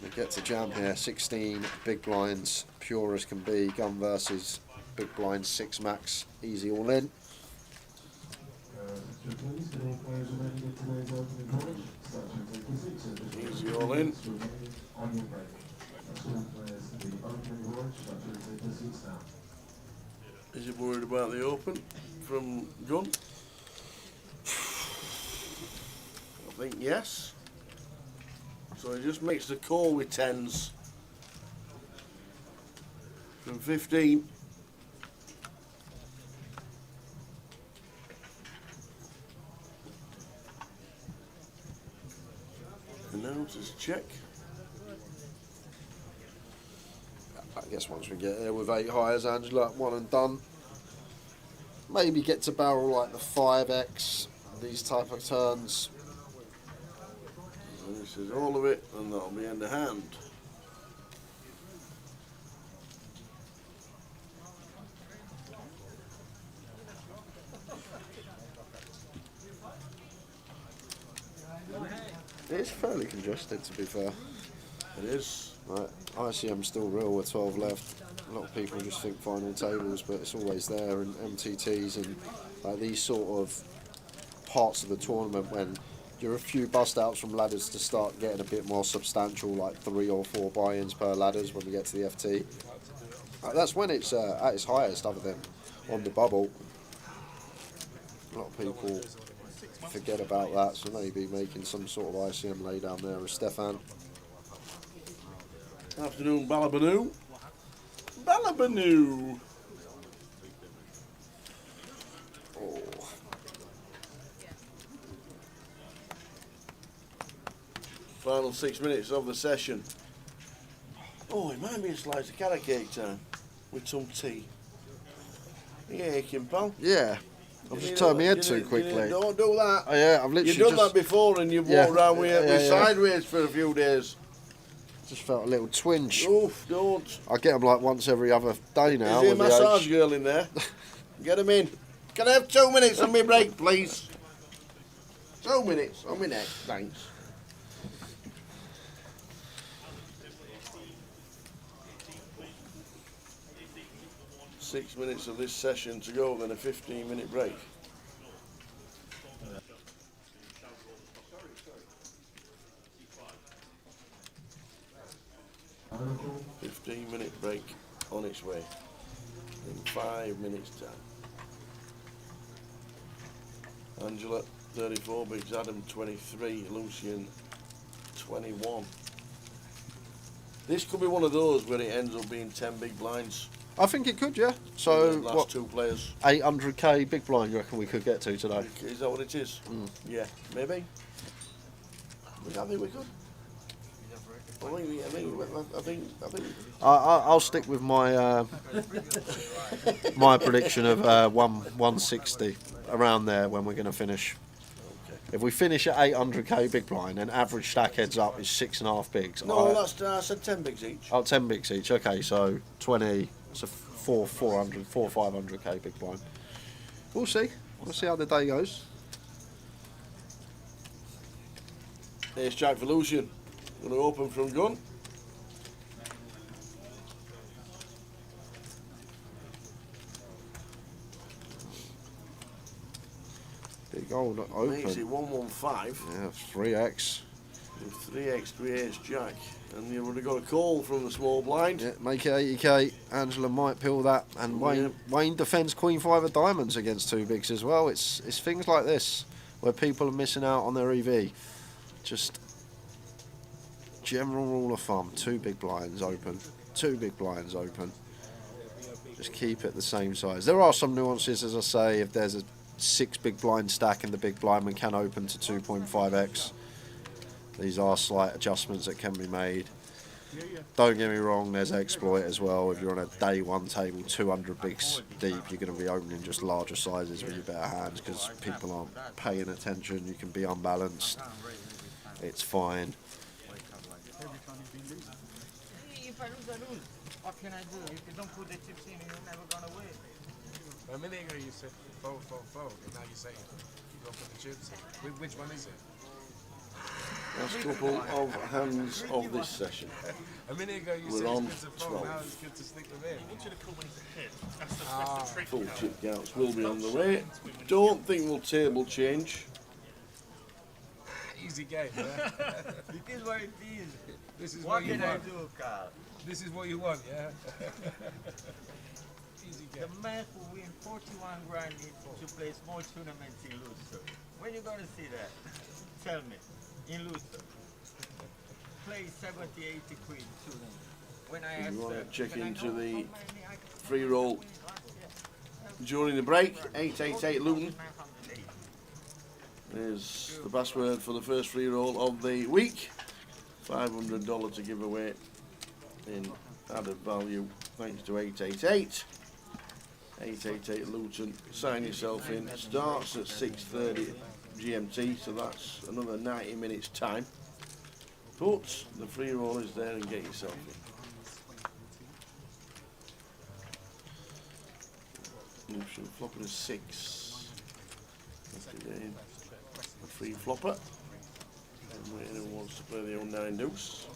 will get to jam here. 16 big blinds, pure as can be. Gun versus big blind 6 max, easy all in. Easy all in. Is he worried about the open from gun? I think yes. So he just makes the call with 10s from 15. Announces check. I guess once we get here with 8 hires, Angela, 1 and done. Maybe get to barrel like the 5x, these type of turns. And this is all of it, and that'll be end of hand. It's fairly congested, to be fair. It is. Right, ICM's still real with 12 left. A lot of people just think final tables, but it's always there, and MTTs and these sort of parts of the tournament when you're a few bust outs from ladders to start getting a bit more substantial, like 3 or 4 buy-ins per ladders when we get to the FT. That's when it's at its highest, other than on the bubble. A lot of people forget about that, so maybe making some sort of ICM lay down there with Stefan. Afternoon, Balabanoo. Balabanoo. Oh. Final 6 minutes of the session. Oh, it might be a slice of carrot cake time with some tea. Yeah, aching, pal. Yeah. I've just turned my head too quickly. Don't do that. Oh, yeah, I've literally You've done that before, and you've walked around with sideways for a few days. Just felt a little twinge. Oof, don't. I get them like once every other day now. Is there a massage girl in there? Get them in. Can I have 2 minutes on my break, please? 2 minutes on my neck, thanks. Six minutes of this session to go, then a 15-minute break. A 15-minute break on its way in 5 minutes time. Angela 34, Biggs Adam 23, Lucian 21. This could be one of those where it ends up being 10 big blinds. I think it could, yeah. So last what? 2 players. 800k big blind. You reckon we could get to today? Is that what it is? Yeah, maybe. I think we could. I think. I'll stick with my my prediction of 160 around there when we're going to finish. Okay. If we finish at 800k big blind, then average stack heads up is 6.5 bigs. No, I said 10 bigs each. Oh, 10 bigs each. Okay, so 20. So 500k big blind. We'll see. We'll see how the day goes. Ace Jack for Lucian. Going to open from gun. Big old open. Makes it 115. Yeah, 3x. 3x, 3 ace Jack. And you would have got a call from the small blind. Yeah, make it 80k. Angela might pill that, and Wayne defends Queen 5 of diamonds against 2 bigs as well. It's things like this where people are missing out on their EV. Just general rule of thumb: 2 big blinds open, 2 big blinds open. Just keep it the same size. There are some nuances, as I say. If there's a 6 big blind stack and the big blind man can open to 2.5x. These are slight adjustments that can be made. Don't get me wrong, there's exploit as well. If you're on a day 1 table, 200 bigs deep, you're going to be opening just larger sizes with your better hands because people aren't paying attention. You can be unbalanced. It's fine. If I lose, I lose. What can I do? If you don't put the chips in, you're never gonna win. A minute ago you said fold, and now you're saying you don't put the chips in. Which one is it? Last couple of hands of this session. A minute ago you We're said on it's good to fold, now it's good to stick them in. I want you to call when it's a hit. That's the trick. Full chip counts will be on the way. Don't think we'll table change. Easy game, yeah? It is what it is. This is what what you can I want. do, Carl? This is what you want, yeah? Easy game. The man who win 41 grand to play small tournaments in Luton. When you gonna see that? Tell me. In Luton. Play 70, 80 quid tournament. When I ask You want to them, check can I into go? the free roll during the break. 888 Luton. There's the password for the first free roll of the week. $500 to give away in added value thanks to 888. 888 Luton. Sign yourself in. Starts at 6:30 GMT, so that's another 90 minutes time. But the free roll is there, and get yourself in. Option flopper is 6. Again, a free flopper. And anyone wants to play the old 9 deuce.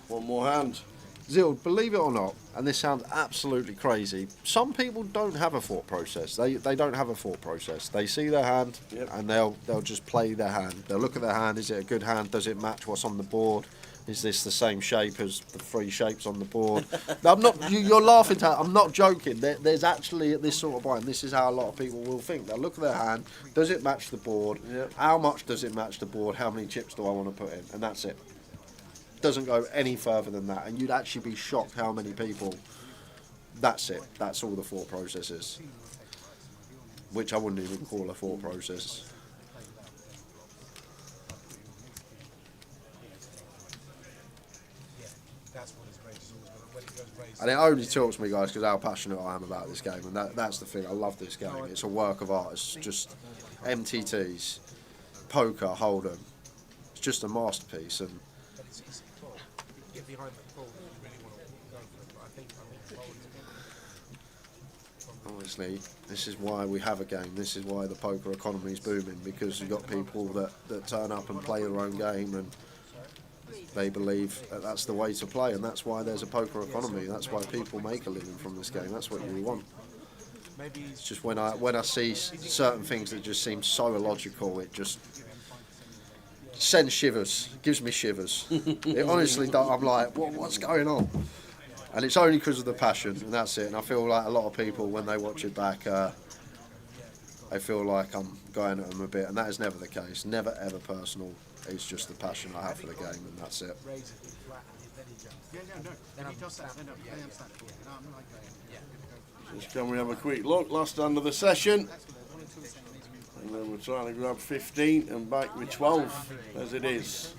One more hand. Zild, believe it or not, and this sounds absolutely crazy, some people don't have a thought process. They don't have a thought process. They see their hand and they'll just play their hand. They'll look at their hand. Is it a good hand? Does it match what's on the board? Is this the same shape as the 3 shapes on the board? I'm not. You're laughing. I'm not joking. There's actually at this sort of point. This is how a lot of people will think. They'll look at their hand. Does it match the board? How much does it match the board? How many chips do I want to put in? And that's it. Doesn't go any further than that, and you'd actually be shocked how many people. That's it. That's all the thought process is, which I wouldn't even call a thought process. And it only talks to me, guys, because how passionate I am about this game, and that's the thing. I love this game. It's a work of art. It's just MTTs, poker, hold'em. It's just a masterpiece, and. Honestly, this is why we have a game. This is why the poker economy is booming, because you've got people that turn up and play their own game, and they believe that that's the way to play, and that's why there's a poker economy. That's why people make a living from this game. That's what you want. It's just when I see certain things that just seem so illogical, it just sends shivers. Gives me shivers. It honestly does. I'm like, what's going on? And it's only because of the passion, and that's it. And I feel like a lot of people, when they watch it back, they feel like I'm going at them a bit, and that is never the case. Never, ever personal. It's just the passion I have for the game, and that's it. Just can we have a quick look? Last hand of the session. And then we're trying to grab 15 and back with 12, as it is.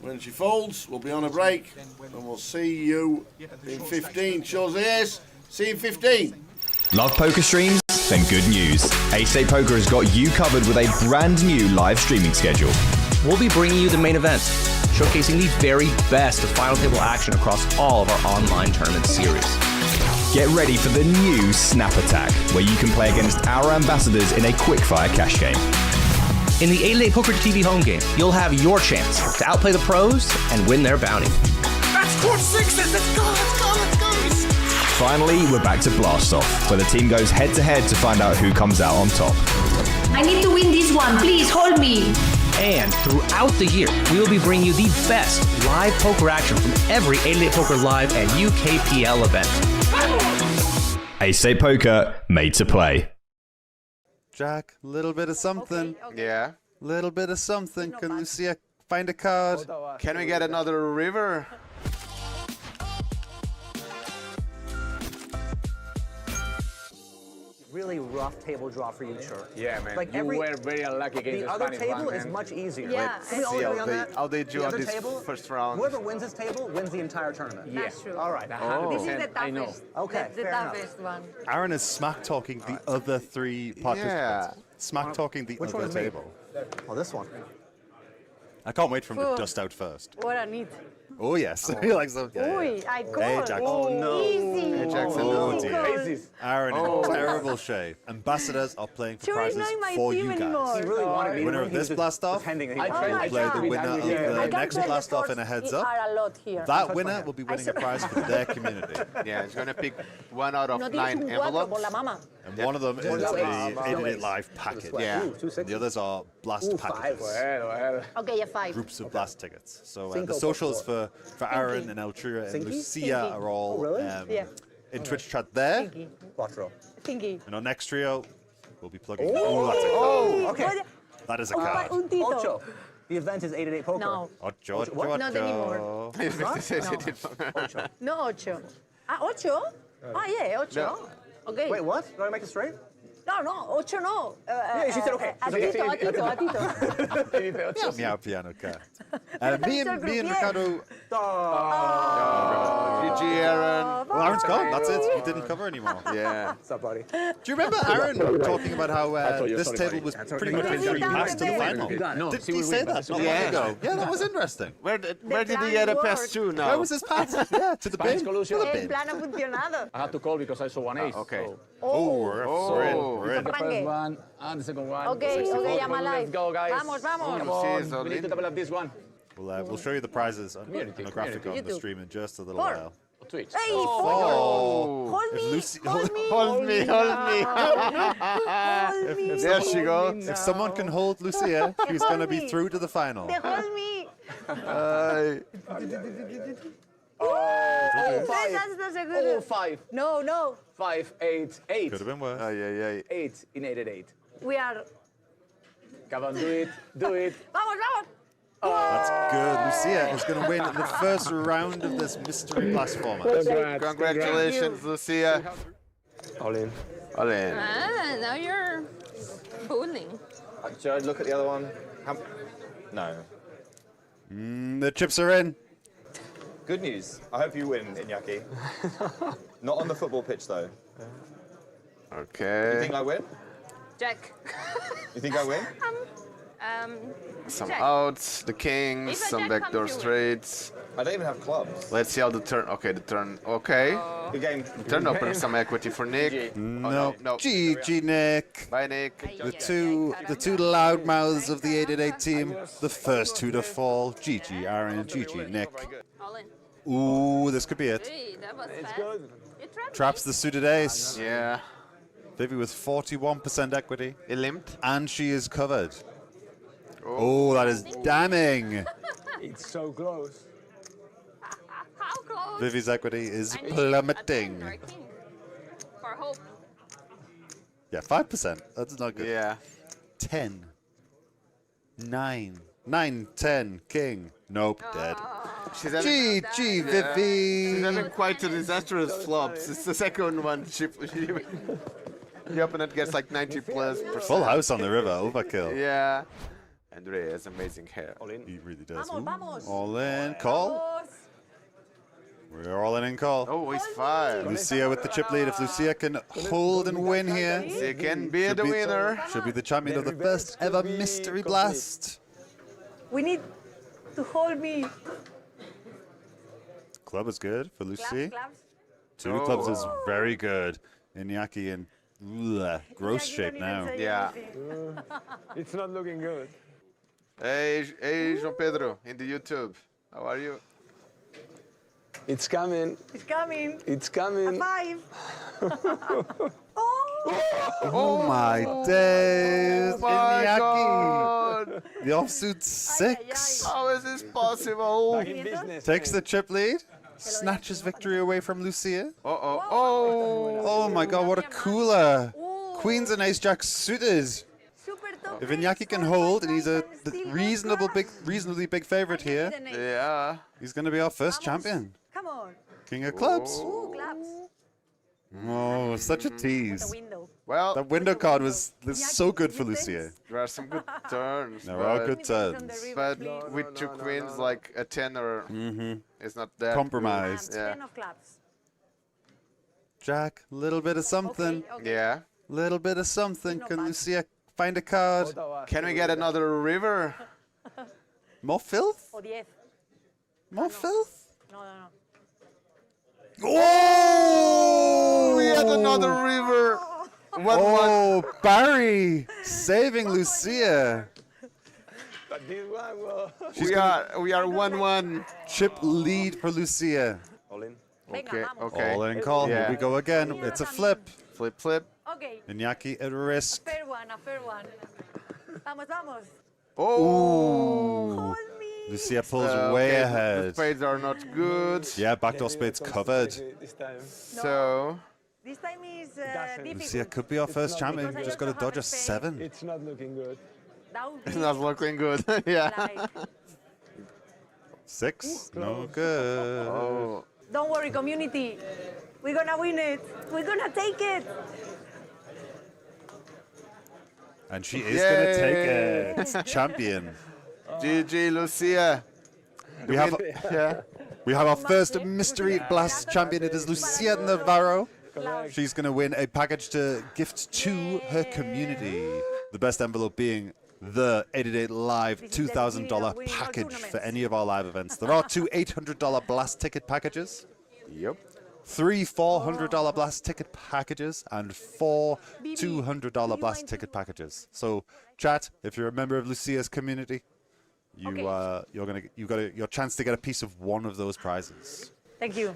When she folds, we'll be on a break, and we'll see you in 15. Shows the ace. See you in 15. Love poker streams? Then good news. Ace8 Poker has got you covered with a brand new live streaming schedule. We'll be bringing you the main event, showcasing the very best of final table action across all of our online tournament series. Get ready for the new Snap Attack, where you can play against our ambassadors in a quickfire cash game. In the 8-8 Poker TV home game, you'll have your chance to outplay the pros and win their bounty. That's court 6s. Let's go, let's go, let's go. Finally, we're back to Blast Off, where the team goes head-to-head to find out who comes out on top. I need to win this one. Please hold me. And throughout the year, we will be bringing you the best live poker action from every 8-8 Poker Live and UKPL event. Ace8 Poker, made to play. Jack, little bit of something. Okay. Yeah. Little bit of something. Can Lucia find a card? Can we get another river? Really rough table draw for you, sure. Yeah, man. Like you were very unlucky against the the other Spanish table one, is man. much easier. Yeah. Can we all agree on that? How did you The on other this table, first round? whoever wins this table wins the entire tournament. Yeah. That's true. All right. This is the toughest. I know. Okay, The fair enough. toughest one. Aaron is smack talking the other 3 participants. Yeah. Smack talking the Which one other is me? table. Oh, this one. I can't wait for him to Cool. dust out first. What a need. Oh yes, he likes them. Yeah, Uy, I call. Hey, Jackson. Oh, no. Easy. Hey, Jackson, Oh, no. dear. Aaron Oh. in terrible shape. Ambassadors are playing for Sure, he's prizes not in my for team you anymore. guys. He really wanted me to Winner win. of He was this just blast off pretending that he Oh wanted my me. play the God. winner of I the can next play blast the off in a cards heads up. are a lot here. That winner will be winning a prize for their community. Yeah, it's gonna pick one out of No 9 tienes un 4 envelopes. por la mama. And one of them is the 8-8 Live package. Yeah. And the others are blast packages. Okay, yeah, 5. Groups of blast tickets. So Cinco the socials por for Aaron and Eltrua and Lucia are all Yeah. in Twitch chat there. Thinky. Quattro. Thinky. And our next trio, we'll be plugging. Oh, that's a card. Oh, okay. That is a card. Un tito. Ocho. The event is 8-8 poker. No. Ocho, ocho, What? Not anymore. Ocho. No 8. Ah, 8? Ah, yeah, 8. No. Okay. Wait, what? Do I make it straight? No, 8 no. Yeah, she said okay. A She's like, tito. Meow piano card. Me and Ricardo. GG, Aaron. Well, Aaron's gone. That's it. He didn't cover anymore. Yeah. What's up, buddy? Do you remember Aaron talking about how this table was pretty much a free pass to the final? Did he say that not long ago? Yeah, that was interesting. Where did he get a pass to now? Where was his pass? Yeah, to the bin. To the bin. plan ha funcionado. I had to call because I saw one ace. Okay. We're in. The first one and the second one. Okay, I'm alive. Let's go, guys. Vamos, vamos. Come on. We need to double up this one. We'll show you the prizes on a graphic on the stream in just a little while. Twitch. Hey, Hold me. Hold me. There she goes. If someone can hold Lucia, she's going to be through to the final. They hold me. That's a good. 5. No. 5, 8, 8. Could have been worse. 8 in 8 at 8. We are. Come on, do it. Vamos. That's good. Lucia is going to win the first round of this mystery blast format. Congratulations, Lucia. All in. All in. Now you're bowling. Should I look at the other one? No. The chips are in. Good news. I hope you win, Iñaki. Not on the football pitch, though. Okay. You think I win? Jack. You think I win? Some Jack. outs, the kings, If a some jack backdoor comes, you straights. I don't even have clubs. Let's see how the turn. Okay, the turn. Okay. Good game. The turn opens some equity for Nick. No. No. GG, Nick. Bye, Nick. The two loudmouths of the 888 team. The first two to fall. GG, Aaron. GG, Nick. All in. Ooh, this could be it. Hey, that was fast. You trapped Traps the suited ace. Yeah. Vivi with 41% equity. He limped. And she is covered. Oh, that is damning. It's so close. How close? Vivi's equity is I need plummeting. a 10 or a king for hope. Yeah, 5%. That's not good. Yeah. 10. 9. 9, 10, king. Nope, dead. She's having, GG, Vivi. She's having quite a disastrous flops. It's the second one. The opponent gets like 90+%. Full house on the river, overkill. Yeah. Andre has amazing hair. He really does. Vamos. All in, call. We're all in call. Oh, he's 5. Lucia with the chip lead. If Lucia can hold and win here, She can be the winner. she'll be the champion of the first ever mystery blast. We need to hold me. Club is good for Lucy. Claps. 2 clubs is very good. Iñaki in gross Iñaki shape don't now. even say Yeah. anything. It's not looking good. Hey, João Pedro, in the YouTube. How are you? It's coming. It's coming. It's coming. 5. Oh my days, Oh my Iñaki. God. The offsuit 6. How is this possible? Back in business. Takes the chip lead. Snatches victory away from Lucia. Oh. Oh my god, what a cooler. Queens and ace jack suited. Super top. If Iñaki can hold, and he's a reasonably big favorite here, Yeah. he's going to be our first champion. Come on. King of clubs. Ooh, claps. Oh, such a tease. Window. Well, That window card was so good for Lucia. there are some good turns. There are but- good turns. But with 2 queens, like a 10 or it's not that Compromised. good. 10 of claps. Jack, little bit of something. Yeah. Little bit of something. Can Lucia find a card? Can we get another river? More filth? O 10. More filth? No. Oh! We had another river. 1-1. Oh, Barry saving Lucia. But this one will. We are 1-1. Chip lead for Lucia. All in. Okay. Okay. All in call. Yeah. Here we go again. It's a flip. Flip. Okay. Iñaki at risk. A fair one. Vamos. Oh. Hold me. Lucia pulls way Okay, The ahead. spades are not good. Yeah, backdoor spades covered. This time. So This time is difficult. Lucia could be our first champion. Because I Just got to also have dodge a a spade. 7. It's not looking good. That would it's be not looking good. Yeah. like, 6. No good. Oh. don't worry, community. We're gonna win it. We're gonna take it. And she is going to take it. Champion. GG, Lucia. We have our first mystery blast champion. It is Lucia Navarro. She's going to win a package to gift to her community. The best envelope being the 888 Live $2,000 package for any of our live events. There are 2 $800 blast ticket packages. Yep. 3 $400 blast ticket packages and 4 $200 blast ticket packages. So, chat, if you're a member of Lucia's community, your chance to get a piece of one of those prizes. Thank you.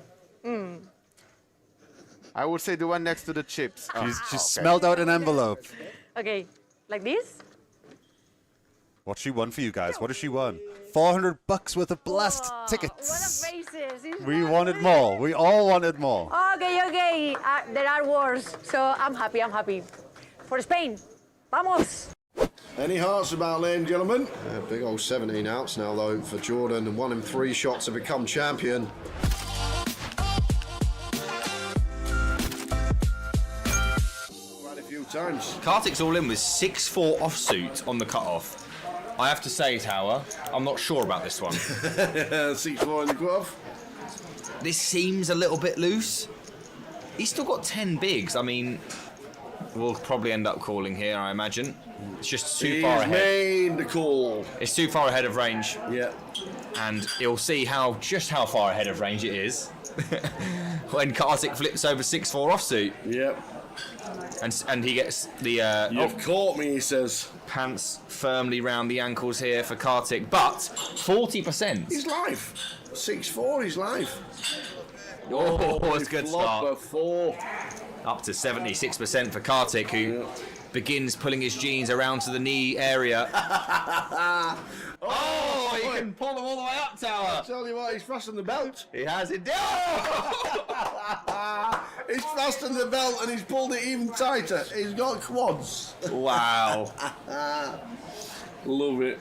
I would say the one next to the chips. She's smelled out an envelope. Okay, like this? What she won for you guys? What has she won? $400 worth of blast tickets. What a faces. We wanted more. We all wanted more. Okay. There are wars, so I'm happy. For Spain. Vamos. Any hearts about, ladies and gentlemen? Big old 17 outs now, though, for Jordan, and 1 in 3 shots to become champion. Quite a few times. Kartik's all in with 6-4 offsuit on the cutoff. I have to say, Tower, I'm not sure about this one. 6-4 in the cutoff. This seems a little bit loose. He's still got 10 bigs. I mean, we'll probably end up calling here, I imagine. It's just too far ahead. Made the call. It's too far ahead of range. Yeah. And you'll see just how far ahead of range it is when Kartik flips over 6-4 offsuit. Yep. And he gets the You've caught me, he says. Pants firmly round the ankles here for Kartik, but 40%. He's live. 6-4, he's live. Oh, it's a good start. 4. Up to 76% for Kartik, who begins pulling his jeans around to the knee area. Oh, he can pull them all the way up, Tower. I tell you what, he's fastened the belt. He has it. He's fastened the belt and he's pulled it even tighter. He's got quads. Wow. Love it.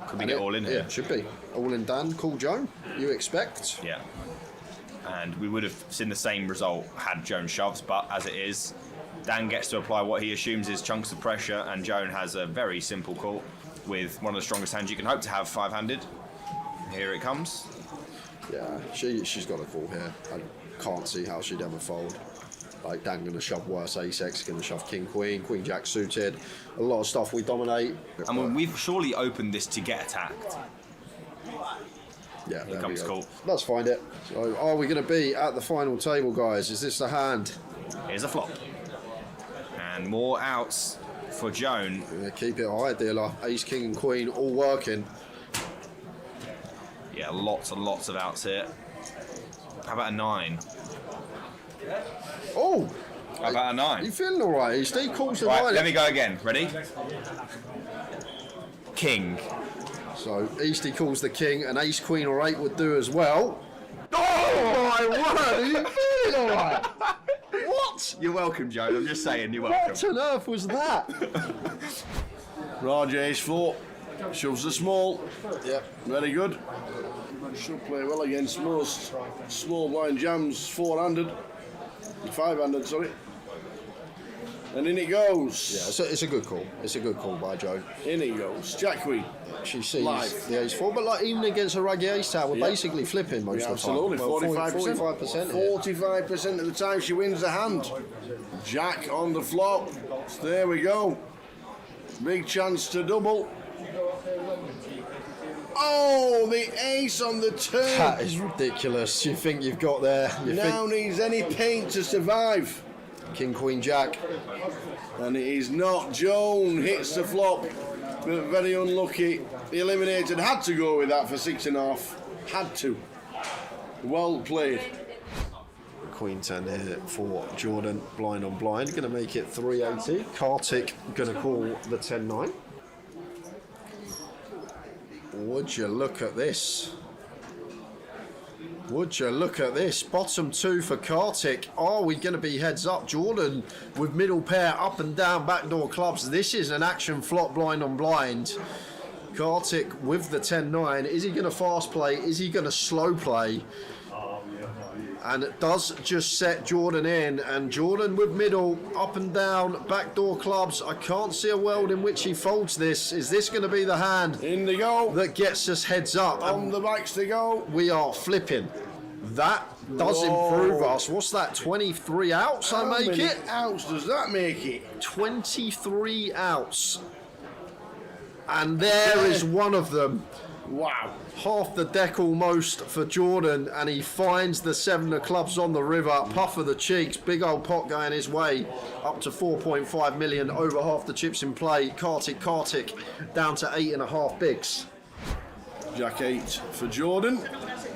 Could we get all in here? Yeah, should be. All in Dan, cool Joan, you expect? Yeah. And we would have seen the same result had Joan shoves, but as it is, Dan gets to apply what he assumes is chunks of pressure, and Joan has a very simple call with one of the strongest hands you can hope to have 5-handed. Here it comes. Yeah, she's got a call here. I can't see how she'd ever fold. Like, Dan going to shove worse ace-x, going to shove king-queen, queen-jack suited. A lot of stuff we dominate. I mean, we've surely opened this to get attacked. Yeah, here comes call. Let's find it. So, are we going to be at the final table, guys? Is this the hand? Here's a flop. And more outs for Joan. Yeah, keep it high, dealer. Ace, king, and queen all working. Yeah, lots and lots of outs here. How about a 9? Oh! How about a 9? You feeling all right? Steve calls the right, 9. let me go again. Ready? King. So Eastie calls the king, and ace, queen, or 8 would do as well. Oh my word! Are you feeling all right? What? You're welcome, Joan. I'm just saying, you're welcome. What on earth was that? Roger ace 4. Shoves the small. Yep. Very good. Should play well against most small blind jams, 4-handed. 5-handed, sorry. And in it goes. Yeah, it's a good call. It's a good call by Joe. In it goes. Jack queen. She sees Live. the ace 4, but like even against a raggy ace tower, we're basically flipping most of the time. Absolutely, Well, 45%. 45% of the time she wins the hand. Jack on the flop. So there we go. Big chance to double. Oh, the ace on the turn. That is ridiculous. You think you've got there. Now needs any paint to survive. King, queen, jack. And it is not. Joan hits the flop, but very unlucky. Eliminated. Had to go with that for 6.5. Had to. Well played. Queen 10 here for Jordan, blind on blind. Going to make it 380. Kartik going to call the 10-9. Would you look at this? Would you look at this? Bottom 2 for Kartik. Are we going to be heads up? Jordan with middle pair, up and down, backdoor clubs. This is an action flop, blind on blind. Kartik with the 10-9. Is he going to fast play? Is he going to slow play? And it does just set Jordan in, and Jordan with middle, up and down, backdoor clubs. I can't see a world in which he folds this. Is this going to be the hand in the go that gets us heads up? On the backs to go. We are flipping. That does improve us. What's that, 23 outs I make it? How many outs does that make it? 23 outs. And there is one of them. Wow. Half the deck almost for Jordan, and he finds the 7 of clubs on the river. Puff of the cheeks, big old pot going his way, up to 4.5 million, over half the chips in play. Kartik down to 8.5 bigs. Jack 8 for Jordan.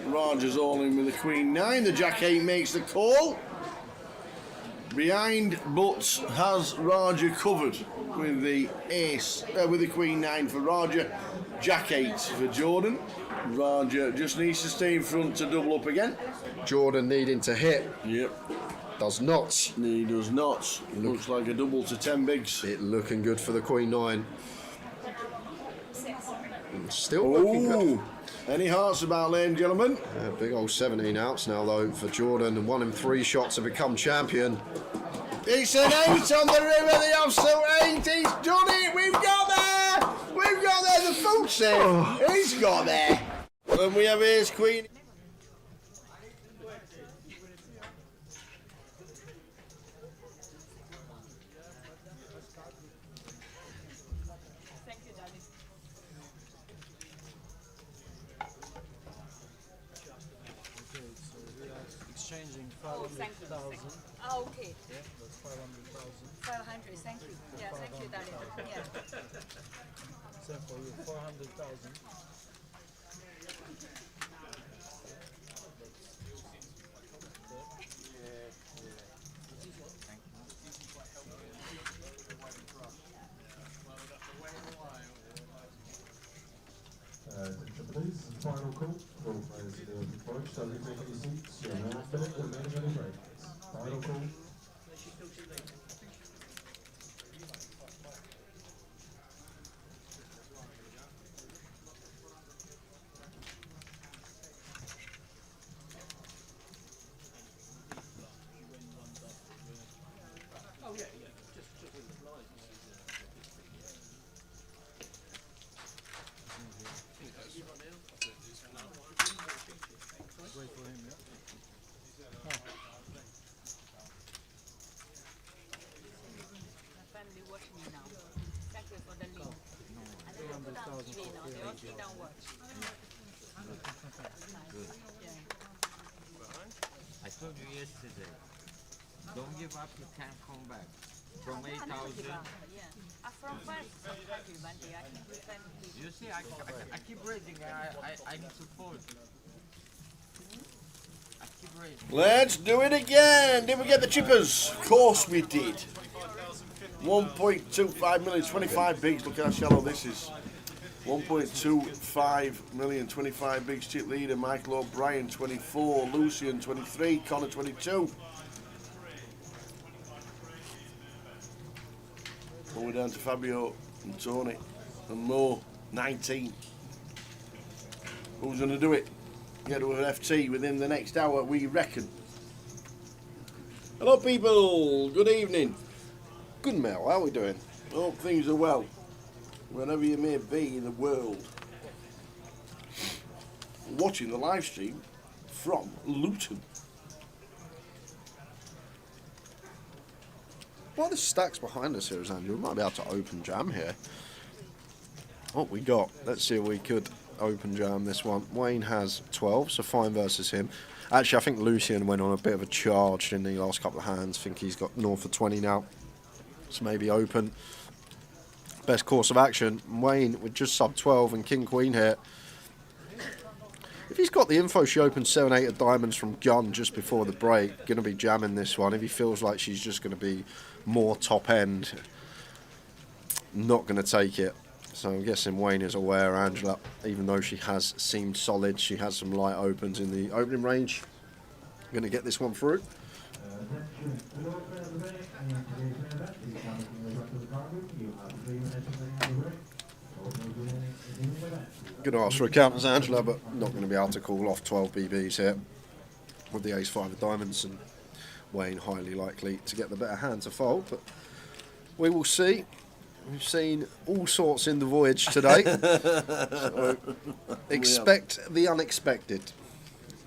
Raja's all in with the Queen 9. The Jack 8 makes the call. Behind, but has Raja covered with the ace, with the Queen 9 for Raja. Jack 8 for Jordan. Raja just needs to stay in front to double up again. Jordan needing to hit. Yep. Does not. He does not. Looks like a double to 10 bigs. It looking good for the Queen 9. Still looking good. Any hearts about, ladies and gentlemen? Big old 17 outs now though for Jordan, and 1 in 3 shots to become champion. It's an 8 on the river, the absolute 8. He's done it. We've got there. We've got there. The food safe. He's got there. And we have Ace Queen. Exchanging 500,000. Oh, okay. Yeah, that's 500,000. 500, thank you. Yeah, thank you, darling. Yeah. Same for you, 400,000. Please, final call. All players in the opening voyage, so we take any seats. You're now finished and many breaks. Final call. Oh yeah, just with the flies. Wait for him, yeah? My family watch me now. Thank you for the link. And then put down TV now. They all sit down watch. Good. I told you yesterday, don't give up, you can come back. From 8,000. Yeah. From first, You see, I keep raising, I need to fold. I keep raising. Let's do it again. Did we get the chippers? Of course we did. 1.25 million, 25 bigs. Look how shallow this is. 1.25 million, 25 bigs chip leader. Michael O'Brien, 24. Lucian, 23. Connor, 22. All the way down to Fabio and Tony and Mo, 19. Who's going to do it? Get to an FT within the next hour, we reckon. Hello, people. Good evening. Good, Mel. How are we doing? Hope things are well, wherever you may be in the world. Watching the live stream from Luton. Well, the stacks behind us here, Andrew. We might be able to open jam here. What we got? Let's see if we could open jam this one. Wayne has 12, so fine versus him. Actually, I think Lucian went on a bit of a charge in the last couple of hands. I think he's got north of 20 now. So maybe open. Best course of action. Wayne with just sub 12 and King Queen here. If he's got the info, she opened 7-8 of diamonds from gun just before the break. Going to be jamming this one. If he feels like she's just going to be more top end, not going to take it. So I'm guessing Wayne is aware, Angela, even though she has seemed solid, she has some light opens in the opening range. Going to get this one through. Going to ask for a counters, Angela, but not going to be able to call off 12 BBs here. with the ace-5 of diamonds, and Wayne highly likely to get the better hand to fold, but we will see. We've seen all sorts in the voyage today, so expect the unexpected.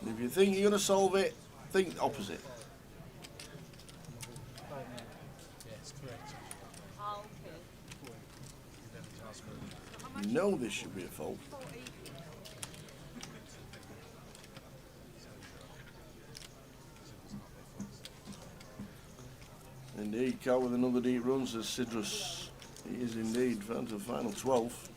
If you think you're going to solve it, think opposite. You know this should be a fold. Indeed, Cal with another deep run, says Sidrus. He is indeed down to the final 12.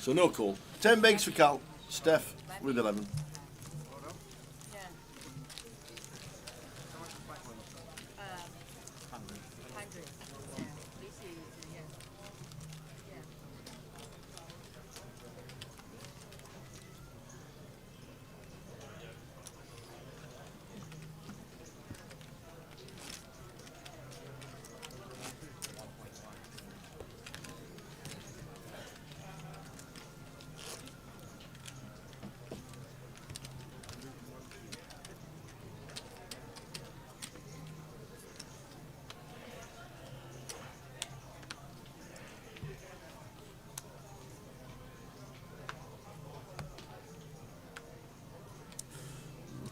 So no call. 10 bigs for Cal. Steph with 11.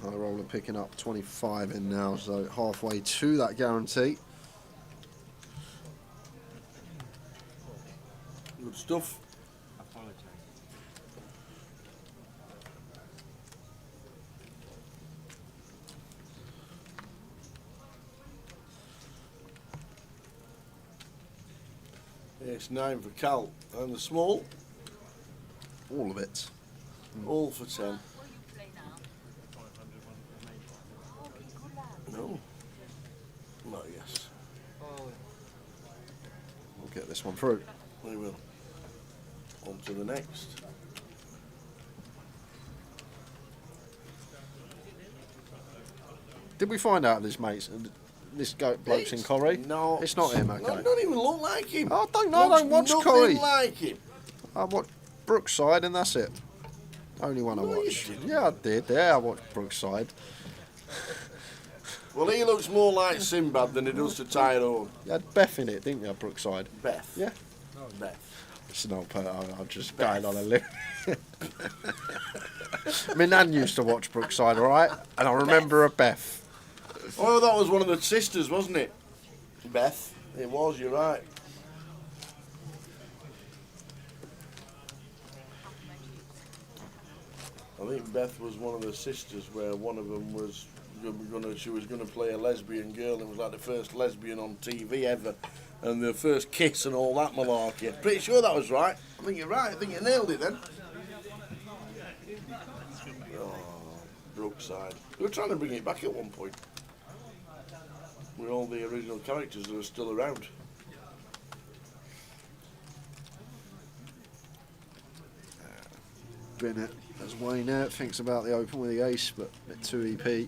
High roller picking up 25 in now, so halfway to that guarantee. Good stuff. It's 9 for Cal. And the small? All of it. All for 10. No. Not yes. We'll get this one through. We will. On to the next. Did we find out this mate's this bloke's in Corrie? No, it's not him. Okay. No, don't even look like him. I don't know. I don't watch nothing Corrie. like him. I watched Brookside, and that's it. Only one I watched. Yeah, I did. Yeah, I watched Brookside. Well, he looks more like Sinbad than he does to Tyrone. You had Beth in it, didn't you, Brookside? Beth. Yeah. Beth. It's not. I'm just going on a limb. My nan used to watch Brookside, all right, and I remember a Beth. Oh, that was one of the sisters, wasn't it? Beth. It was. You're right. I think Beth was one of the sisters where one of them was she was gonna play a lesbian girl, and it was like the first lesbian on TV ever, and the first kiss and all that malarkey. Pretty sure that was right. I think you're right. I think you nailed it then. Oh, Brookside. We were trying to bring it back at one point with all the original characters that are still around. Bennett, as Wayne out, thinks about the open with the ace, but at 2 EP.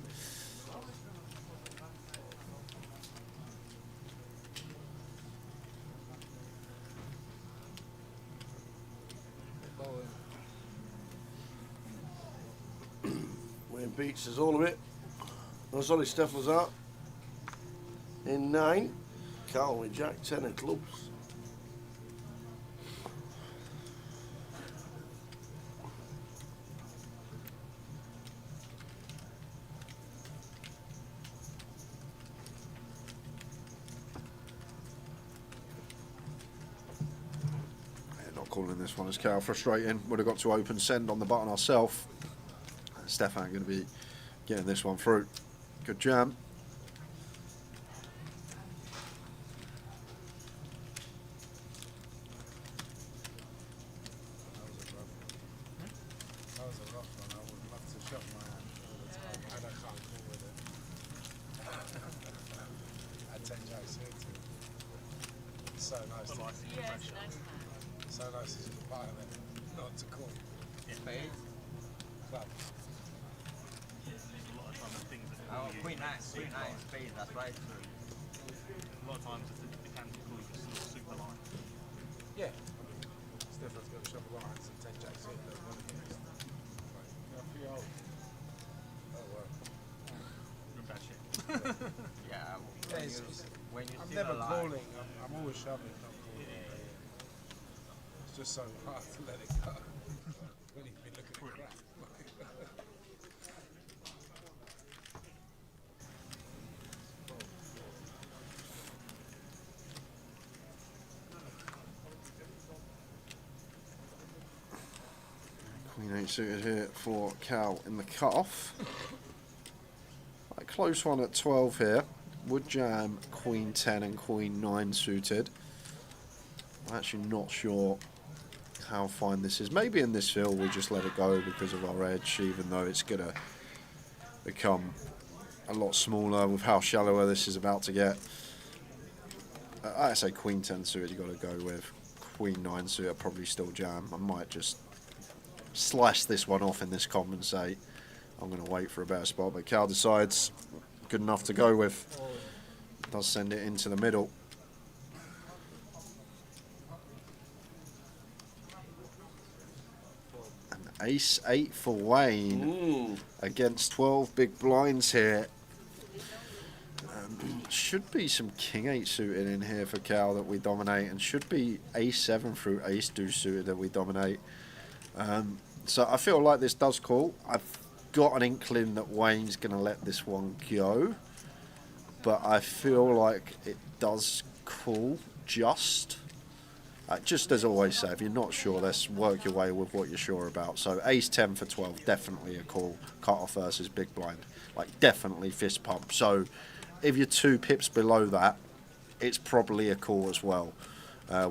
Wayne Beach says all of it. No, sorry, Steph was out. In 9, Carl with Jack 10 of clubs. Not calling this one as Cal, frustrating. Would have got to open send on the button ourselves. Stefan going to be getting this one through. Good jam. nice. So nice to just buy them, not to call. Spade. Clubs. Oh, queen nine, spade, that's right. A lot of times the can be called just super line. Yeah. Stefan's got to shove lines and 10 jacks in. They're one against. Like, for your old. Oh, well. Good bad shit. Yeah, when you I'm see never the line. calling. I'm always shoving, not calling. It's just so hard to let it go. When you've been looking at crap. Queen 8 suited here for Cal in the cut-off. A close one at 12 here. Would jam Queen 10 and Queen 9 suited. I'm actually not sure how fine this is. Maybe in this field we just let it go because of our edge, even though it's going to become a lot smaller with how shallower this is about to get. I say Queen 10 suited you got to go with. Queen 9 suited probably still jam. I might just slice this one off in this compensate. I'm going to wait for a better spot, but Cal decides good enough to go with. Does send it into the middle. And ace 8 for Wayne against 12 big blinds here. Should be some king 8 suited in here for Cal that we dominate, and should be ace 7 through ace deuce suited that we dominate. So I feel like this does call. I've got an inkling that Wayne's going to let this one go, but I feel like it does call just as I always say, if you're not sure, let's work your way with what you're sure about. So ace 10 for 12, definitely a call. Cut off versus big blind, like definitely fist pump. So if you're 2 pips below that, it's probably a call as well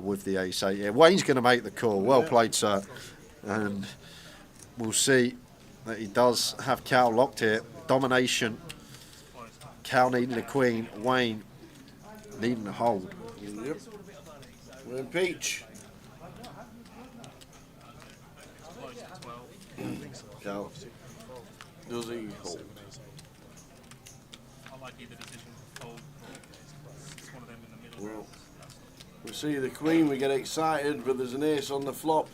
with the ace 8. Yeah, Wayne's going to make the call. Well played, sir. And we'll see that he does have Cal locked here. Domination. Cal needing a queen. Wayne needing a hold. Yep. We're in peach. Cal. Does he hold? I like either decision. Fold. It's one of them in the middle. Well, we see the queen, we get excited, but there's an ace on the flop.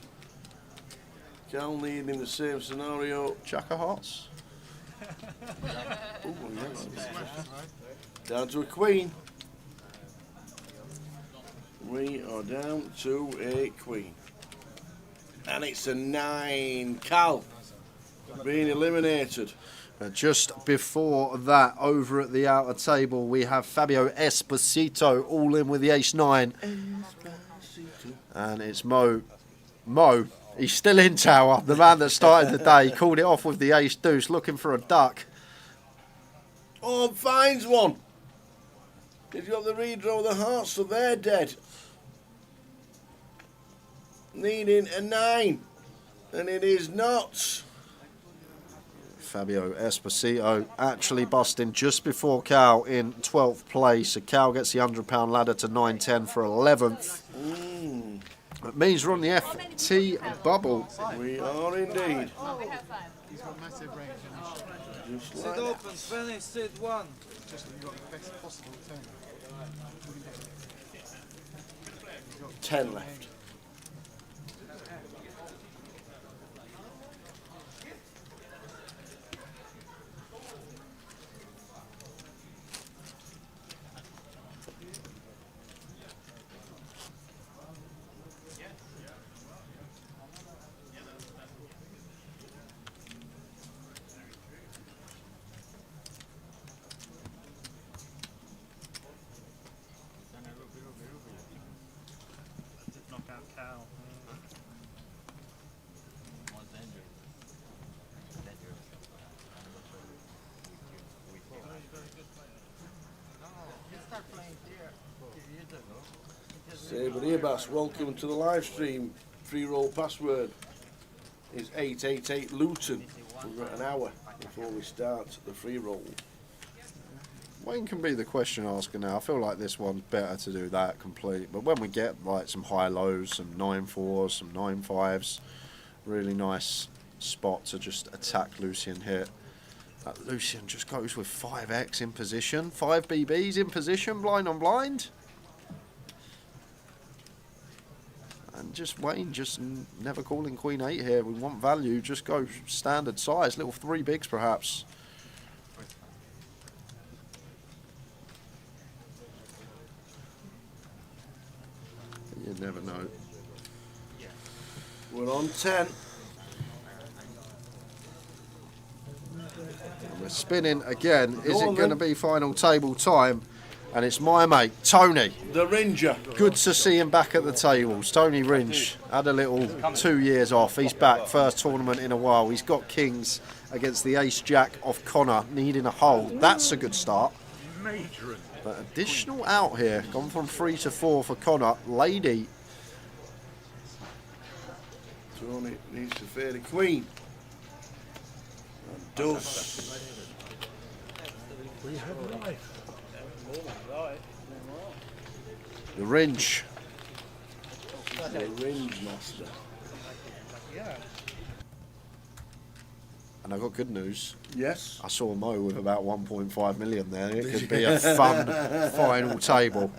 Cal needing the same scenario. Jack of hearts. Ooh, yes. Down to a queen. We are down to a queen. And it's a 9. Cal being eliminated. Just before that, over at the outer table, we have Fabio Esposito all in with the ace 9. And it's Mo. Mo, he's still in tower. The man that started the day, called it off with the ace deuce, looking for a duck. Oh, finds one. He's got the redraw of the hearts, so they're dead. Needing a 9. And it is not. Fabio Esposito actually busting just before Cal in 12th place. So Cal gets the £100 ladder to 9.10 for 11th. It means we're on the FT bubble. We are indeed. He's got massive range. Just Sit like open, that. finish, sit 1. Just you've got the best possible turn. 10 left. Knockout Cal. Saber Earbas, welcome to the live stream. Free roll password is 888 Luton. We've got an hour before we start the free roll. Wayne can be the question asker now. I feel like this one's better to do that complete. But when we get like some high lows, some 9-4s, some 9-5s, really nice spot to just attack Lucian here. Lucian just goes with 5x in position, 5 BBs in position, blind on blind. And just Wayne just never calling Queen 8 here. We want value, just go standard size, little 3 bigs perhaps. You never know. We're on 10. And we're spinning again. Is it going to be final table time? And it's my mate, Tony. The Ringer. Good to see him back at the tables. Tony Ringe had a little 2 years off. He's back, first tournament in a while. He's got kings against the ace-jack of Connor, needing a hold. That's a good start. But additional out here, gone from 3 to 4 for Connor. Lady. Tony needs to fare the Queen. And does. We have life. The Ringe. The Ringe master. And I got good news. Yes. I saw Mo with about 1.5 million there. It could be a fun final table.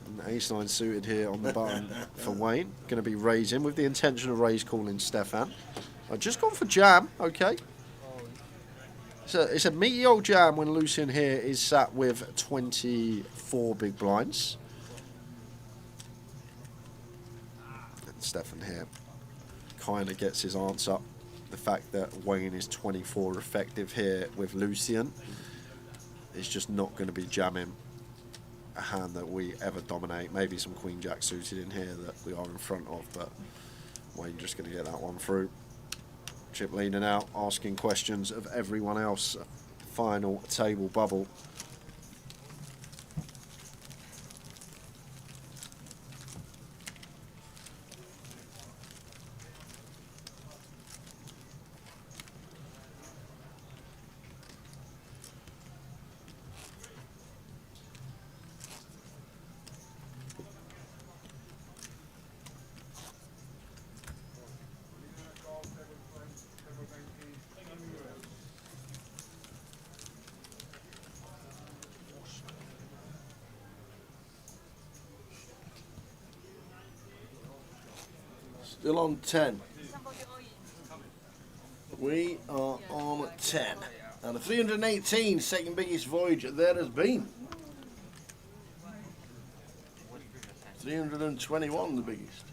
And ace-9 suited here on the button for Wayne. Going to be raising with the intention of raise calling Stefan. I've just gone for jam. Okay. It's a meaty old jam when Lucian here is sat with 24 big blinds. And Stefan here kind of gets his answer. The fact that Wayne is 24 effective here with Lucian is just not going to be jamming a hand that we ever dominate. Maybe some Queen Jack suited in here that we are in front of, but Wayne just going to get that one through. Chip leaning out, asking questions of everyone else. Final table bubble. Still on 10. We are on 10. And the 318, second biggest voyage there has been. 321, the biggest.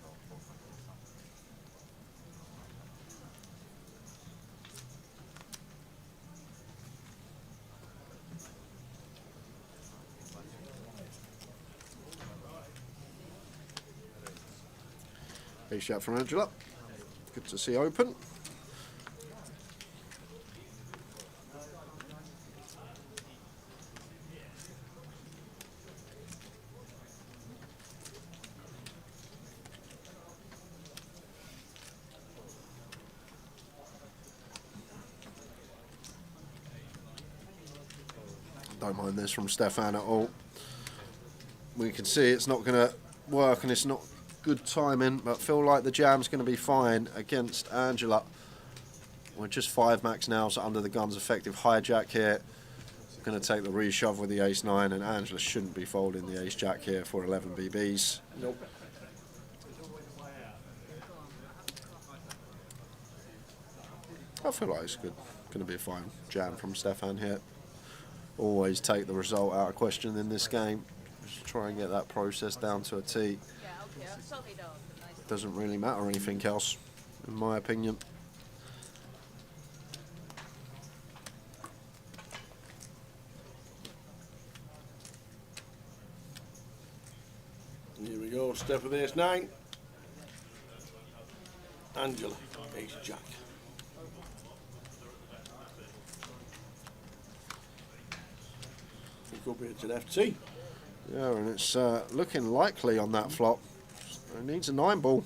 Big shout from Angela. Good to see open. Don't mind this from Stefan at all. We can see it's not going to work and it's not good timing, but feel like the jam's going to be fine against Angela. We're just 5 max now, so under the guns effective hijack here. Going to take the reshove with the ace-9, and Angela shouldn't be folding the ace-jack here for 11 BBs. Nope. I feel like it's good. Going to be a fine jam from Stefan here. Always take the result out of question in this game. Just try and get that process down to a T. Doesn't really matter anything else, in my opinion. Here we go, step of the ace-9. Angela, ace-jack. Pick up here to the FT. Yeah, and it's looking likely on that flop. It needs a 9 ball.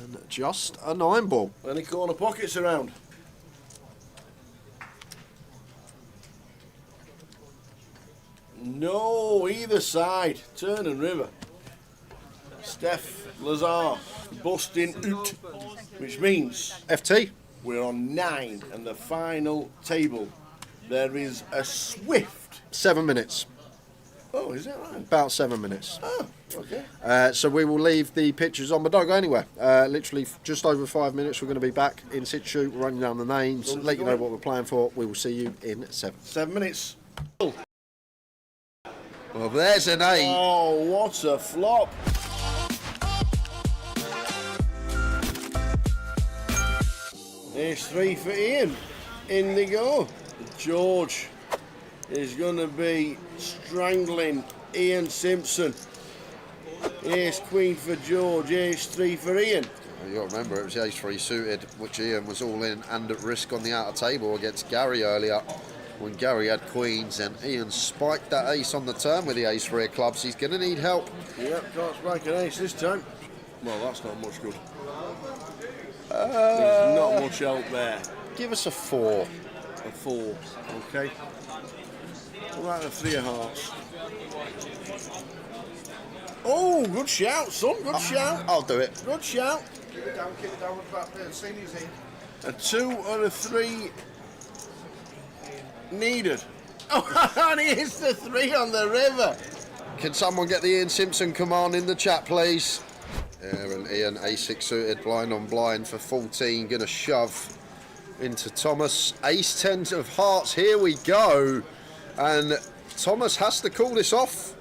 And just a 9 ball. Any corner pockets around? No, either side. Turn and river. Steph Lazar busting out, which means FT. We're on 9 and the final table. There is a swift 7 minutes. Oh, is that right? About 7 minutes. Oh, okay. So we will leave the pictures on, but don't go anywhere. Literally just over 5 minutes. We're going to be back in situ, running down the names, let you know what we're playing for. We will see you in 7. 7 minutes. Well, there's an 8. Oh, what a flop. There's 3 for Ian. In they go. George is going to be strangling Ian Simpson. Ace Queen for George, Ace 3 for Ian. You got to remember it was the Ace 3 suited, which Ian was all in and at risk on the outer table against Gary earlier. When Gary had queens and Ian spiked that ace on the turn with the Ace 3 of clubs, he's going to need help. Yep, can't spike an ace this time. Well, that's not much good. There's not much help there. Give us a 4. A 4, okay. What about the 3 of hearts? Oh, good shout, son, good shout. I'll do it. Good shout. Keep it down with that bit. Senior's in. A 2 or a 3 needed. Oh, and he hits the 3 on the river. Can someone get the Ian Simpson command in the chat, please? There, and Ian, Ace-6 suited, blind on blind for 14, going to shove into Thomas. Ace-10 of hearts, here we go. And Thomas has to call this off.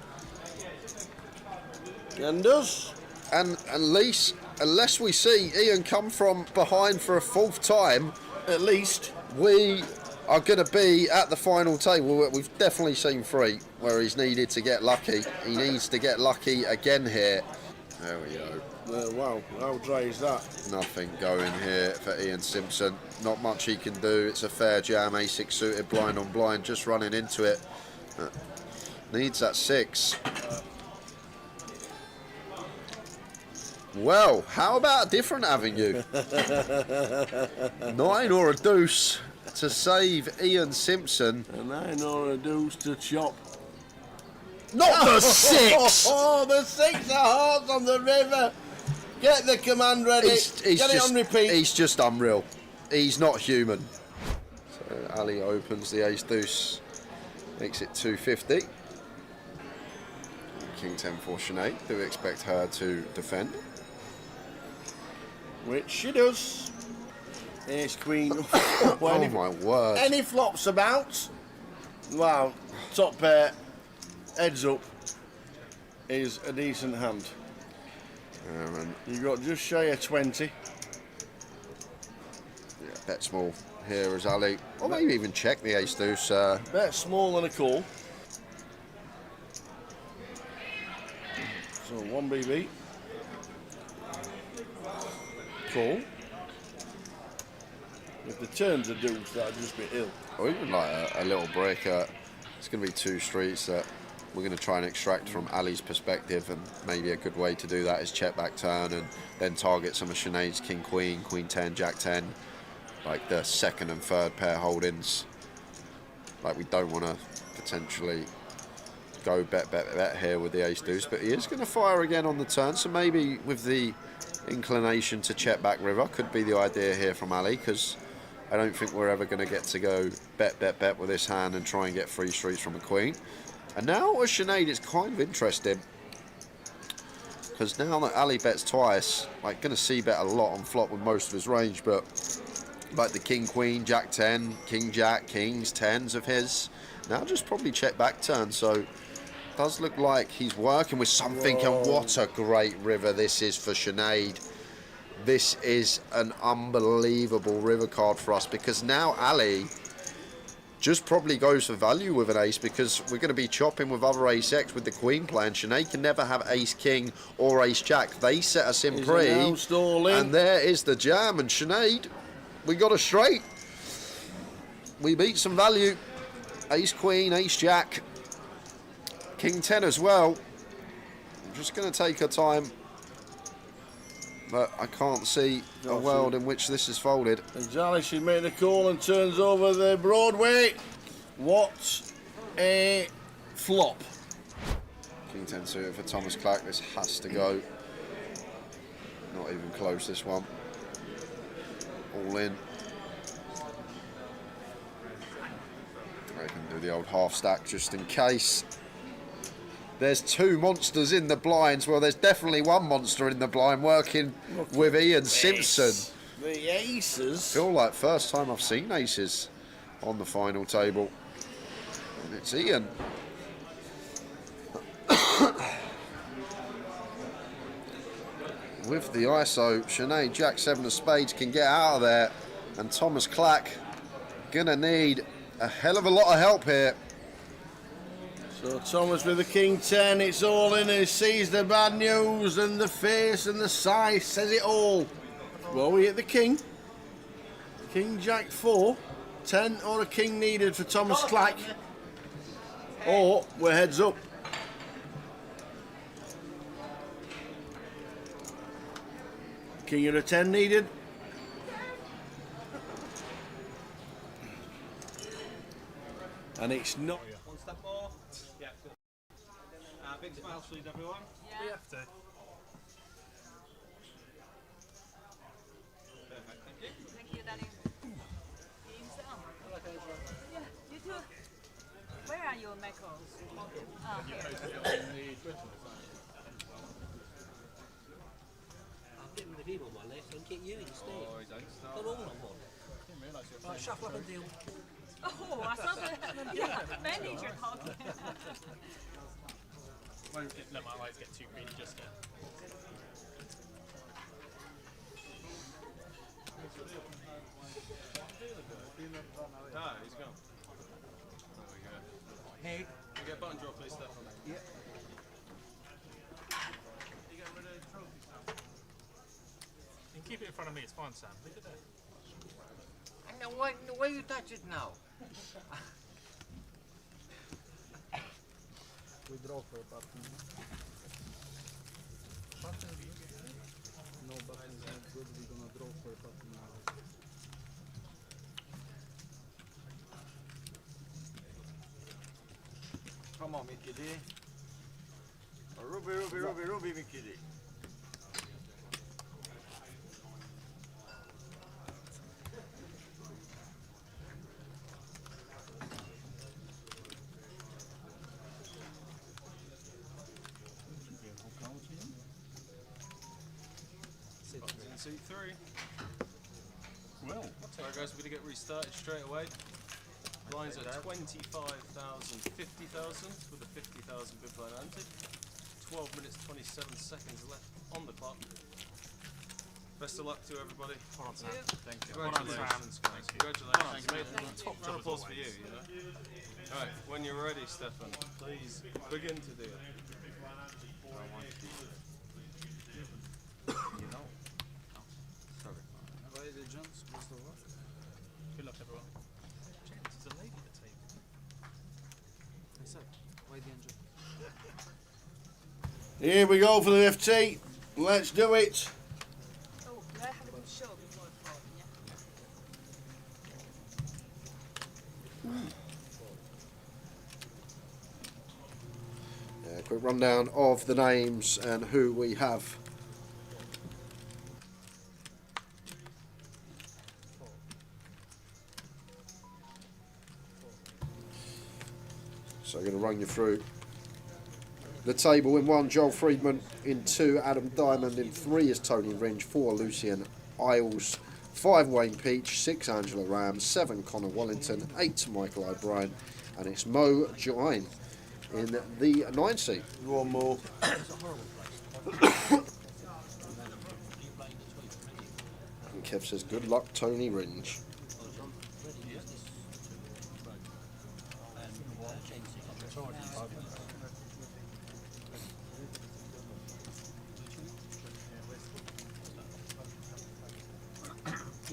And does. And at least, unless we see Ian come from behind for a 4th time, at least, we are going to be at the final table. We've definitely seen 3 where he's needed to get lucky. He needs to get lucky again here. There we go. Wow, how dry is that? Nothing going here for Ian Simpson. Not much he can do. It's a fair jam. A6 suited, blind on blind, just running into it. Needs that 6. Well, how about a different avenue? 9 or a deuce to save Ian Simpson. A 9 or a deuce to chop. Not the 6! Oh, the 6 of hearts on the river. Get the command ready. He's Get it just, on repeat. He's just unreal. He's not human. So Ali opens the ace deuce. Makes it 250. King 10 for Sinead. Do we expect her to defend? Which she does. Ace Queen. Oh my word. Any flops about? Wow. Top pair. Heads up. Is a decent hand. You got just shy of 20. Yeah, bet small here as Ali. Or maybe even check the ace deuce. Bet small and a call. So 1 BB. Call. If the turns are deuce, that'd just be ill. Or even like a little break. It's going to be 2 streets that we're going to try and extract from Ali's perspective, and maybe a good way to do that is check back turn and then target some of Sinead's King Queen, Queen 10, Jack 10, like the 2nd and 3rd pair holdings. Like we don't want to potentially go bet here with the ace deuce, but he is going to fire again on the turn, so maybe with the inclination to check back river could be the idea here from Ali, because I don't think we're ever going to get to go bet with this hand and try and get 3 streets from a queen. And now with Sinead, it's kind of interesting, because now that Ali bets twice, like going to see bet a lot on flop with most of his range, but like the King Queen, Jack 10, King Jack, Kings, 10s of his, now just probably check back turn. So does look like he's working with something. Whoa. And what a great river this is for Sinead. This is an unbelievable river card for us, because now Ali just probably goes for value with an ace, because we're going to be chopping with other ace X with the queen play, and Sinead can never have ace king or ace jack. They set us in pre, and there is the jam, and Sinead, we got a straight. We beat some value. Ace queen, ace jack, king 10 as well. I'm just going to take her time. but I can't see a world in which this is folded. Exactly, she made a call and turns over the Broadway. What a flop. King 10 suited for Thomas Clack. This has to go. Not even close, this one. All in. I can do the old half stack just in case. There's two monsters in the blinds. Well, there's definitely one monster in the blind working with Ian Simpson. The aces. Feel like first time I've seen aces on the final table. And it's Ian. With the ISO, Sinead Jack 7 of spades can get out of there, and Thomas Clack gonna need a hell of a lot of help here. So Thomas with the King 10, it's all in. He sees the bad news and the face and the size says it all. Well, we hit the King. King Jack 4, 10 or a King needed for Thomas Clack. Or we're heads up. King of a 10 needed. And it's not. One step more. Yeah. Big smiles, please, everyone. Yeah. We have to. Perfect, thank you. Thank you, Danny. Yeah, you too. Where are your macros? Oh, here. I'll give him the people one left and get you instead. Oh, don't start. Not all on one. Right, shuffle up and deal. Oh, I saw the manager talking. Won't let my eyes get too greedy just yet. Ah, he's gone. There we go. Hey. You get button draw, please, Steph. Yeah. You get rid of the trophy, Sam? You can keep it in front of me, it's fine, Sam. Leave it there. And why you touch it now? We draw for a button. No button is not good, we're gonna draw for a button now. Come on, Mickey D. Ruby, Mickey D. Seat 3. Well, alright guys, we're going to get restarted straight away. Blinds are 25,000, 50,000 with a 50,000 bid blind entered. 12 minutes 27 seconds left on the clock. Best of luck to everybody. Hold on, Sam. Thank you. Congratulations, guys. Congratulations. Top round of applause for you, you know. Alright, when you're ready, Stefan, please begin to do it. You know. Sorry. Why is it Jones? What's the what? Good luck, everyone. James, there's a lady at the table. I said, why the engine? Here we go for the FT. Let's do it. Oh, I have a show before the fall, yeah? Yeah, quick rundown of the names and who we have. So I'm going to run you through the table. In 1, Joel Friedman. In 2, Adam Diamond. In 3 is Tony Ringe. 4, Lucian Isles. 5, Wayne Peach. 6, Angela Ram. 7, Connor Wellington. 8, Michael O'Brien. And it's Mo Join in the 9 seat. One more. And Kev says, good luck, Tony Ringe.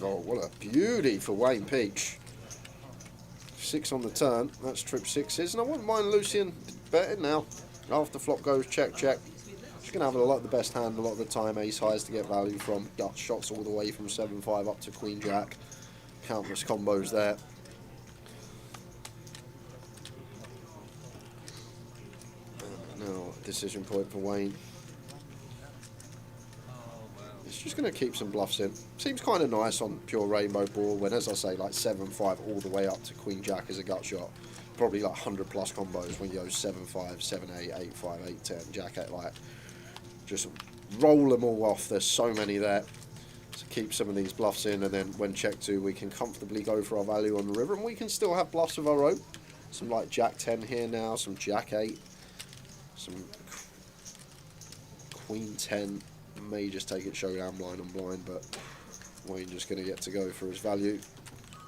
Oh, what a beauty for Wayne Peach. 6 on the turn. That's trip 6s. And I wouldn't mind Lucian betting now. After flop goes check, check. Just going to have a lot of the best hand a lot of the time, ace highs to get value from, gut shots all the way from 7-5 up to Queen Jack. Countless combos there. Now, decision point for Wayne. He's just going to keep some bluffs in. Seems kind of nice on pure rainbow board when, as I say, like 7-5 all the way up to Queen Jack is a gut shot. Probably like 100 plus combos when you go 7-5, 7-8, 8-5, 8-10, Jack 8, like just roll them all off. There's so many there. So keep some of these bluffs in, and then when check 2 we can comfortably go for our value on the river, and we can still have bluffs of our own. Some like Jack 10 here now, some Jack 8, some Queen 10. May just take it showdown blind on blind, but Wayne just going to get to go for his value.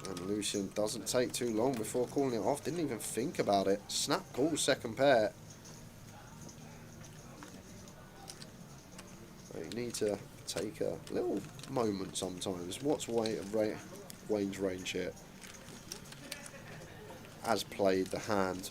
And Lucian doesn't take too long before calling it off. Didn't even think about it. Snap call, second pair. You need to take a little moment sometimes. What's Wayne's range here? As played the hand.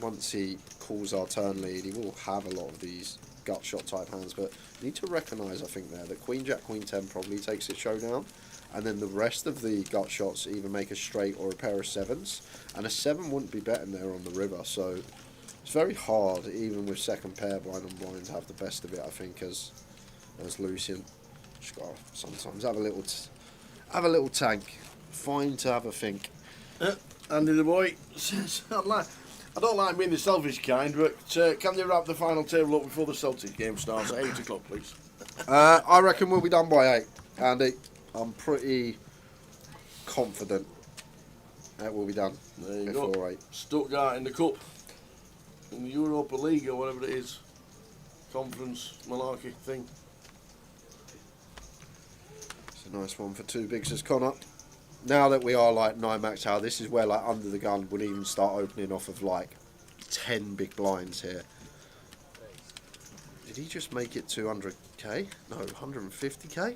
Once he calls our turn lead, he will have a lot of these gut shot type hands, but you need to recognise, I think, there that Queen Jack, Queen 10 probably takes it showdown, and then the rest of the gut shots either make a straight or a pair of 7s, and a 7 wouldn't be betting there on the river, so it's very hard, even with second pair blind on blind, to have the best of it, I think, as Lucian. Just got to sometimes have a little tank. Fine to have a think. Andy the boy says, I don't like being the selfish kind, but can they wrap the final table up before the Celtic game starts at 8 o'clock, please? I reckon we'll be done by 8, Andy. I'm pretty confident that we'll be done There you before go. 8. Stuttgart in the Cup, in the Europa League or whatever it is, conference malarkey thing. It's a nice one for 2 bigs as Connor. Now that we are like 9 max hour, this is where like under the gun would even start opening off of like 10 big blinds here. Did he just make it 200k? No, 150k?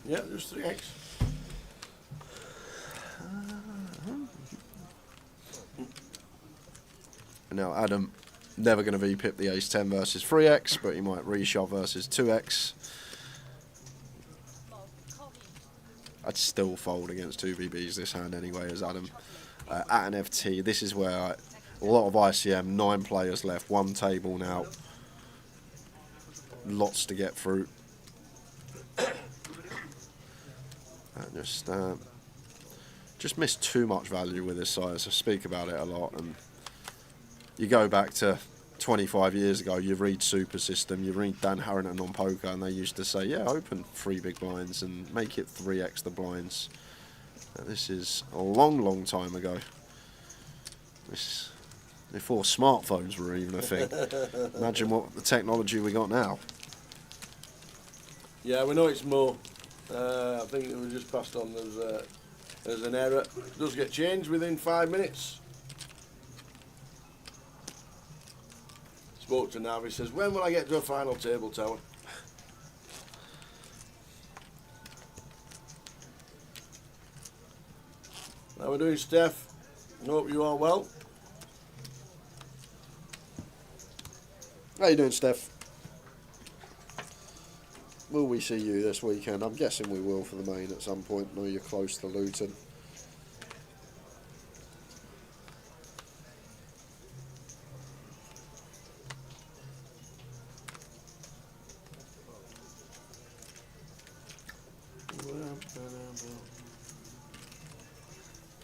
Yeah, there's 3x. Now Adam, never going to V-pip the ace 10 versus 3x, but he might reshove versus 2x. I'd still fold against 2 BBs this hand anyway as Adam. At an FT, this is where a lot of ICM, 9 players left, 1 table now. Lots to get through. Just missed too much value with this size. I speak about it a lot, and you go back to 25 years ago, you read Super System, you read Dan Harrington on poker, and they used to say, yeah, open 3 big blinds and make it 3x the blinds. This is a long time ago. This before smartphones were even a thing. Imagine what the technology we got now. Yeah, we know it's more. I think it was just passed on. There's an error. It does get changed within 5 minutes. Spoke to Nav, he says, when will I get to a final table tower? How we doing, Steph? Hope you are well. How you doing, Steph? Will we see you this weekend? I'm guessing we will for the main at some point. I know you're close to Luton.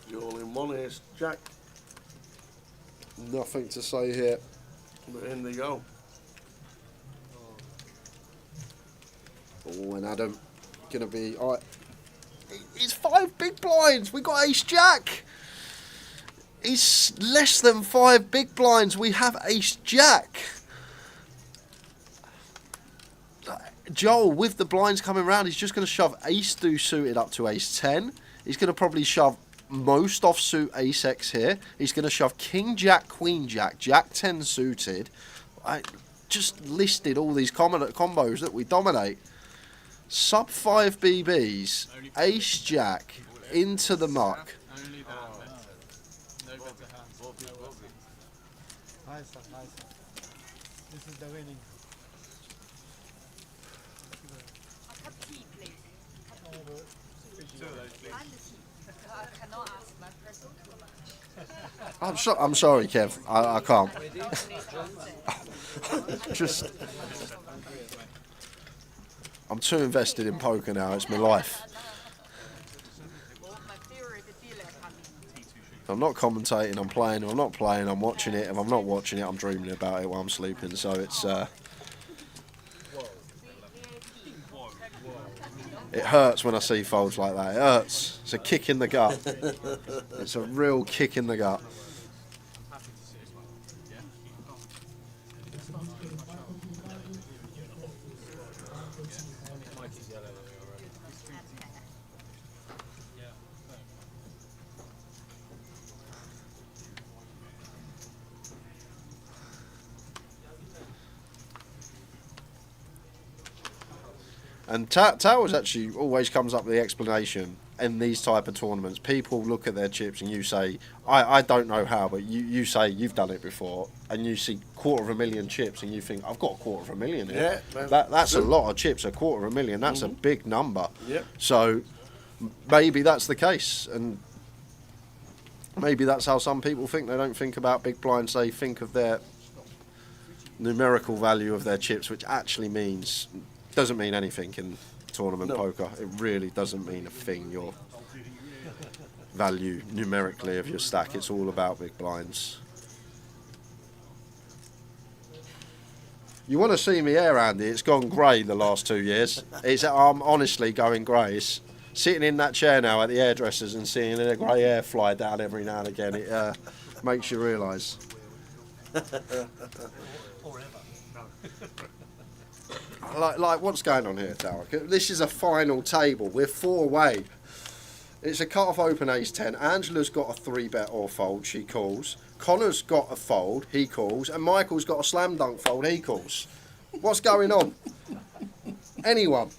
You're all in one here, Jack. Nothing to say here. But in they go. Oh, and Adam gonna be. It's 5 big blinds. We got ace jack. It's less than 5 big blinds. We have ace jack. Joel, with the blinds coming round, he's just going to shove ace deuce suited up to ace 10. He's going to probably shove most offsuit ace x here. He's going to shove king jack, queen jack, jack 10 suited. I just listed all these combos that we dominate. Sub 5 BBs, ace jack into the muck. Nice, nice. This is the winning. A cup tea, please. Two of those, please. And the tea. I cannot ask my person too much. I'm sorry, Kev. I can't. Just, I'm too invested in poker now. It's my life. If I'm not commentating, I'm playing. If I'm not playing, I'm watching it. If I'm not watching it, I'm dreaming about it while I'm sleeping. So it's it hurts when I see folds like that. It hurts. It's a kick in the gut. It's a real kick in the gut. And Towers actually always comes up with the explanation in these type of tournaments. People look at their chips and you say, I don't know how, but you say you've done it before, and you see 250,000 chips and you think, I've got 250,000 here. Yeah, That's a lot of chips, 250,000. That's a big number. Yep. So maybe that's the case, and maybe that's how some people think. They don't think about big blinds, they think of their numerical value of their chips, which actually doesn't mean anything in tournament poker. It really doesn't mean a thing, your value numerically of your stack. It's all about big blinds. You want to see me hair, Andy? It's gone grey the last 2 years. I'm honestly going grey. It's sitting in that chair now at the hairdressers and seeing the grey hair fly down every now and again. It makes you realise. Like what's going on here, Tower? This is a final table. We're 4 away. It's a cut-off open ace-10. Angela's got a 3-bet or fold. She calls. Connor's got a fold. He calls. And Michael's got a slam dunk fold. He calls. What's going on? Anyone?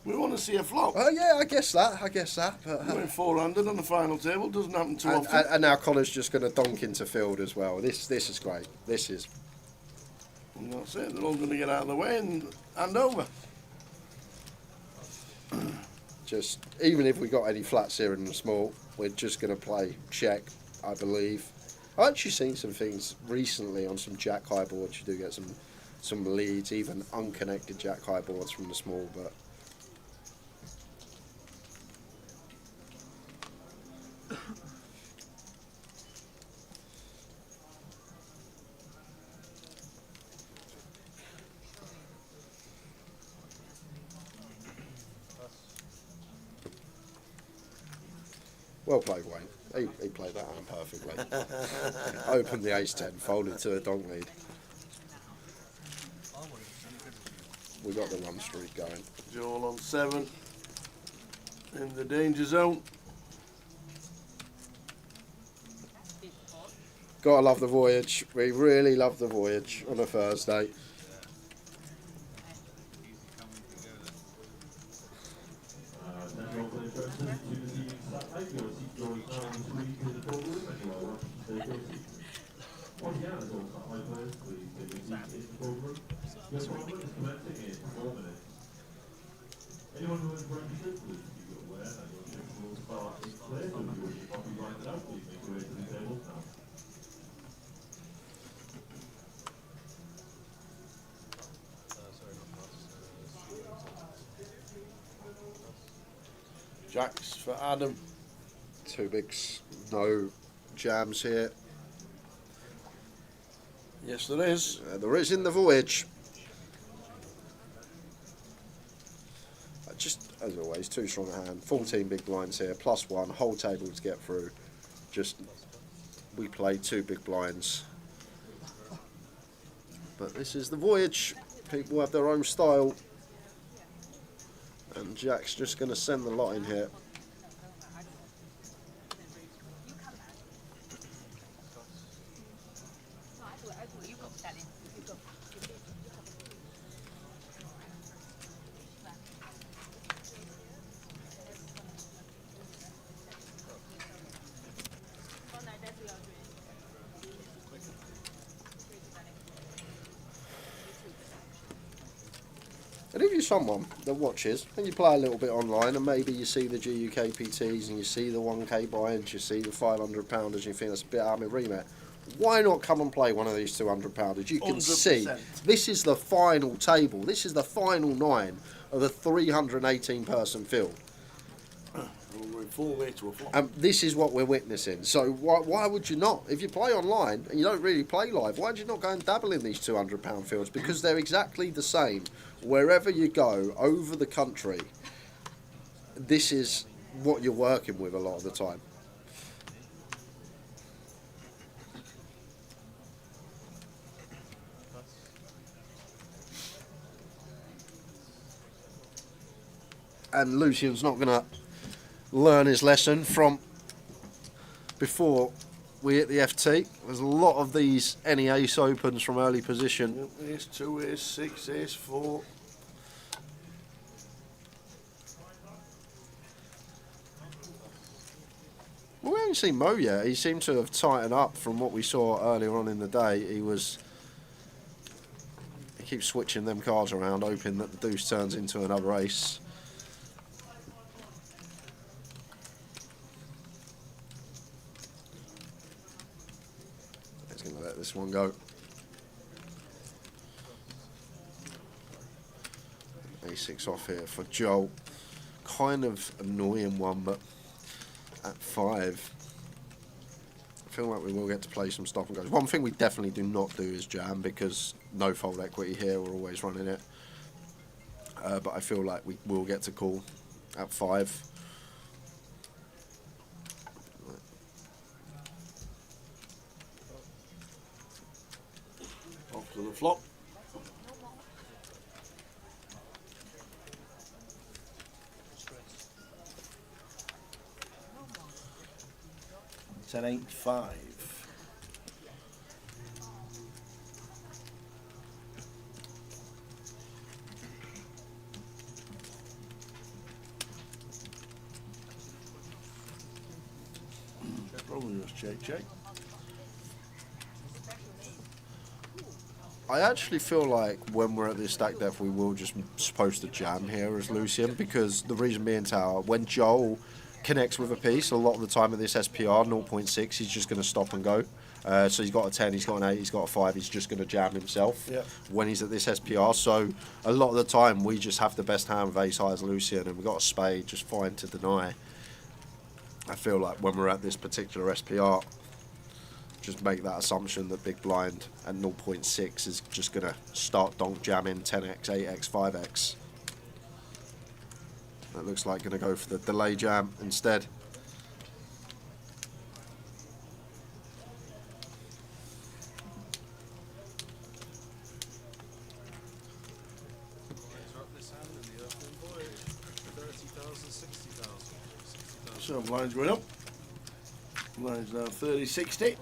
We want to see a flop. Oh yeah, I guess that. But, We're 400 on the final table. Doesn't happen too often. And now Connor's just going to donk into field as well. This is great. This is. And that's it. They're all going to get out of the way and hand over. Just even if we got any flats here in the small, we're just going to play check, I believe. I've actually seen some things recently on some jack high boards. You do get some leads, even unconnected jack high boards from the small, but. Well played, Wayne. He played that hand perfectly. Opened the ace-10, folded to a donk lead. We got the run streak going. Joel on 7 in the danger zone. Gotta love the voyage. We really love the voyage on a Thursday. Anyone who is registered, please be aware that your chip will start in clear, so if you wish to copy right out, please make your way to the tables now. Jacks for Adam. 2 bigs, no jams here. Yes, there is. There is in the voyage. Just as always, too strong a hand. 14 big blinds here, +1, whole table to get through. Just we played 2 big blinds. But this is the voyage. People have their own style. And Jack's just going to send the lot in here. And if you're someone that watches and you play a little bit online and maybe you see the GUKPTs and you see the 1K buy-ins, you see the £500 and you think that's a bit out of my remit, why not come and play one of these £200? You can see 100%. this is the final table. This is the final 9 of the 318-person field. We're in full way to a flop. And this is what we're witnessing. So why would you not? If you play online and you don't really play live, why would you not go and dabble in these £200 fields? Because they're exactly the same wherever you go over the country. This is what you're working with a lot of the time. And Lucian's not going to learn his lesson from before we hit the FT. There's a lot of these any ace opens from early position. Ace 2, ace 6, ace 4. Well, we haven't seen Mo yet. He seemed to have tightened up from what we saw earlier on in the day. He keeps switching them cards around, hoping that the deuce turns into another ace. He's going to let this one go. A6 off here for Joel. Kind of annoying one, but at 5, I feel like we will get to play some stop and goes. One thing we definitely do not do is jam, because no fold equity here, we're always running it. But I feel like we will get to call at 5. Off to the flop. Ten, 8, 5. Probably just check. I actually feel like when we're at this stack depth, we will just supposed to jam here as Lucian, because the reason being, Tower, when Joel connects with a piece, a lot of the time at this SPR 0.6, he's just going to stop and go. So he's got a 10, he's got an 8, he's got a 5, he's just going to jam himself when he's at this SPR. So a lot of the time we just have the best hand with ace high as Lucian, and we've got a spade, just fine to deny. I feel like when we're at this particular SPR, just make that assumption that big blind at 0.6 is just going to start donk jamming 10x, 8x, 5x. That looks like going to go for the delay jam instead. So blinds going up. Blinds now 30, 60.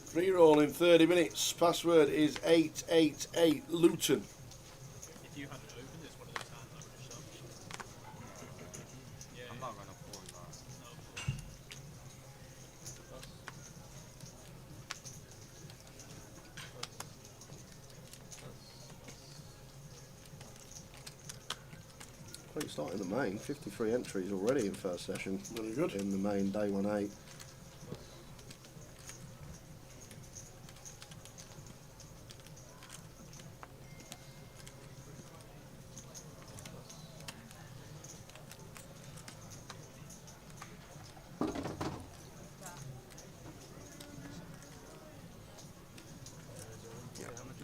Free roll in 30 minutes. Password is 888 Luton. If you hadn't opened this one of those hands, I would have shoved. Yeah. I'm not going to fold that. Great start in the main. 53 entries already in first session. Very good. In the main, day 1-8.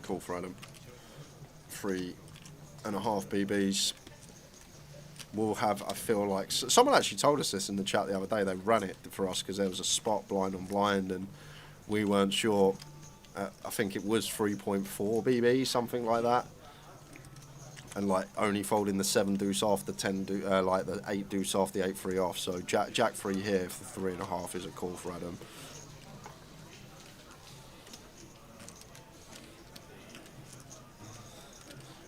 Call for Adam. 3.5 BBs. We'll have, I feel like, someone actually told us this in the chat the other day. They ran it for us because there was a spot blind on blind and we weren't sure. I think it was 3.4 BB, something like that. and like only folding the 7 deuce off, the 10 like the 8 deuce off, the 8-3 off. So Jack 3 here if the 3.5 is a call for Adam.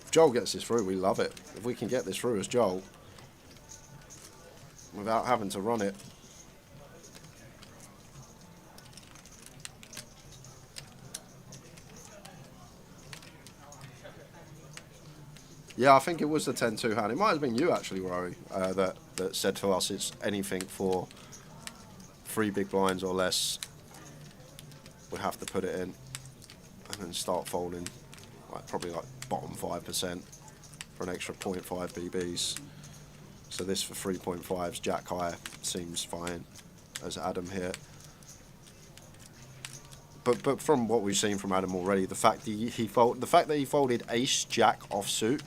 If Joel gets this through, we love it. If we can get this through as Joel without having to run it. Yeah, I think it was the 10-2 hand. It might have been you actually, Rory, that said to us it's anything for 3 big blinds or less. We have to put it in and then start folding, probably bottom 5% for an extra 0.5 BBs. So this for 3.5s, Jack high seems fine as Adam here. But from what we've seen from Adam already, the fact that he folded Ace Jack offsuit.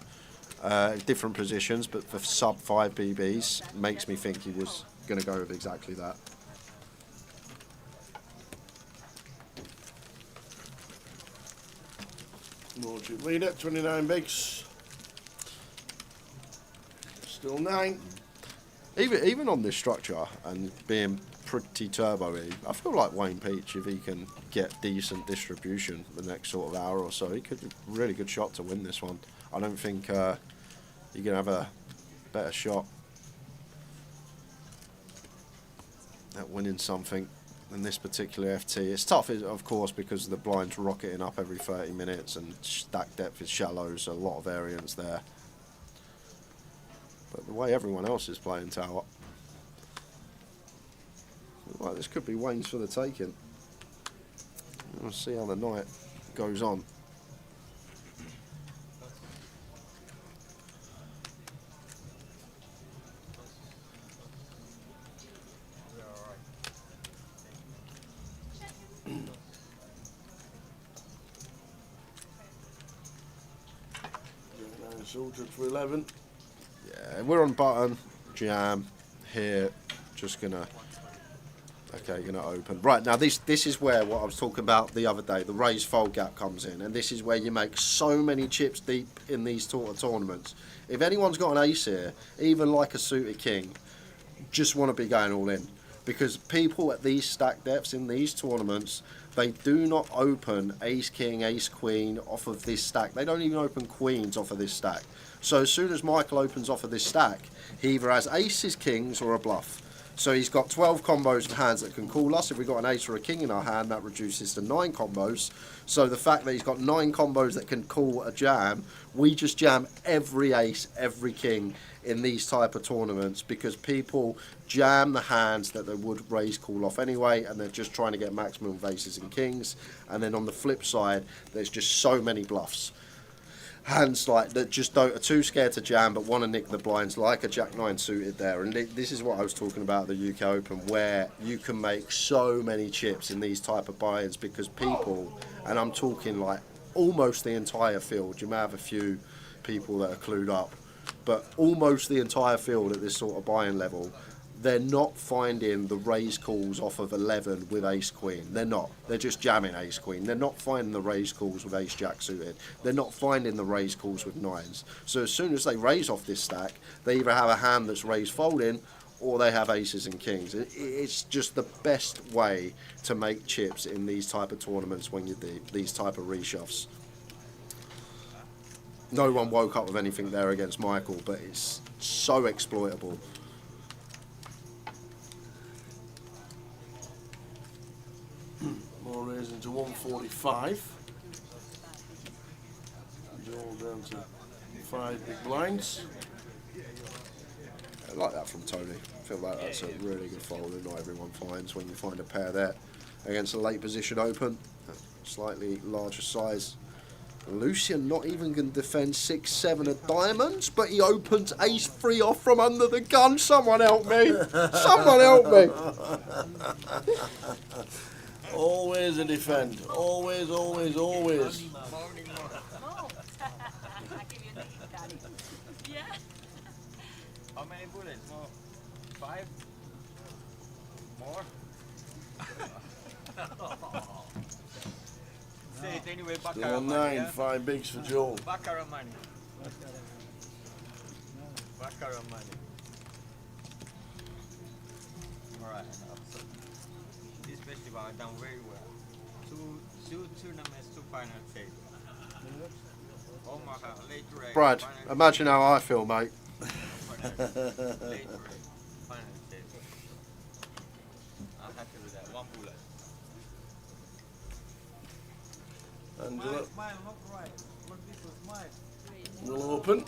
Different positions, but for sub 5 BBs makes me think he was going to go with exactly that. More chip leader, 29 bigs. Still 9. Even on this structure and being pretty turbo-y, I feel like Wayne Peach, if he can get decent distribution the next sort of hour or so, he could be a really good shot to win this one. I don't think you can have a better shot at winning something than this particular FT. It's tough, of course, because the blind's rocketing up every 30 minutes and stack depth is shallow, so a lot of variance there. But the way everyone else is playing tower, well, this could be Wayne's for the taking. We'll see how the night goes on. Sorted for 11. Yeah, we're on button, jam, here, just gonna open. Right, now this is where what I was talking about the other day, the raise fold gap comes in, and this is where you make so many chips deep in these sort of tournaments. If anyone's got an ace here, even like a suited king, just want to be going all in. Because people at these stack depths in these tournaments, they do not open ace king, ace queen off of this stack. They don't even open queens off of this stack. So as soon as Michael opens off of this stack, he either has aces, kings, or a bluff. So he's got 12 combos of hands that can call us. If we've got an ace or a king in our hand, that reduces to 9 combos. So the fact that he's got 9 combos that can call a jam, we just jam every ace, every king in these type of tournaments because people jam the hands that they would raise call off anyway, and they're just trying to get maximum of aces and kings. And then on the flip side, there's just so many bluffs. Hands like that just are too scared to jam but want to nick the blinds, like a Jack 9 suited there. And this is what I was talking about at the UK Open, where you can make so many chips in these type of buy-ins because people, and I'm talking like almost the entire field, you may have a few people that are clued up, but almost the entire field at this sort of buy-in level, they're not finding the raise calls off of 11 with ace queen. They're not. They're just jamming ace queen. They're not finding the raise calls with ace jack suited. They're not finding the raise calls with 9s. So as soon as they raise off this stack, they either have a hand that's raised folding or they have aces and kings. It's just the best way to make chips in these type of tournaments when you do these type of reshuffs. No one woke up with anything there against Michael, but it's so exploitable. More raising to 145. All down to 5 big blinds. I like that from Tony. I feel like that's a really good fold that not everyone finds when you find a pair there against a late position open, slightly larger size. Lucian not even going to defend 6-7 of diamonds, but he opens ace-3 off from under the gun. Someone help me! Someone help me! Always a defend. Always, always, always. How many bullets? More? 5? More? Say it anyway, Still 9, 5 bigs for Joel. Baccarat money. Oscar of money. Alright, so this festival I've done very well. Two tournaments, 2 final tables. Omaha, late race. Brad, final imagine how I feel, mate. late race, final table. I'm happy with that. 1 bullet. Angela Smile, not right. Look, this was smile. will open.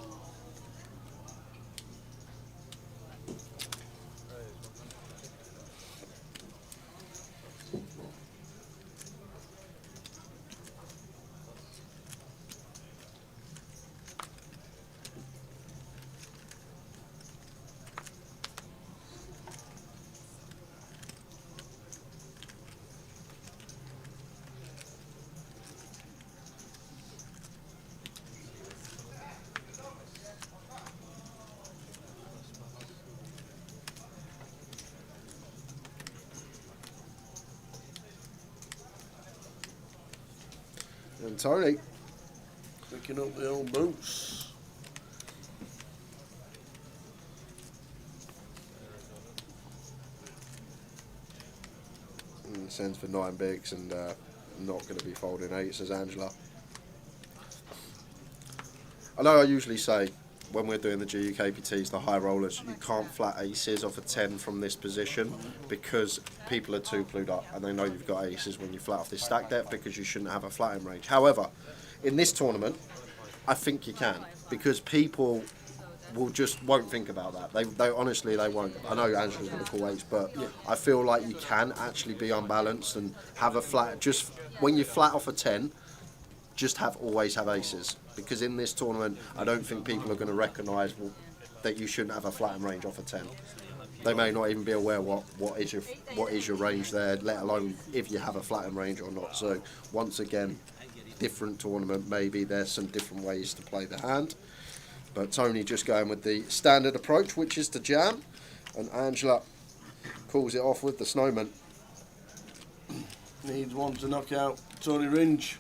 And Tony picking up the old boots. And sends for 9 bigs and not going to be folding 8, says Angela. I know I usually say when we're doing the GUKPTs, the high rollers, you can't flat aces off a 10 from this position because people are too clued up and they know you've got aces when you flat off this stack depth because you shouldn't have a flatting range. However, in this tournament, I think you can because people won't think about that. They honestly, they won't. I know Angela's going to call 8s, but I feel like you can actually be unbalanced and have a flat. Just when you flat off a 10, just always have aces. Because in this tournament, I don't think people are going to recognise that you shouldn't have a flatting range off a 10. They may not even be aware what is your range there, let alone if you have a flatting range or not. So once again, different tournament, maybe there's some different ways to play the hand. But Tony just going with the standard approach, which is to jam, and Angela calls it off with the snowman. Needs one to knock out Tony Ringe.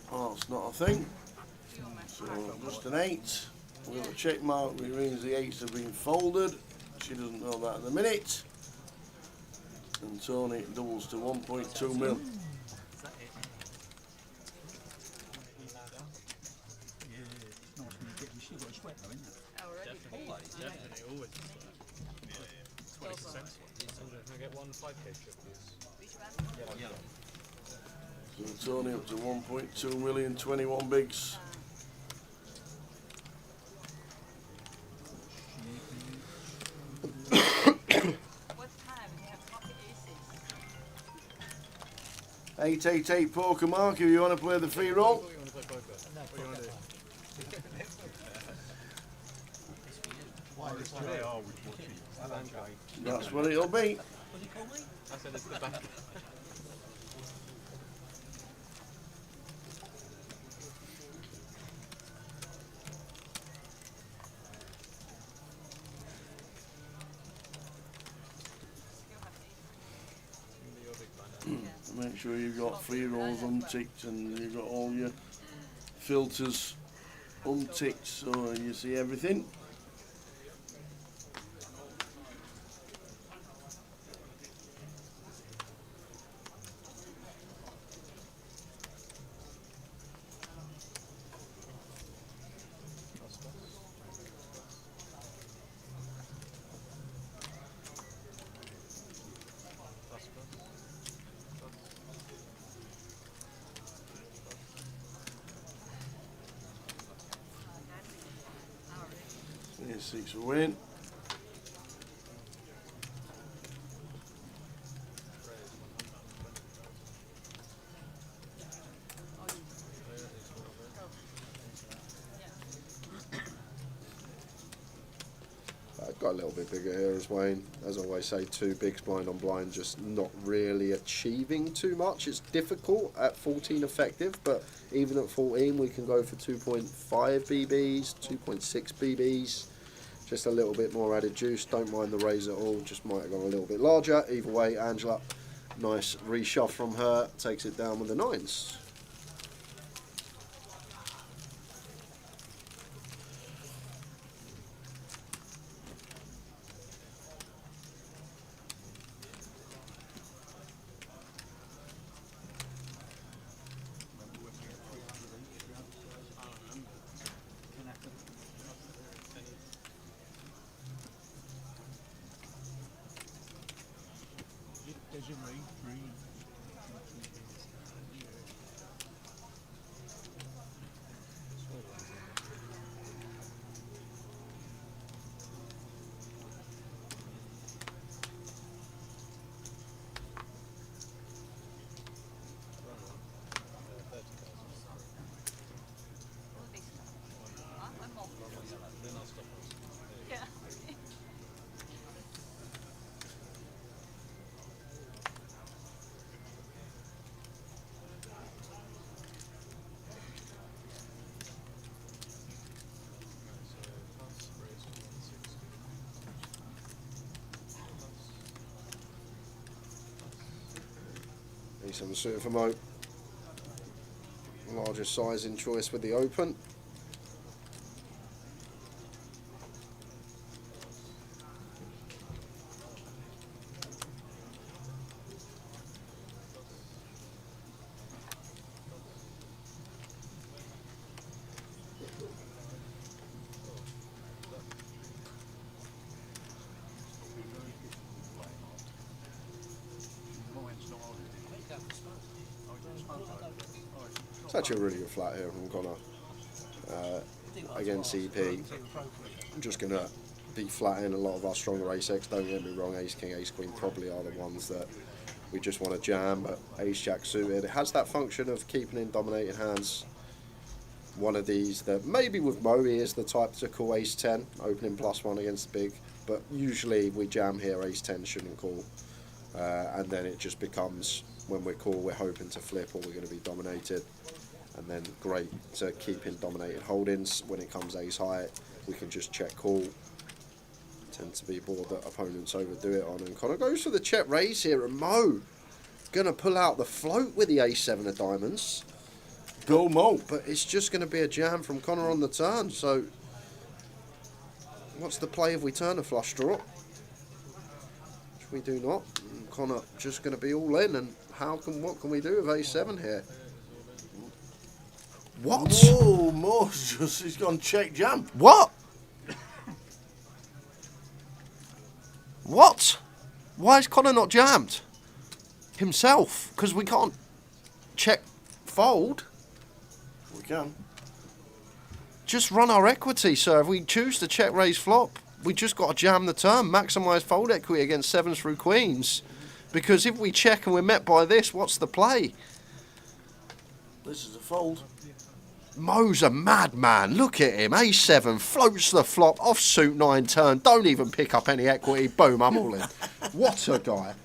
Oh, it's not a thing. So just an 8. We've got a check mark, which means the 8s have been folded. She doesn't know that at the minute. And Tony doubles to 1.2 mil. Definitely, always. Can I get one 5k strip, please? Yeah. So Tony up to 1.2 million, 21 bigs. $888 poker mark if you want to play the free roll. That's what it'll be. I said it's the back. Make sure you've got free rolls unticked and you've got all your filters unticked so you see everything. Here's 6 for win. I've got a little bit bigger here as Wayne. As I always say, 2 bigs blind on blind, just not really achieving too much. It's difficult at 14 effective, but even at 14 we can go for 2.5 BBs, 2.6 BBs. Just a little bit more added juice. Don't mind the raise at all, just might have gone a little bit larger. Either way, Angela, nice reshove from her, takes it down with the 9s. A7 suited for Mo. Largest size in choice with the open. It's actually a really good flat here from Connor. Against EP, I'm just going to be flatting a lot of our stronger ace-X. Don't get me wrong, ace-king, ace-queen probably are the ones that we just want to jam, but ace-jack suited, it has that function of keeping in dominated hands. One of these that maybe with Mo is the type to call ace-10, opening +1 against the big, but usually we jam here, ace-10 shouldn't call. And then it just becomes, when we call, we're hoping to flip or we're going to be dominated. And then great to keep in dominated holdings. When it comes ace high, we can just check call. Tend to be bored that opponents overdo it on. And Connor goes for the check raise here, and Mo gonna pull out the float with the ace-7 of diamonds. Go Mo! But it's just gonna be a jam from Connor on the turn. So what's the play if we turn a flush draw? Which we do not. And Connor just gonna be all in. And what can we do with ace-7 here? What? Whoa, Mo's just, he's gone check jam. What? What? Why is Connor not jammed? Himself? Because we can't check fold. We can. Just run our equity, sir. If we choose to check raise flop, we just got to jam the turn, maximise fold equity against 7s through queens. Because if we check and we're met by this, what's the play? This is a fold. Mo's a madman. Look at him. A7 floats the flop off suit 9 turn. Don't even pick up any equity. Boom, I'm all in. What a guy.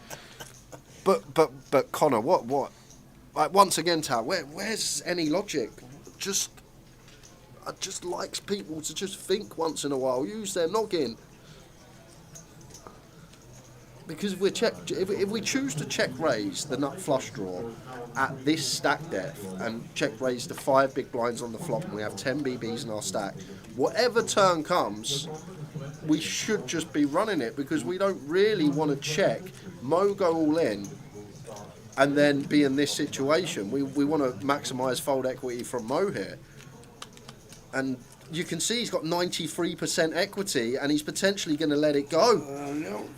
But Connor, what? Like once again, Tal, where's any logic? I just likes people to just think once in a while. Use their noggin. Because if we choose to check raise the nut flush draw at this stack depth and check raise the 5 big blinds on the flop and we have 10 BBs in our stack, whatever turn comes, we should just be running it because we don't really want to check, Mo go all in and then be in this situation. We want to maximise fold equity from Mo here. And you can see he's got 93% equity and he's potentially going to let it go. No.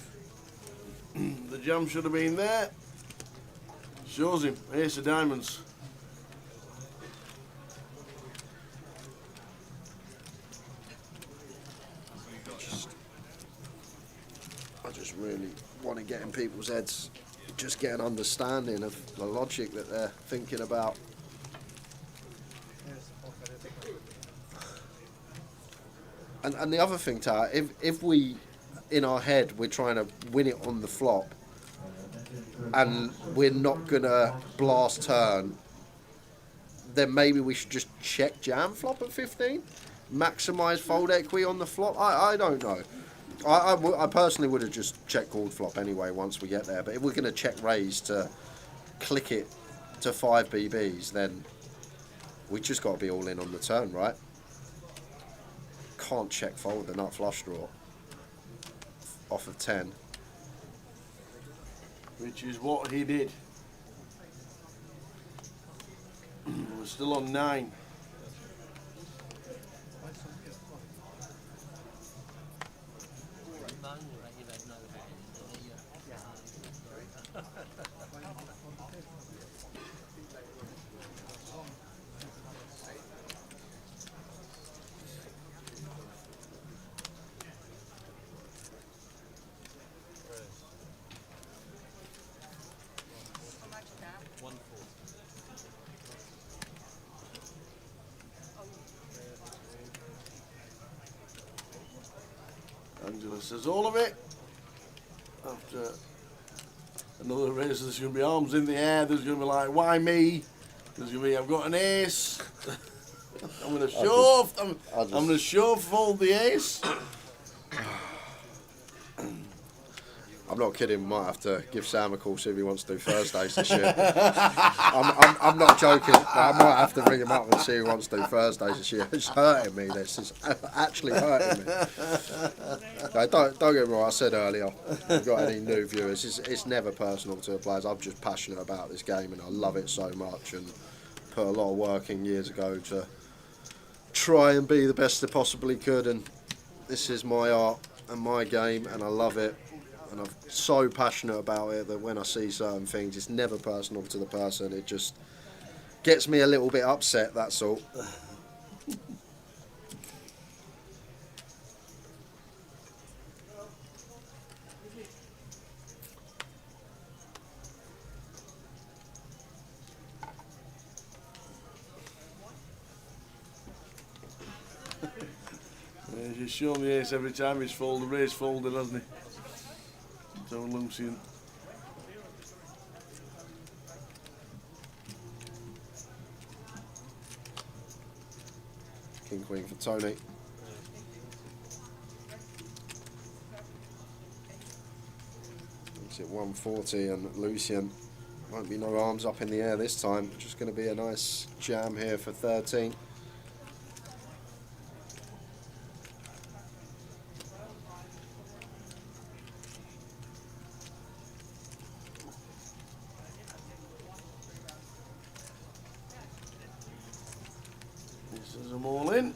The jam should have been there. Shows him. Ace of diamonds. I just really want to get in people's heads, just get an understanding of the logic that they're thinking about. And the other thing, Tara, if we, in our head, we're trying to win it on the flop, and we're not gonna blast turn, then maybe we should just check jam flop at 15, maximize fold equity on the flop. I don't know. I personally would have just check called flop anyway once we get there. But if we're gonna check raise to click it to 5 BBs, then we just got to be all in on the turn, right? Can't check fold the nut flush draw off of 10. Which is what he did. We're still on 9. Angela says all of it. After another race, there's going to be arms in the air. There's going to be like, why me? There's going to be, I've got an ace. I'm going to shove. I'm going to shove fold the ace. I'm not kidding. We might have to give Sam a call, see if he wants to do Thursdays this year. I'm not joking. I might have to ring him up and see if he wants to do Thursdays this year. It's hurting me. This is actually hurting me. No, don't get me wrong. I said earlier, if you've got any new viewers, it's never personal to the players. I'm just passionate about this game and I love it so much and put a lot of work in years ago to try and be the best I possibly could, and this is my art and my game and I love it, and I'm so passionate about it that when I see certain things, it's never personal to the person, it just gets me a little bit upset, that's all. He's shown me ace every time he's folded, the race folded, hasn't he? So Lucian. King Queen for Tony. It's at 140 and Lucian won't be no arms up in the air this time. Just going to be a nice jam here for 13. This is them all in.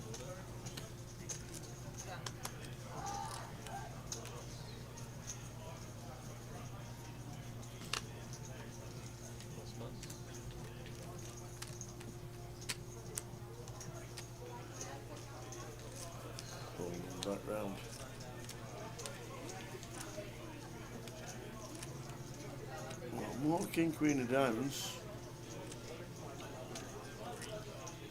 Back round. Well, more King Queen of Diamonds.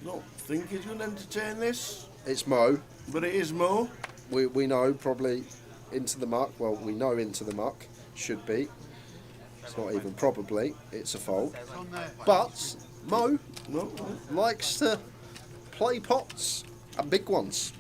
Not think he's going to entertain this. It's Mo. But it is Mo. We know probably into the muck. Well, we know into the muck. Should be. It's not even probably. It's a fold. But Mo likes to play pots and big ones.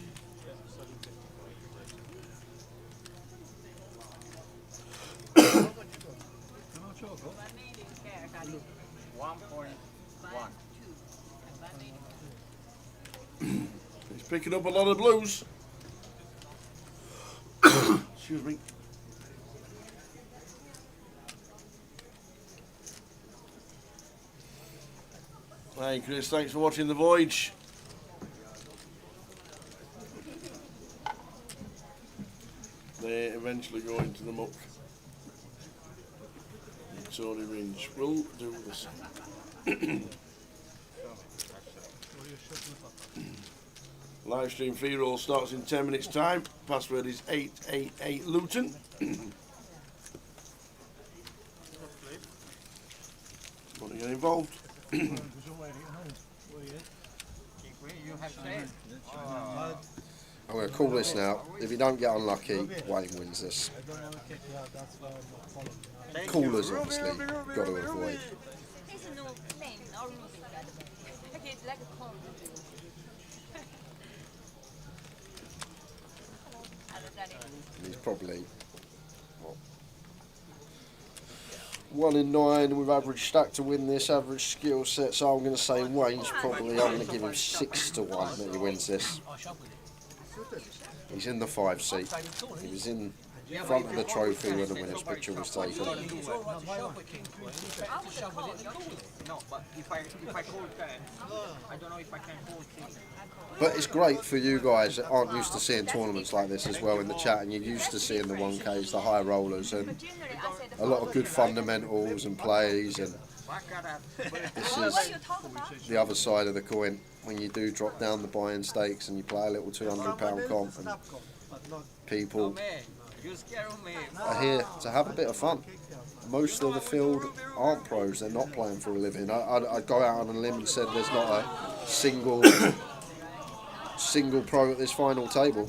He's picking up a lot of blues. Excuse me. Hey Chris, thanks for watching the voyage. They eventually go into the muck. And Tony Ringe will do the same. Live stream free roll starts in 10 minutes time. Password is 888 Luton. Want to get involved? I'm going to call this now. If you don't get unlucky, Wayne wins this. Callers, obviously, got to avoid. He's probably, what, 1 in 9 with average stack to win this, average skill set, so I'm going to say Wayne's probably, I'm going to give him 6 to 1 that he wins this. He's in the 5 seat. He was in front of the trophy when the winner's picture was taken. No, but if I call I don't know if I can call king. But it's great for you guys that aren't used to seeing tournaments like this as well in the chat, and you're used to seeing the 1Ks, the high rollers, and a lot of good fundamentals and plays, and this is the other side of the coin when you do drop down the buy-in stakes and you play a little £200 comp, and people are here to have a bit of fun. Most of the field aren't pros, they're not playing for a living. I'd go out on a limb and said there's not a single pro at this final table.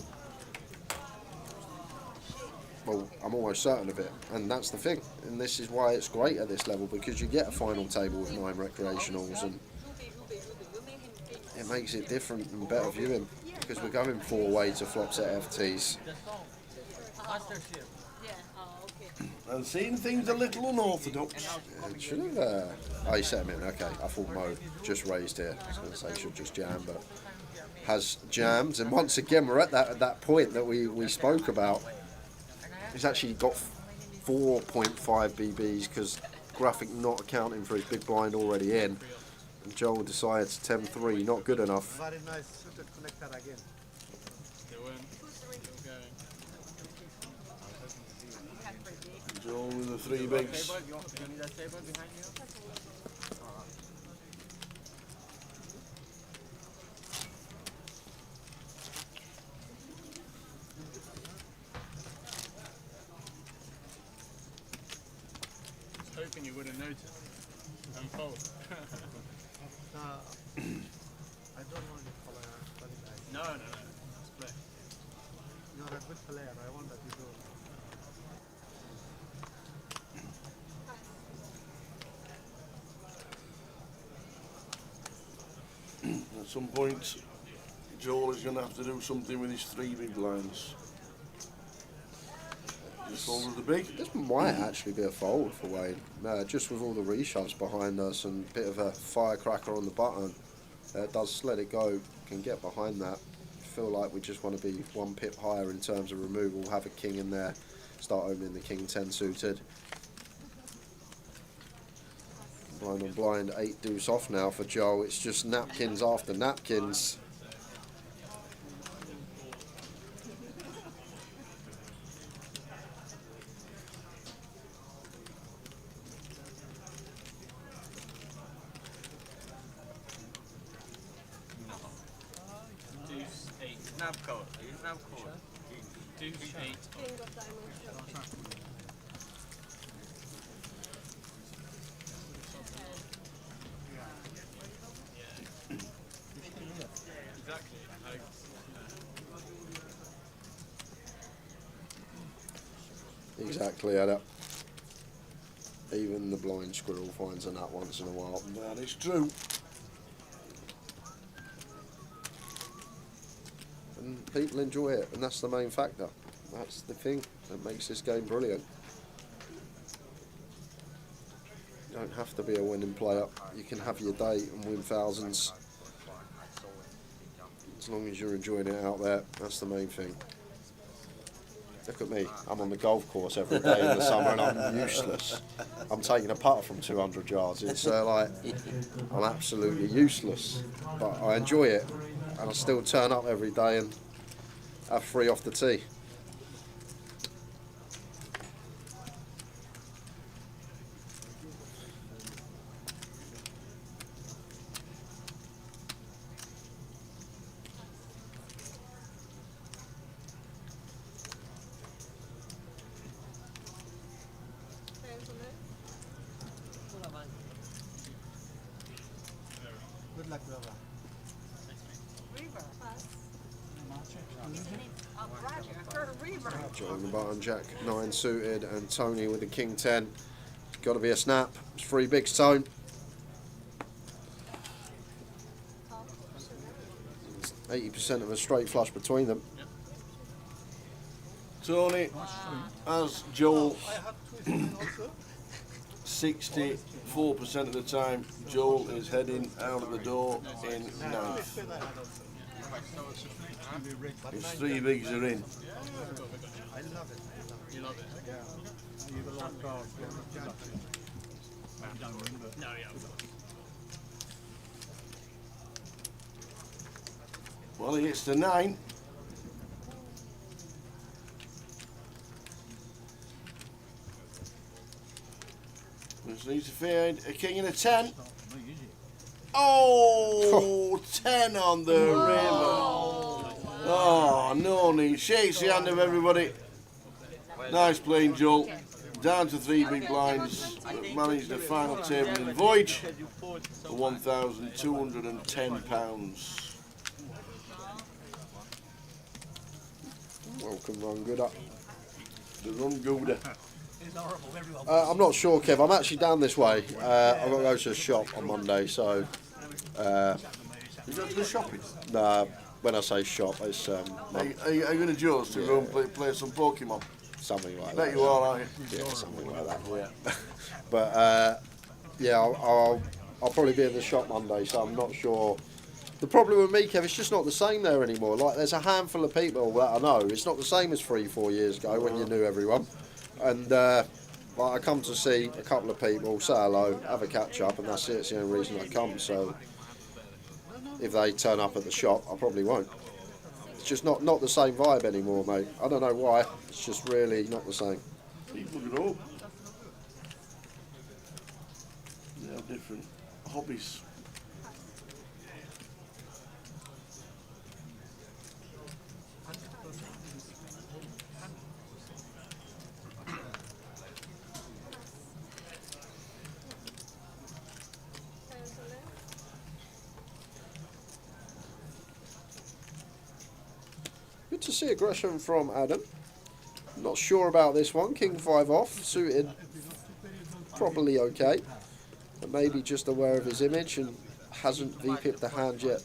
Well, I'm almost certain of it, and that's the thing, and this is why it's great at this level, because you get a final table with 9 recreationals, and it makes it different and better viewing, because we're going 4-way to flops at FTs. And seeing things a little unorthodox. It should have. Oh, he set him in. Okay, I thought Mo just raised here. I was going to say he should just jam, but has jammed. And once again, we're at that point that we spoke about. He's actually got 4.5 BBs because graphic not accounting for his big blind already in. And Joel decides 10-3, not good enough. Very nice suited connector again. Joel with the 3 bigs. Hoping you would have noticed. I'm fold. I don't want to follow very nice. No, let's play. You're a good player. I want that you do. At some point, Joel is going to have to do something with his 3 big blinds. Just folded the big. This might actually be a fold for Wayne. Just with all the reshoves behind us and a bit of a firecracker on the button. Does let it go, can get behind that. Feel like we just want to be 1 pip higher in terms of removal. Have a king in there, start opening the king 10 suited. Blind on blind, 8 deuce off now for Joe. It's just napkins after napkins. Deuce 8. Snap code. Snap code. Deuce 8. King of diamonds. Exactly. Exactly, Ada. Even the blind squirrel finds a nut once in a while. That is true. And people enjoy it, and that's the main factor. That's the thing that makes this game brilliant. You don't have to be a winning player. You can have your day and win thousands. As long as you're enjoying it out there, that's the main thing. Look at me, I'm on the golf course every day in the summer and I'm useless. I'm taking a putt from 200 yards. It's like, I'm absolutely useless. But I enjoy it, and I still turn up every day and have 3 off the tee. Good luck, brother. River. Roger, I heard a river. Joe on the button, Jack 9 suited, and Tony with the king 10. Got to be a snap. It's 3 bigs, Tone. It's 80% of a straight flush between them. Tony, as Joel, 64% of the time, Joel is heading out of the door in 9th. His 3 bigs are in. I love it. You love it? Yeah. You will not go. No, yeah. Well, he hits the 9. Just needs to find a king and a 10. Oh, 10 on the river. Oh, no need. Shakes the hand of everybody. Nice playing, Joel. Down to 3 big blinds. Managed the final table in Voyage for £1,210. Welcome, Runguda. The Runguda. I'm not sure, Kev. I'm actually down this way. I've got to go to a shop on Monday, so. You go to the shopping? Nah, when I say shop, it's. Are you going to Joe's to go and play some Pokemon? something like Bet that. you are, aren't you? Yeah, something like that. Yeah. But yeah, I'll probably be in the shop Monday, so I'm not sure. The problem with me, Kev, it's just not the same there anymore. Like, there's a handful of people that I know. It's not the same as 3-4 years ago when you knew everyone. And like, I come to see a couple of people, say hello, have a catch up, and that's it. It's the only reason I come. So if they turn up at the shop, I probably won't. It's just not the same vibe anymore, mate. I don't know why. It's just really not the same. People look it up. They have different hobbies. Good to see aggression from Adam. Not sure about this one. King 5 off, suited probably okay. But maybe just aware of his image and hasn't V-pipped the hand yet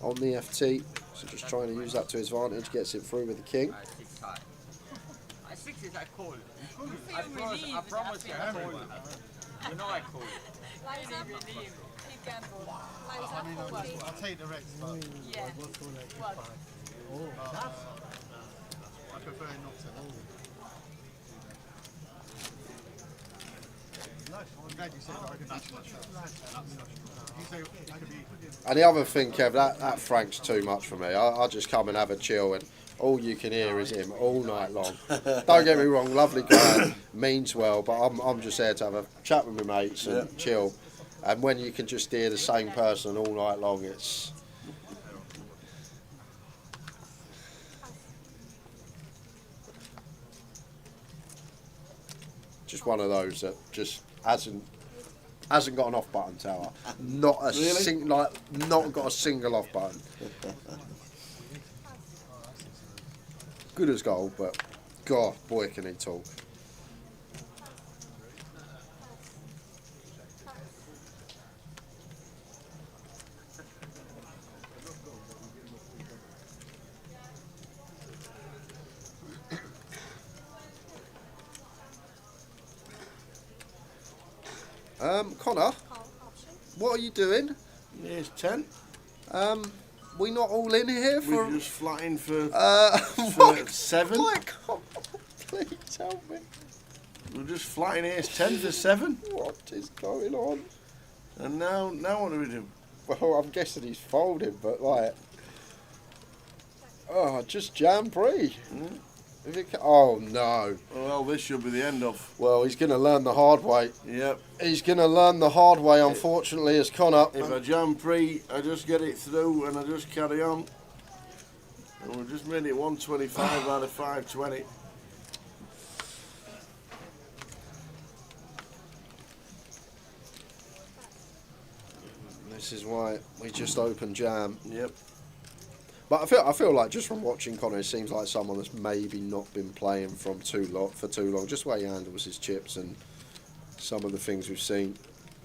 on the FT. So just trying to use that to his advantage, gets it through with the king. I 6 is I call. I promise you I call. You know I call. I'll take the Rex, but Yeah. I prefer not to. I'm glad you said that. And the other thing, Kev, that Frank's too much for me. I just come and have a chill, and all you can hear is him all night long. Don't get me wrong, lovely guy, means well, but I'm just there to have a chat with my mates and chill. And when you can just hear the same person all night long, it's... just one of those that just hasn't got an off button, Tower. Not a not got a single off button. Good as gold, but God, boy, can he talk. Connor, what are you doing? Here's 10. We not all in here for... We're just flying for, what? 7. Like, please help me. We're just flying here's 10 for 7. What is going on? And now what do we do? Well, I'm guessing he's folded, but like... oh, just jam pre. If it oh no. Well, this should be the end of. Well, he's going to learn the hard way. Yep. He's going to learn the hard way, unfortunately, as Connor. If I jam pre, I just get it through and I just carry on. And we just made it 125 out of 520. This is why we just open jam. Yep. But I feel like just from watching Connor, it seems like someone that's maybe not been playing for too long. Just the way he handles his chips and some of the things we've seen,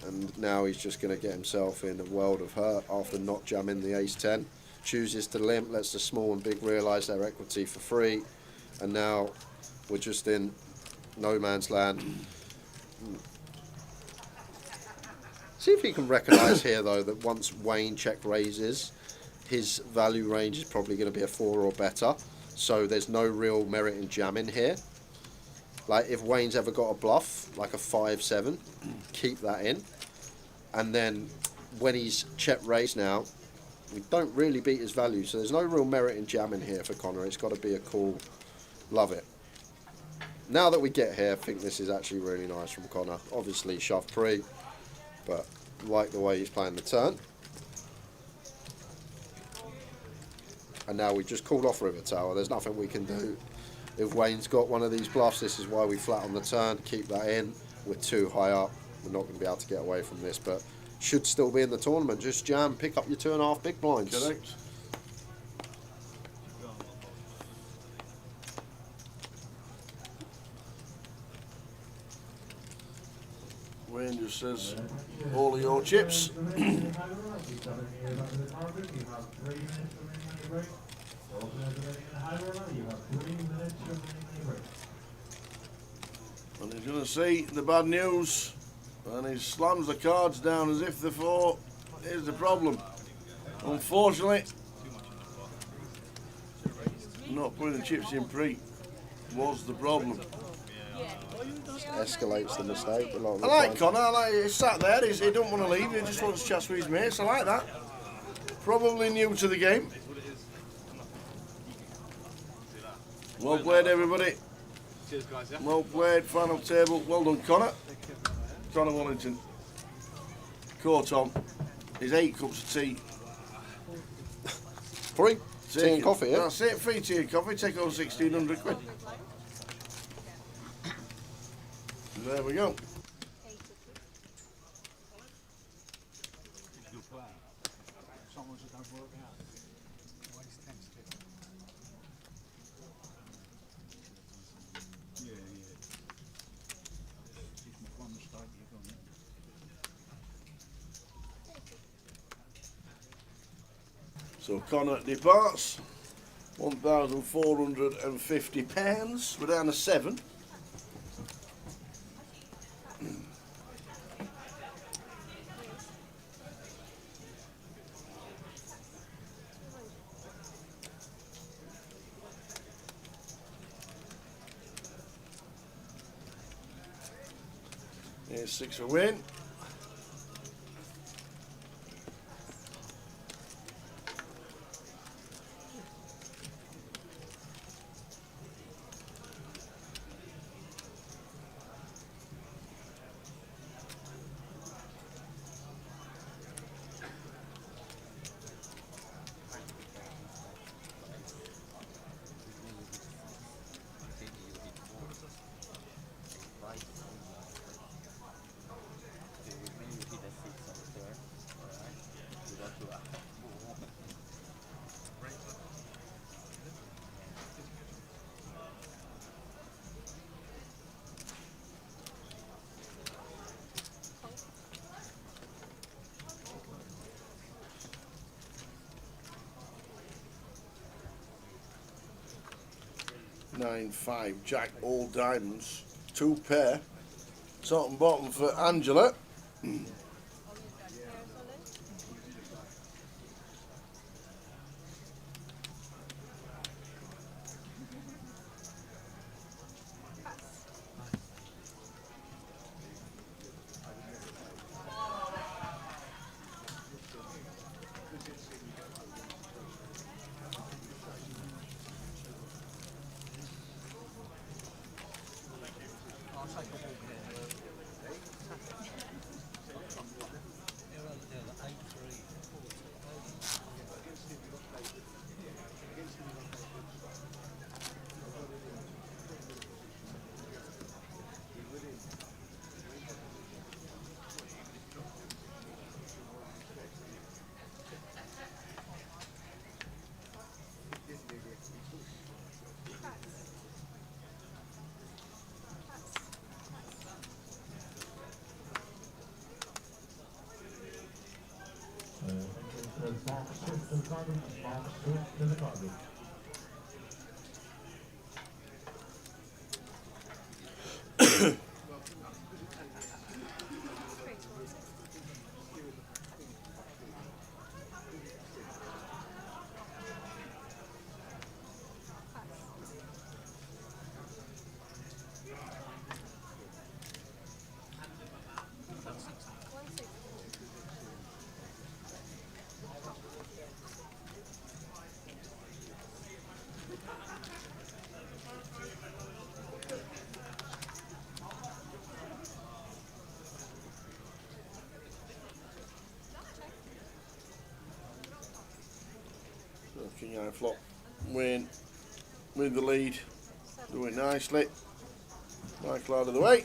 and now he's just going to get himself in a world of hurt after not jamming the ace-10. Chooses to limp, lets the small and big realise their equity for free, and now we're just in no man's land. See if he can recognise here though that once Wayne check raises, his value range is probably going to be a 4 or better, so there's no real merit in jamming here. Like if Wayne's ever got a bluff, like a 5-7, keep that in, and then when he's check raised now, we don't really beat his value, so there's no real merit in jamming here for Connor. It's got to be a cool, love it. Now that we get here, I think this is actually really nice from Connor. Obviously shove pre, but like the way he's playing the turn. And now we just called off River Tower. There's nothing we can do. If Wayne's got one of these bluffs, this is why we flat on the turn. Keep that in. We're too high up. We're not going to be able to get away from this, but should still be in the tournament. Just jam, pick up your 2.5 big blinds. Correct. Wayne just says, all of your chips. He's going to see the bad news, and he slams the cards down as if they're four. Here's the problem. Unfortunately, not putting the chips in pre was the problem. Escalates the mistake. A lot of I the like time. Connor. I like he sat there. He don't want to leave. He just wants to chat with his mates. I like that. Probably new to the game. Well played, everybody. Cheers, guys. Yeah? Well played. Final table. Well done, Connor. Connor Wallington. Court on. His 8 cups of tea. Free tea and coffee, yeah? That's it. Free tea and coffee. Take over 1,600 quid. There we go. Someone's that don't work out. Always tends to. Yeah. Just one mistake you've gone in. So Connor departs. £1,450. We're down to 7. Here's 6 for win. Nine, 5, Jack, all diamonds, 2 pair, top and bottom for Angela. King High Flop win with the lead, doing nicely. Michael out of the way.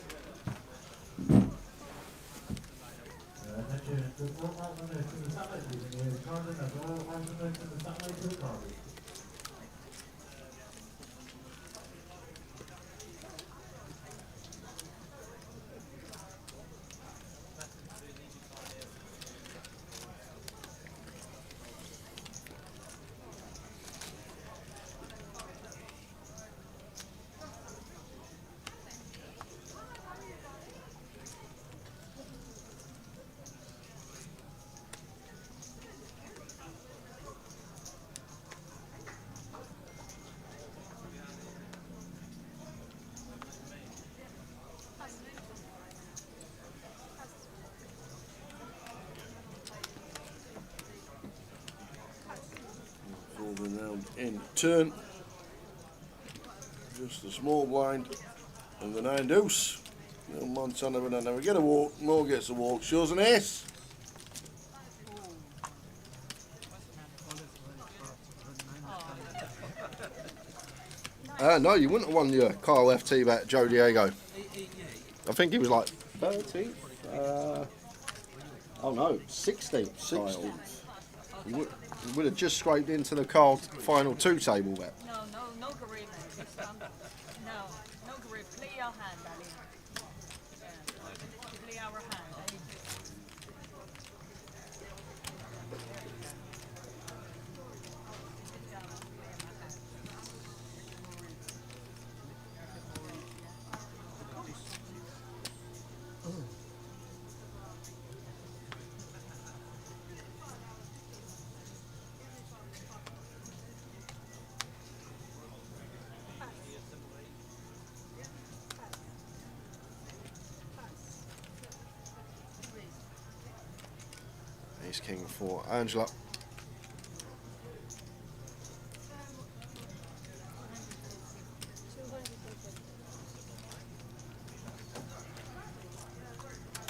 in turn. Just a small blind and the 9 deuce. No Montana but never get a walk. Moore gets a walk. Shows an ace. No, you wouldn't have won your Kyle FT bet, Joe Diego. I think he was like 13th. Oh no, 16th. 16th. You would have just scraped into the Carl final 2 table bet. No grip. No grip. Play your hand, Ali. Play our hand. Ace king for Angela.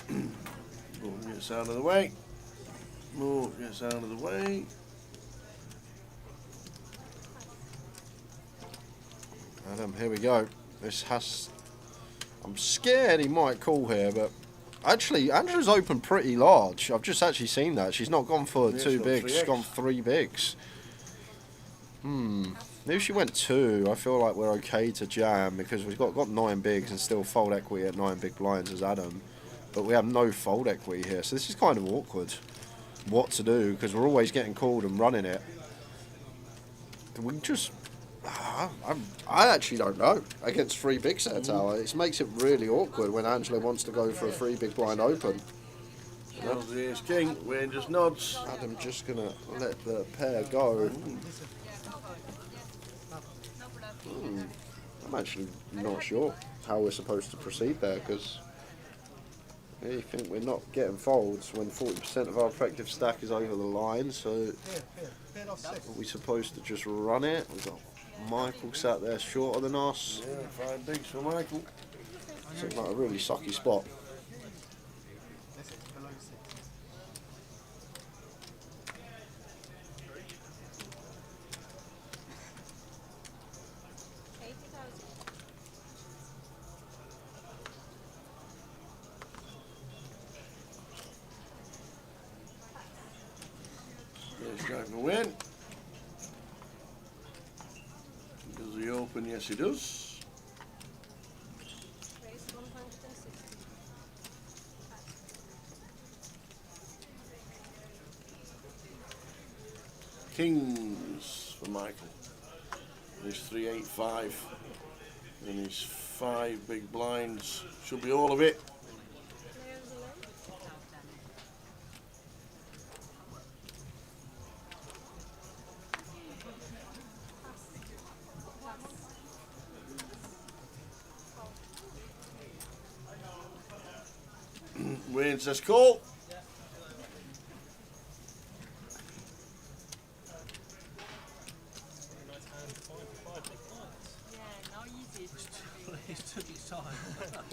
Move gets out of the way. Move gets out of the way. Adam, here we go. This has. I'm scared he might call here, but actually, Angela's opened pretty large. I've just actually seen that. She's not gone for 2 bigs. She's gone 3 bigs. Maybe she went 2. I feel like we're okay to jam because we've got 9 bigs and still fold equity at 9 big blinds as Adam. But we have no fold equity here. So this is kind of awkward. What to do because we're always getting called and running it. We just... I actually don't know. Against 3 bigs at a tower, it makes it really awkward when Angela wants to go for a 3 big blind open. That's the ace king. Wayne just nods. Adam just gonna let the pair go. I'm actually not sure how we're supposed to proceed there because I think we're not getting folds when 40% of our effective stack is over the line. So are we supposed to just run it? We've got Michael sat there shorter than us. Yeah, 5 bigs for Michael. Seems like a really sucky spot. Here's going to win. Does he open? Yes, he does. Kings for Michael. He's 385. And his 5 big blinds. Should be all of it. Wayne says call.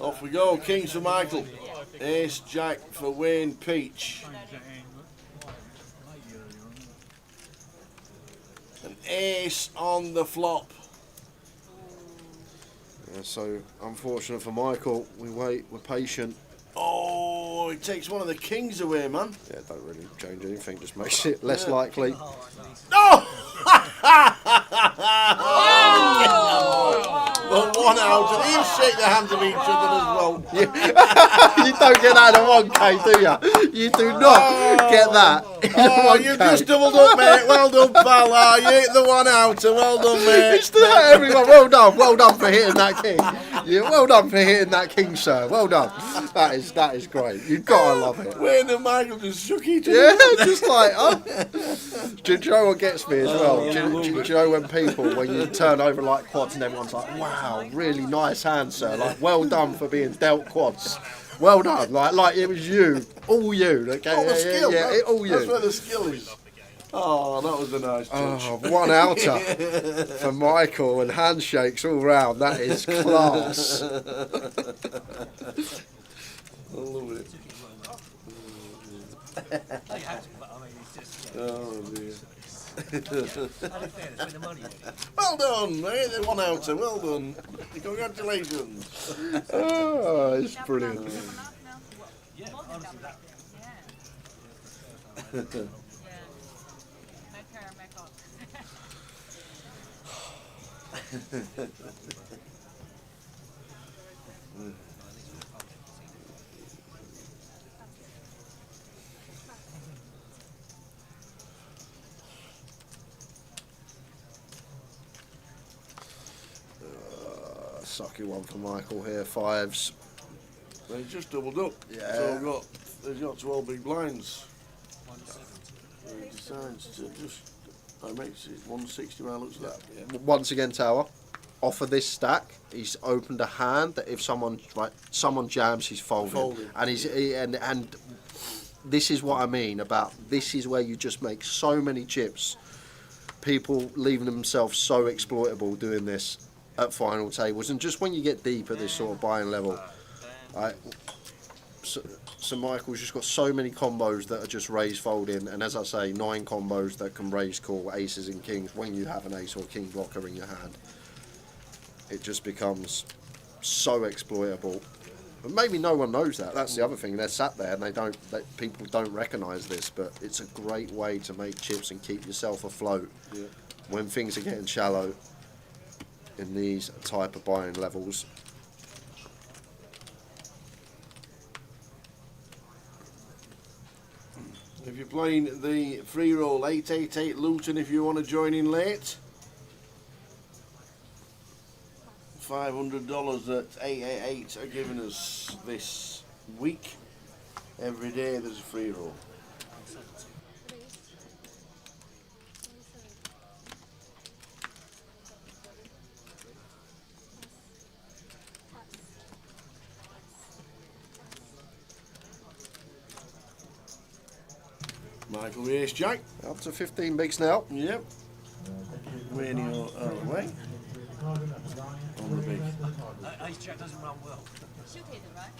Off we go, Kings for Michael. Ace Jack for Wayne Peach. An ace on the flop. Yeah, so unfortunate for Michael. We wait, we're patient. Oh, it takes one of the kings away, man. Yeah, don't really change anything, just makes it less likely. No! Well, 1 out, and he'll shake the hands of each other as well. You don't get that in a 1K, do you? You do not get that in a 1K. You've just doubled up, mate. Well done, pal. You hit the 1 out, and well done, mate. It's to everyone. Well done for hitting that king. Yeah, well done for hitting that king, sir. Well done. That is great. You've got to love it. Wayne and Michael just shook each other. Yeah, just like, do you know what gets me as well? Do you know when you turn over like quads and everyone's like, wow, really nice hand, sir. Like, well done for being dealt quads. Well done. Like it was you, all you. Okay, all the skill. Yeah, all you. That's where the skill is. Oh, that was a nice touch. Oh, one outer for Michael and handshakes all round. That is class. I love it. Oh dear. Well done, mate. They won outer. Well done. Congratulations. Oh, it's brilliant. Sucky one for Michael here, fives. They just doubled up. Yeah. So they've got 12 big blinds. So he decides to just. That makes it 160 by the looks of that. Yeah. Once again, Tower, off of this stack, he's opened a hand that if someone jams, he's folding. And and this is what I mean about this is where you just make so many chips. People leaving themselves so exploitable doing this at final tables, and just when you get deep at this sort of buying level, so Michael's just got so many combos that are just raise folding, and as I say, 9 combos that can raise call aces and kings when you have an ace or king blocker in your hand. It just becomes so exploitable. But maybe no one knows that. That's the other thing. They're sat there and people don't recognise this, but it's a great way to make chips and keep yourself afloat when things are getting shallow in these type of buying levels. If you're playing the free roll 888 Luton, if you want to join in late, $500 that 888 are giving us this week. Every day there's a free roll. Michael the ace jack. Up to 15 bigs now. Yep. Wayne out of the way. On the big. Ace jack doesn't run well. Should hit it, right?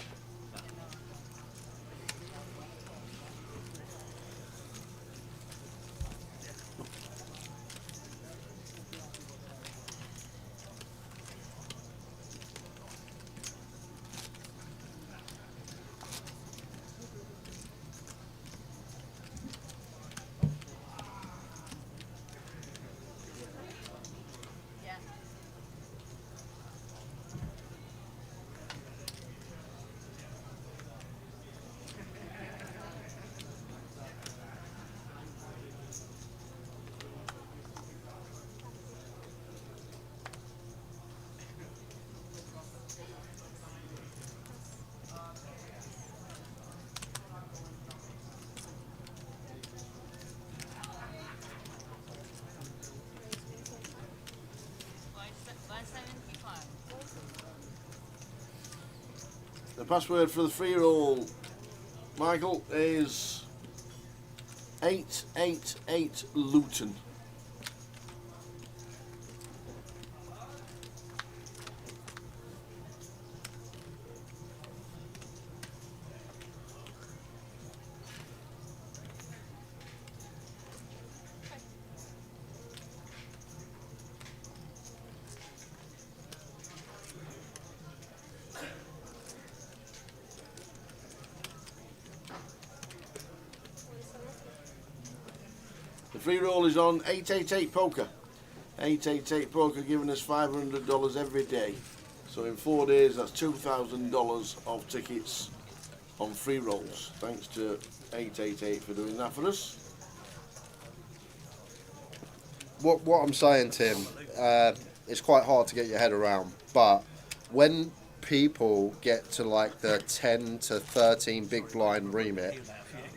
The password for the free roll, Michael, is 888 Luton. The free roll is on 888 Poker. 888 Poker giving us $500 every day. So in 4 days, that's $2,000 of tickets on free rolls. Thanks to 888 for doing that for us. What I'm saying, Tim, it's quite hard to get your head around, but when people get to like the 10 to 13 big blind remit,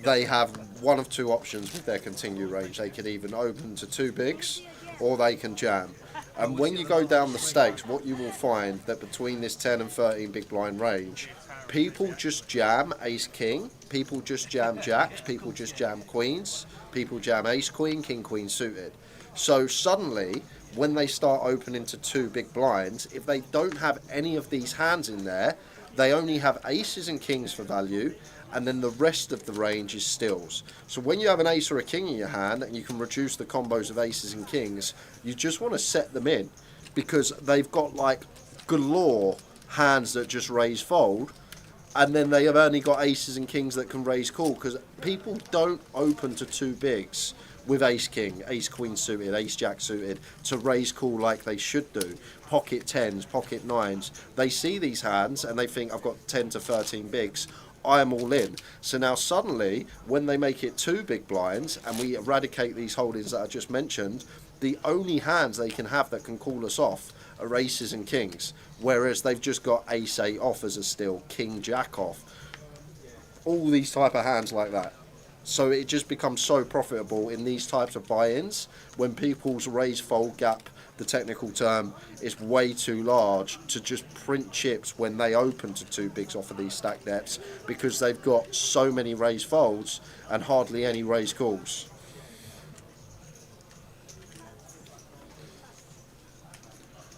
they have one of two options with their continue range. They can even open to 2 bigs or they can jam. And when you go down the stakes, what you will find that between this 10 and 13 big blind range, people just jam ace king, people just jam jacks, people just jam queens, people jam ace queen, king queen suited. So suddenly, when they start opening to 2 big blinds, if they don't have any of these hands in there, they only have aces and kings for value, and then the rest of the range is stills. So when you have an ace or a king in your hand and you can reduce the combos of aces and kings, you just want to set them in, because they've got like galore hands that just raise fold, and then they have only got aces and kings that can raise call, because people don't open to 2 bigs with ace king, ace queen suited, ace jack suited to raise call like they should do. Pocket 10s, pocket 9s, they see these hands and they think, I've got 10 to 13 bigs, I am all in. So now suddenly, when they make it 2 big blinds and we eradicate these holdings that I just mentioned, the only hands they can have that can call us off are aces and kings, whereas they've just got ace 8 off as a still, king jack off, all these type of hands like that. So it just becomes so profitable in these types of buy-ins when people's raise fold gap, the technical term, is way too large to just print chips when they open to 2 bigs off of these stack depths, because they've got so many raise folds and hardly any raise calls.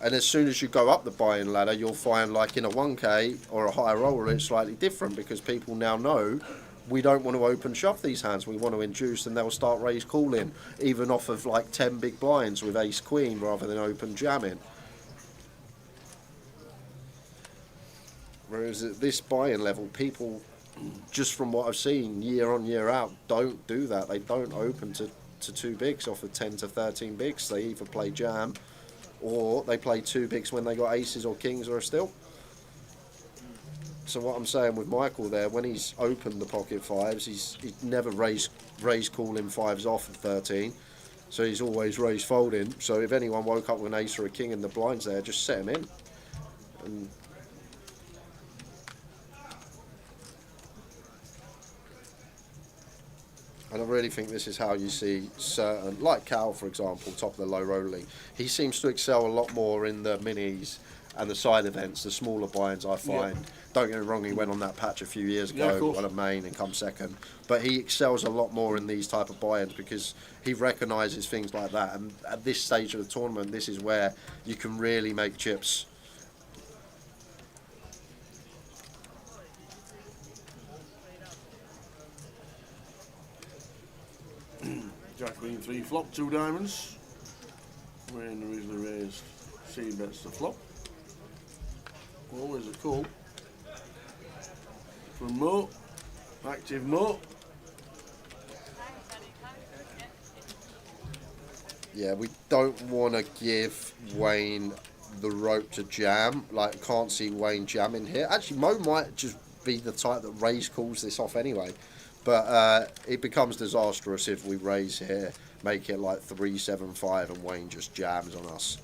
And as soon as you go up the buy-in ladder, you'll find, like in a 1K or a higher roller, it's slightly different, because people now know we don't want to open shove these hands, we want to induce, and they'll start raise calling even off of like 10 big blinds with ace queen rather than open jamming. Whereas at this buy-in level, people, just from what I've seen year on year out, don't do that. They don't open to 2 bigs off of 10 to 13 bigs. They either play jam or they play 2 bigs when they got aces or kings or a still. So what I'm saying with Michael there, when he's opened the pocket 5s, he's never raised calling 5s off of 13, so he's always raised folding. So if anyone woke up with an ace or a king in the blinds there, just set him in. And I really think this is how you see certain, like Cal for example, top of the low roller league, he seems to excel a lot more in the minis and the side events, the smaller buy-ins, I find. Yeah. Don't get me wrong, he went on that patch a few years ago, won a main and come second. But he excels a lot more in these type of buy-ins because he recognises things like that. And at this stage of the tournament, this is where you can really make chips. Jack queen 3 flop, 2 diamonds. When there is the raised, C bets the flop. Always a call. From Mo, active Mo. Yeah, we don't want to give Wayne the rope to jam. Like, can't see Wayne jamming here. Actually, Mo might just be the type that raise calls this off anyway. But it becomes disastrous if we raise here, make it like 3-7-5, and Wayne just jams on us.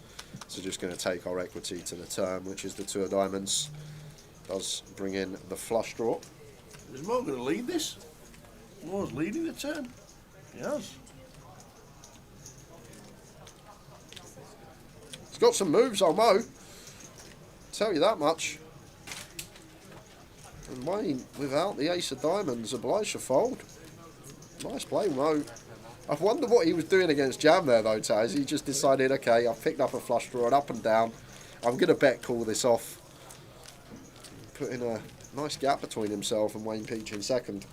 So just going to take our equity to the turn, which is the 2 of diamonds. Does bring in the flush draw. Is Mo going to lead this? Mo's leading the turn. He has. He's got some moves on Mo. Tell you that much. And Wayne, without the ace of diamonds, obliged to fold. Nice play, Mo. I wonder what he was doing against Jam there, though, Taz. He just decided, okay, I've picked up a flush draw and up and down. I'm going to bet call this off. Putting a nice gap between himself and Wayne Peach in second.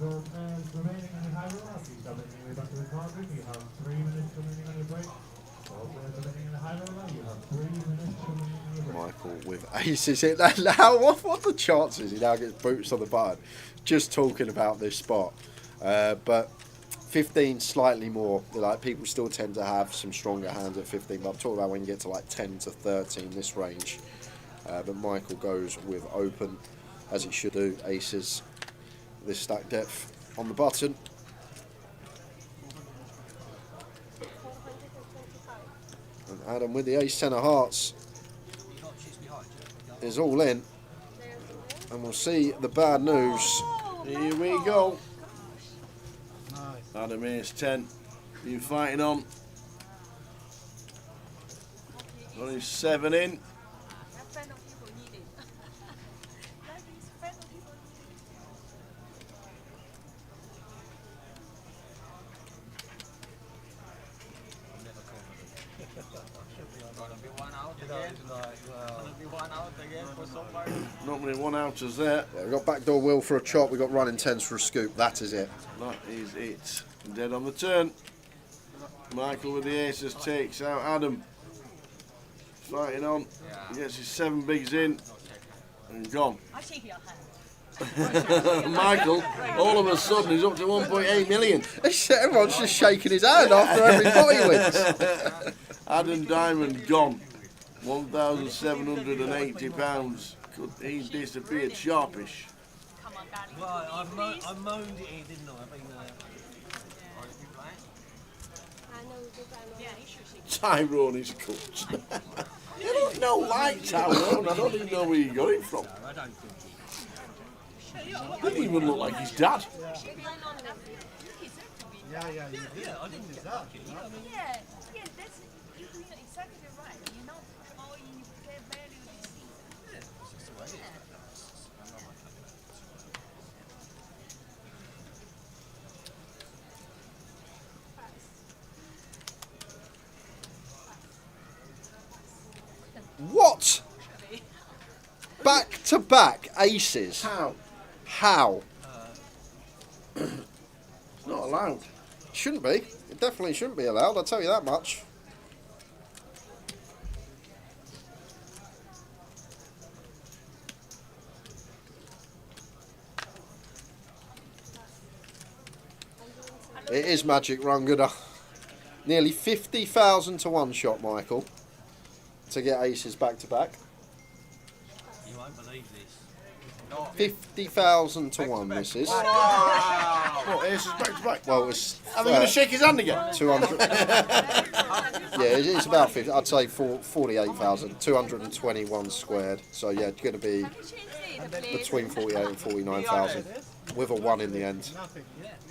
Remaining on the high roll, after you start making your way back to the card room, you have 3 minutes remaining on your break. Remaining on the high roll, you have 3 minutes remaining on your break. Michael with aces in that now. What are the chances he now gets boots on the button? Just talking about this spot. But 15 slightly more. Like, people still tend to have some stronger hands at 15, but I'm talking about when you get to like 10 to 13, this range. But Michael goes with open, as he should do. Aces, this stack depth on the button. And Adam with the ace 10 of hearts is all in. And we'll see the bad news. Here we go. Adam ace 10. You fighting on. Got his 7 in. Not many one-outers there. Yeah, we've got backdoor wheel for a chop, we've got running tens for a scoop. That is it. That is it. Dead on the turn. Michael with the aces takes out Adam. Fighting on. Gets his 7 bigs in. And gone. Michael, all of a sudden, he's up to 1.8 million. Everyone's just shaking his hand after every pot he wins. Adam Diamond gone. £1,780. He disappeared sharpish. Well, I moaned it in, didn't I? Tyrone is cooked. You don't know like Tyrone. I don't even know where you got it from. I don't think Doesn't even look like his dad. Yeah, I didn't deserve it. Yeah, that's exactly right. You know how you get value this season. What? Back to back aces. How? How? It's not allowed. Shouldn't be. It definitely shouldn't be allowed, I'll tell you that much. It is magic, run gooder. Nearly 50,000 to one shot, Michael, to get aces back to back. You won't believe this. 50,000 to one, this is. What, aces back to back? Well, it's. Are we going to shake his hand again? 200. Yeah, it's about 50. I'd say 48,000. 221 squared. So yeah, it's going to be between 48 and 49,000, with a 1 in the end.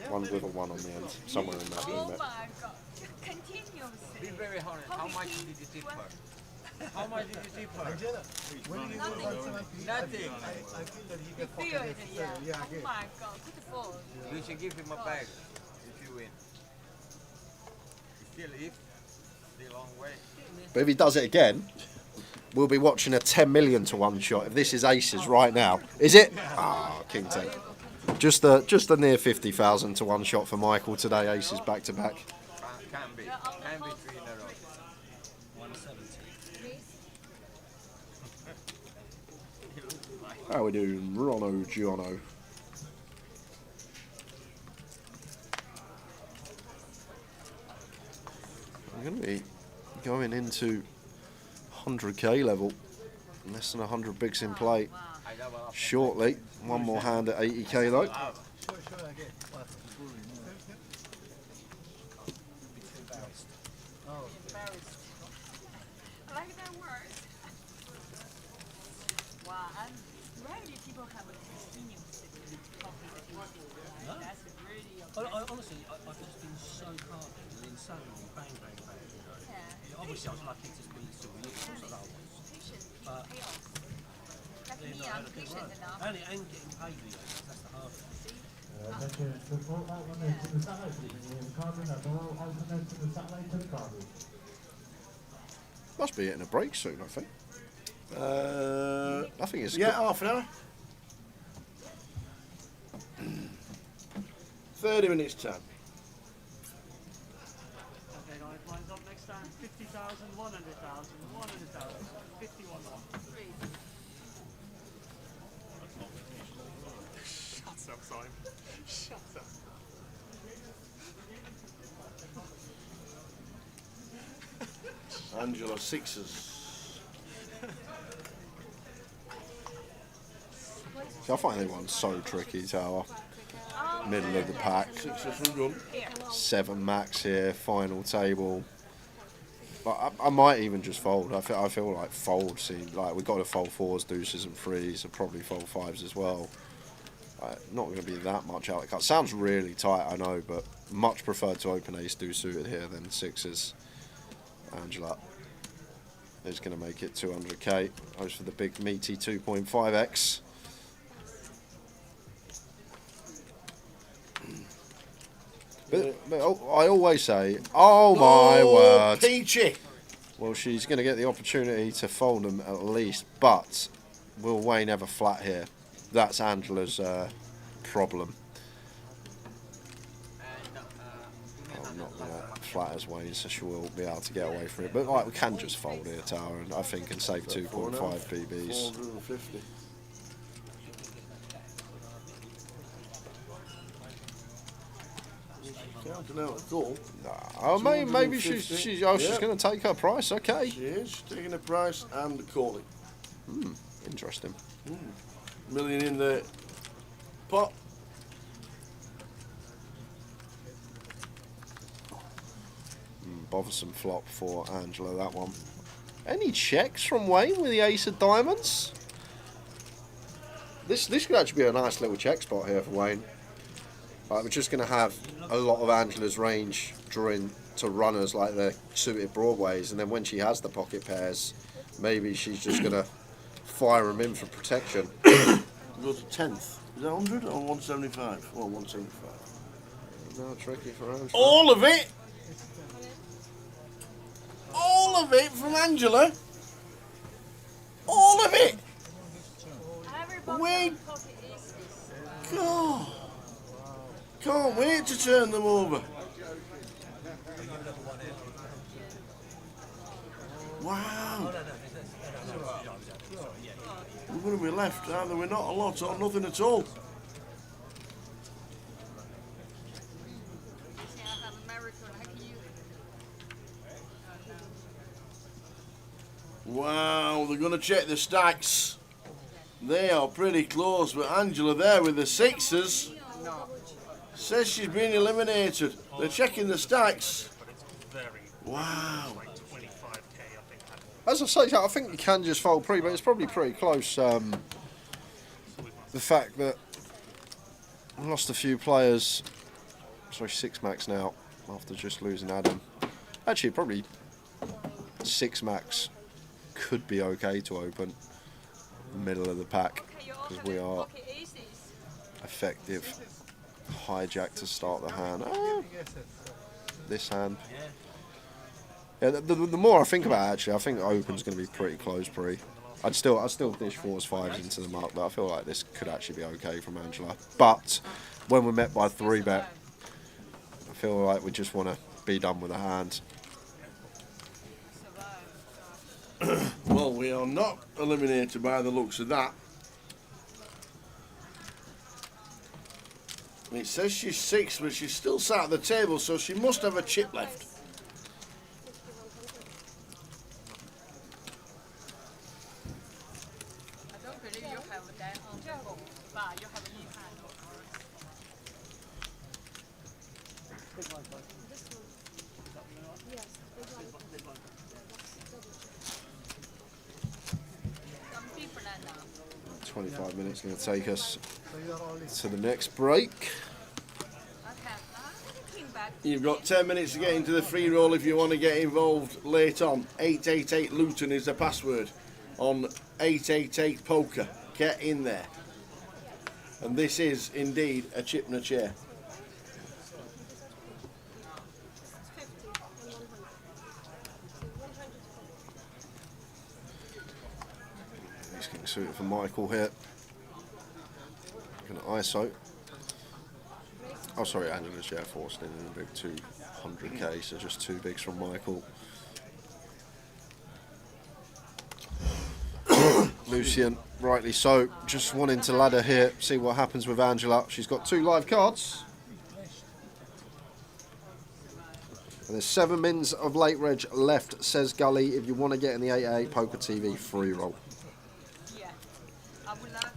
One with a 1 on the end, somewhere in that limit. Be very honest. How much did you tip her? How much did you tip her? Nothing. I feel that he can fuck it. Yeah, oh my god, good fall. You should give him a bag if you win. You still eat the long way. But if he does it again, we'll be watching a 10 million to one shot. If this is aces right now, is it? Ah, King 10. Just a near 50,000 to one shot for Michael today. Aces back to back. Can be 3 in a row. 170. How we doing, Rono Giono? I'm going to be going into 100k level. Less than 100 bigs in play shortly. One more hand at 80k though. I like that word. Wow, rarely people have a continuous competition. That's really Honestly, I've just been so calm and so long, bang, bang, bang. You know? Yeah. Obviously, I was lucky to be still with you, of course I was. But like me, I'm patient enough. And getting paid for you, that's the hard thing. Must be getting a break soon, I think. I think it's yeah, half an hour. 30 minutes time. Okay, guys, mine's up next time. 50,000, 100,000, 100,000, 51. Shut up, Simon. Shut up. Angela sixes. See, I find everyone's so tricky, Tower. Middle of the pack. Sixes from gun. 7 max here, final table. But I might even just fold. I feel like fold. See, like we've got to fold 4s, deuces, and 3s, and probably fold 5s as well. Not going to be that much out of the cut. Sounds really tight, I know, but much prefer to open ace deuce suited here than 6s. Angela is going to make it 200k. Goes for the big meaty 2.5x. But I always say, oh my word. Peachy. Well, she's going to get the opportunity to fold them at least, but will Wayne ever flat here? That's Angela's problem. I'm not going to flat as Wayne, so she will be able to get away from it. But like, we can just fold here, Tower, and I think and save 2.5 PBs. 450. Counting out a call. Oh, maybe she's going to take her price. Okay. She is taking a price and calling. Interesting. Million in the pot. Bothersome flop for Angela, that one. Any checks from Wayne with the ace of diamonds? This could actually be a nice little check spot here for Wayne. We're just going to have a lot of Angela's range drawing to runners like the suited broadways, and then when she has the pocket pairs, maybe she's just going to fire them in for protection. Go to 10th. Is that 100 or 175? Well, 175. No, tricky for Angela. All of it? All of it from Angela? All of it? Wait. God. Can't wait to turn them over. Wow. We're going to be left, aren't there? We're not a lot or nothing at all. Wow, they're going to check the stacks. They are pretty close, but Angela there with the 6s says she's been eliminated. They're checking the stacks. Wow. As I say, I think you can just fold pre, but it's probably pretty close. The fact that I lost a few players, sorry, 6 max now after just losing Adam. Actually, probably 6 max could be okay to open the middle of the pack because we are effective. Hijack to start the hand. This hand. Yeah, the more I think about it, actually, I think open's going to be pretty close pre. I'd still dish 4s, 5s into the mark, but I feel like this could actually be okay from Angela. But when we're met by 3-bet, I feel like we just want to be done with the hand. Well, we are not eliminated by the looks of that. It says she's 6, but she's still sat at the table, so she must have a chip left. I don't believe you have that on table, but you have a new hand. Yes. 25 minutes going to take us to the next break. You've got 10 minutes to get into the free roll if you want to get involved late on. 888 Luton is the password on 888 Poker. Get in there. And this is indeed a chip and a chair. He's getting suited for Michael here. Going to ISO. Oh, sorry, Angela's share forced in a big 200k, so just 2 bigs from Michael. Lucian, rightly so, just wanting to ladder here, see what happens with Angela. She's got 2 live cards. And there's 7 mins of late reg left, says Gully. If you want to get in the 888 Poker TV free roll.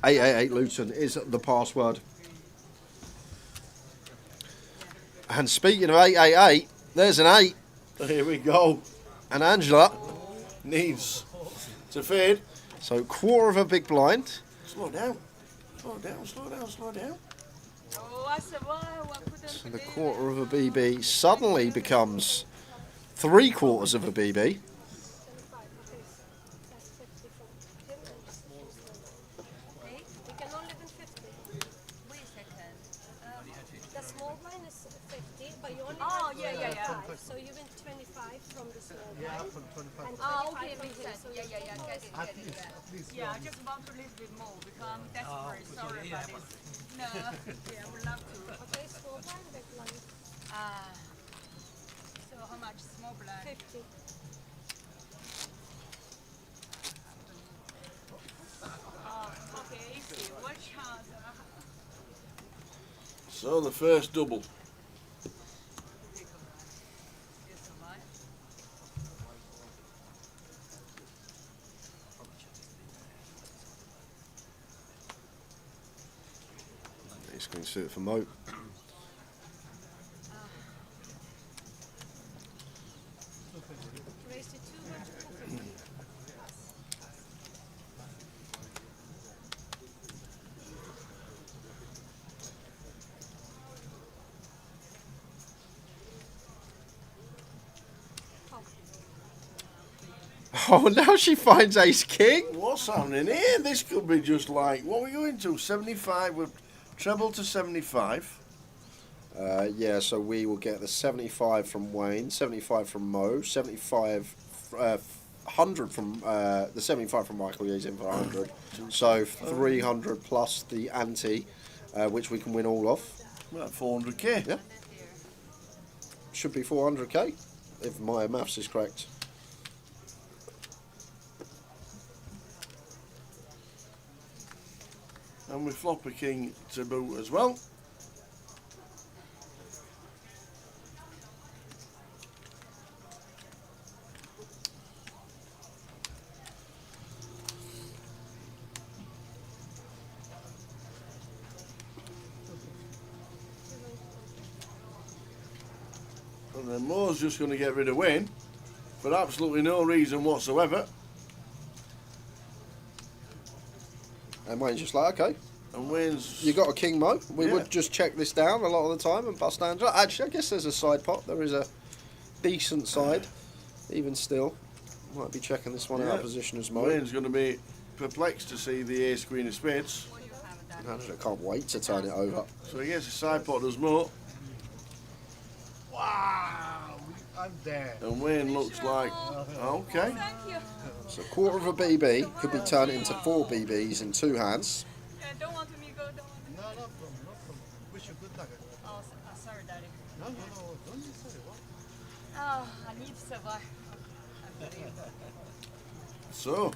888 Luton is the password. And speaking of 888, there's an 8. Here we go. And Angela needs to fade. So quarter of a big blind. Slow down. Slow down, slow down, slow down. So the quarter of a BB suddenly becomes 3/4 of a BB. The small blind is 50, but you only Oh, have yeah. 25, so you win 25 from the small blind. Yeah, from 25. And okay, 25 makes from him, sense. so Yeah, you get get it. Yeah, I just want a little bit more because I'm desperate. Sorry about this. No, yeah, I would love to. Okay, small blind, big blind. So how much small blind? 50. Okay, easy. What chance? So the first double. He's going to suit it for Mo. Raised it too much. Oh, now she finds ace king. What's happening here? This could be just like, what are we going to? 75 with treble to 75. Yeah, so we will get the 75 from Wayne, 75 from Mo, 75, 100 from the 75 from Michael. Yeah, he's in for 100. So 300 plus the ante, which we can win all of. About 400k. Yeah. Should be 400k, if my maths is correct. And we flop a king to boot as well. And then Moore's just going to get rid of Wayne for absolutely no reason whatsoever. And Wayne's just like, okay. And Wayne's... You got a king, Mo. We Yeah. would just check this down a lot of the time and bust Angela. Actually, I guess there's a side pot. There is a decent side. Even still. Might be checking this one out of position as Mo. Wayne's going to be perplexed to see the ace queen of spades. Angela can't wait to turn it over. So he gets a side pot as Mo. Wow, I'm there. And Wayne looks like, okay. So quarter of a BB could be turned into 4 BBs in 2 hands. Don't want me go, don't want me. No problem, no problem. Wish you good luck. Oh, sorry, Daddy. No, don't be sorry. What? Oh, I need to survive. I believe. So.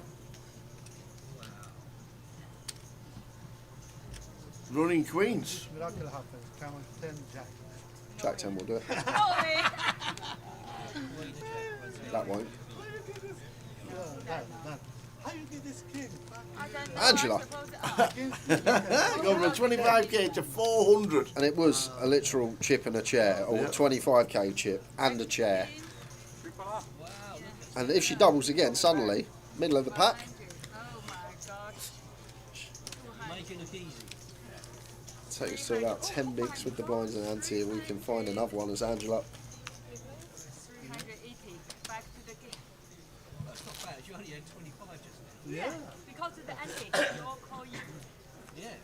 Running queens. Miracle happens. Count 10 jack. Jack 10 will do it. That won't. How you get this king? Angela. Gone from 25k to 400. And it was a literal chip and a chair, or 25k chip and a chair. And if she doubles again, suddenly, middle of the pack. Make it look easy. Take us to about 10 bigs with the blinds and ante. We can find another one as Angela. 380. Back to the game. That's not bad. You only had 25 just now. Yeah. Because of the ante, they all call you. Yeah.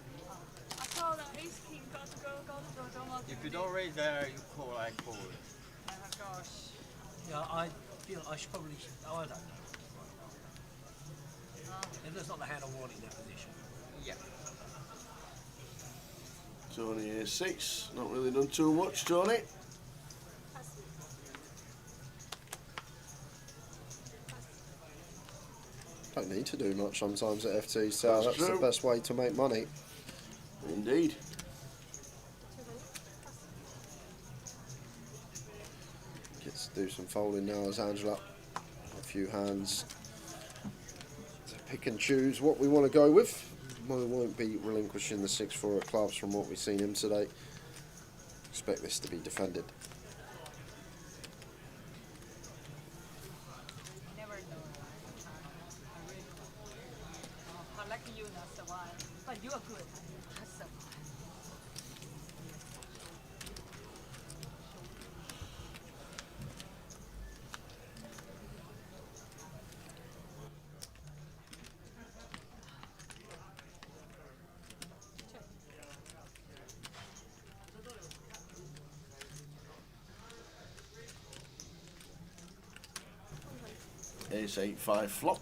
I saw the ace king got to go, don't want to If you don't raise there, you call, I call. Oh my gosh. Yeah, I feel I should probably. Oh, I don't know. If there's not the hand I want in that position. Yeah. Tony is 6. Not really done too much, Tony. Don't need to do much sometimes at FT, so that's true. the best way to make money. Indeed. Gets do some folding now as Angela. A few hands to pick and choose what we want to go with. Mo won't be relinquishing the 6-4 at clubs from what we've seen him today. Expect this to be defended. Never know. I really I like you not survive, but you are good. I survive. Ace 8-5 flop.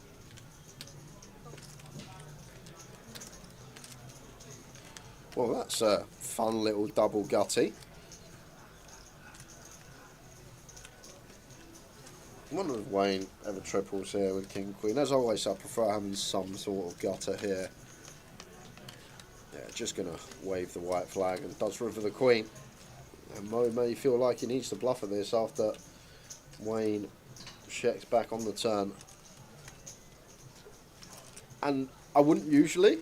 Well, that's a fun little double gutty. I wonder if Wayne ever triples here with King Queen. As always, I prefer having some sort of gutter here. Yeah, just going to wave the white flag and does river the Queen. And Mo may feel like he needs to bluff at this after Wayne checks back on the turn. And I wouldn't usually,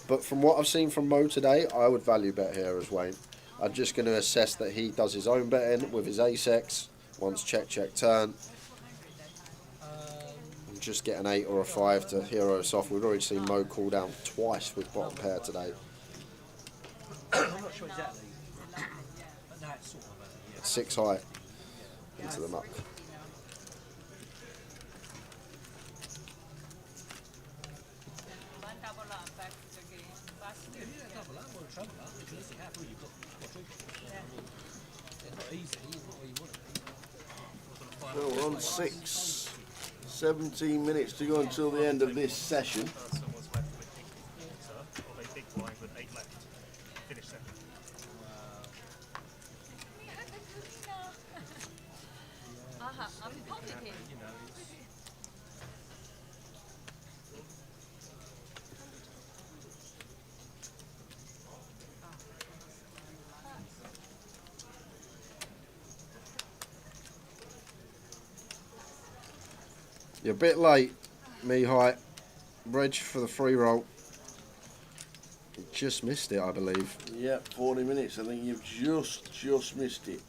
but from what I've seen from Mo today, I would value bet here as Wayne. I'm just going to assess that he does his own betting with his ace-x, once check, check, turn. And just get an 8 or a 5 to hero us off. We've already seen Mo call down twice with bottom pair today. I'm not sure exactly, but that's sort of a... Yeah. 6 high into the muck. Well, we're on 6. 17 minutes to go until the end of this session. I'm positive. You're a bit late, Mihai. Reg for the free roll. You just missed it, I believe. Yep, 40 minutes. I think you've just missed it.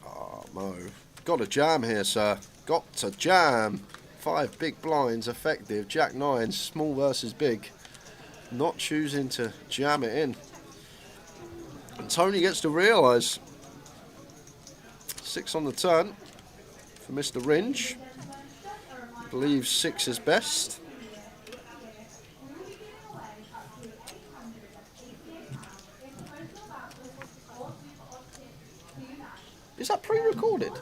Oh, Mo. Got to jam here, sir. Got to jam. 5 big blinds, effective. Jack 9, small versus big. Not choosing to jam it in. And Tony gets to realise. 6 on the turn for Mr. Ringe. Believes 6 is best. Is that pre-recorded?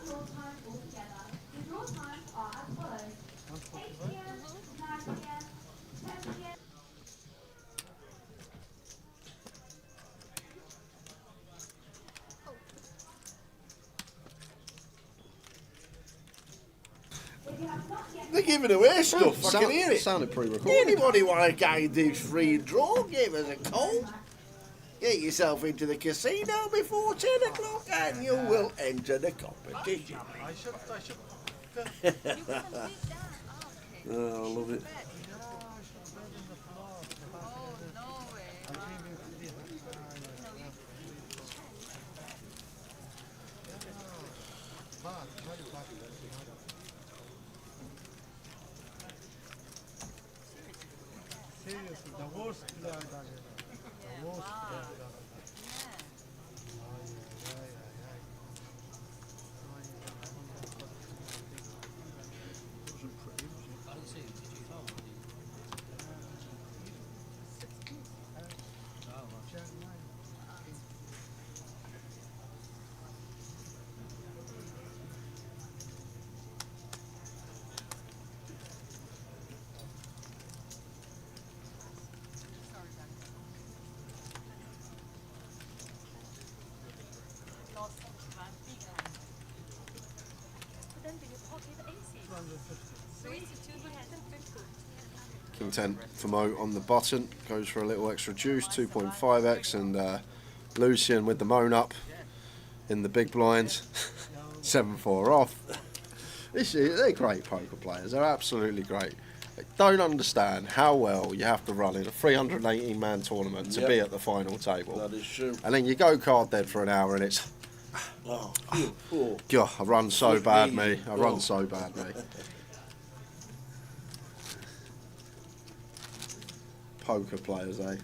They're giving away stuff. I can hear it. Sounded pre-recorded. Anybody want to do free draw? Give us a call. Get yourself into the casino before 10 o'clock and you will enter the competition. Oh, I love it. Seriously, the worst player done it. The worst player done it. I didn't see it. Did you hold? Oh, right. King 10 for Mo on the button. Goes for a little extra juice, 2.5x, and Lucian with the moan up in the big blinds. 7-4 off. They're great poker players. They're absolutely great. They don't understand how well you have to run in a 318-man tournament to be at the final table. That is true. And then you go card dead for an hour and it's... God, I run so bad, me. I run so bad, me. Poker players, eh?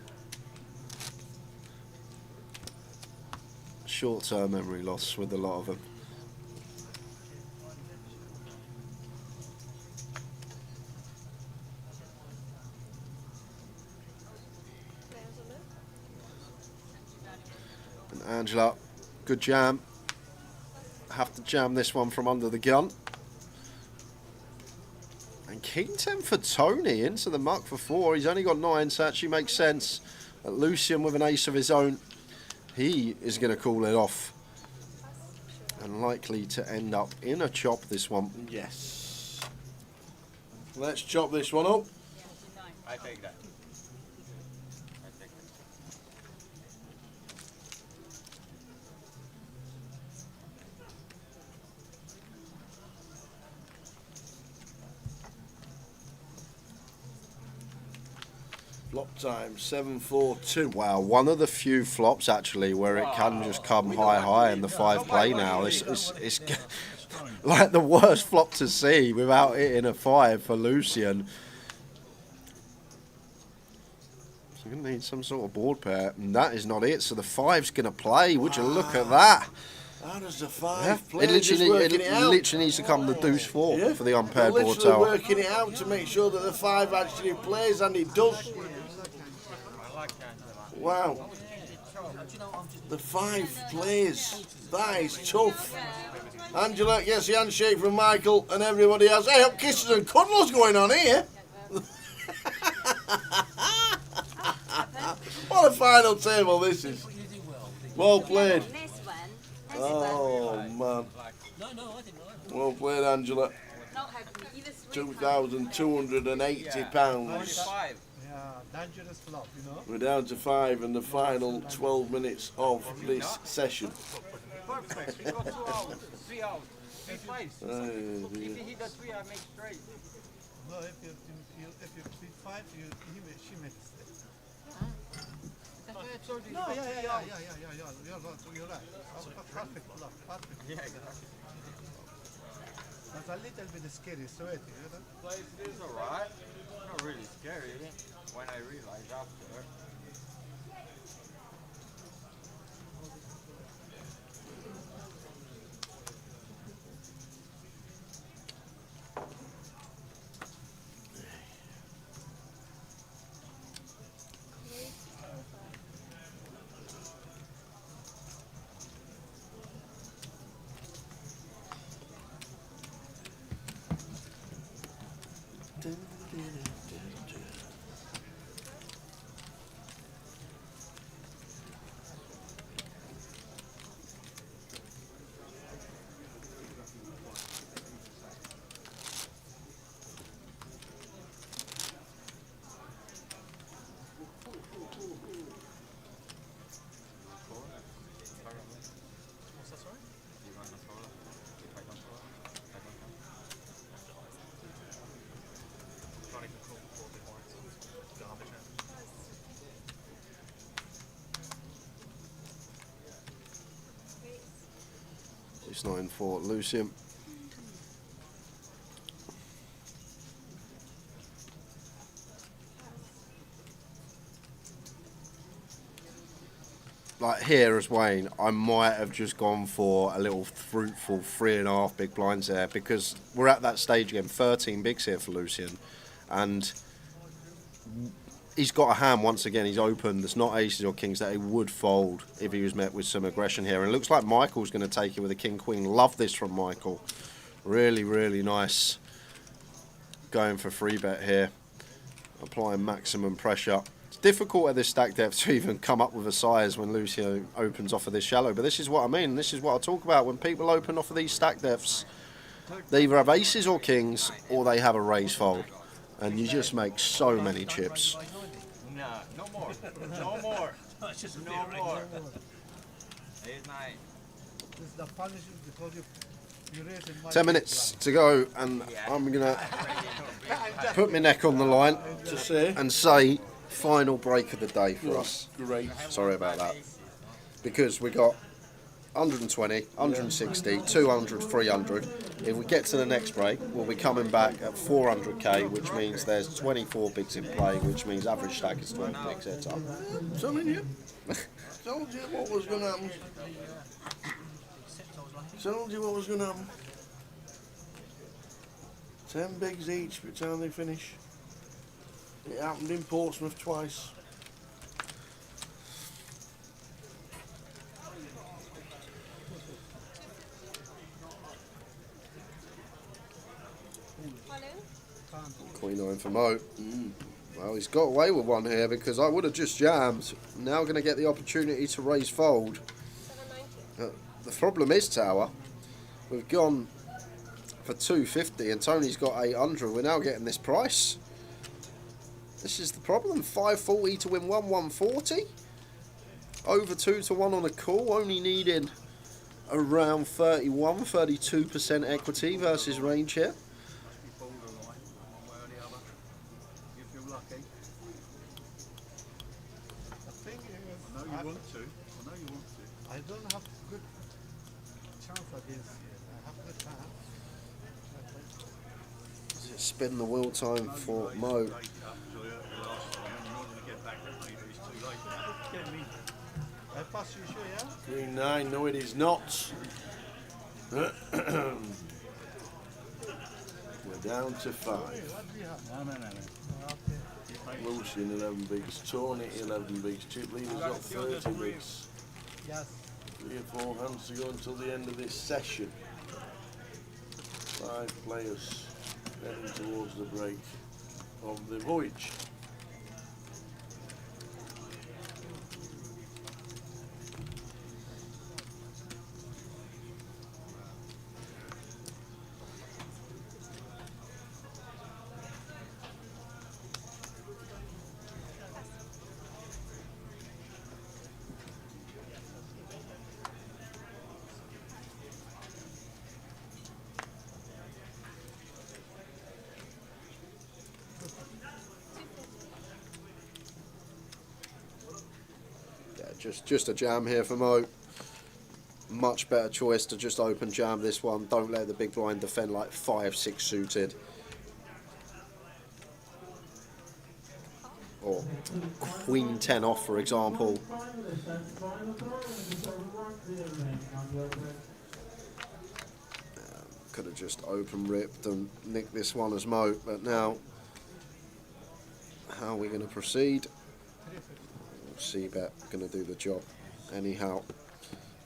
Short-term memory loss with a lot of them. And Angela, good jam. Have to jam this one from under the gun. And King 10 for Tony into the muck for 4. He's only got 9, so actually makes sense. Lucian with an ace of his own. He is going to call it off. And likely to end up in a chop this one. Yes. Let's chop this one up. I take that. Flop time 7-4-2. Wow, one of the few flops actually where it can just come high in the 5 play now. It's like the worst flop to see without hitting a 5 for Lucian. So you're going to need some sort of board pair, and that is not it. So the 5's going to play. Would you look at that? How does the 5 Yeah. play? It literally needs to come the deuce 4 for the unpaired board literally tail. working it out to make sure that the 5 actually plays, and it does. Wow. The 5 plays. That is tough. Angela gets the handshake from Michael, and everybody else. Hey, up kisses and cuddles going on here. What a final table this is. Well played. Oh, man. Well played, Angela. £2,280. Dangerous flop, you know. We're down to 5 in the final 12 minutes of this session. Perfect. We got 2 out, 3 out, 3 fives. If he hit the 3, I make straight. No, if you beat 5, she makes it. No, yeah. You're right. Perfect flop. Perfect. Yeah, exactly. That's a little bit scary, sweaty, you know? But it's alright. Not really scary when I realize after. It's 9 for Lucian. Like here as Wayne, I might have just gone for a little fruitful 3.5 big blinds there, because we're at that stage again. 13 bigs here for Lucian, and he's got a hand once again. He's open. There's not aces or kings that he would fold if he was met with some aggression here. And it looks like Michael's going to take it with a king-queen. Love this from Michael. Really, really nice. Going for free bet here. Applying maximum pressure. It's difficult at this stack depth to even come up with a size when Lucio opens off of this shallow. But this is what I mean. This is what I talk about. When people open off of these stack depths, they either have aces or kings, or they have a raise fold. And you just make so many chips. Nah, no more. No more. No more. This is the punishment because you raise in my 10 minutes to go, and I'm going to put my neck on the line and say final break of the day for us. Great. Sorry about that. Because we got 120, 160, 200, 300. If we get to the next break, we'll be coming back at 400k, which means there's 24 bigs in play, which means average stack is 12 bigs at a time. Telling you. Told you what was going to happen. Told you what was going to happen. 10 bigs each by the time they finish. It happened in Portsmouth twice. Queen 9 for Mo. Well, he's got away with one here because I would have just jammed. Now going to get the opportunity to raise fold. The problem is, Tower, we've gone for 250 and Tony's got 800. We're now getting this price. This is the problem. 540 to win 140. Over 2 to 1 on a call. Only needing around 31, 32% equity versus range here. I don't have good chance against you. I have good chance. Spin the wheel time for Mo. I pass you, sure, yeah? Green 9, no it is not. We're down to 5. Lucian 11 bigs, Tony 11 bigs, Chip Leader's got 30 bigs. Yes. 3 or 4 hands to go until the end of this session. 5 players heading towards the break of the voyage. Just a jam here for Mo. Much better choice to just open jam this one. Don't let the big blind defend like 5-6 suited. Or Queen 10 off, for example. Could have just open ripped and nicked this one as Mo, but now how are we going to proceed? C-bet going to do the job anyhow.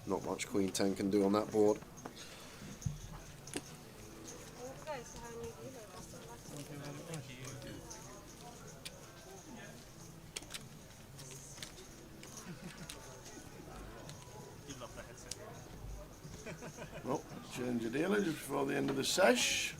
Not much Queen 10 can do on that board. Well, change of dealer just before the end of the sesh.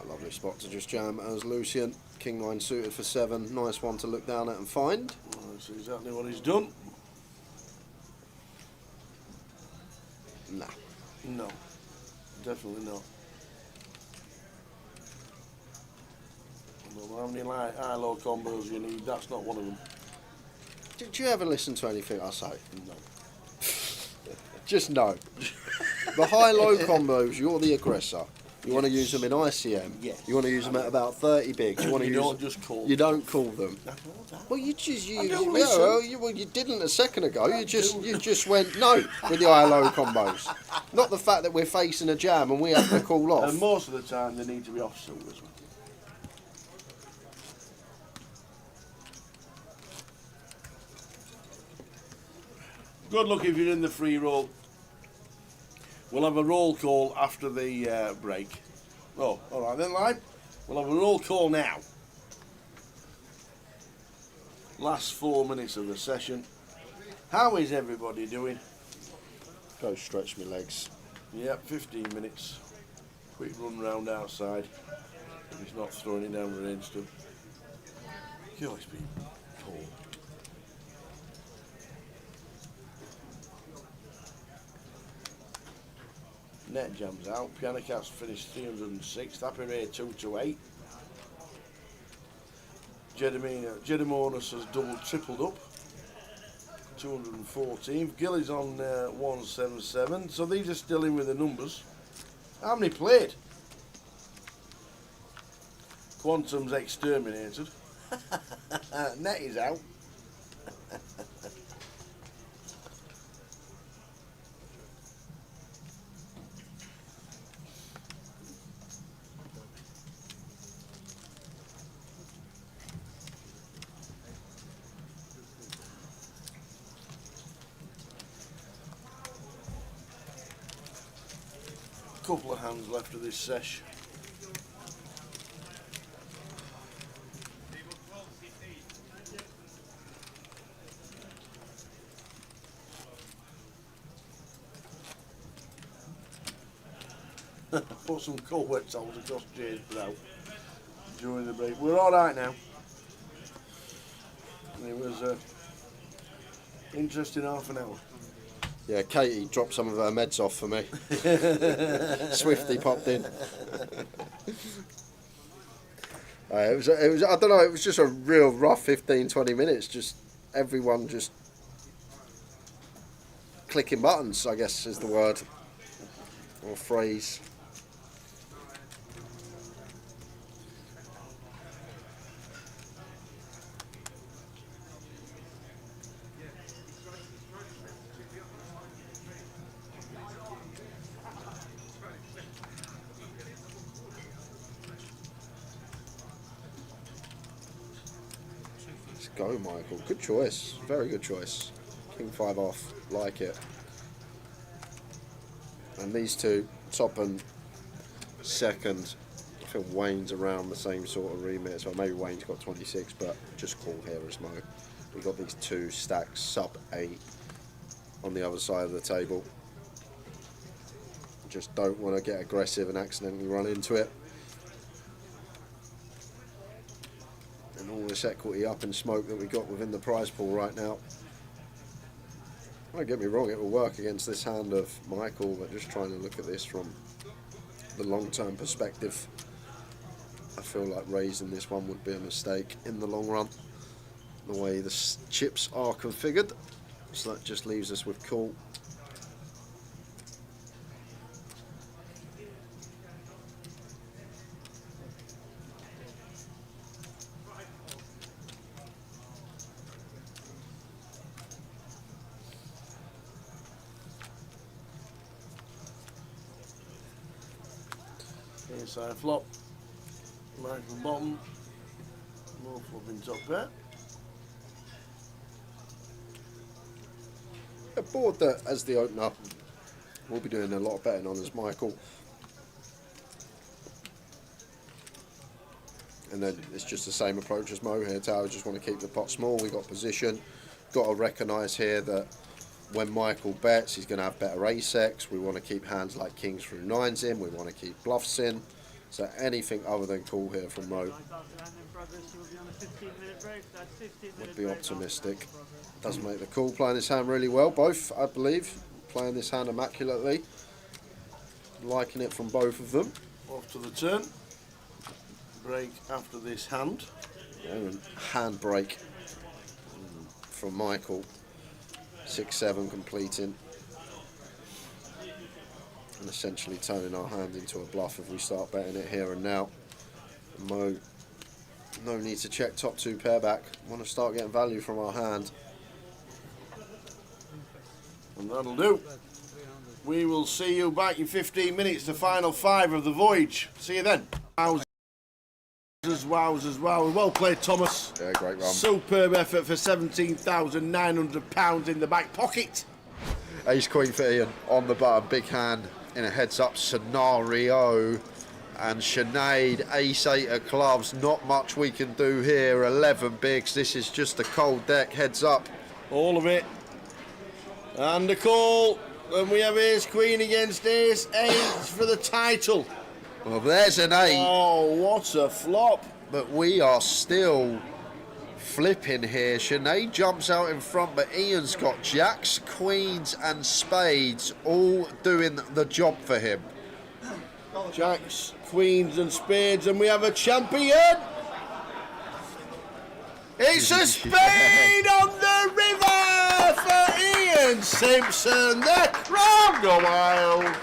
Lovely spot to just jam as Lucian. King 9 suited for 7. Nice one to look down at and find. That's exactly what he's done. Nah. No. Definitely not. I don't know how many high-low combos you need. That's not one of them. Did you ever listen to anything I say? No. Just no. The high-low combos, you're the aggressor. You want to use them in ICM. Yes. You want to use them at about 30 bigs. You want to You use don't just call You don't call them. Well, you just I use. don't Yeah, listen. well, you didn't a second ago. You just went no with the high-low combos. Not the fact that we're facing a jam and we have to call off. And most of the time they need to be off silver as well. Good luck if you're in the free roll. We'll have a roll call after the break. Oh, all right then, live. We'll have a roll call now. Last 4 minutes of the session. How is everybody doing? Go stretch my legs. Yep, 15 minutes. Quick run round outside. If he's not throwing it down the range still. God, it's been cold. Net jams out. Piano Cat's finished 306th. Happy Ray 228. Jedimonis has tripled up. 214. Gilly's on 177. So these are still in with the numbers. How many played? Quantum's exterminated. Net is out. Couple of hands left of this sesh. Put some cold wet towels across Jay's brow during the break. We're all right now. It was interesting half an hour. Yeah, Katie dropped some of her meds off for me. Swifty popped in. It was. I don't know. It was just a real rough 15-20 minutes. Just everyone just clicking buttons, I guess is the word or phrase. Go, Michael. Good choice. Very good choice. King 5 off. Like it. And these two, top and second, I think Wayne's around the same sort of remit. So maybe Wayne's got 26, but just call here as Mo. We've got these two stacks, sub 8, on the other side of the table. Just don't want to get aggressive and accidentally run into it. And all this equity up in smoke that we got within the prize pool right now. Don't get me wrong, it will work against this hand of Michael, but just trying to look at this from the long-term perspective, I feel like raising this one would be a mistake in the long run, the way the chips are configured. So that just leaves us with call. Inside flop, Michael bottom, more flopping top pair. A board that, as the opener, we'll be doing a lot of betting on is Michael. And then it's just the same approach as Mo here. Tower just want to keep the pot small. We got position. Got to recognise here that when Michael bets, he's going to have better ace-x. We want to keep hands like kings through nines in. We want to keep bluffs in. So anything other than call here from Mo would be optimistic. Doesn't make the call. Playing this hand really well, both, I believe. Playing this hand immaculately. Liking it from both of them. Off to the turn. Break after this hand. Yeah, and hand break from Michael. 6-7 completing. and essentially turning our hand into a bluff if we start betting it here and now. No need to check top 2 pair back. Want to start getting value from our hand. And that'll do. We will see you back in 15 minutes, the final 5 of the voyage. See you then. Wowzers, wow. Well played, Thomas. Yeah, great run. Superb effort for £17,900 in the back pocket. Ace Queen for Ian on the button, big hand in a heads-up scenario. And Sinead, Ace 8 of clubs, not much we can do here. 11 bigs, this is just a cold deck, heads up. All of it. And a call. And we have Ace Queen against Ace 8 for the title. Well, there's an 8. Oh, what a flop. But we are still flipping here. Sinead jumps out in front, but Ian's got jacks, queens and spades all doing the job for him. Jacks, queens and spades, and we have a champion. It's a spade on the river for Ian Simpson. The crowd go wild.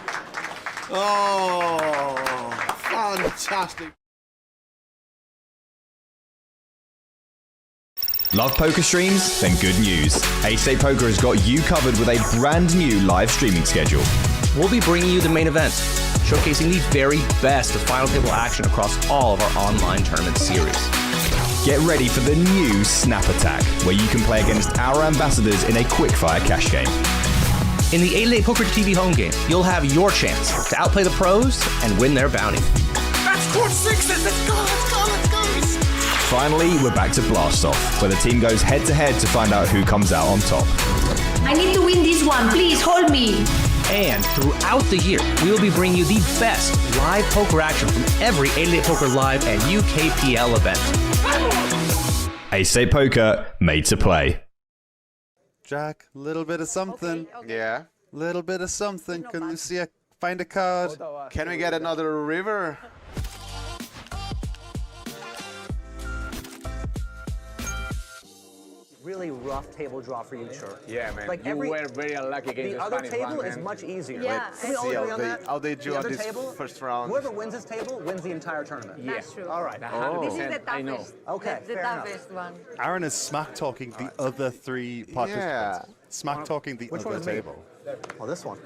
Oh, fantastic. Love poker streams? Then good news. Ace 8 Poker has got you covered with a brand new live streaming schedule. We'll be bringing you the main event, showcasing the very best of final table action across all of our online tournament series. Get ready for the new Snap Attack, where you can play against our ambassadors in a quickfire cash game. In the 8-8 Poker TV home game, you'll have your chance to outplay the pros and win their bounty. That's court 6, let's go. Finally, we're back to Blast Off, where the team goes head-to-head to find out who comes out on top. I need to win this one. Please hold me. And throughout the year, we will be bringing you the best live poker action from every 8-8 Poker Live and UKPL event. Ace 8 Poker, made to play. Jack, little bit of something. Yeah. Little bit of something. Can Lucia find a card? Can we get another river? Really rough table draw for you, sure. Yeah, man. Like you were very unlucky against the the other Spanish table one, is man. much easier. Yeah. Can we all agree on that? How did you The on other this table, first round? Whoever wins this table wins the entire tournament. Yeah. That's true. All right. This is the I know. toughest. Okay, The fair enough. toughest one. Aaron is smack talking the other 3 participants. Smack talking the Which one other is me? table. Oh, this one.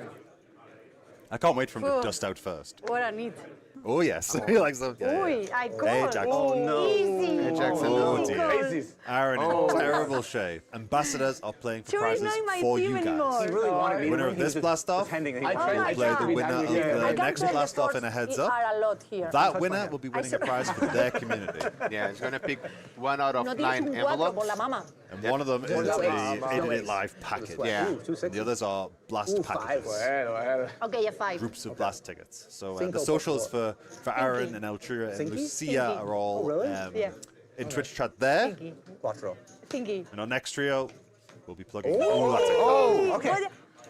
I can't wait for him to Cool. dust out first. What a need. Oh yes, he likes them. Yeah, Ui, I call. Hey, Jackson. Oh, no. Easy. Hey, Jackson, Oh, no. dear. Aaron in terrible shape. Ambassadors are playing for Sure, he's prizes not in my for team you guys. anymore. He really wanted me. Winner of this blast off, Pretending that he I wanted tried- me. I play the tried- winner of I the can next play blast the off in a sports. heads It up. are a lot here. That winner will be winning a prize for their community. Yeah, he's going to pick 1 out of No 9 tienes un 4 por envelopes. la mamá. And one of them is the Wow. 8-8 Live package. Yeah. And the others are blast packages. Okay, a 5. Groups of blast tickets. So Cinco, the socials por for Aaron and Eltrira and Cinky? Lucia are all really? Yeah. in Twitch chat there. Pinky. Quattro. Pinky. And our next trio, we'll be plugging. Oh, that's a card. oh, okay.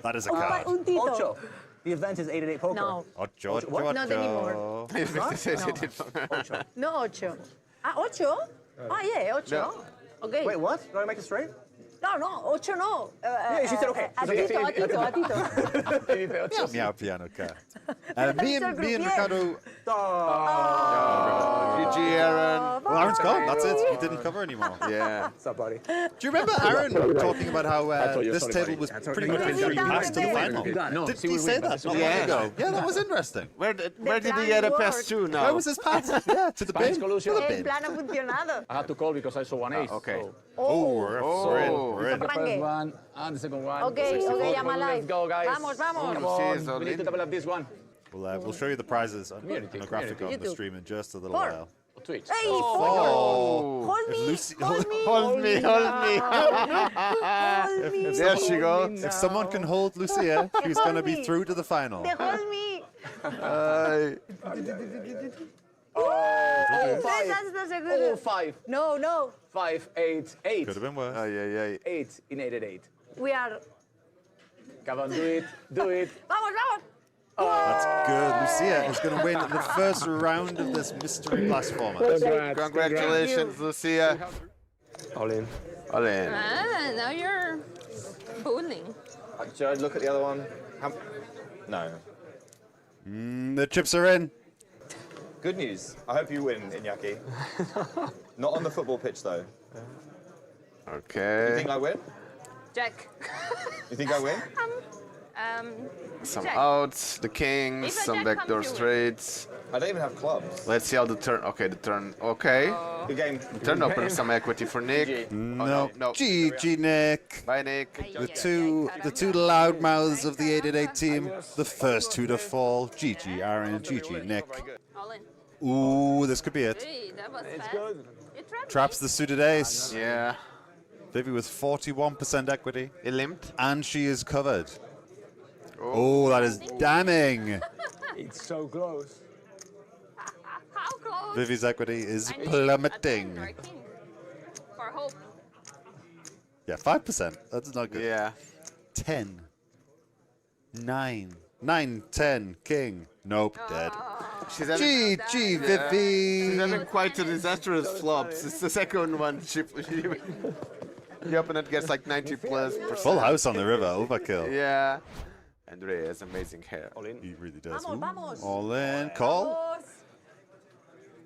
That is a card. Un tito. Ocho. The event is 8-8 poker. No. Ocho, ocho, What? Not anymore. Ocho. No 8. Ah, 8? Ah, yeah, 8. No. Okay. Wait, what? Did I make it straight? No, 8 no. Yeah, she said okay. A Tito. Meow piano card. Me and Ricardo. GG, Aaron. Well, Aaron's gone. That's it. He didn't cover anymore. Yeah. What's up, buddy? Do you remember Aaron talking about how this table was pretty much a free pass to the final? Did he say that not long ago? Yeah, that was interesting. Where did he get a pass to now? Where was his pass? Yeah, to the bin. To the El bin. plan ha funcionado. I had to call because I saw one ace. Okay. So Oh, we're in. We're in. the first one and the second one. Okay, llama live. Let's go, guys. Vamos, vamos. Come on. We need to double up this one. We'll show you the prizes on a graphic on the YouTube. stream in just a little 4. while. Twitch. Hey, 4. Oh. Hold me. Lucy- Hold me. Hold me. Hold me. There she goes. If someone can hold Lucia, she's going to be through to the final. They hold me. That's a good. Oh, 5. No. 5, 8, 8. Could have been worse. 8 in 8-8. We are. Come on, do it. Do it. Vamos. That's good. Lucia is going to win the first round of this mystery blast format. Congratulations, Lucia. All in. All in. Ah, now you're bullying. Should I look at the other one? No. The chips are in. Good news. I hope you win, Iñaki. Not on the football pitch, though. Okay. You think I win? Jack. You think I win? Some Jack. outs, the kings, If a some jack backdoor comes, you straights. I don't even have clubs. Let's see how the turn. Okay, the turn. Okay. Good game. The turn opens some equity for Nick. No. No. GG, Nick. Bye, Nick. The two loud mouths of the 888 team. The first two to fall. GG, Aaron. GG, Nick. All in. Ooh, this could be it. Hey, that was fast. You trapped Traps the suited ace. Yeah. Vivi with 41% equity. It limped. And she is covered. Oh, that is damning. It's so close. How close? Vivi's equity is I need plummeting. a 10 or a king for hope. Yeah, 5%. That's not good. Yeah. 10. 9. 9, 10, king. Nope, dead. She's having, GG, Vivi. She's having quite a disastrous flops. It's the second one. The opponent gets like 90+%. Full house on the river, overkill. Yeah. Andre has amazing hair. All in. He really does. Vamos, Ooh. vamos. All in, call.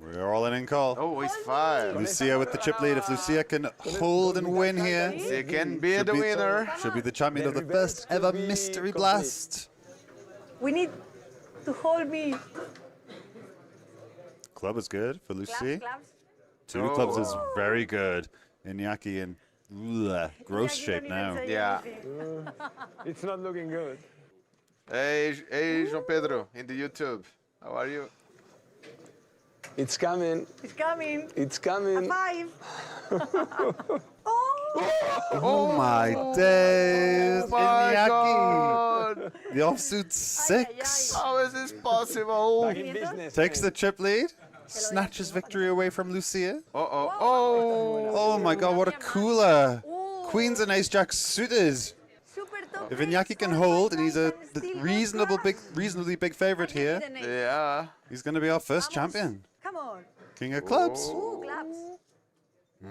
We're all in call. Oh, he's 5. Lucia with the chip lead. If Lucia can hold and win here, She can be the winner. she'll be the champion of the first ever Mystery Blast. We need to hold me. Club is good for Lucy. Claps. 2 clubs is very good. Iñaki in gross Iñaki shape don't now. even say Yeah. anything. It's not looking good. Hey, João Pedro, in the YouTube. How are you? It's coming. It's coming. It's A coming. 5. Oh my days, Oh my Iñaki. God. The offsuit 6. How is this possible? Back in business. Takes the chip lead. Snatches victory away from Lucia. Uh-oh. Oh. Oh my god, what a cooler. Queens and ace jack suited. Super top. If Iñaki can hold, and he's a reasonably big favorite here, Yeah. he's going to be our first champion. Come on. King of clubs. Ooh, claps.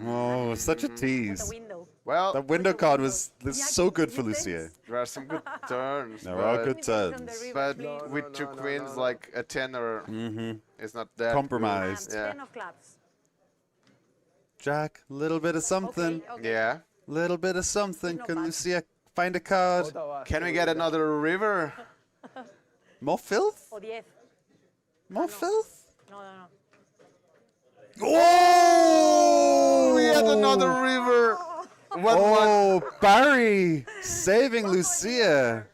Oh, such a The tease. window. Well, That window card was so good for Lucia. there are some good turns. There are but- good turns. But with 2 queens, like a 10 or it's not that Compromised. good. 10 of claps. Jack, little bit of something. Yeah. Yeah. Little bit of something. Can Lucia find a card? Can we get another river? More filth? O 10. More filth? No, no, no. Oh! We had another river. 1-1. Oh, Barry saving Lucia.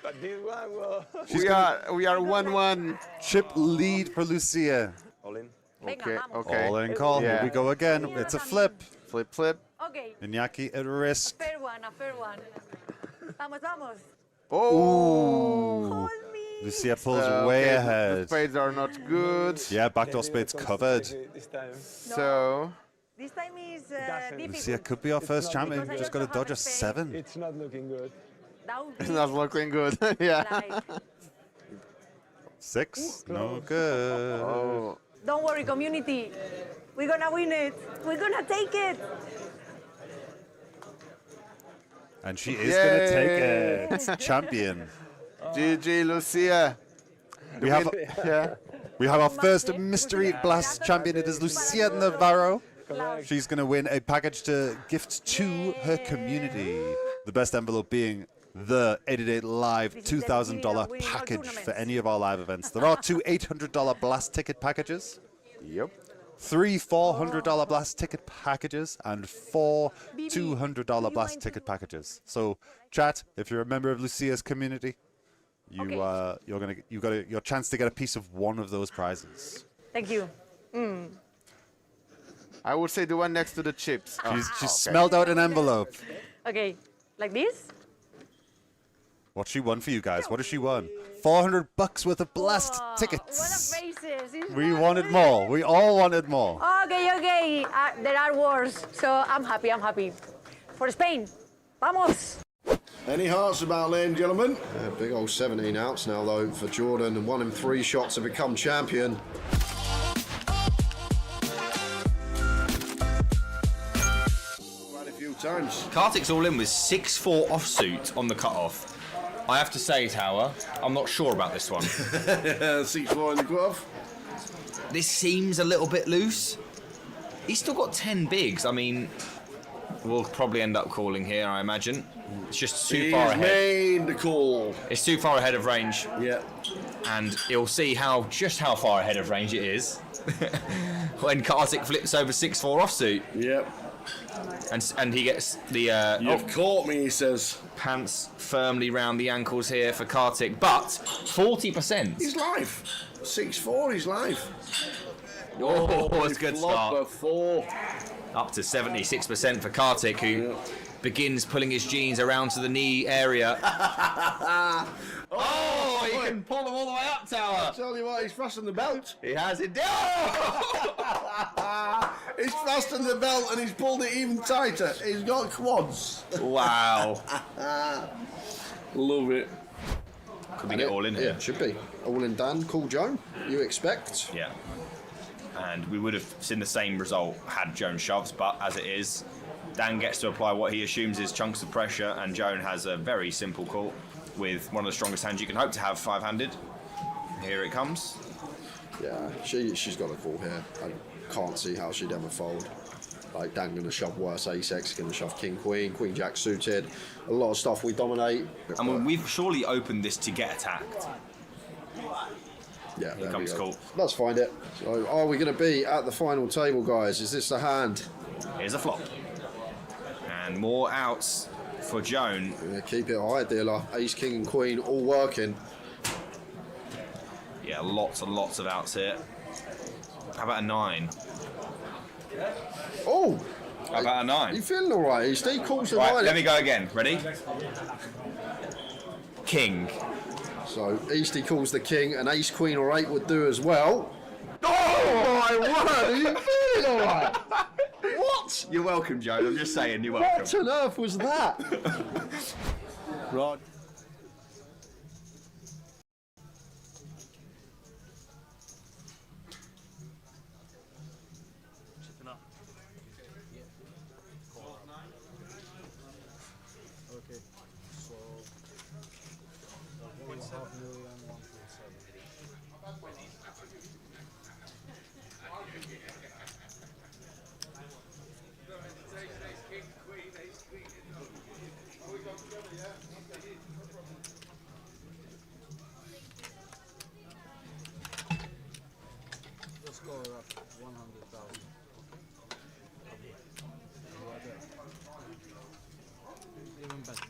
But this one will. We are 1-1. Chip lead for Lucia. All in. Okay. Okay. All in call. Here Yeah. we go again. It's a flip. Flip, flip. Okay. Iñaki at risk. Fair one, a fair one. Vamos, vamos. Oh. Hold me. Lucia pulls Okay, way The ahead. spades are not good. Yeah, backdoor spades covered. This time. So. This time is difficult. Lucia could be our first champion. Because I Just got to also have dodge a a spade. 7. It's not looking good. That would It's be not looking good. Yeah. like, 6. No good. Oh. don't worry, community. We're gonna win it. We're gonna take it. And she is going to take it. Champion. GG, Lucia. We have, Yeah. we have our first Mystery Blast champion. It is Lucia Navarro. She's going to win a package to gift to her community. The best envelope being the 888 Live $2,000 package for any of our live events. There are 2 $800 Blast ticket packages. Yep. 3 $400 Blast ticket packages and 4 $200 Blast ticket packages. So, chat, if you're a member of Lucia's community, you got your chance to get a piece of one of those prizes. Thank you. I would say the one next to the chips. She's smelled out an envelope. Okay, like this. What she won for you guys? What has she won? $400 worth of Blast What tickets. a faces. It's We not wanted real. more. We all wanted more. Okay, okay. There are wars, so I'm happy. I'm happy. For Spain. Vamos. Any hearts about, ladies and gentlemen? Big old 17 outs now, though, for Jordan. And 1 in 3 shots to become champion. Quite a few times. Kartik's all in with 6-4 offsuit on the cutoff. I have to say, Tower, I'm not sure about this one. 6-4 in the cut-off. This seems a little bit loose. He's still got 10 bigs. I mean, we'll probably end up calling here, I imagine. It's just too far ahead. Made the call. It's too far ahead of range. Yeah. And you'll see just how far ahead of range it is when Kartik flips over 6-4 offsuit. Yep. And he gets the You've caught me, he says. Pants firmly round the ankles here for Kartik, but 40%. He's live. 6-4, he's live. Oh, it's a good start. 4. Up to 76% for Kartik, who begins pulling his jeans around to the knee area. Oh, he can pull them all the way up, Tower. I tell you what, he's fastened the belt. He has it. He's fastened the belt and he's pulled it even tighter. He's got quads. Wow. Love it. Could we get all in here? Yeah, should be. All in Dan, call Joan, you expect. Yeah. And we would have seen the same result had Joan shoves, but as it is, Dan gets to apply what he assumes is chunks of pressure, and Joan has a very simple call with one of the strongest hands you can hope to have five-handed. Here it comes. Yeah, she's got a call here. I can't see how she'd ever fold. Like, Dan going to shove worse ace-x, going to shove king-queen, queen-jack suited. A lot of stuff we dominate. I mean, we've surely opened this to get attacked. Yeah, here comes call. Let's find it. So, are we going to be at the final table, guys? Is this the hand? Here's a flop. And more outs for Joan. Yeah, keep it high, dealer. Ace, king, and queen all working. Yeah, lots and lots of outs here. How about a 9? Oh! How about a 9? You feeling all right? Steve calls the right, 9. let me go again. Ready? King. So Eastie calls the king, and ace, queen, or 8 would do as well. Oh my word! Are you feeling all right? What? You're welcome, Joan. I'm just saying, you're welcome. What on earth was that? Right. Okay, so 1.5 million, 1.7. Let's go up 100,000. Even better.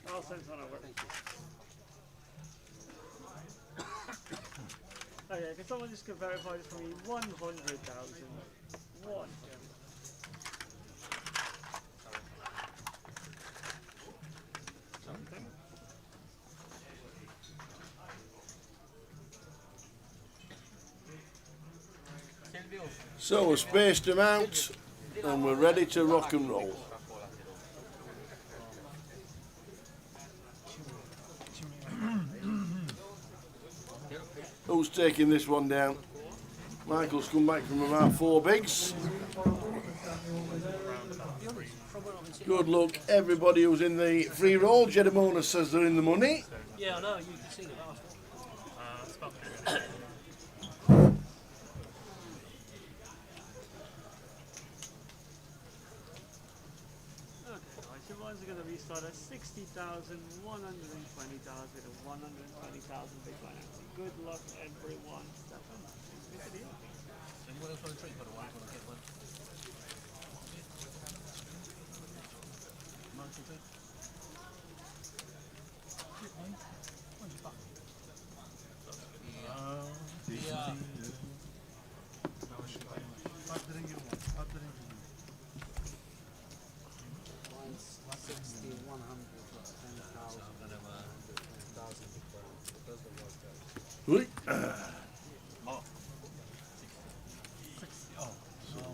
I'll send one over. Okay, can someone just verify this for me? 100,000. One. Something. So we've spaced them out and we're ready to rock and roll. Who's taking this one down? Michael's come back from about 4 bigs. Good luck, everybody who's in the free roll. Jedimona says they're in the money. Yeah, I know, you can see the last one. So one's going to restart at 60,000, 120,000, and 120,000 big financing. Good luck, everyone. Stefan, good to you. And what else on the tree, by the way? Want to get one?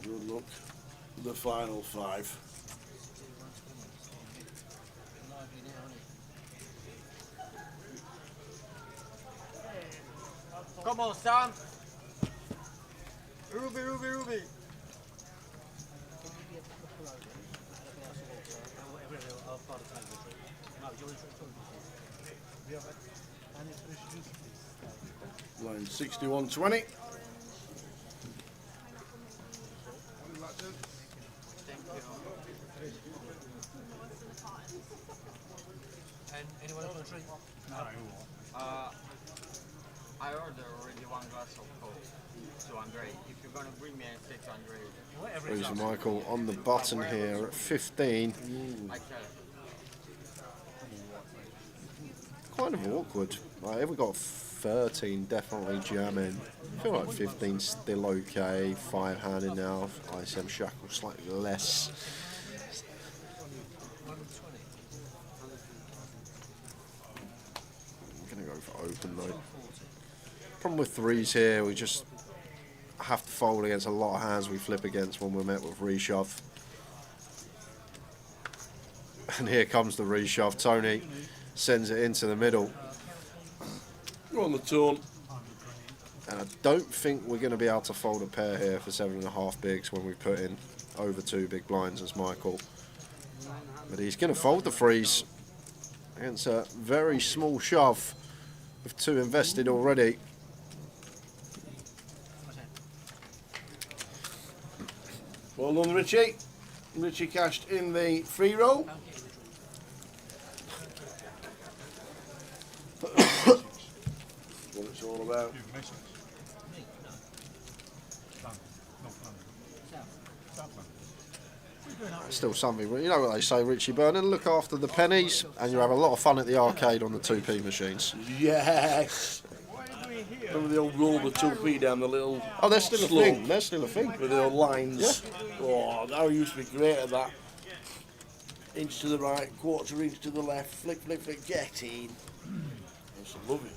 Good luck. final 5. Come on, Sam. Ruby, Ruby, Ruby. Line 6120. And anyone else want a drink? No. I ordered already 1 glass of Coke to Andre. If you're gonna bring me a 6 Andre, Fraser Michael on the button here at 15. I can. Kind of awkward. Like, we got 13 definitely jamming. I feel like 15's still okay. 5-handed now. ISM shackle slightly less. I'm gonna go for open though. Problem with 3s here, we just have to fold against a lot of hands we flip against when we're met with reshove. And here comes the reshove. Tony sends it into the middle. You're on the turn. And I don't think we're going to be able to fold a pair here for 7.5 bigs when we put in over 2 big blinds as Michael. But he's going to fold the 3s against a very small shove with 2 invested already. Well done, Richie. Richie cashed in the free roll. What it's all about. Still something, you know what they say, Richie Burnham, look after the pennies and you'll have a lot of fun at the arcade on the 2p machines. Yes! Remember the old roll, the 2p down the little... Oh, they're still slope a thing, they're still a thing. With the old lines. Yeah. Oh, that used to be great at that. Inch to the right, quarter inch to the left, flick, flick, flick, get in. I used to love it.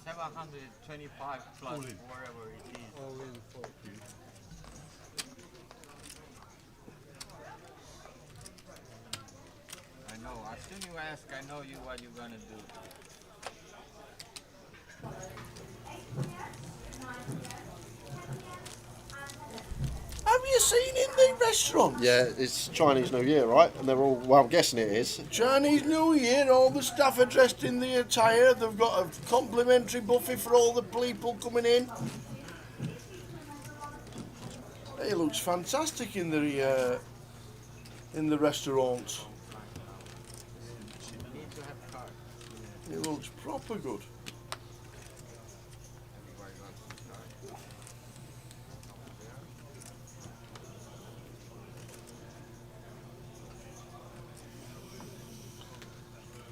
$725 plus whatever it is. All in for you. I know. As soon you ask, I know you what you're gonna do. Have you seen in the restaurant? Yeah, it's Chinese New Year, right? And they're all, well, I'm guessing it is. Chinese New Year, all the staff are dressed in the attire. They've got a complimentary buffet for all the people coming in. It looks fantastic in the restaurant. It looks proper good.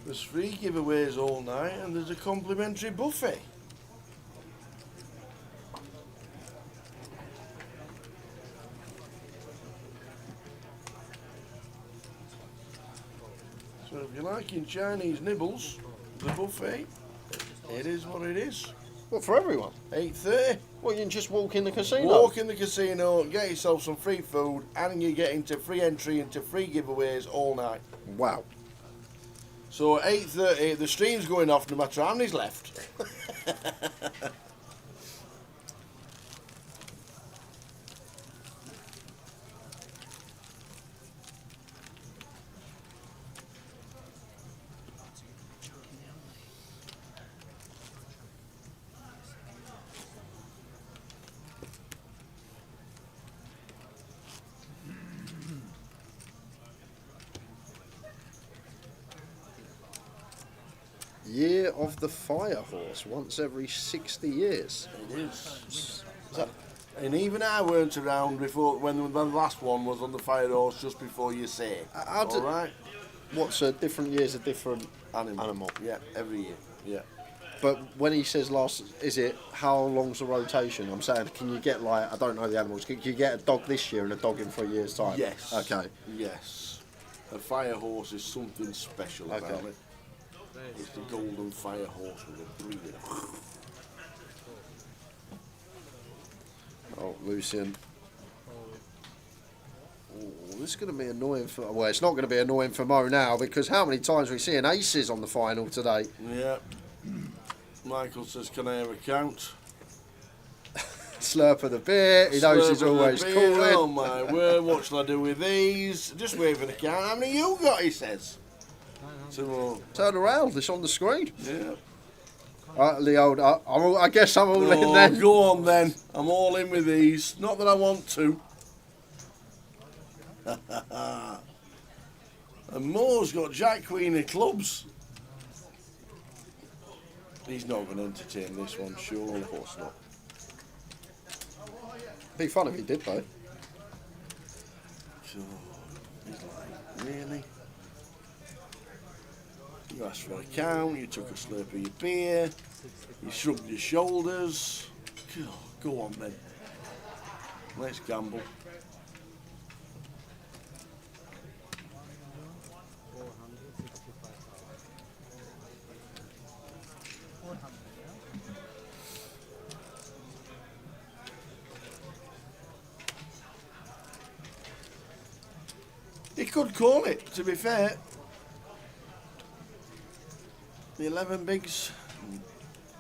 There's free giveaways all night and there's a complimentary buffet. So if you're liking Chinese nibbles, the buffet, it is what it is. What, for everyone? 8:30. Well, you can just walk in the casino. Walk in the casino, get yourself some free food, and you get into free entry into free giveaways all night. Wow. So at 8:30, the stream's going off no matter how many's left. Year of the Fire Horse, once every 60 years. It is. And even I weren't around before when the last one was on the Fire Horse just before you say. How All right. What's a different year's a different animal? Yeah, every year. Yeah. But when he says last, is it how long's the rotation? I'm saying, can you get like, I don't know the animals, can you get a dog this year and a dog in 3 years' time? Yes. Okay. Yes. A fire horse is something special about it. It's the golden fire horse with a breeder. Oh, Lucian. Oh, this is going to be annoying for... Well, it's not going to be annoying for Mo now, because how many times are we seeing aces on the final today? Yeah. Michael says, can I have a count? Slurp of the beer. He knows he's always calling. Oh my word, what shall I do with these? Just wait for the count. How many you got, he says. Two more. Turn around, it's on the screen. Yeah. The old... I guess I'm all in then. Go on then. I'm all in with these. Not that I want to. And Moore's got Jack Queen of clubs. He's not going to entertain this one, sure. Of course not. Be fun if he did, though. So, he's like, really? You asked for a count, you took a slurp of your beer, you shrugged your shoulders. Go on then. Let's gamble. He could call it, to be fair. The 11 bigs.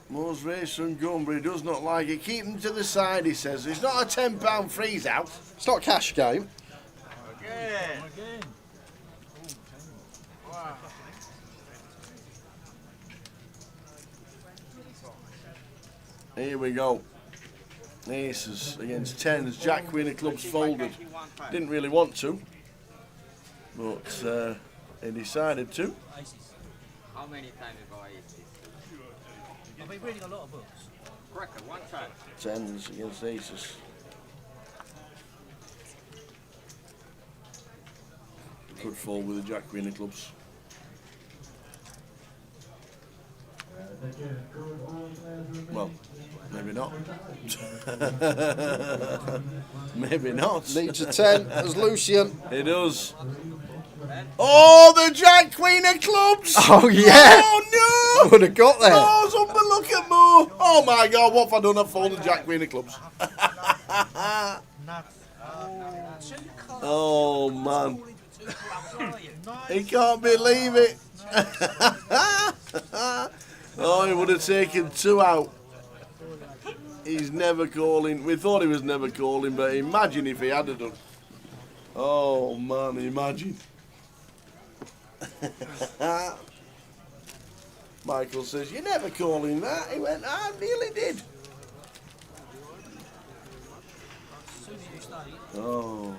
Moore's Racer and Gunbury does not like it. Keep them to the side, he says. It's not a £10 freeze out. It's not a cash game. Again. Wow. Here we go. Aces against tens. Jack Queen of clubs folded. Didn't really want to, but he decided to. How many times have I aces? I've been reading a lot of books. Cracker, one time. Tens against aces. Could fold with the Jack Queen of clubs. Well, maybe not. Maybe not. Needs a 10 as Lucian. It does. Oh, the Jack Queen of clubs! Oh, yeah! Oh, no! Would have got there. Oh, but look at Mo! Oh, my God, what have I done? I've folded Jack Queen of clubs. Oh, man. He can't believe it. Oh, he would have taken 2 out. He's never calling. We thought he was never calling, but imagine if he had done. Oh, man, imagine. Michael says, you're never calling that. He went, I nearly did. Oh.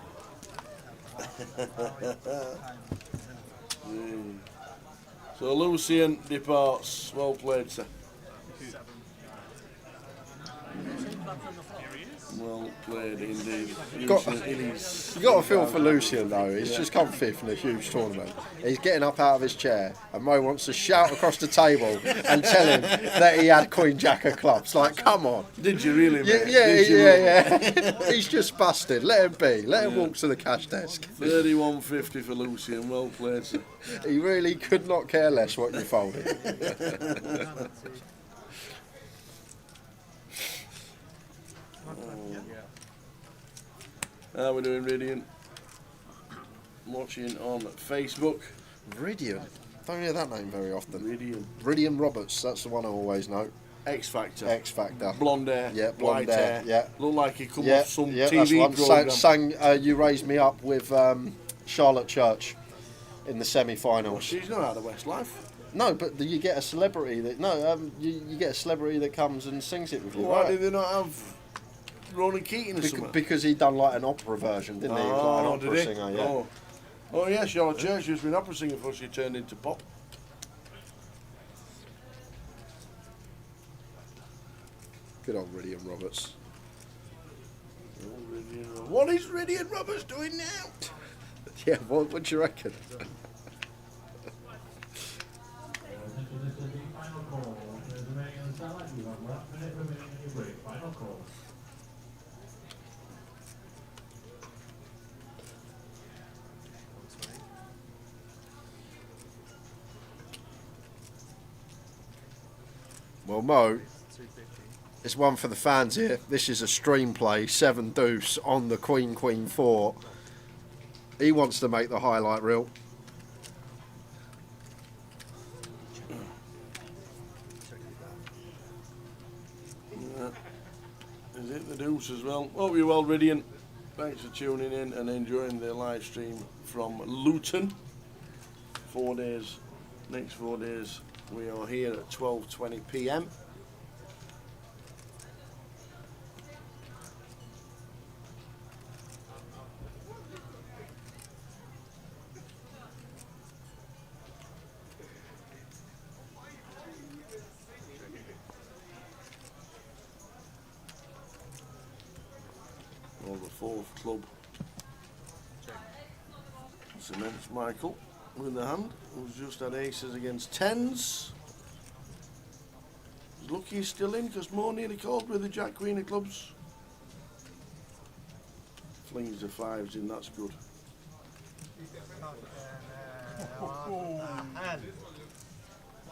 So Lucian departs. Well played, sir. Well played indeed. You got to feel for Lucian though. He's just come 5th in a huge tournament. He's getting up out of his chair, and Mo wants to shout across the table and tell him that he had Queen Jack of clubs. Like, come on. Did you really, mate? Yeah. He's just busted. Let him be. Let him walk to the cash desk. 31.50 for Lucian. Well played, sir. He really could not care less what you folded. How are we doing, Viridian? Watching on Facebook. Viridian? Don't hear that name very often. Viridian. Viridian Roberts, that's the one I always know. X Factor. X Factor. Blonde hair. Yeah, blonde white hair. Yeah. Look like he come off some that's TV one. programme. Sang You Raised Me Up with Charlotte Church in the semi-finals. Well, she's not out of Westlife. No, but you get a celebrity that you get a celebrity that comes and sings it with you. Why right? did they not have Ronan Keating or something? Because he done like an opera version, didn't he? He was like an opera singer, yeah. Oh yeah, Charlotte Church used to be an opera singer before she turned into pop. Good old Viridian Roberts. What is Viridian Roberts doing now? Yeah, what do you reckon? Well, Mo, it's one for the fans here. This is a stream play, 7 deuce on the Queen 4. He wants to make the highlight reel. Is it the deuce as well? Hope you're well, Ridian. Thanks for tuning in and enjoying the live stream from Luton. 4 days, next 4 days, we are here at 12:20 p.m. Well, the 4th club cements Michael with the hand, who's just had aces against 10s. He's lucky he's still in because Mo nearly called with the Jack Queen of clubs. Flings the 5s in, that's good.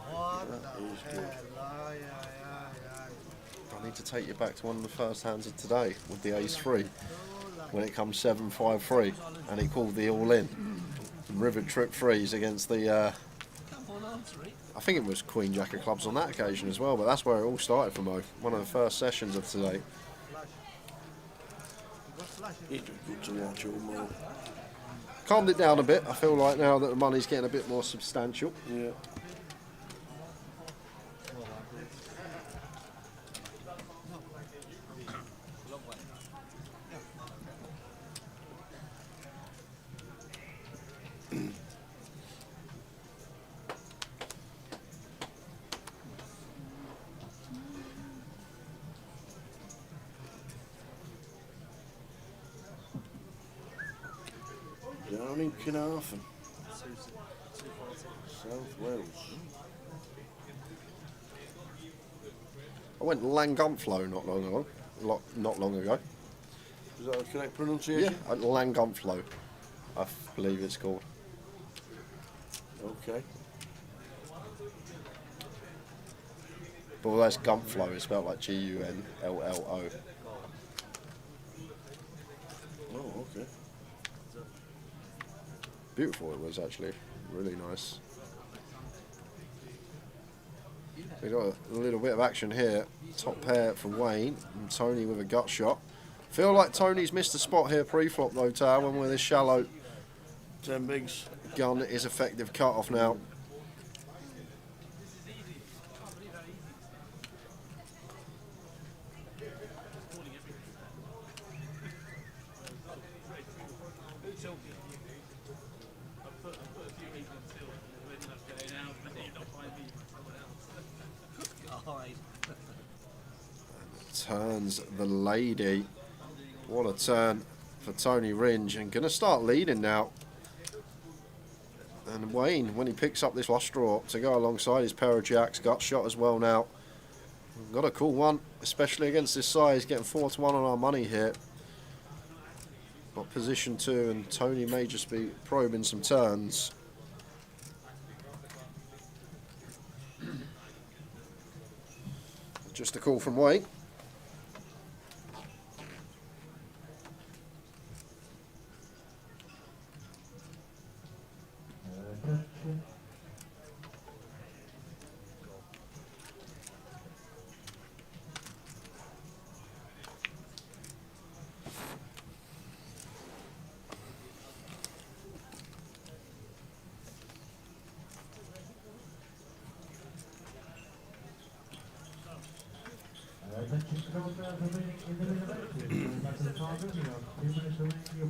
I need to take you back to one of the first hands of today with the ace-3 when it comes 7-5-3 and he called the all-in. Rivet trip threes against the I think it was Queen Jack of clubs on that occasion as well, but that's where it all started for Mo. One of the first sessions of today. It's good to watch all Mo. Calmed it down a bit. I feel like now that the money's getting a bit more substantial. Yeah. Down in Carnarvon, South Wales. I went Llangumflow not long ago. Not long ago. Is that the correct pronunciation? Yeah, Llangumflow, I believe it's called. Okay. But that's Gumflow, it's spelled like G-U-N-L-L-O. Oh, okay. Beautiful it was actually, really nice. We got a little bit of action here. Top pair for Wayne and Tony with a gut shot. Feel like Tony's missed a spot here pre-flop though, Tower, when with this shallow 10 bigs. Gun is effective cut off now. Turns the lady. What a turn for Tony Ringe, and gonna start leading now. And Wayne, when he picks up this flush draw to go alongside his pair of jacks, gut shot as well now. Got a cool one, especially against this size, getting 4-1 on our money here. Got position 2, and Tony may just be probing some turns. Just a call from Wayne.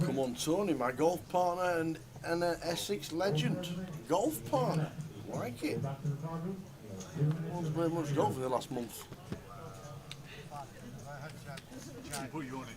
Come on, Tony, my golf partner and an Essex legend. Golf partner, like it. Wasn't very much golf in the last month. Put you on it.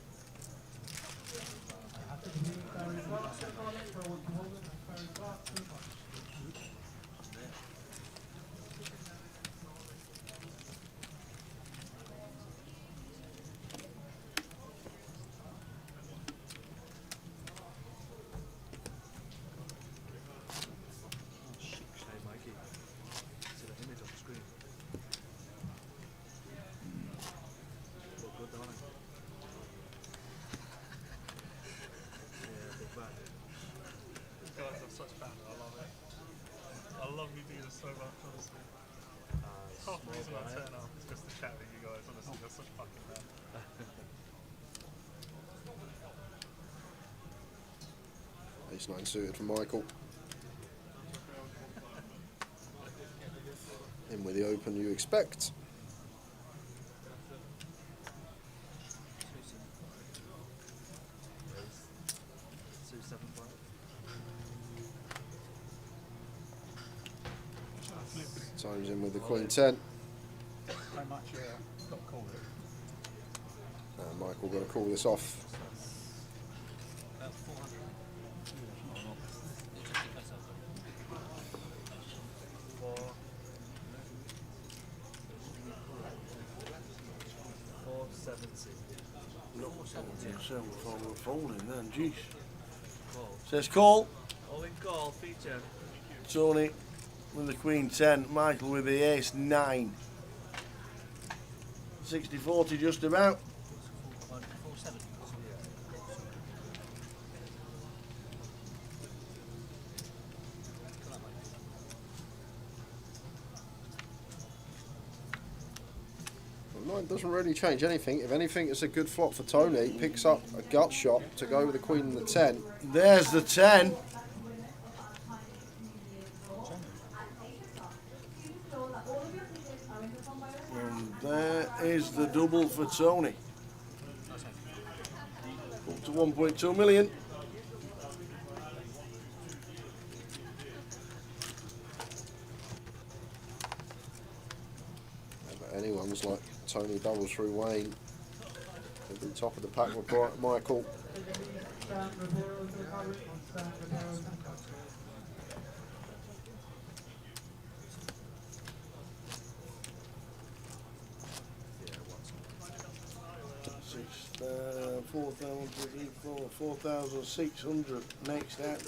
half the reason I turn up is just to chat with you guys. Honestly, that's such fucking bad. Ace 9 suited for Michael. In with the open you expect. Times in with the Queen 10. How much got to call it? And Michael got to call this off. About 400. Not yourself before we're falling then, jeez. Says call. All in call, feature. Tony with the Queen 10, Michael with the Ace 9. 60-40 just about. Well, 9 doesn't really change anything. If anything, it's a good flop for Tony. He picks up a gut shot to go with the Queen and the 10. There's the 10. And there is the double for Tony. Up to 1.2 million. Never anyone's like Tony doubles through Wayne. At the top of the pack with Michael. Six, 4,600 next out.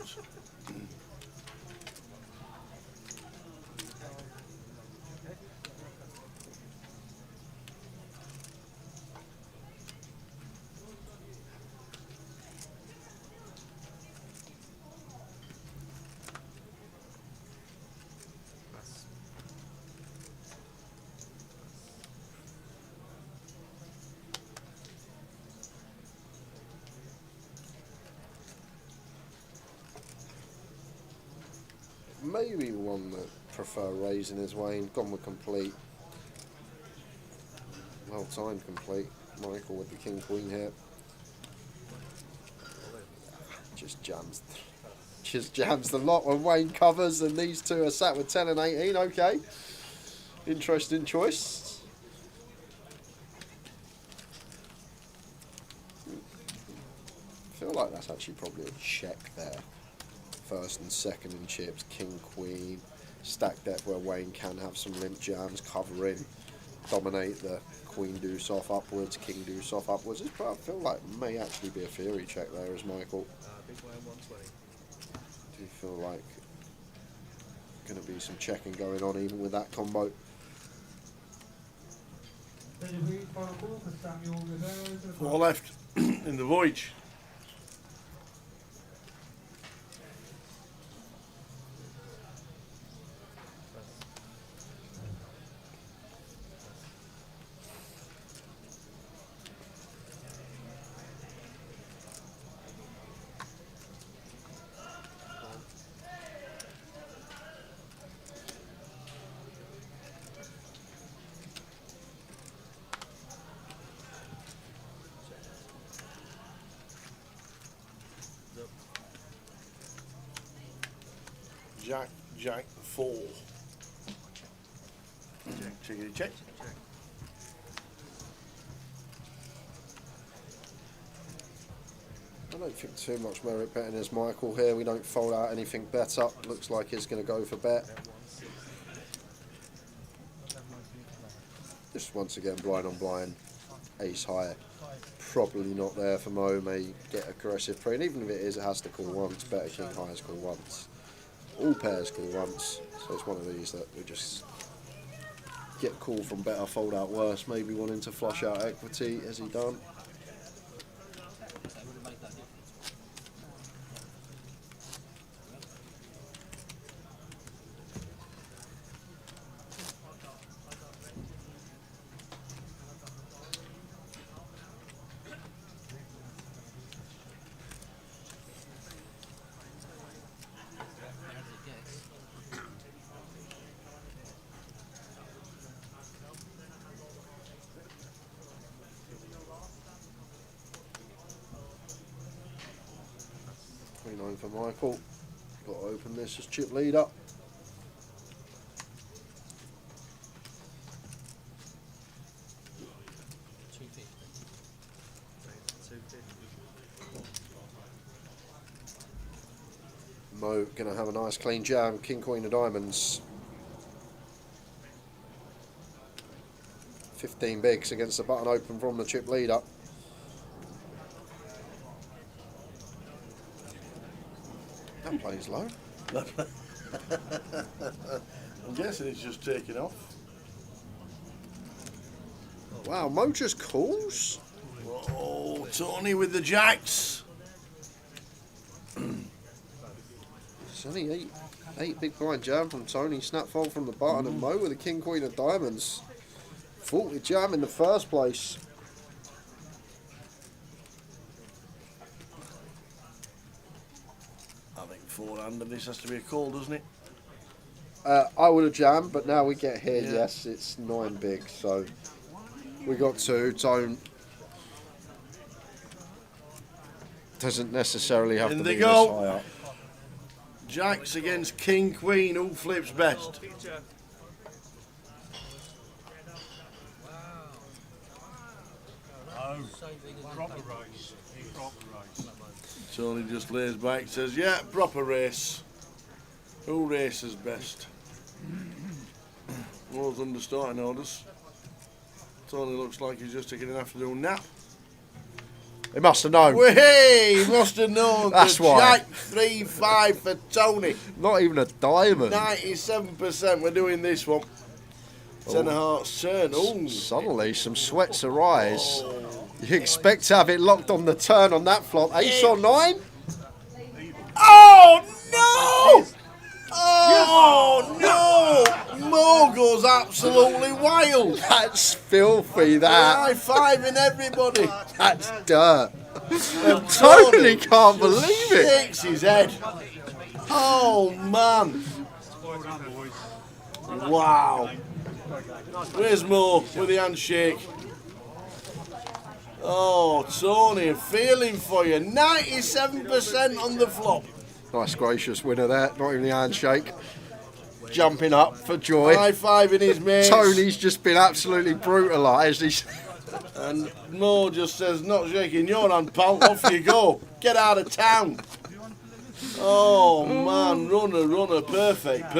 Maybe one that prefer raising his Wayne. Gone with complete. Well timed complete. Michael with the King Queen here. Just jams the lot when Wayne covers, and these two are sat with 10 and 18. Okay. Interesting choice. I feel like that's actually probably a check there. First and second in chips, King, Queen, stack depth where Wayne can have some limp jams, cover in, dominate the Queen deuce off upwards, King deuce off upwards. I feel like it may actually be a theory check there as Michael. Big blind 120. Do you feel like going to be some checking going on even with that combo? Four left in the voyage. Jack 4. Check. Check. I don't think too much merit betting as Michael here. We don't fold out anything bet up. Looks like he's going to go for bet. Just once again blind on blind. Ace high. Probably not there for Mo. May get aggressive pre, and even if it is, it has to call once. Better King highs call once. All pairs call once. So it's one of these that we just get call from better, fold out worse. Maybe wanting to flush out equity. Has he done? home for Michael. Got to open this as chip leader. Mo going to have a nice clean jam. King, queen of diamonds. 15 bigs against the button open from the chip leader. That plays low. I'm guessing it's just taking off. Wow, Mo just calls. Oh, Tony with the jacks. It's only eight big blind jam from Tony. Snap fold from the button and Mo with a king, queen of diamonds. 40 jam in the first place. I think forehand of this has to be a call, doesn't it? I would have jammed, but now we get here, Yeah. yes, it's 9 big, so we got 2. Tone doesn't necessarily have In to they be go. this high up. Jacks against king, queen. Who flips best? Proper race. Proper race. Tony just lays back, says, yeah, proper race. Who races best? More's under starting orders. Tony looks like he's just taking an afternoon nap. He must have known. Hey, he must have known. That's the why. Jack 3-5 for Tony. Not even a diamond. 97%. We're doing this one. Ten of hearts turn. Ooh. Suddenly, some sweats arise. You expect to have it locked on the turn on that flop. Ace or 9? Oh no! Oh no! Mo goes absolutely wild. That's filthy, that. High-fiving everybody. That's dirt. I totally can't believe it. Shakes his head. Oh man! Wow. Where's Mo with the handshake? Oh, Tony, feeling for you. 97% on the flop. Nice gracious winner there. Not even the handshake. Jumping up for joy. High-fiving his mates. Tony's just been absolutely brutalised. He's And Mo just says, not shaking your hand, pal. Off you go. Get out of town. Oh, man. Runner. Perfect.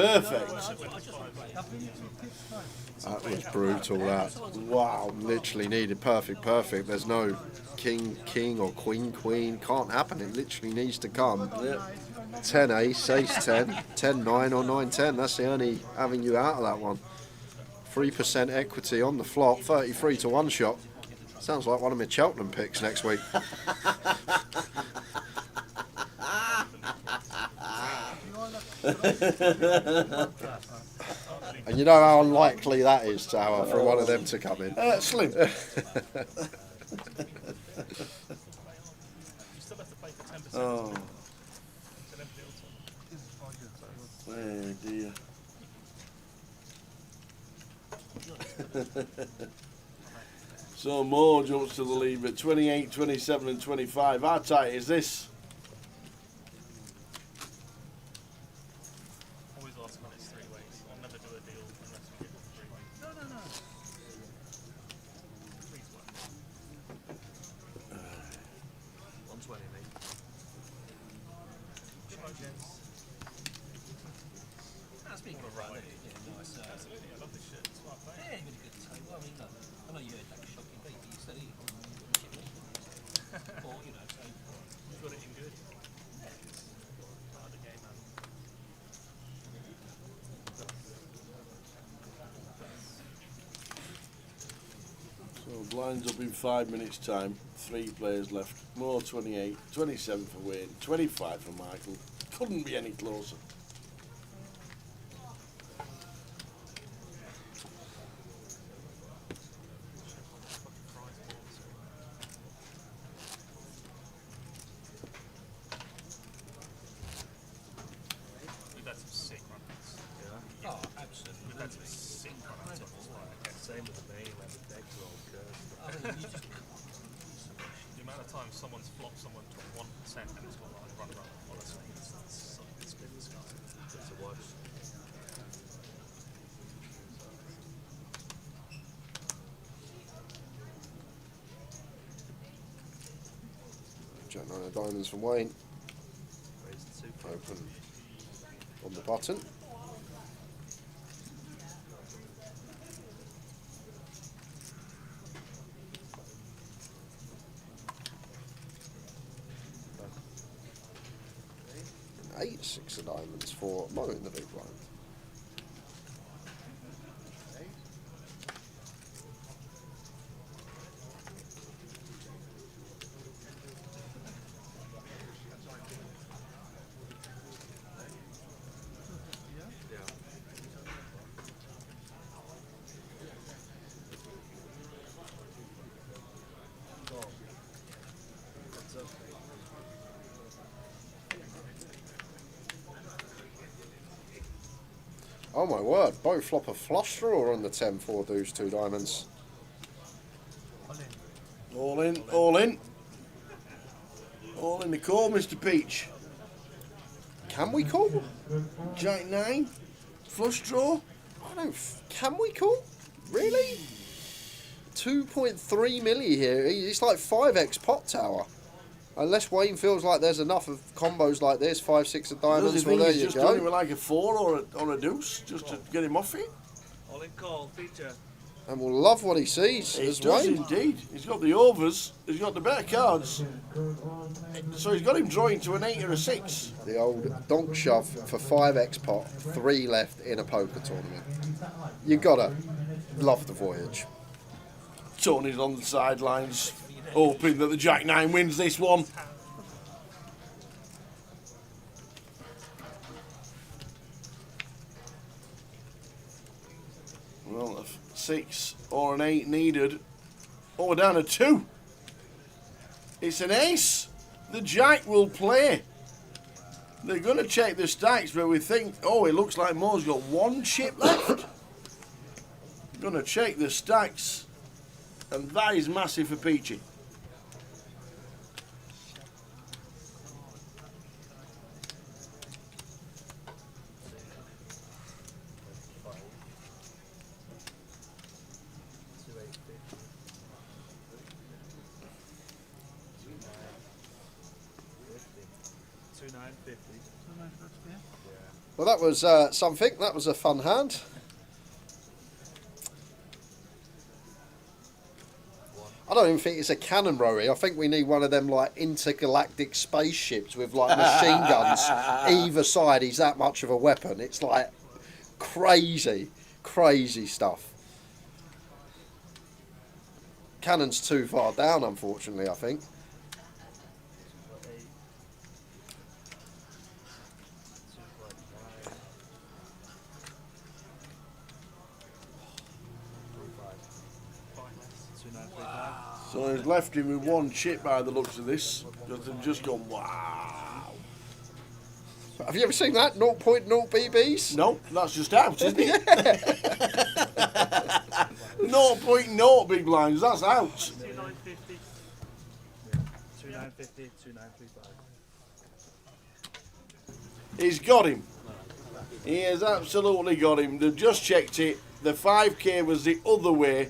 That was brutal, that. Wow. Literally needed perfect. There's no king or queen. Can't happen. It literally needs to come. Yep. 10 ace, ace 10, 10 9 or 9 10. That's the only having you out of that one. 3% equity on the flop, 33 to 1 shot. Sounds like one of my Cheltenham picks next week. And you know how unlikely that is, Tower, for one of them to come in. Slim. Oh. Oh dear. So Mo jumps to the lead at 28, 27 and 25. How tight is this? Always ask when it's 3 ways. I'll never do a deal unless we give it 3 ways. No. Please work. 120, mate. Speaking of right, nice. Absolutely, I love this shit. It's what I play. Yeah, really good to say. Well, I mean, look, I know you heard that shocking beat, but you said he or, you know, so. You've got it in good. Part of the game, man. So blinds up in 5 minutes time. 3 players left. Mo 28, 27 for Wayne, 25 for Michael. Couldn't be any closer. We've had some sick runners. Yeah. Oh, absolutely. We've had some sick runners off as well. Same with me when the decks are all cursed. I mean, you just The amount of times someone's flopped someone to 1% and it's got like run. Jack 9 of diamonds from Wayne. Open on the button. And 8 6 of diamonds for Mo in the big blind. Oh my word, both flop a flush draw on the 10-4 deuce 2 diamonds. All in, all in. All in the call, Mr. Peach. Can we call? Jack 9, flush draw. I don't. Can we call? Really? 2.3 milli here. It's like 5x pot tower. Unless Wayne feels like there's enough of combos like this, 5 6 of diamonds. Does he Well, think there he's you just done it go. with like a 4 or a deuce, just to get him off it? All in call, feature. And we'll love what he sees He as does Wayne. indeed. He's got the overs, he's got the better cards. So he's got him drawing to an 8 or a 6. The old donk shove for 5x pot, 3 left in a poker tournament. You gotta love the voyage. Tony's on the sidelines, hoping that the Jack 9 wins this one. Well, a 6 or an 8 needed. Oh, we're down to 2. It's an ace. The Jack will play. They're going to check the stacks, but we think, oh, it looks like Mo's got 1 chip left. Going to check the stacks, and that is massive for Peachy. Well, that was something. That was a fun hand. I don't even think it's a cannon, Rory. I think we need one of them like intergalactic spaceships with like machine guns either side. He's that much of a weapon. It's like crazy, crazy stuff. Cannon's too far down, unfortunately, I think. So he's left him with 1 chip by the looks of this. Just gone, wow. Have you ever seen that? 0.0 BBs? No, that's just out, isn't it? 0.0 big blinds, that's out. 2950. 2950, 2935. He's got him. He has absolutely got him. They've just checked it. The 5k was the other way.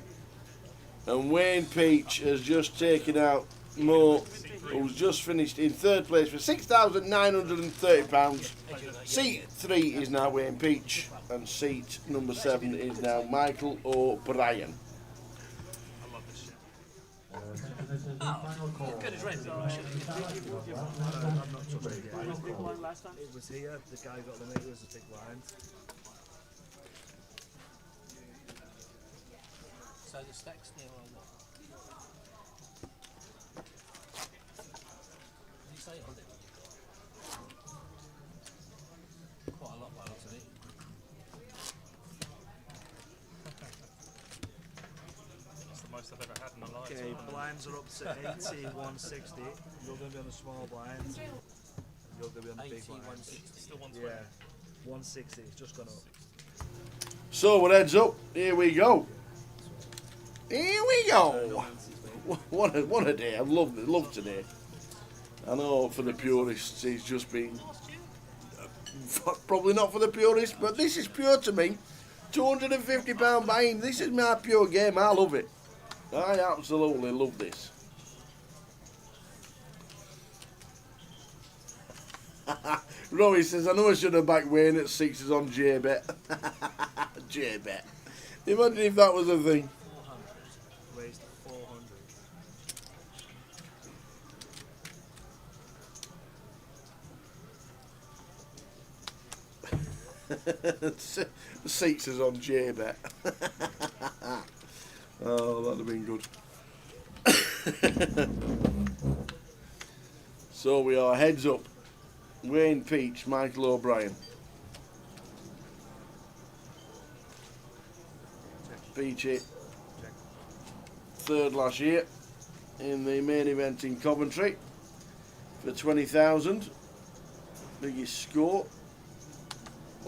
And Wayne Peach has just taken out Mo, who's just finished in 3rd place for £6,930. Seat 3 is now Wayne Peach, and seat number 7 is now Michael O'Brien. Good as red. It was here, the guy got the meter as a big line. So the stack's near or what? Did you say it on it? Quite a lot by the looks of it. That's the most I've ever had in my life. Okay, blinds are up to 80, 160. You're going to be on the small blinds. You're going to be on the big 80, blinds. 160. Still 120. Yeah, 160. It's just gone up. So we're heads up. Here we go. Here we go. What a day. I love today. I know for the purists, he's just been probably not for the purists, but this is pure to me. £250 buy-in. This is my pure game. I love it. I absolutely love this. Rory says, I know I should have backed Wayne at sixes on J-Bet. J-Bet. Imagine if that was a thing. 400. Raised 400. Sixes on J-Bet. Oh, that'd have been good. So we are heads up. Wayne Peach, Michael O'Brien. Peachy, third last year in the main event in Coventry for 20,000. Biggest score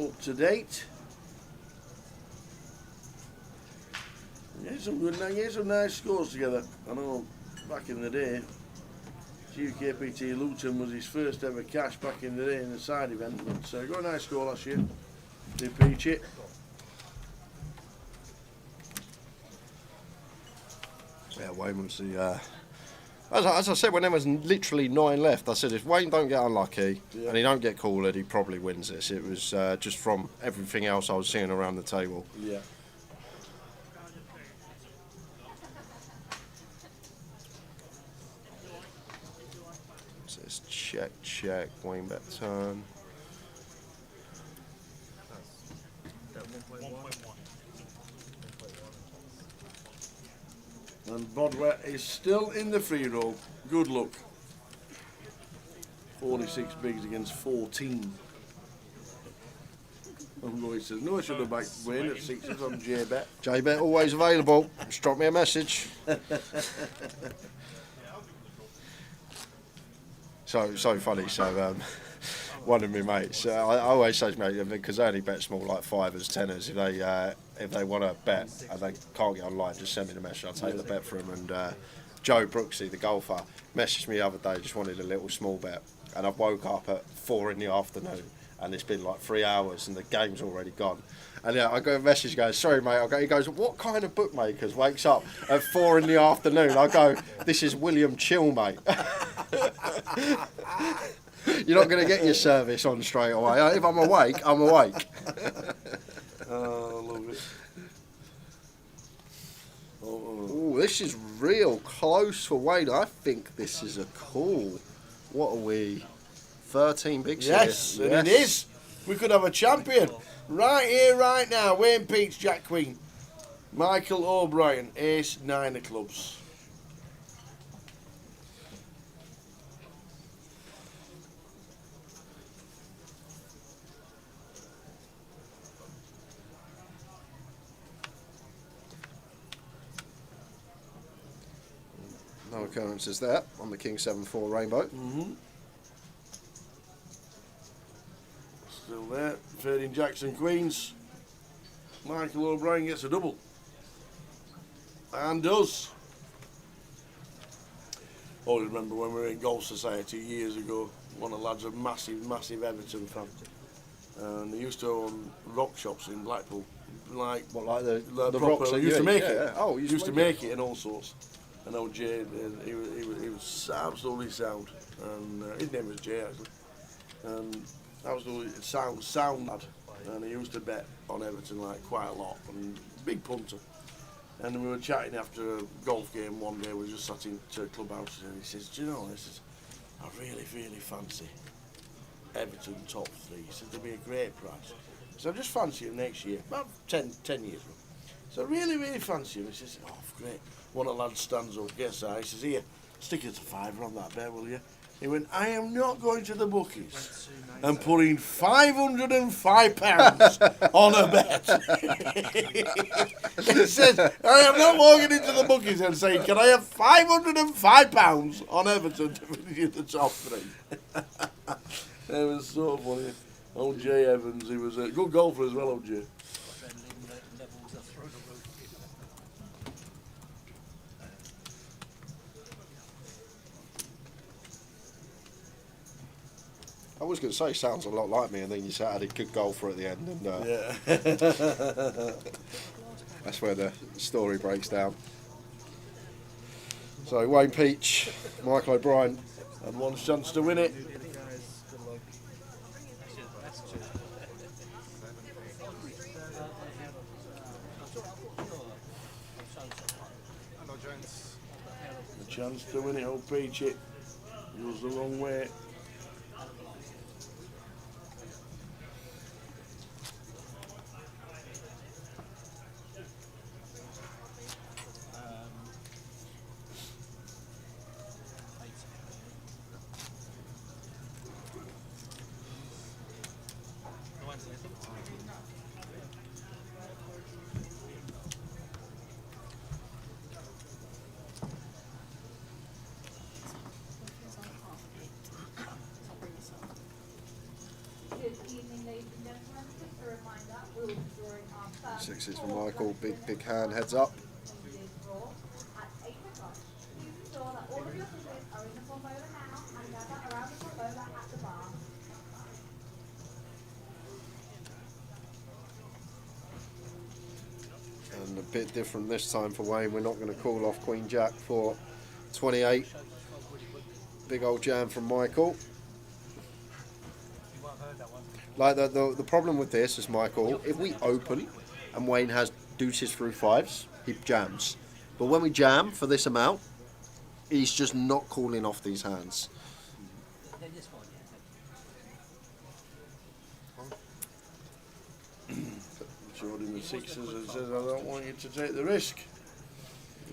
up to date. Yeah, some nice scores together. I know back in the day, UKPL Luton was his first ever cash back in the day in the side event, but got a nice score last year. Did Peachy. Yeah, Wayne was the. As I said, when there was literally 9 left, I said if Wayne don't get unlucky and he don't get cornered, he probably wins this. It was just from everything else I was seeing around the table. Yeah. So it's check, Wayne bet turn. And Bodwell is still in the free roll. Good luck. 46 bigs against 14. And Roy says, no, I should have backed Wayne at sixes on J-Bet. J-Bet always available. Just drop me a message. So funny. So one of my mates, I always say to me, because they only bet small like 5s, 10s. If they want to bet and they can't get online, just send me the message. I'll take the bet for them. And Joe Brooksy, the golfer, messaged me the other day, just wanted a little small bet. And I've woke up at 4 in the afternoon and it's been like 3 hours and the game's already gone. And I got a message going, sorry mate, he goes, what kind of bookmakers wakes up at 4 in the afternoon? I go, this is William Chill, mate. You're not going to get your service on straight away. If I'm awake, I'm awake. Oh, I love it. Oh, this is real close for Wayne. I think this is a call. What are we? 13 bigs Yes, here. and it is. We could have a champion. Right here, right now. Wayne Peach, Jack Queen. Michael O'Brien, ace, 9 of clubs. No occurrences there on the King 7-4 rainbow. Still there. Fading Jackson Queens. Michael O'Brien gets a double. And does. Always remember when we were in Golf Society years ago, one of the lads, a massive Everton fan. And they used to own rock shops in Blackpool. Like the proper, rocks that used to make it. Yeah. Oh, used to make it and all sorts. And old Jay, he was absolutely sound. And his name was Jay actually. And absolutely sound lad. And he used to bet on Everton like quite a lot. And big punter. And we were chatting after a golf game one day. We just sat in to clubhouse and he says, "Do you know?" He says, "I really fancy Everton top 3." He said, "There'll be a great price." So I just fancy him next year, about 10 years ago. So I really fancy him. He says, "Oh, great." One of the lads stands up, gets that. He says, "Here, stick it to £5 on that bet, will you?" He went, "I am not going to the bookies and putting £505 on a bet." He says, "I am not walking into the bookies and saying, can I have £505 on Everton to finish in the top 3? It was so funny. Old Jay Evans, he was a good golfer as well, old Jay. I was going to say, sounds a lot like me, and then you said I had a good goal for at the end, and yeah. that's where the story breaks down. So Wayne Peach, Michael O'Brien, had one chance to win it. Hello, gents. A chance to win it, old Peach. It goes the wrong way. Sixes for Michael, big hand, heads up. And a bit different this time for Wayne, we're not going to call off Queen Jack for 28. Big old jam from Michael. Like the problem with this is, Michael, if we open and Wayne has deuces through fives, he jams. But when we jam for this amount, he's just not calling off these hands. Jordan the sixes and says, I don't want you to take the risk.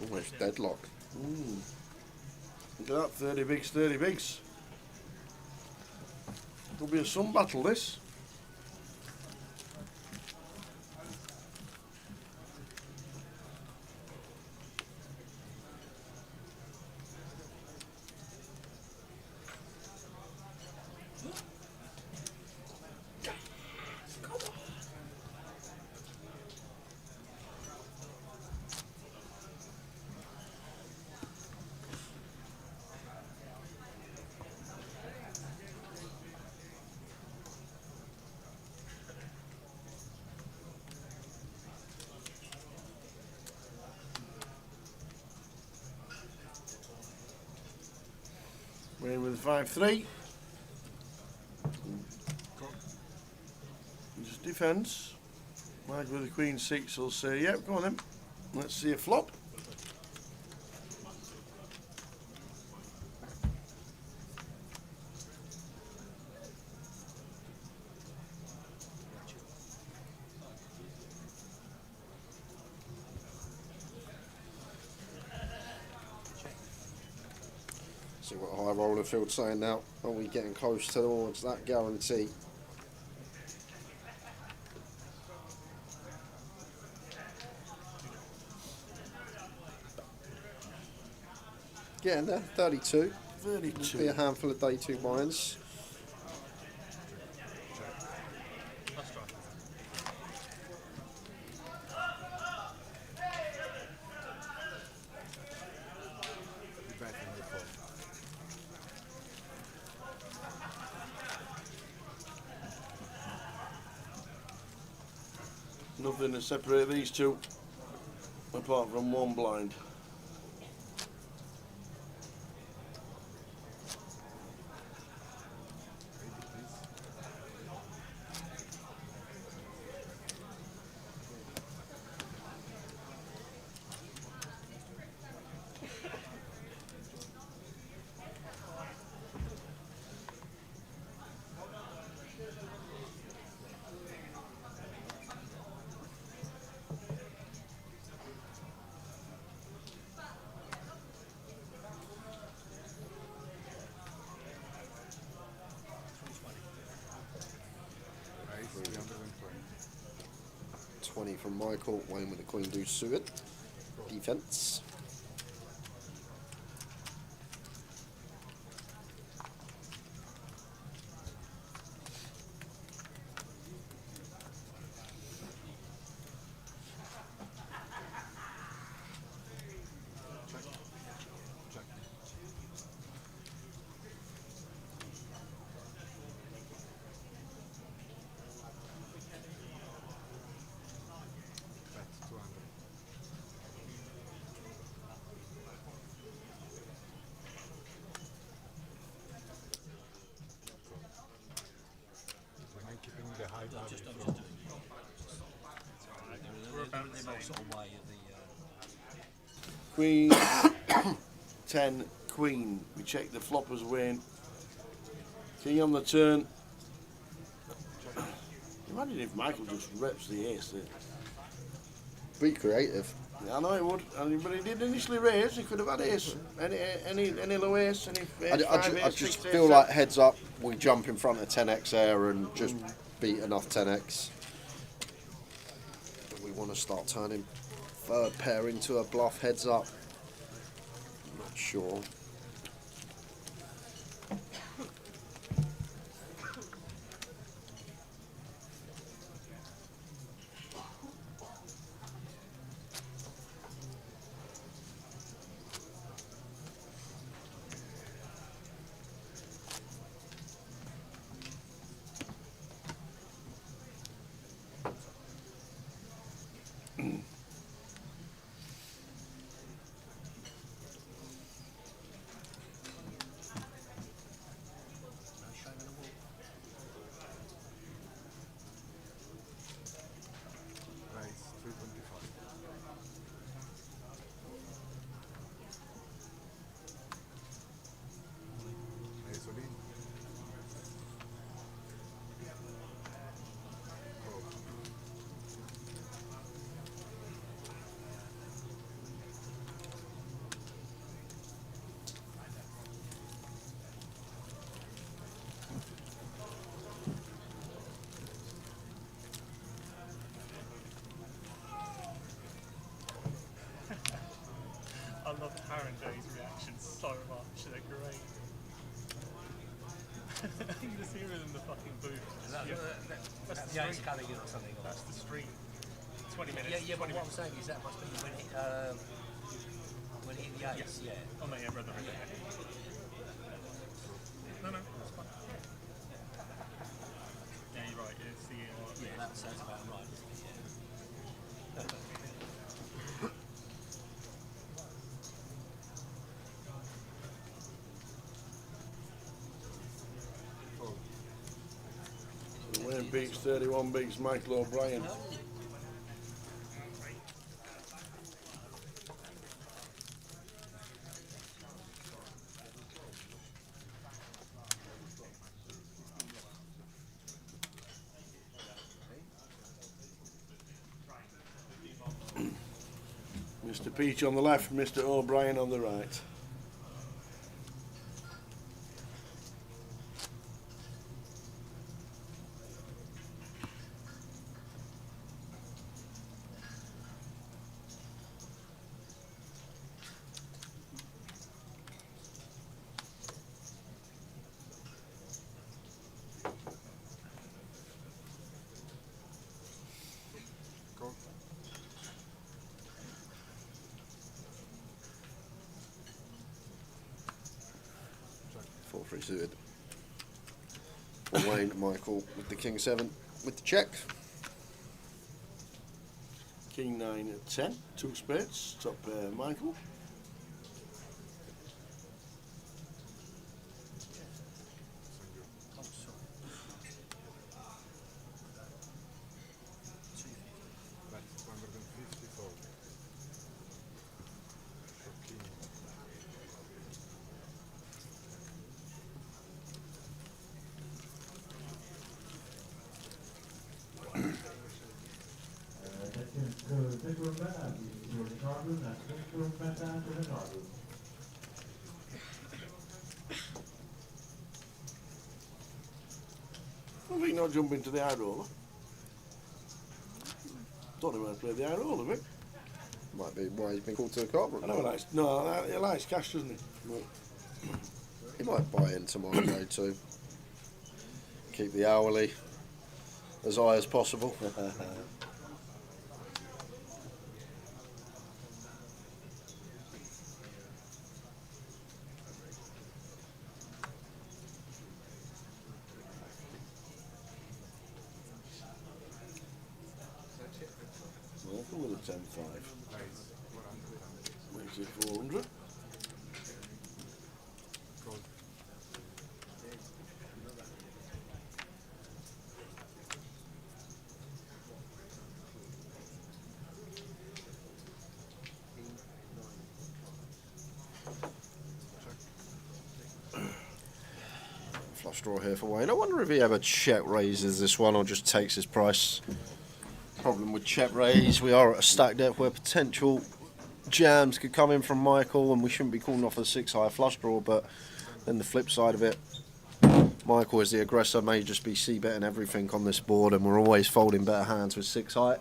Almost deadlock. Look at that, 30 bigs, 30 bigs. It'll be a sun battle, this. Wayne with 5-3. Just defence. Mike with the Queen 6 will say, yep, go on then. Let's see a flop. See what High Roller Field's saying now. Are we getting close towards that guarantee? Getting there, 32. 32. Be a handful of day 2 buy-ins. Nothing to separate these two, apart from one blind. From Michael, Wayne with the Queen deuce suited. Defence. Queen, 10, Queen. We check the floppers win. King on the turn. Imagine if Michael just reps the ace there. Be creative. Yeah, I know he would, but he did initially raise. He could have had ace, any low ace, any ace, I just feel like heads up, we jump in front of 10x there and just beat enough 10x. But we want to start turning third pair into a bluff heads up. I'm not sure. I love Aaron Day's reactions so much, they're great. You just hear it in the fucking booth. That's the stream. Or something. That's the stream. 20 minutes. Yeah, but 20 what I'm minutes. saying is that must be when it hit the ace, yeah. Oh no, yeah, brother. No, that's fine. Yeah, you're right. It's the yeah, that sounds about right. Yeah. Wayne beats 31, beats Michael O'Brien. Mr. Peach on the left, Mr. O'Brien on the right. Free suited. Wayne Michael with the King 7 with the check. King 9 at 10, 2 spades, top pair Michael. I think not jump into the high roller. Don't know how to play the high roller, have it? Might be why he's been called to the card room. I know he likes cash, doesn't he? But he might buy in tomorrow day too. Keep the hourly as high as possible. with a 10-5. Makes it 400. Flush draw here for Wayne. I wonder if he ever check raises this one or just takes his price. Problem with check raise, we are at a stack depth where potential jams could come in from Michael, and we shouldn't be calling off a 6-high flush draw, but then the flip side of it, Michael as the aggressor may just be c-betting everything on this board, and we're always folding better hands with 6-high.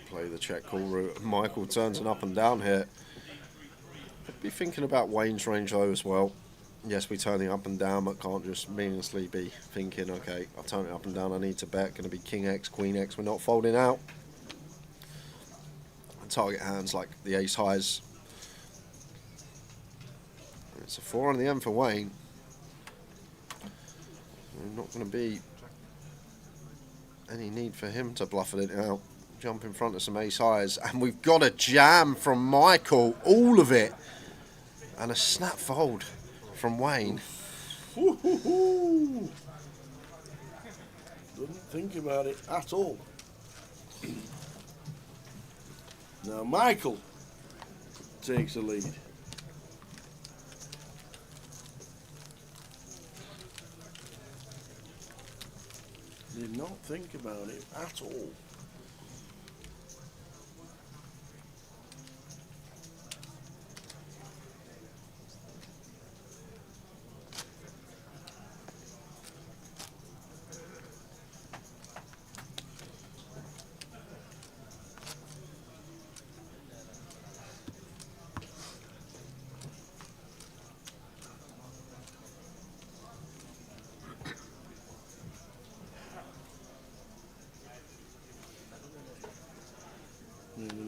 Play the check call route. Michael turns an up and down here. I'd be thinking about Wayne's range though as well. Yes, we turn the up and down, but can't just meaninglessly be thinking, okay, I'll turn it up and down, I need to bet. Going to be King X, Queen X, we're not folding out. And target hands like the ace highs. It's a 4 on the end for Wayne. There's not going to be any need for him to bluff it out. Jump in front of some ace highs, and we've got a jam from Michael, all of it, and a snap fold from Wayne. Didn't think about it at all. Now Michael takes the lead. Did not think about it at all.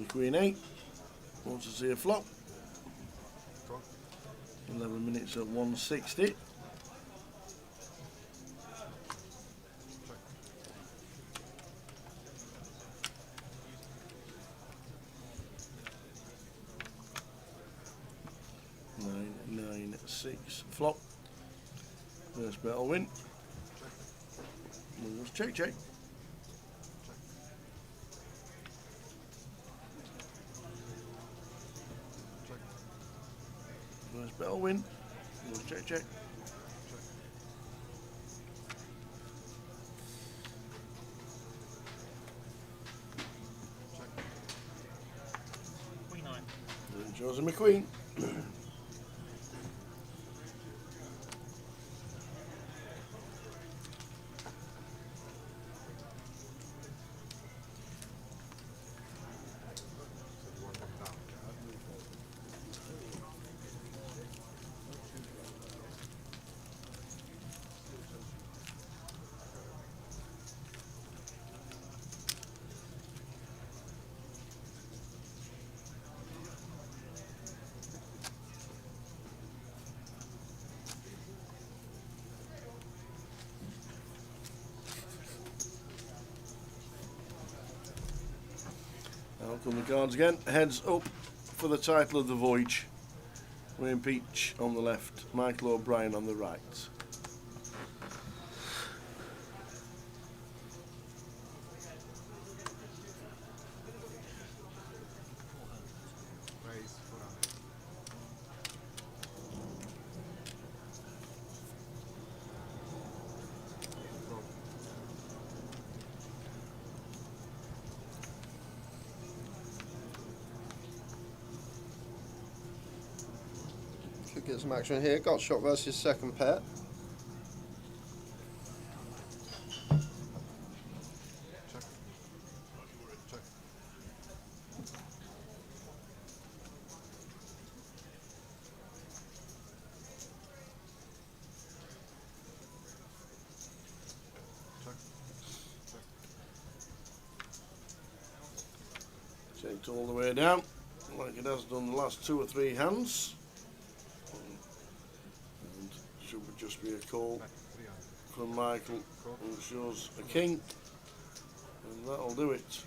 Queen 8 wants to see a flop. 11 minutes at 160. Nine, 9, 6 flop. First bet will win. Let's check. First bet will win. Let's check. Queen 9. Chosen my queen. Out come the cards again. Heads up for the title of the voyage. Wayne Peach on the left, Michael O'Brien on the right. Could get some action here. Got shot versus second pair. Checked all the way down, like it has done the last 2 or 3 hands. And should we just be a call from Michael, who shows a king, and that'll do it.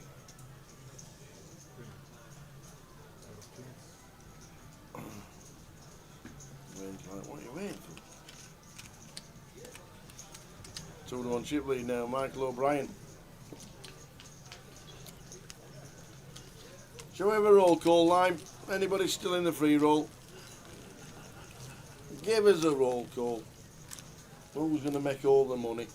Like, what are you waiting for? 2-1 chip lead now, Michael O'Brien. Shall we have a roll call line? Anybody still in the free roll? Give us a roll call. Who's going to make all the money?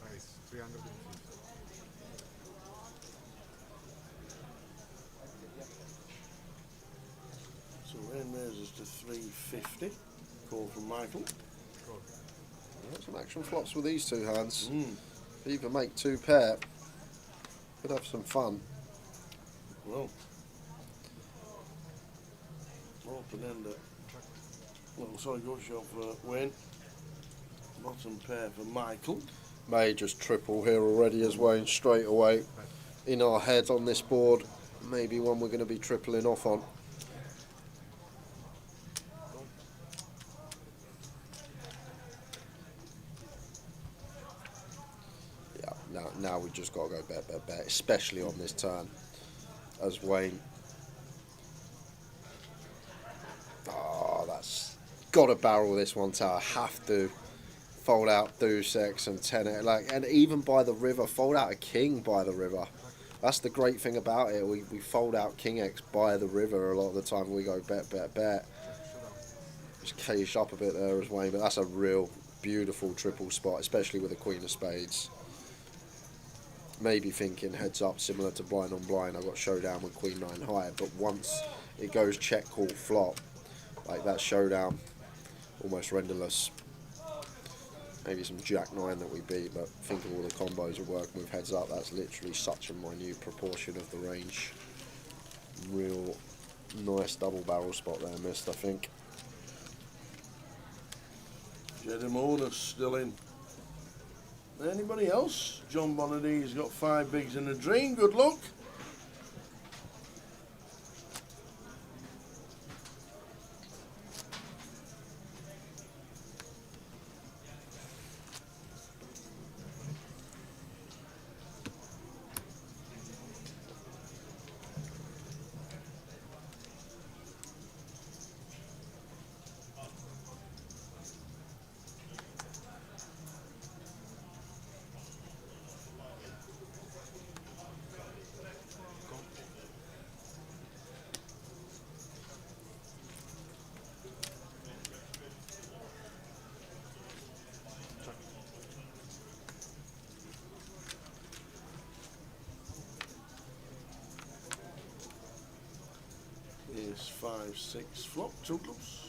Nice, 350. So Rain raises to 350. Call from Michael. Got some action flops with these two hands. Either make 2 pair. Could have some fun. Well, open ender. Well, sorry, go shot for Wayne. Bottom pair for Michael. May just triple here already as Wayne straight away. In our head on this board, maybe one we're going to be tripling off on. Yeah, now we just got to go bet, bet, bet, especially on this turn. As Wayne. Oh, that's got to barrel this one tower. Have to. Fold out deuce X and 10, like, and even by the river, fold out a king by the river. That's the great thing about it. We fold out king X by the river a lot of the time. We go bet, bet, bet. Just cage up a bit there as Wayne, but that's a real beautiful triple spot, especially with the queen of spades. Maybe thinking heads up, similar to blind on blind. I got showdown with queen 9 high, but once it goes check, call, flop, like that showdown, almost renderless. Maybe some jack 9 that we beat, but think of all the combos we're working with heads up. That's literally such a minute proportion of the range. Real nice double barrel spot there, missed, I think. Jedimona's still in. Anybody else? John Bonady's got 5 bigs and a dream. Good luck. Here's 5, 6 flop, 2 clubs.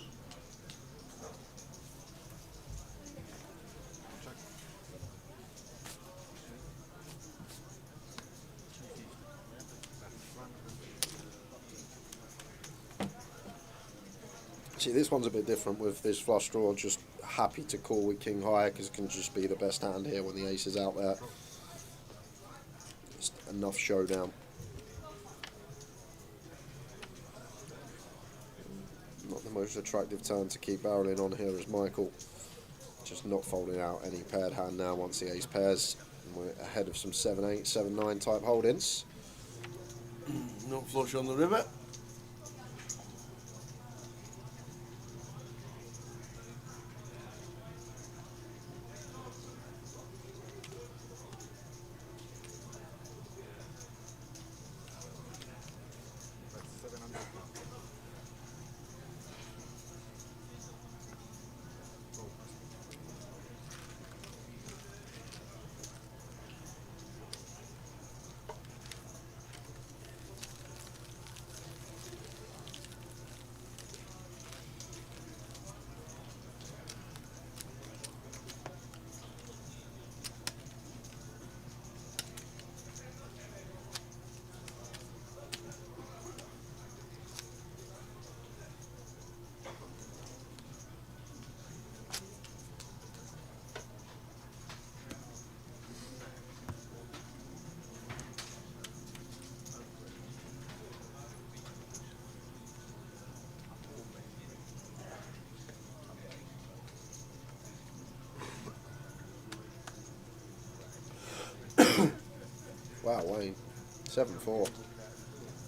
See, this one's a bit different with this flush draw. Just happy to call with king high because it can just be the best hand here when the ace is out there. Just enough showdown. Not the most attractive turn to keep barreling on here is Michael. Just not folding out any paired hand now once the ace pairs. And we're ahead of some 7-8, 7-9 type holdings. No flush on the river. Wow, Wayne. 7-4.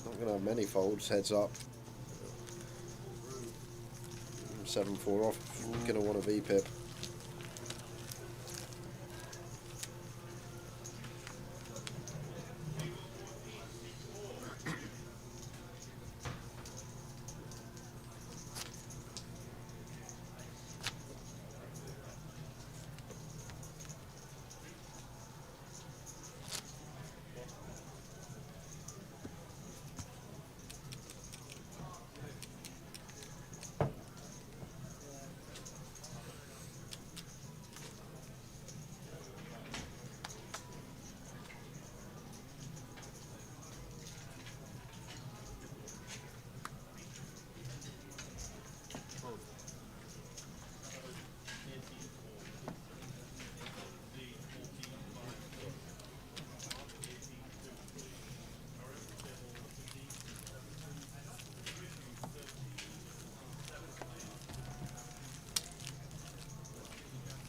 Not going to have many folds, heads up. 7-4 off. Going to want a V-pip.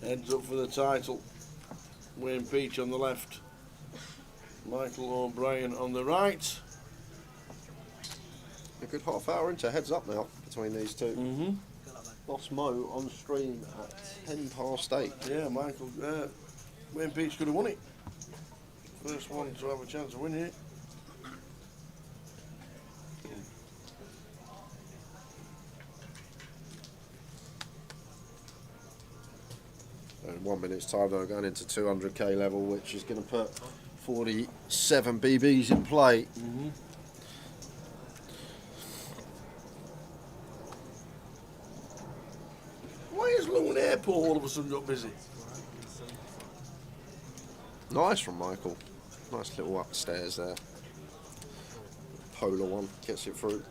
Heads up for the title. Wayne Peach on the left. Michael O'Brien on the right. A good half hour into heads up now between these two. Mm-hmm. Boss Mo on stream at 8:10. Yeah, Michael. Wayne Peach could have won it. First one to have a chance of winning it. In 1 minute's time, they're going into 200k level, which is going to put 47 BBs in play. Mm-hmm. Why has Luton Airport all of a sudden got busy? Nice from Michael. Nice little upstairs there. Polar one gets it through.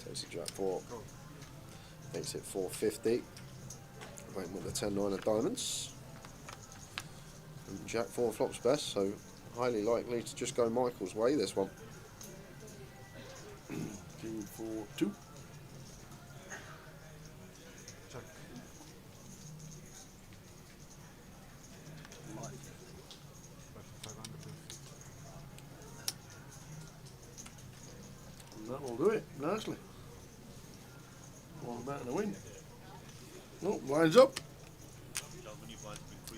Takes a jack 4. Makes it 450. Waiting with the 10-9 of diamonds. And jack 4 flops best, so highly likely to just go Michael's way this one. King 4-2. That will do it nicely. One better to win. Oh, blinds up.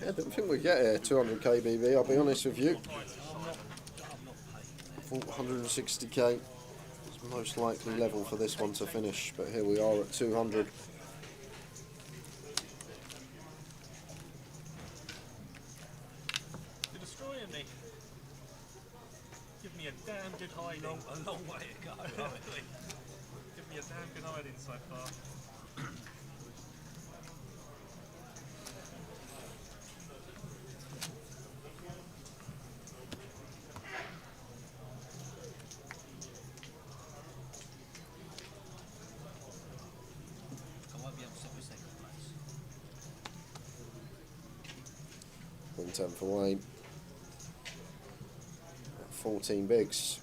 Yeah, I didn't think we'd get here 200k BB, I'll be honest with you. 160k is most likely level for this one to finish, but here we are at 200. You're destroying me. Give me a damn good hiding. A long way to go. Give me a damn good hiding so far. I won't be upset with second place. 10 for Wayne. 14 bigs.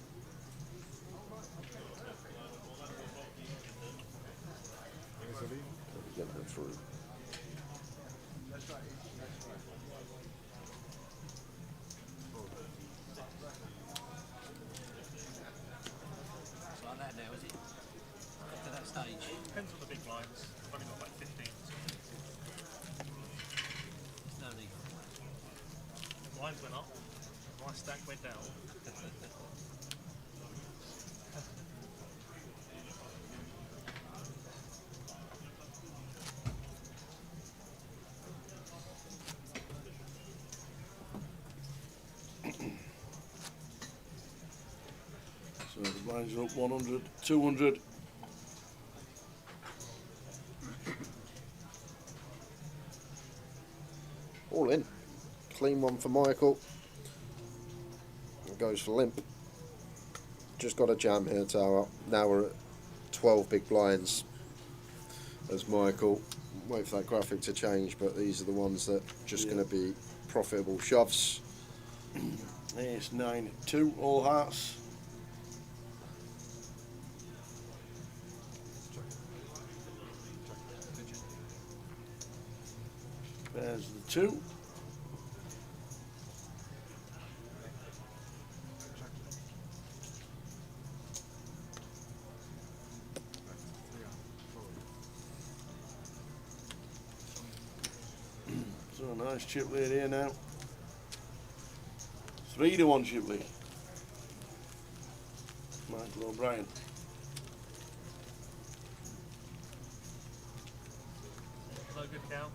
Get them through. It's like that now, is it? Up to that stage. Depends on the big blinds. I've only got like 15. There's no need for Blinds went up, my stack went down. Blinds up 100, 200. All in. Clean one for Michael. Goes for limp. Just got a jam here, Terrell. Now we're at 12 big blinds as Michael. Wait for that graphic to change, but these are the ones that just going to be profitable shoves. Ace 9-2, all hearts. There's the 2. So a nice chip lead here now. 3-1 chip lead. Michael O'Brien. No good count.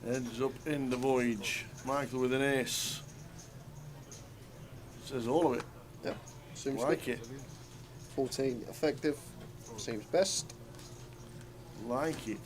Heads up in the voyage. Michael with an ace. Says all of it. Yep, seems like good. it. 14 effective. Seems best. Like it.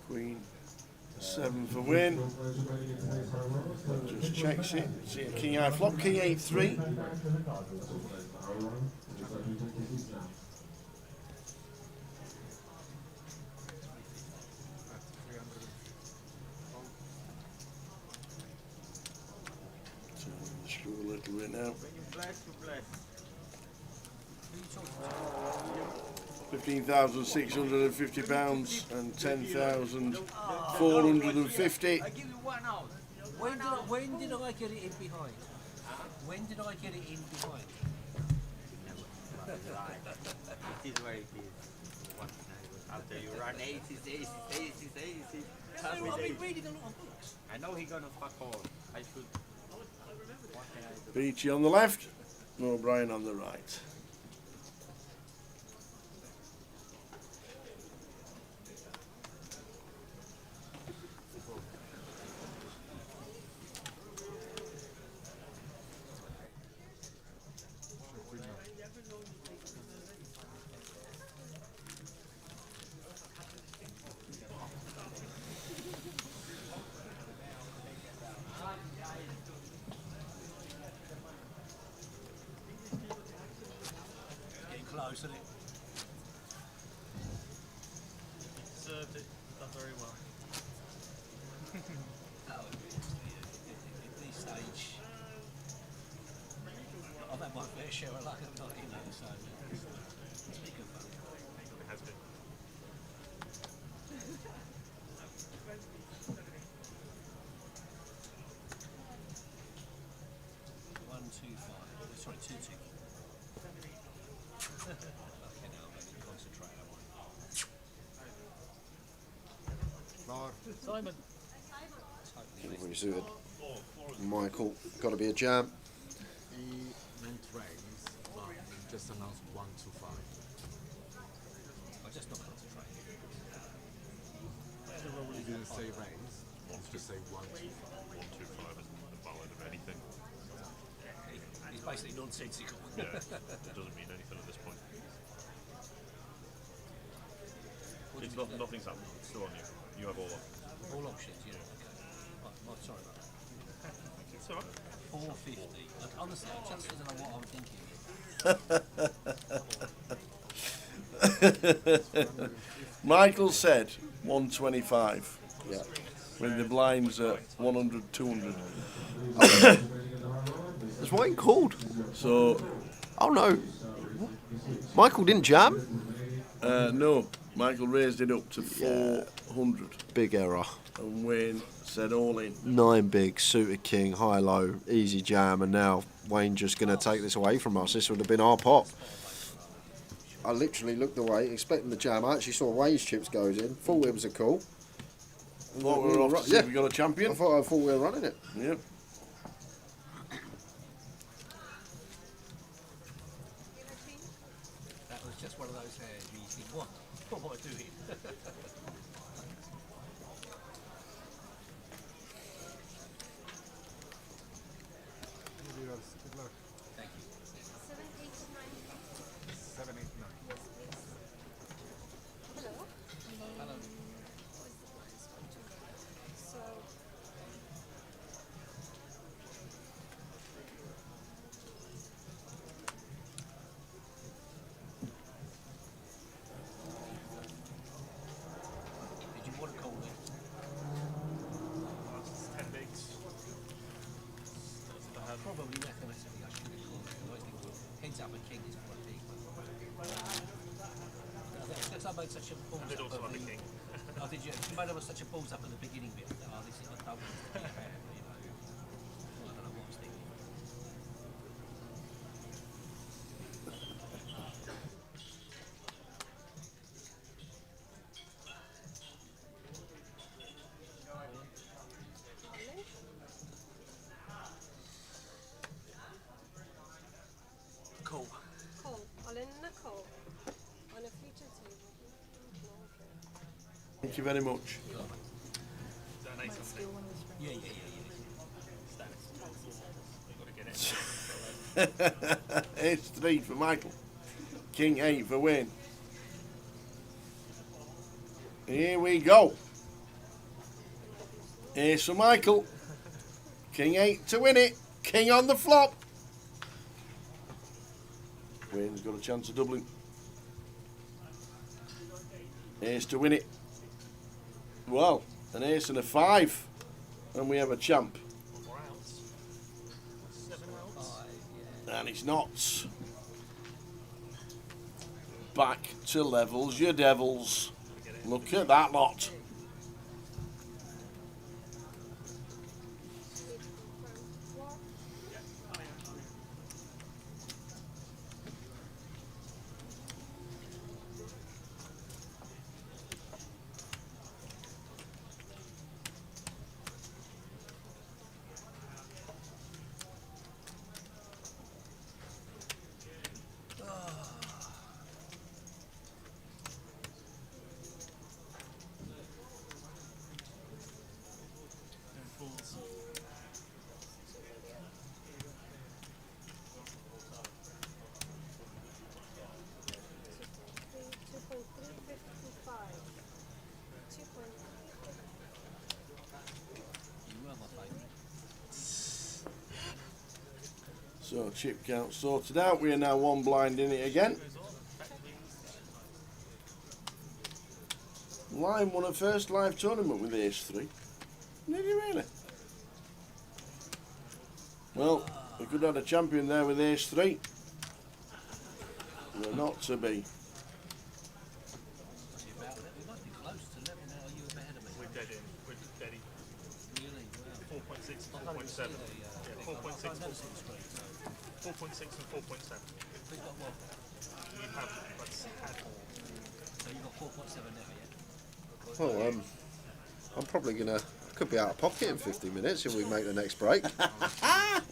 Queen 7 for win. Just checks it. See a king high flop, king 8-3. Screw a little bit now. 15,650 pounds and 10,450. I give you 1 out. When did I get it in behind? When did I get it in behind? It is where it is. After you run aces. I've been reading a lot of books. I know he's gonna fuck all. I should. Beachy on the left, O'Brien on the right. Close, isn't it? Served it, done very well. At this stage, I've had my fair share of luck, I'm not in there, so it's been good fun. It has been. One, 2, 5. Sorry, 2, 2. Okay, now I'm going to concentrate on one. Simon. Totally suited. Michael, got to be a jam. He meant raise, but just announced 1 to 5. I just not concentrate. He didn't say range, just say 1 to 5. 1, 2, 5 isn't valid of anything. It's basically nonsensical. Yeah, it doesn't mean anything at this point. It's not, nothing's happened. It's still on you. You have all options. All options, yeah. Okay. Oh, sorry about that. It's alright. 450. Look, honestly, I just don't know what I'm thinking. Michael said 125. Yeah. With the blinds at 100, 200. That's what he called. So. Oh no. Michael didn't jam? No. Michael raised it up to 400. Big error. And Wayne said all in. 9 big, suited king, high low, easy jam, and now Wayne just going to take this away from us. This would have been our pot. I literally looked away, expecting the jam. I actually saw Wayne's chips goes in. Thought it was a call. Thought we were off to see if we got a champion. I thought we were running it. Yep. That was just one of those hands where you think, what? What am I doing? Good luck. Thank you. 7, 8, 9. 7, 8, 9. Yes, please. Hello. Hello. So. Did you want to call me? 10 bigs. Probably mathematically I should have called it. I think heads up and king is quite deep. Because I made such a balls Did up also of have a the- king. Oh, did you? You made such a balls up at the beginning bit. Oh, this is a double. You know. I don't know what I was thinking. Call. Call. All in a call. On a future table. No, okay. Thank you very much. Is that an 8 something? Yeah. You've got to get it. Ace 3 for Michael. King 8 for Wayne. Here we go. Ace for Michael. King 8 to win it. King on the flop. Wayne's got a chance of doubling. Ace to win it. Well, an ace and a 5. And we have a champ. 4 outs. 7 outs. And it's not. Back to levels, your devils. Look at that lot. So chip count sorted out. We are now 1 blind in it again. Lime won a first live tournament with ace 3. Did he really? Well, we could have had a champion there with ace 3. We're not to be. We're dead in. We're dead in. 4.6 and 4.7. Yeah, 4.6 and 4.7. 4.6 and 4.7. You have had 4. So you've got 4.7 now, yeah? Well, I'm probably gonna could be out of pocket in 50 minutes if we make the next break.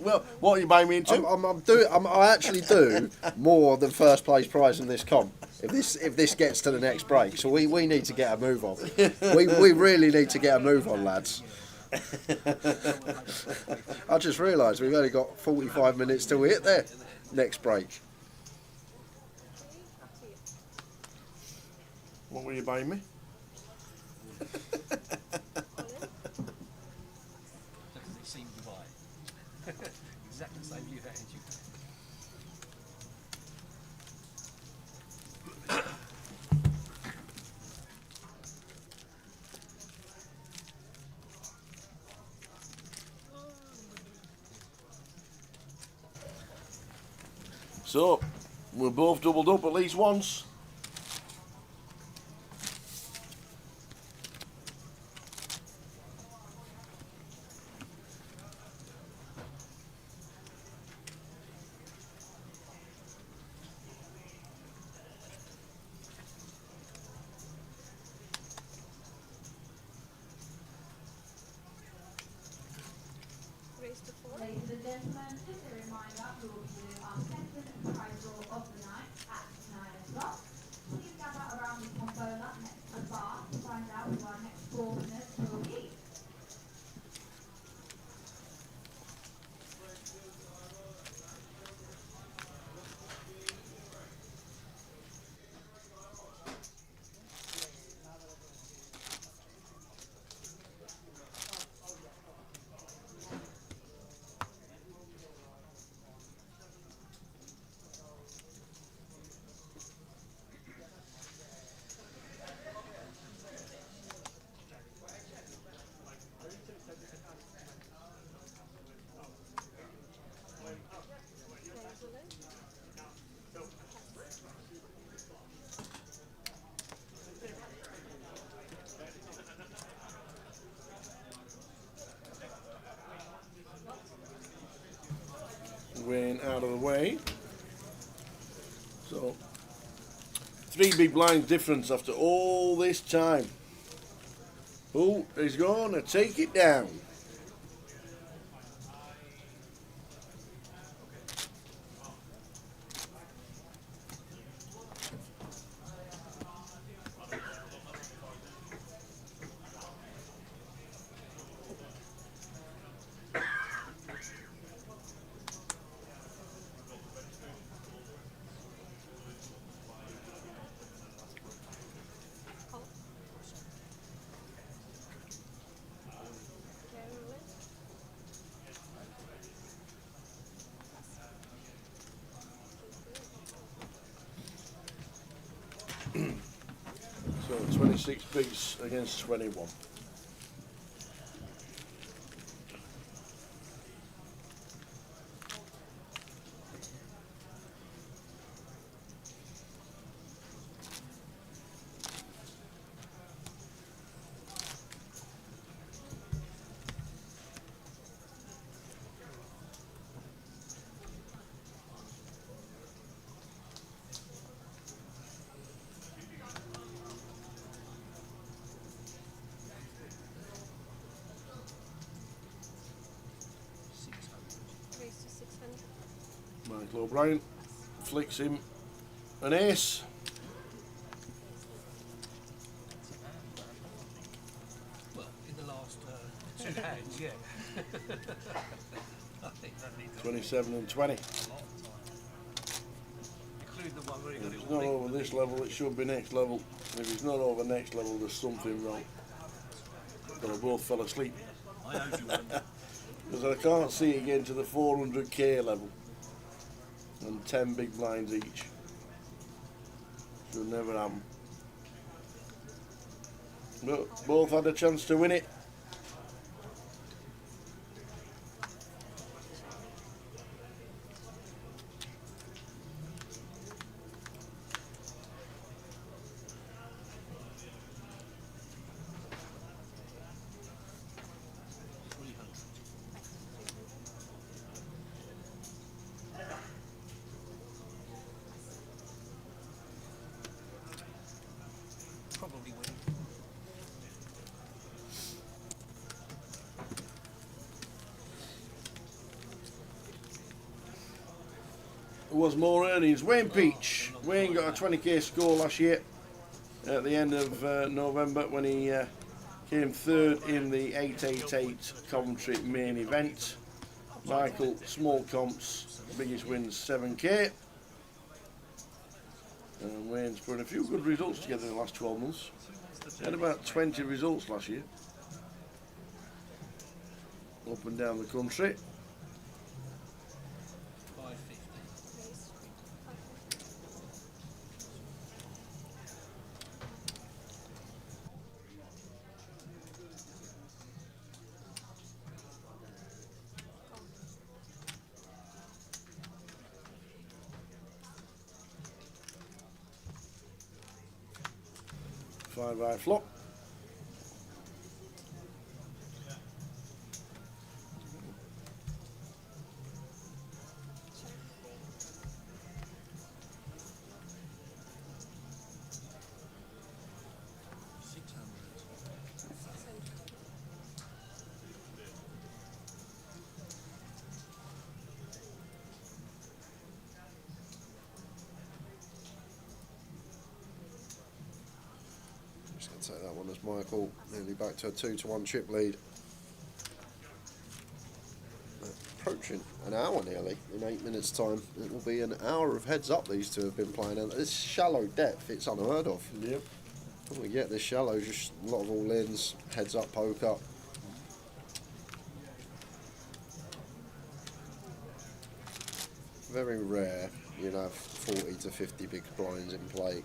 Well, what are you buying me into? I actually do more than first place prize in this comp. If this gets to the next break, so we need to get a move on. We really need to get a move on, lads. I just realised we've only got 45 minutes till we hit there next break. What were you buying me? Same Dubai. Exactly the same view that you. So, we're both doubled up at least once. Ladies and gentlemen, just a reminder, we will be doing our second prize draw of the night at 9 o'clock. Please gather around the tombola next to the bar to find out who our next 4 winners will be. Went out of the way. So, 3 big blinds difference after all this time. Who is going to take it down? So 26 bigs against 21. Michael O'Brien flicks him an ace. Well, in the last 2 hands, yeah. I think that needs 27 and 20. include the one where he got If it it's all not linked. over this level, it should be next level. If it's not over next level, there's something wrong. But I both fell asleep. I owed you one. Because I can't see it getting to the 400k level. And 10 big blinds each. Should never happen. But both had a chance to win it. Probably winning. equals more earnings. Wayne Peach. Wayne got a 20k score last year at the end of November when he came third in the 888 Coventry main event. Michael, small comps, biggest wins 7k. And Wayne's put a few good results together in the last 12 months. He had about 20 results last year. Up and down the country. 5 eye flop. Just going to take that one as Michael, nearly back to a 2-1 chip lead. Approaching an hour nearly, in 8 minutes time. It will be an hour of heads up these two have been playing. And this shallow depth, it's unheard of. Yep. When we get this shallow, just a lot of all-ins, heads up, poke up. Very rare you'd have 40 to 50 big blinds in play. You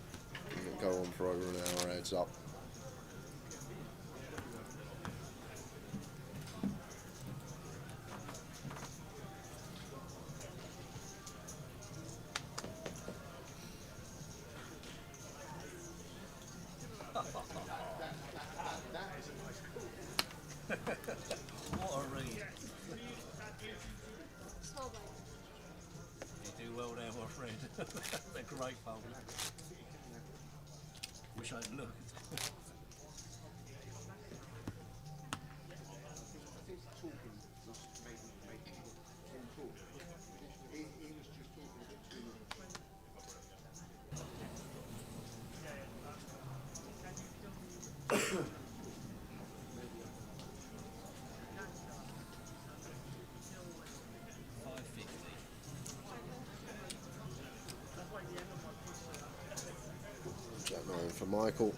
can go on for over an hour heads up. What a read. You do well there, my friend. They're great fun. Wish I'd looked. Jack 9 for Michael.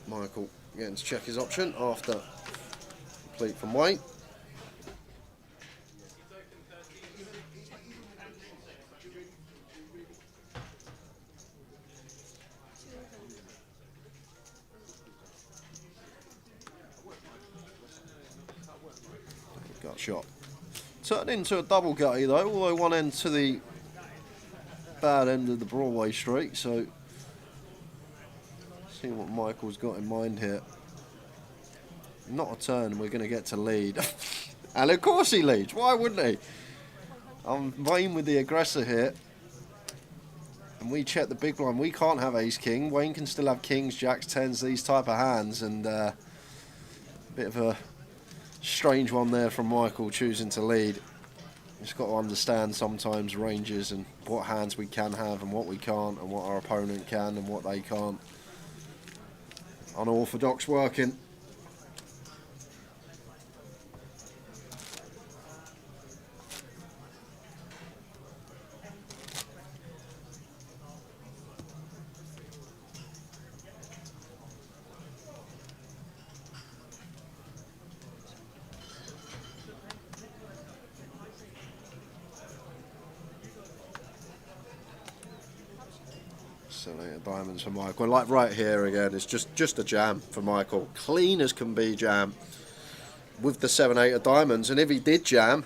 Michael getting to check his option after complete from Wayne. Gut shot. Turned into a double gutty though, although one end to the bad end of the Broadway streak, so see what Michael's got in mind here. Not a turn, we're going to get to lead. And of course he leads, why wouldn't he? I'm Wayne with the aggressor here. And we check the big blind, we can't have ace-king. Wayne can still have kings, jacks, tens, these type of hands. And a bit of a strange one there from Michael choosing to lead. Just got to understand sometimes ranges and what hands we can have and what we can't and what our opponent can and what they can't. Unorthodox working. 7, 8 of diamonds for Michael. And like right here again, it's just a jam for Michael. Clean as can be jam with the 7, 8 of diamonds. And if he did jam,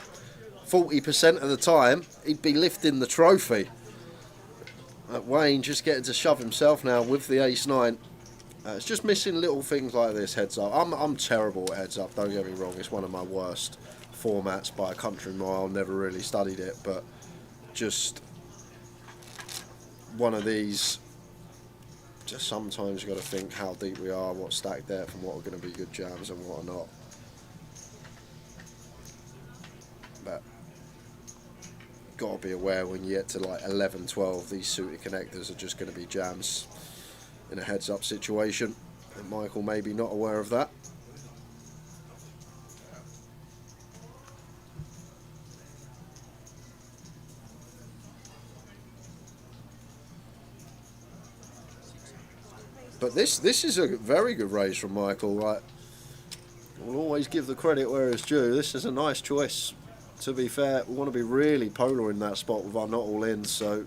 40% of the time, he'd be lifting the trophy. Wayne just getting to shove himself now with the ace 9. It's just missing little things like this, heads up. I'm terrible at heads up, don't get me wrong. It's one of my worst formats by a country mile. Never really studied it, but just one of these. Just sometimes you've got to think how deep we are, what's stack depth, and what are going to be good jams and what are not. But got to be aware when you get to like 11, 12, these suited connectors are just going to be jams in a heads up situation. And Michael may be not aware of that. But this is a very good raise from Michael. Right, we'll always give the credit where it's due. This is a nice choice. To be fair, we want to be really polar in that spot with our not all in, so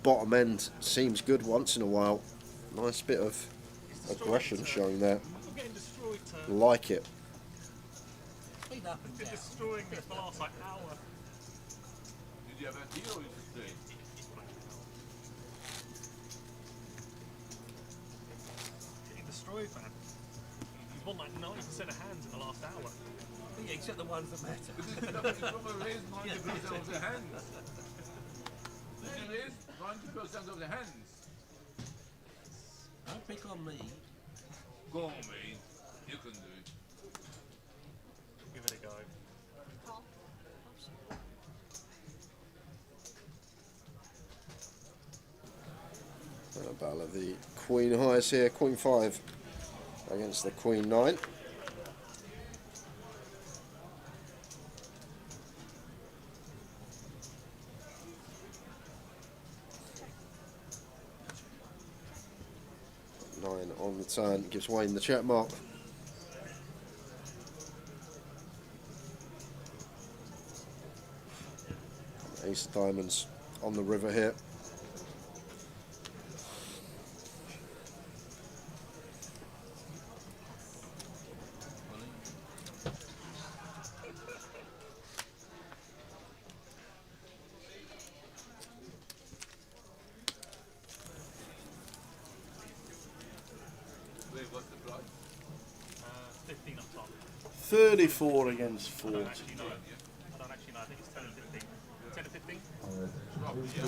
bottom end seems good once in a while. Nice bit of aggression showing there. I'm getting destroyed, Like it. Clean up and Been down. destroying me for the last like hour. Did you have a deal or just straight? Getting destroyed, man. You've won like 90% of hands in the last hour. Yeah, except the ones that matter. But you probably raised 90% of the hands. Did you raise 90% of the hands? Don't pick on me. Go on, mate. You can do it. Give it a go. Battle of the Queen highs here. Queen 5 against the Queen 9. On the turn gives Wayne the check mark. Ace of diamonds on the river here. Wait, what's the price? 15 up top. 34 against I 40. don't actually know. I don't actually know. I think it's 10 and 15. 10 and 15? Roughly. What is it?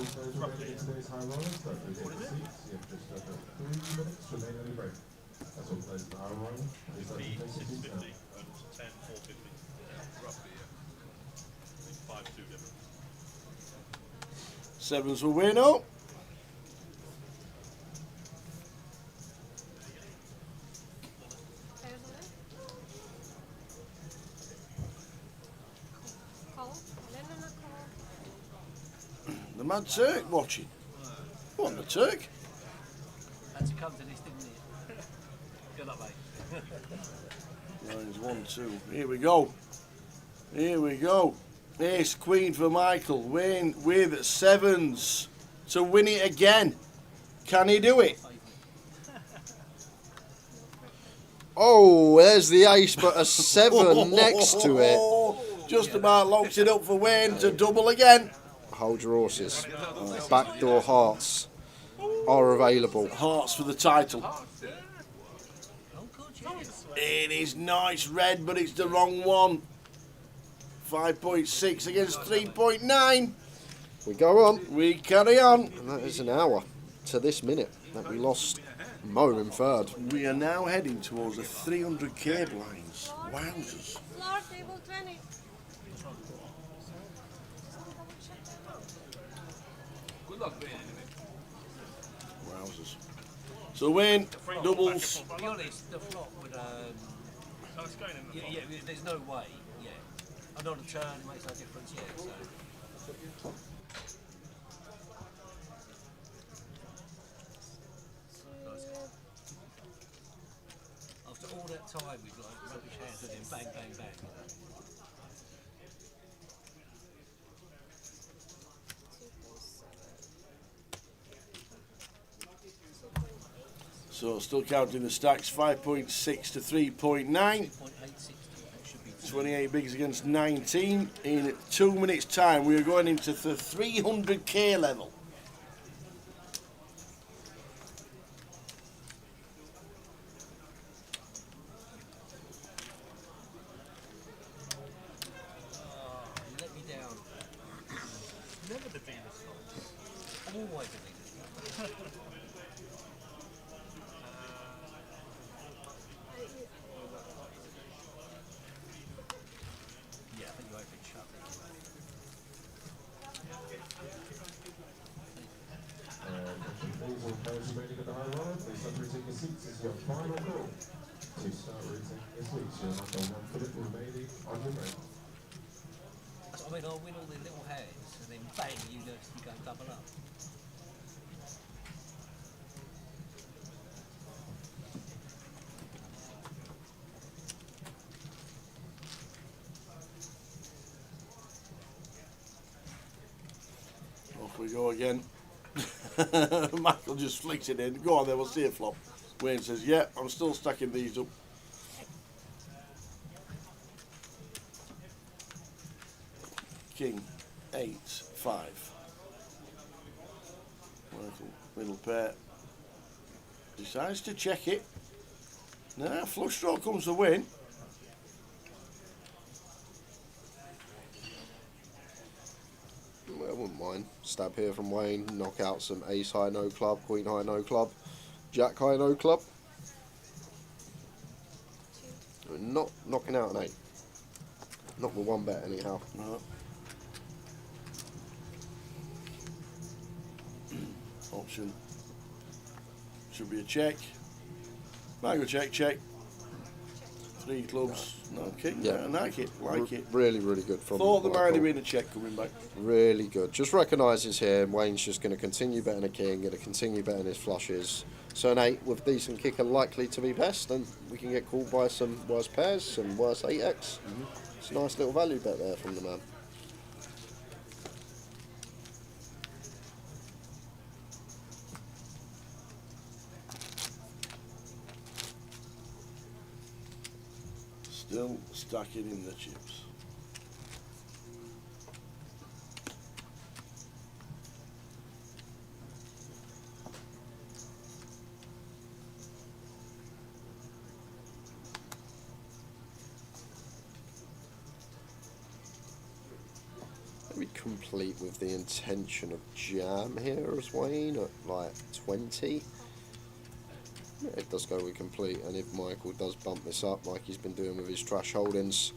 Speed 650 and 10 450. Roughly, yeah. 5 2 different. Sevens will win up. The Mad Turk watching. What, the Turk? Had to come to this, didn't he? Good luck, mate. Lines 1, 2. Here we go. Here we go. Ace Queen for Michael. Wayne with sevens to win it again. Can he do it? Oh, there's the ace, but a 7 next to it. Just about locks it up for Wayne to double again. Hold your horses. Backdoor hearts are available. Hearts for the title. It is nice red, but it's the wrong one. 5.6 against 3.9. We go on. We carry on. And that is an hour to this minute that we lost Mo in third. We are now heading towards the 300k blinds. Wowzers. Floor table 20. Good luck, Wayne, anyway. Wowzers. So Wayne, doubles. To be honest, the flop would. Oh, it's going in the Yeah, there's no way. Yeah. And on a turn, it makes no difference. Yeah. So. After all that time, we've like rubbish hands and then bang, bang, bang. So still counting the stacks, 5.6 to 3.9. 28 bigs against 19. In 2 minutes time we are going into the 300k level. You let me down. Never the Venus fault. Always the Venus fault. Yeah, I think you opened shut. Please all those remaining at the high line, please start routing your seats. This is your final call to start routing your seats. You're number 1 minute remaining on your break. I mean, I'll win all the little hands and then bang, you go double up. Off we go again. Michael just flicks it in. Go on then, we'll see a flop. Wayne says, yeah, I'm still stacking these up. King, 8, 5. Michael, middle pair. Decides to check it. Now, flush draw comes the win. I wouldn't mind. Stab here from Wayne, knock out some ace high no club, queen high no club, jack high no club. We're not knocking out an 8. Not with 1 bet anyhow. No. Option. Should be a check. Might go check, check. 3 clubs, no king. Yeah. I like it, like it. Really, really good from Thought there might have Michael. been a check coming back. Really good. Just recognises here, Wayne's just going to continue betting a king, going to continue betting his flushes. So an 8 with decent kicker likely to be best, and we can get called by some worse pairs, some worse 8x. It's a nice little value bet there from the man. Still stacking in the chips. Maybe complete with the intention of jam here as Wayne at like 20. Yeah, it does go with complete, and if Michael does bump this up like he's been doing with his trash holdings,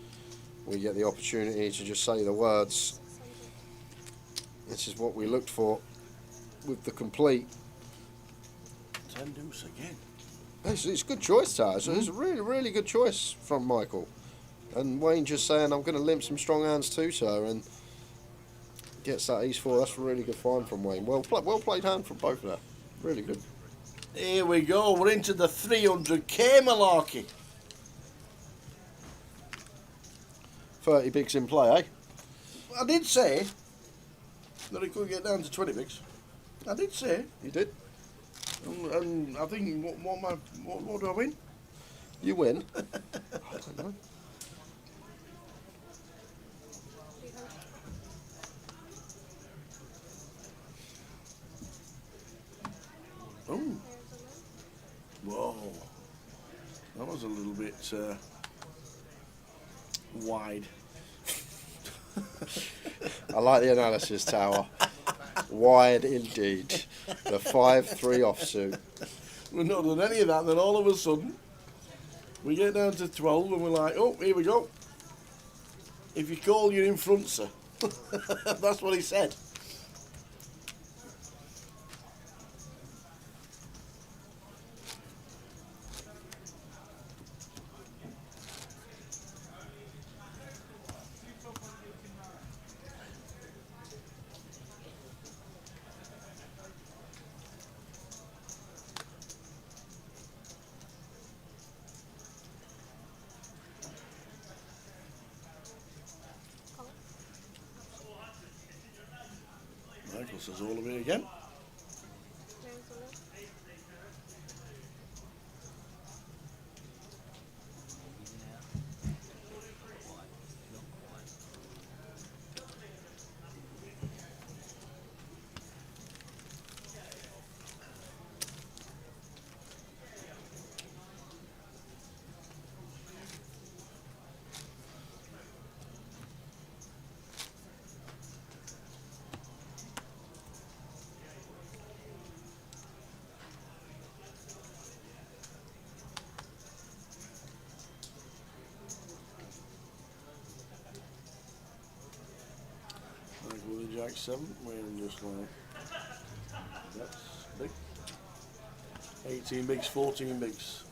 we get the opportunity to just say the words. This is what we looked for with the complete. 10 deuce again. It's a good choice, Taz. It's a really, really good choice from Michael. And Wayne just saying, I'm going to limp some strong hands too, sir, and gets that ace 4. That's a really good find from Wayne. Well played hand from both there. Really good. Here we go, we're into the 300k malarkey. 30 bigs in play, eh? I did say that it could get down to 20 bigs. I did say. You did? And I think, what do I win? You win. I don't know. Oh. Whoa. That was a little bit wide. I like the analysis, Tower. Wide indeed. The 5-3 offsuit. We've not done any of that, and then all of a sudden, we get down to 12 and we're like, oh, here we go. If you call, you're in front, sir. That's what he said. Michael says all of it again. Jack 7, we're just like, that's big. 18 bigs, 14 bigs.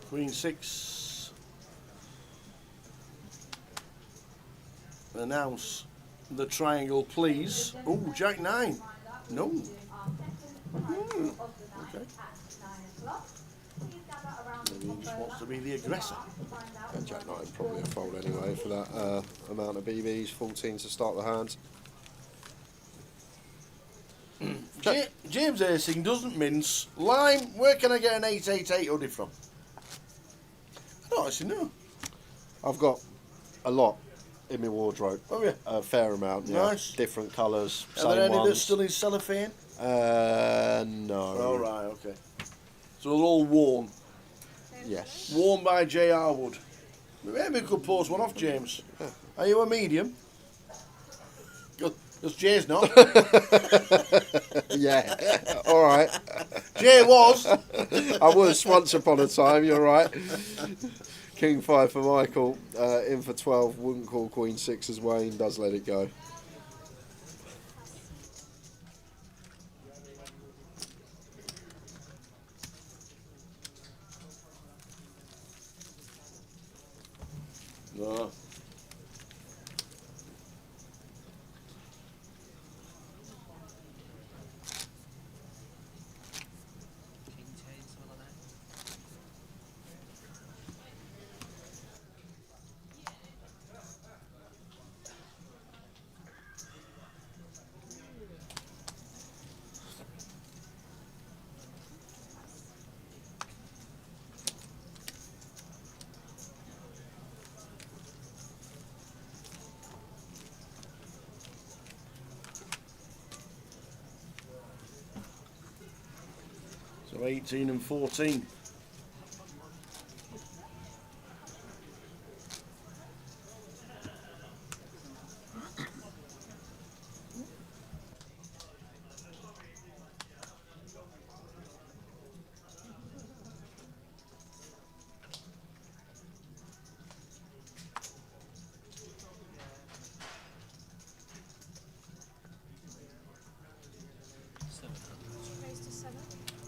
Queen 6. Announce the triangle, please. Oh, Jack 9. No. Okay. Maybe he just wants to be the aggressor. Yeah, Jack 9 probably a fold anyway for that amount of BBs, 14 to start the hand. James Acing doesn't mince. Lime, where can I get an 888 hoodie from? I don't actually know. I've got a lot in my wardrobe. Oh yeah, a fair amount. Yeah. Nice. Different colours. Are there any that's still in cellophane? No. Oh right, okay. So they're all worn. Yes. Worn by J.R. Wood. Maybe we could post one off, James. Are you a medium? Because Jay's not. Yeah. All right. Jay was. I was once upon a time. You're right. King 5 for Michael. In for 12. Wouldn't call Queen 6 as Wayne. Does let it go. No. So 18 and 14.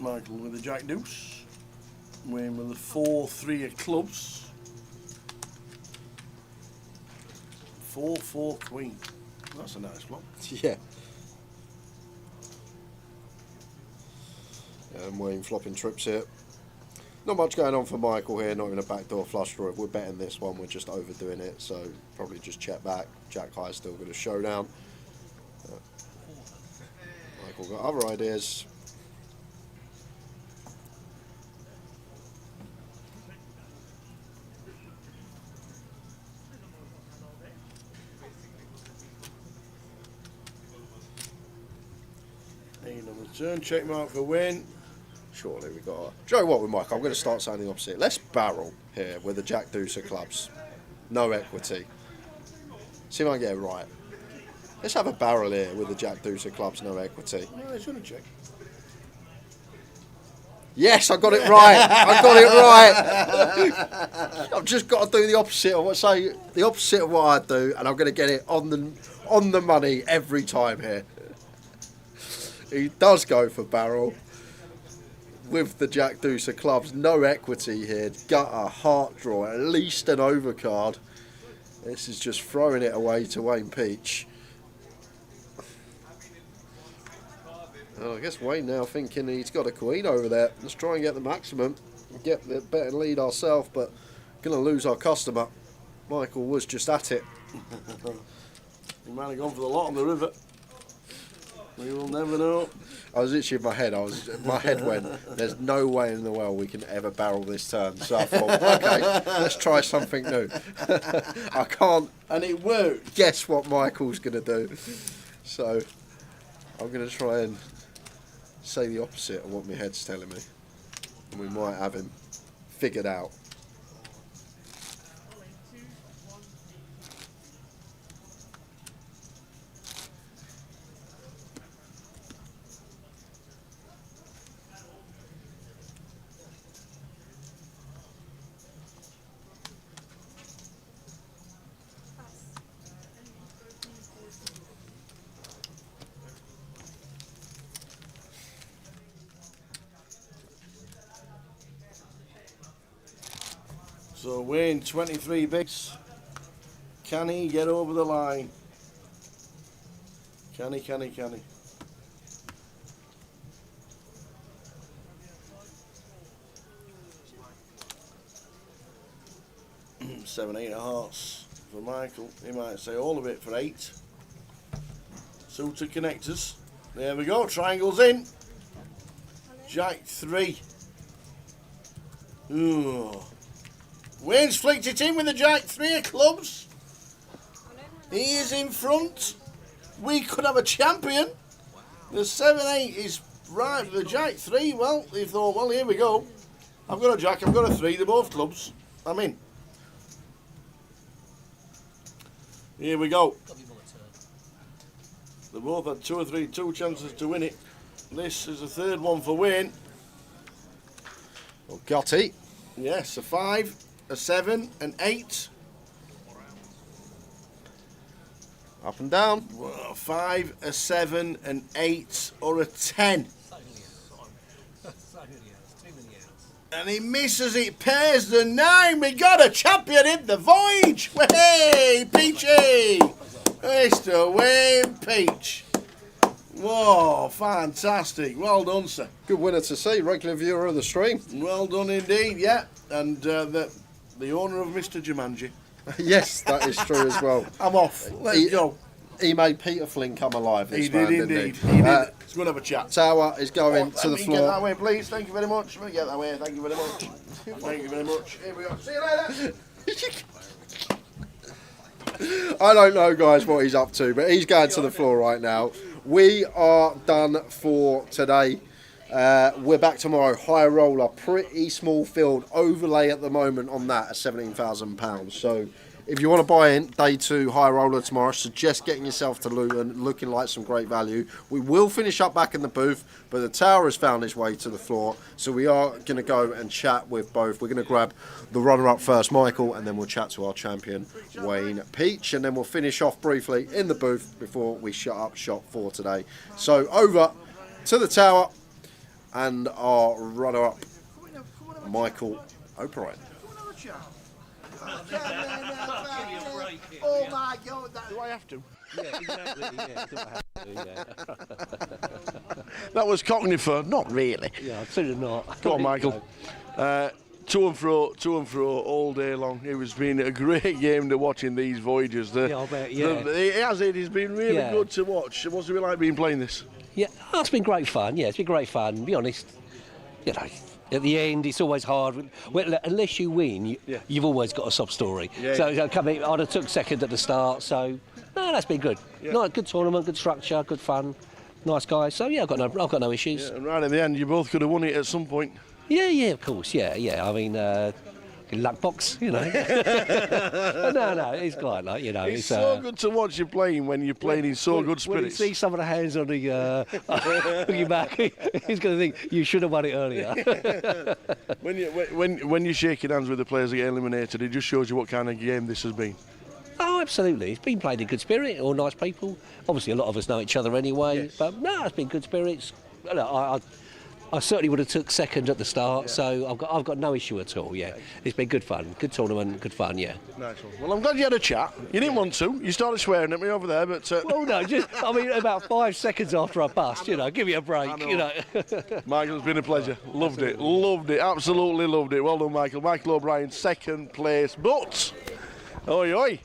Michael with the Jack Deuce. Wayne with the 4-3 of clubs. 4-4 Queen. That's a nice one. Yeah. And Wayne flopping trips here. Not much going on for Michael here, not even a backdoor flush draw. If we're betting this one, we're just overdoing it, so probably just check back. Jack High still got a showdown. Michael got other ideas. On the turn, check mark for win. Surely we got. Do you know what with Mike? I'm going to start saying the opposite. Let's barrel here with the Jack Deuce of clubs. No equity. See if I can get it right. Let's have a barrel here with the Jack Deuce of clubs, no equity. No, it's going to check. Yes, I got it right. I got it right. I've just got to do the opposite of what I do, and I'm going to get it on the money every time here. He does go for barrel with the Jack Deuce of clubs. No equity here. Gutter, heart draw, at least an overcard. This is just throwing it away to Wayne Peach. Oh, I guess Wayne now thinking he's got a queen over there. Let's try and get the maximum. Get the better lead ourselves, but going to lose our customer. Michael was just at it. He might have gone for the lot on the river. We will never know. I was literally in my head. My head went, there's no way in the world we can ever barrel this turn. So I thought, okay, let's try something new. I can't. And it worked. Guess what Michael's going to do. So I'm going to try and say the opposite of what my head's telling me. And we might have him figured out. So Wayne, 23 bigs. Can he get over the line? Can he? 7, 8 of hearts for Michael. He might say all of it for 8. Suited connectors. There we go. Triangles in. Jack 3. Ooh. Wayne's flicked it in with the Jack 3 of clubs. He is in front. We could have a champion. The 7-8 is right for the Jack 3. Well, he thought, well, here we go. I've got a Jack, I've got a 3. They're both clubs. I'm in. Here we go. They both had 2 or 3 chances to win it. This is the third one for Wayne. Well, Gotti. Yes, a 5, a 7, an 8. Up and down. Well, 5, a 7, an 8, or a 10. And he misses it, pairs the 9. We got a champion in the voyage. Hey, Peachy! Mr. Wayne Peach. Whoa, fantastic. Well done, sir. Good winner to see. Regular viewer of the stream. Well done indeed, yeah. And the owner of Mr. Jumanji. Yes, that is true as well. I'm off. Let's go. He made Peter Flynn come alive. He did indeed. He did. Let's go and have a chat. Tower is going to the Get floor. that way, please. Thank you very much. Let me get that way. Thank you very much. Thank you very much. Here we go. See you later. I don't know, guys, what he's up to, but he's going to the floor right now. We are done for today. We're back tomorrow. High roller, pretty small field. Overlay at the moment on that at £17,000. So if you want to buy in, day 2 high roller tomorrow, suggest getting yourself to Luton, looking like some great value. We will finish up back in the booth, but the tower has found its way to the floor, so we are going to go and chat with both. We're going to grab the runner-up first, Michael, and then we'll chat to our champion, Wayne Peach, and then we'll finish off briefly in the booth before we shut up shop for today. So over to the tower and our runner-up, Michael O'Brien. Oh my God! Do I have to? Yeah, exactly. Yeah, That was Cockney fur. Not really. yeah, absolutely not. Go on, Michael. To and fro all day long. It's been a great game to watch in these voyages. Yeah, I bet, yeah. It's been really Yeah. good to watch. What's it been like being playing this? Yeah, oh, it's been great fun. Yeah, it's been great fun. To be honest, you know, at the end, it's always hard. Well, unless you win, you've always got a sob story. Yeah. So I'd have took second at the start. So no, that's been good. Yeah. No, good tournament, good structure, good fun, nice guys. So yeah, I've got no issues. Yeah, and right at the end, you both could have won it at some point. Yeah, of course. Yeah. I mean, luck box, you know. no, it's quite like, you know. It's so good to watch you playing when you're playing in so good When you spirits. see some of the hands on the on your back, he's going to think you should have won it earlier. when you're shaking hands with the players that get eliminated, it just shows you what kind of game this has been. Oh, absolutely. It's been played in good spirit, all nice people. Obviously, a lot of us know each other anyway, but no, it's been good spirits. Look, I certainly would have took second at the start, so I've got no issue at all. Yeah, it's been good fun, good tournament, good fun. Yeah. Nice one. Well, I'm glad you had a chat. You didn't want to. You started swearing at me over there, but well, no, about 5 seconds after I bust. You know, give me a break. You know. Michael, it's been a pleasure. Loved it, absolutely loved it. Well done, Michael. Michael O'Brien, second place, but oi.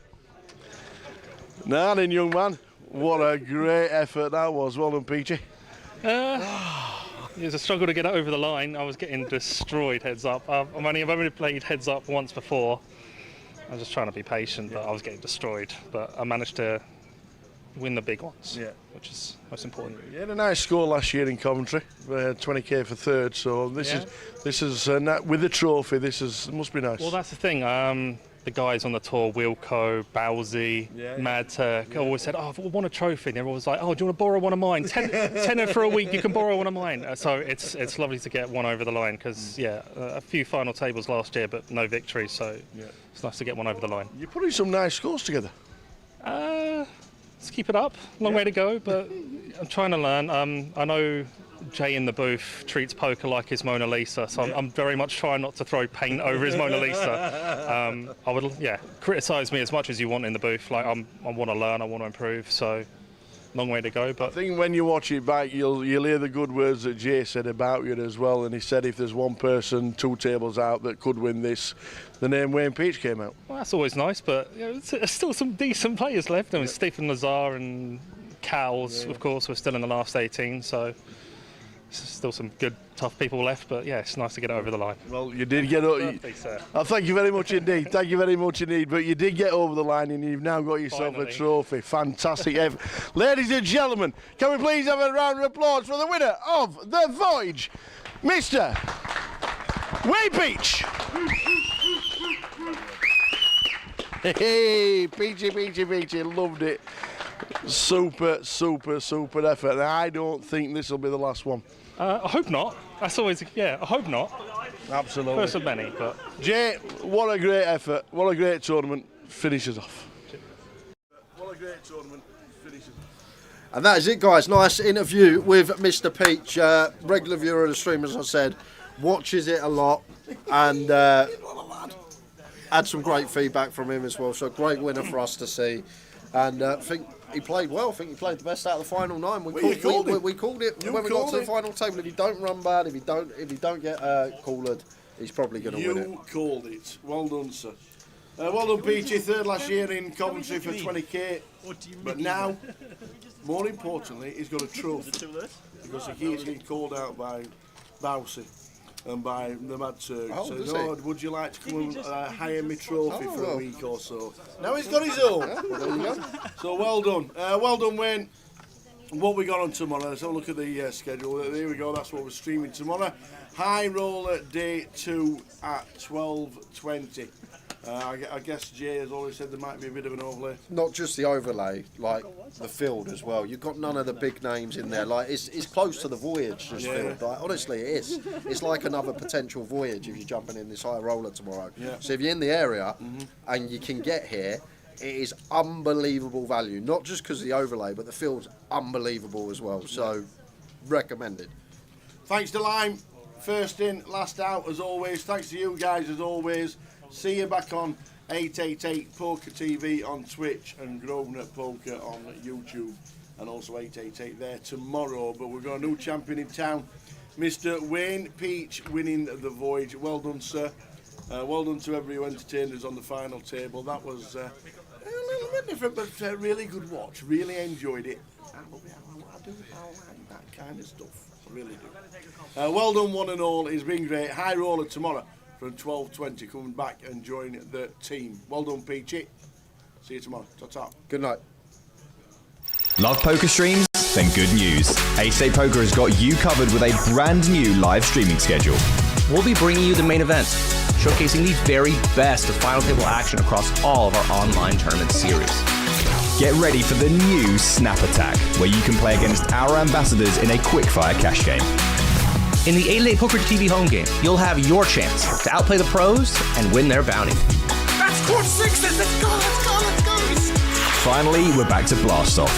Now then, young man, what a great effort that was. Well done, Peachy. It was a struggle to get it over the line. I was getting destroyed heads up. I've only played heads up once before. I was just trying to be patient, but I was getting destroyed. But I managed to win the big ones, which is most important. You had a nice score last year in Coventry, 20k for third. So this is with the trophy. Must be nice. Well, that's the thing. The guys on the tour, Wilco, Bowsy, Mad Turk, always said, "Oh, I want a trophy." And they're always like, "Oh, do you want to borrow one of mine? Tenner for a week, you can borrow one of mine." So it's lovely to get one over the line because a few final tables last year, but no victories. So it's nice to get one over the line. You're putting some nice scores together. Let's keep it up. Long way to go, but I'm trying to learn. I know Jay in the booth treats poker like his Mona Lisa, so I'm very much trying not to throw paint over his Mona Lisa. I would, criticise me as much as you want in the booth. Like I want to learn, I want to improve. So long way to go. But I think when you watch it back, you'll hear the good words that Jay said about you as well. And he said if there's one person 2 tables out that could win this, the name Wayne Peach came out. Well, that's always nice, but there's still some decent players left. I mean, Stephen Lazar and Cowles, of course, were still in the last 18, so still some good, tough people left. But yeah, it's nice to get it over the line. Well, you did get over. Thank you very much indeed. Thank you very much indeed. But you did get over the line, and you've now got yourself a trophy. Fantastic. Ladies and gentlemen, can we please have a round of applause for the winner of the voyage, Mr. Wayne Peach. Hey, Peachy, loved it. Super effort. And I don't think this will be the last one. I hope not. That's always, I hope not. Absolutely. First of many, but. Jay, what a great effort. What a great tournament. Finishes off. What a great tournament. Finishes off. And that is it, guys. Nice interview with Mr. Peach. Regular viewer of the stream, as I said, watches it a lot, and had some great feedback from him as well. So a great winner for us to see. And I think he played well. I think he played the best out of the final 9. We called it when we got to the final table. If you don't run bad, if you don't get collared, he's probably going to win it. You called it. Well done, sir. Well done, Peachy. 3rd last year in Coventry for 20k. But now, more importantly, he's got a trophy because he keeps getting called out by Bousey and by the Mad Turk. So, Lord, would you like to come and hire me trophy for a week or so? Now he's got his own. There you go. So well done. Well done, Wayne. What we got on tomorrow? Let's have a look at the schedule. There we go. That's what we're streaming tomorrow. High roller day 2 at 12:20. I guess Jay has always said there might be a bit of an overlay. Not just the overlay, like the field as well. You've got none of the big names in there. Like it's close to the Voyage, this field. Like, honestly, it is. It's like another potential Voyage if you're jumping in this high roller tomorrow. Yeah. So if you're in the area and you can get here, it is unbelievable value. Not just because of the overlay, but the field's unbelievable as well. So recommended. Thanks to Lime. First in, last out as always. Thanks to you guys as always. See you back on 888 Poker TV on Twitch and Grosvenor Poker on YouTube, and also 888 there tomorrow. But we've got a new champion in town, Mr. Wayne Peach, winning the Voyage. Well done, sir. Well done to everybody who entertained us on the final table. That was a little bit different, but really good watch. Really enjoyed it. I like that kind of stuff. I really do. Well done, one and all. It's been great. High roller tomorrow from 12:20, coming back and join the team. Well done, Peachy. See you tomorrow. Ta-ta. Good night. Love poker streams? Then good news. Ace8 Poker has got you covered with a brand new live streaming schedule. We'll be bringing you the main event, showcasing the very best of final table action across all of our online tournament series. Get ready for the new Snap Attack, where you can play against our ambassadors in a quickfire cash game. In the 888 Poker TV home game, you'll have your chance to outplay the pros and win their bounty. That's court 6! Let's go! Finally, we're back to blast off.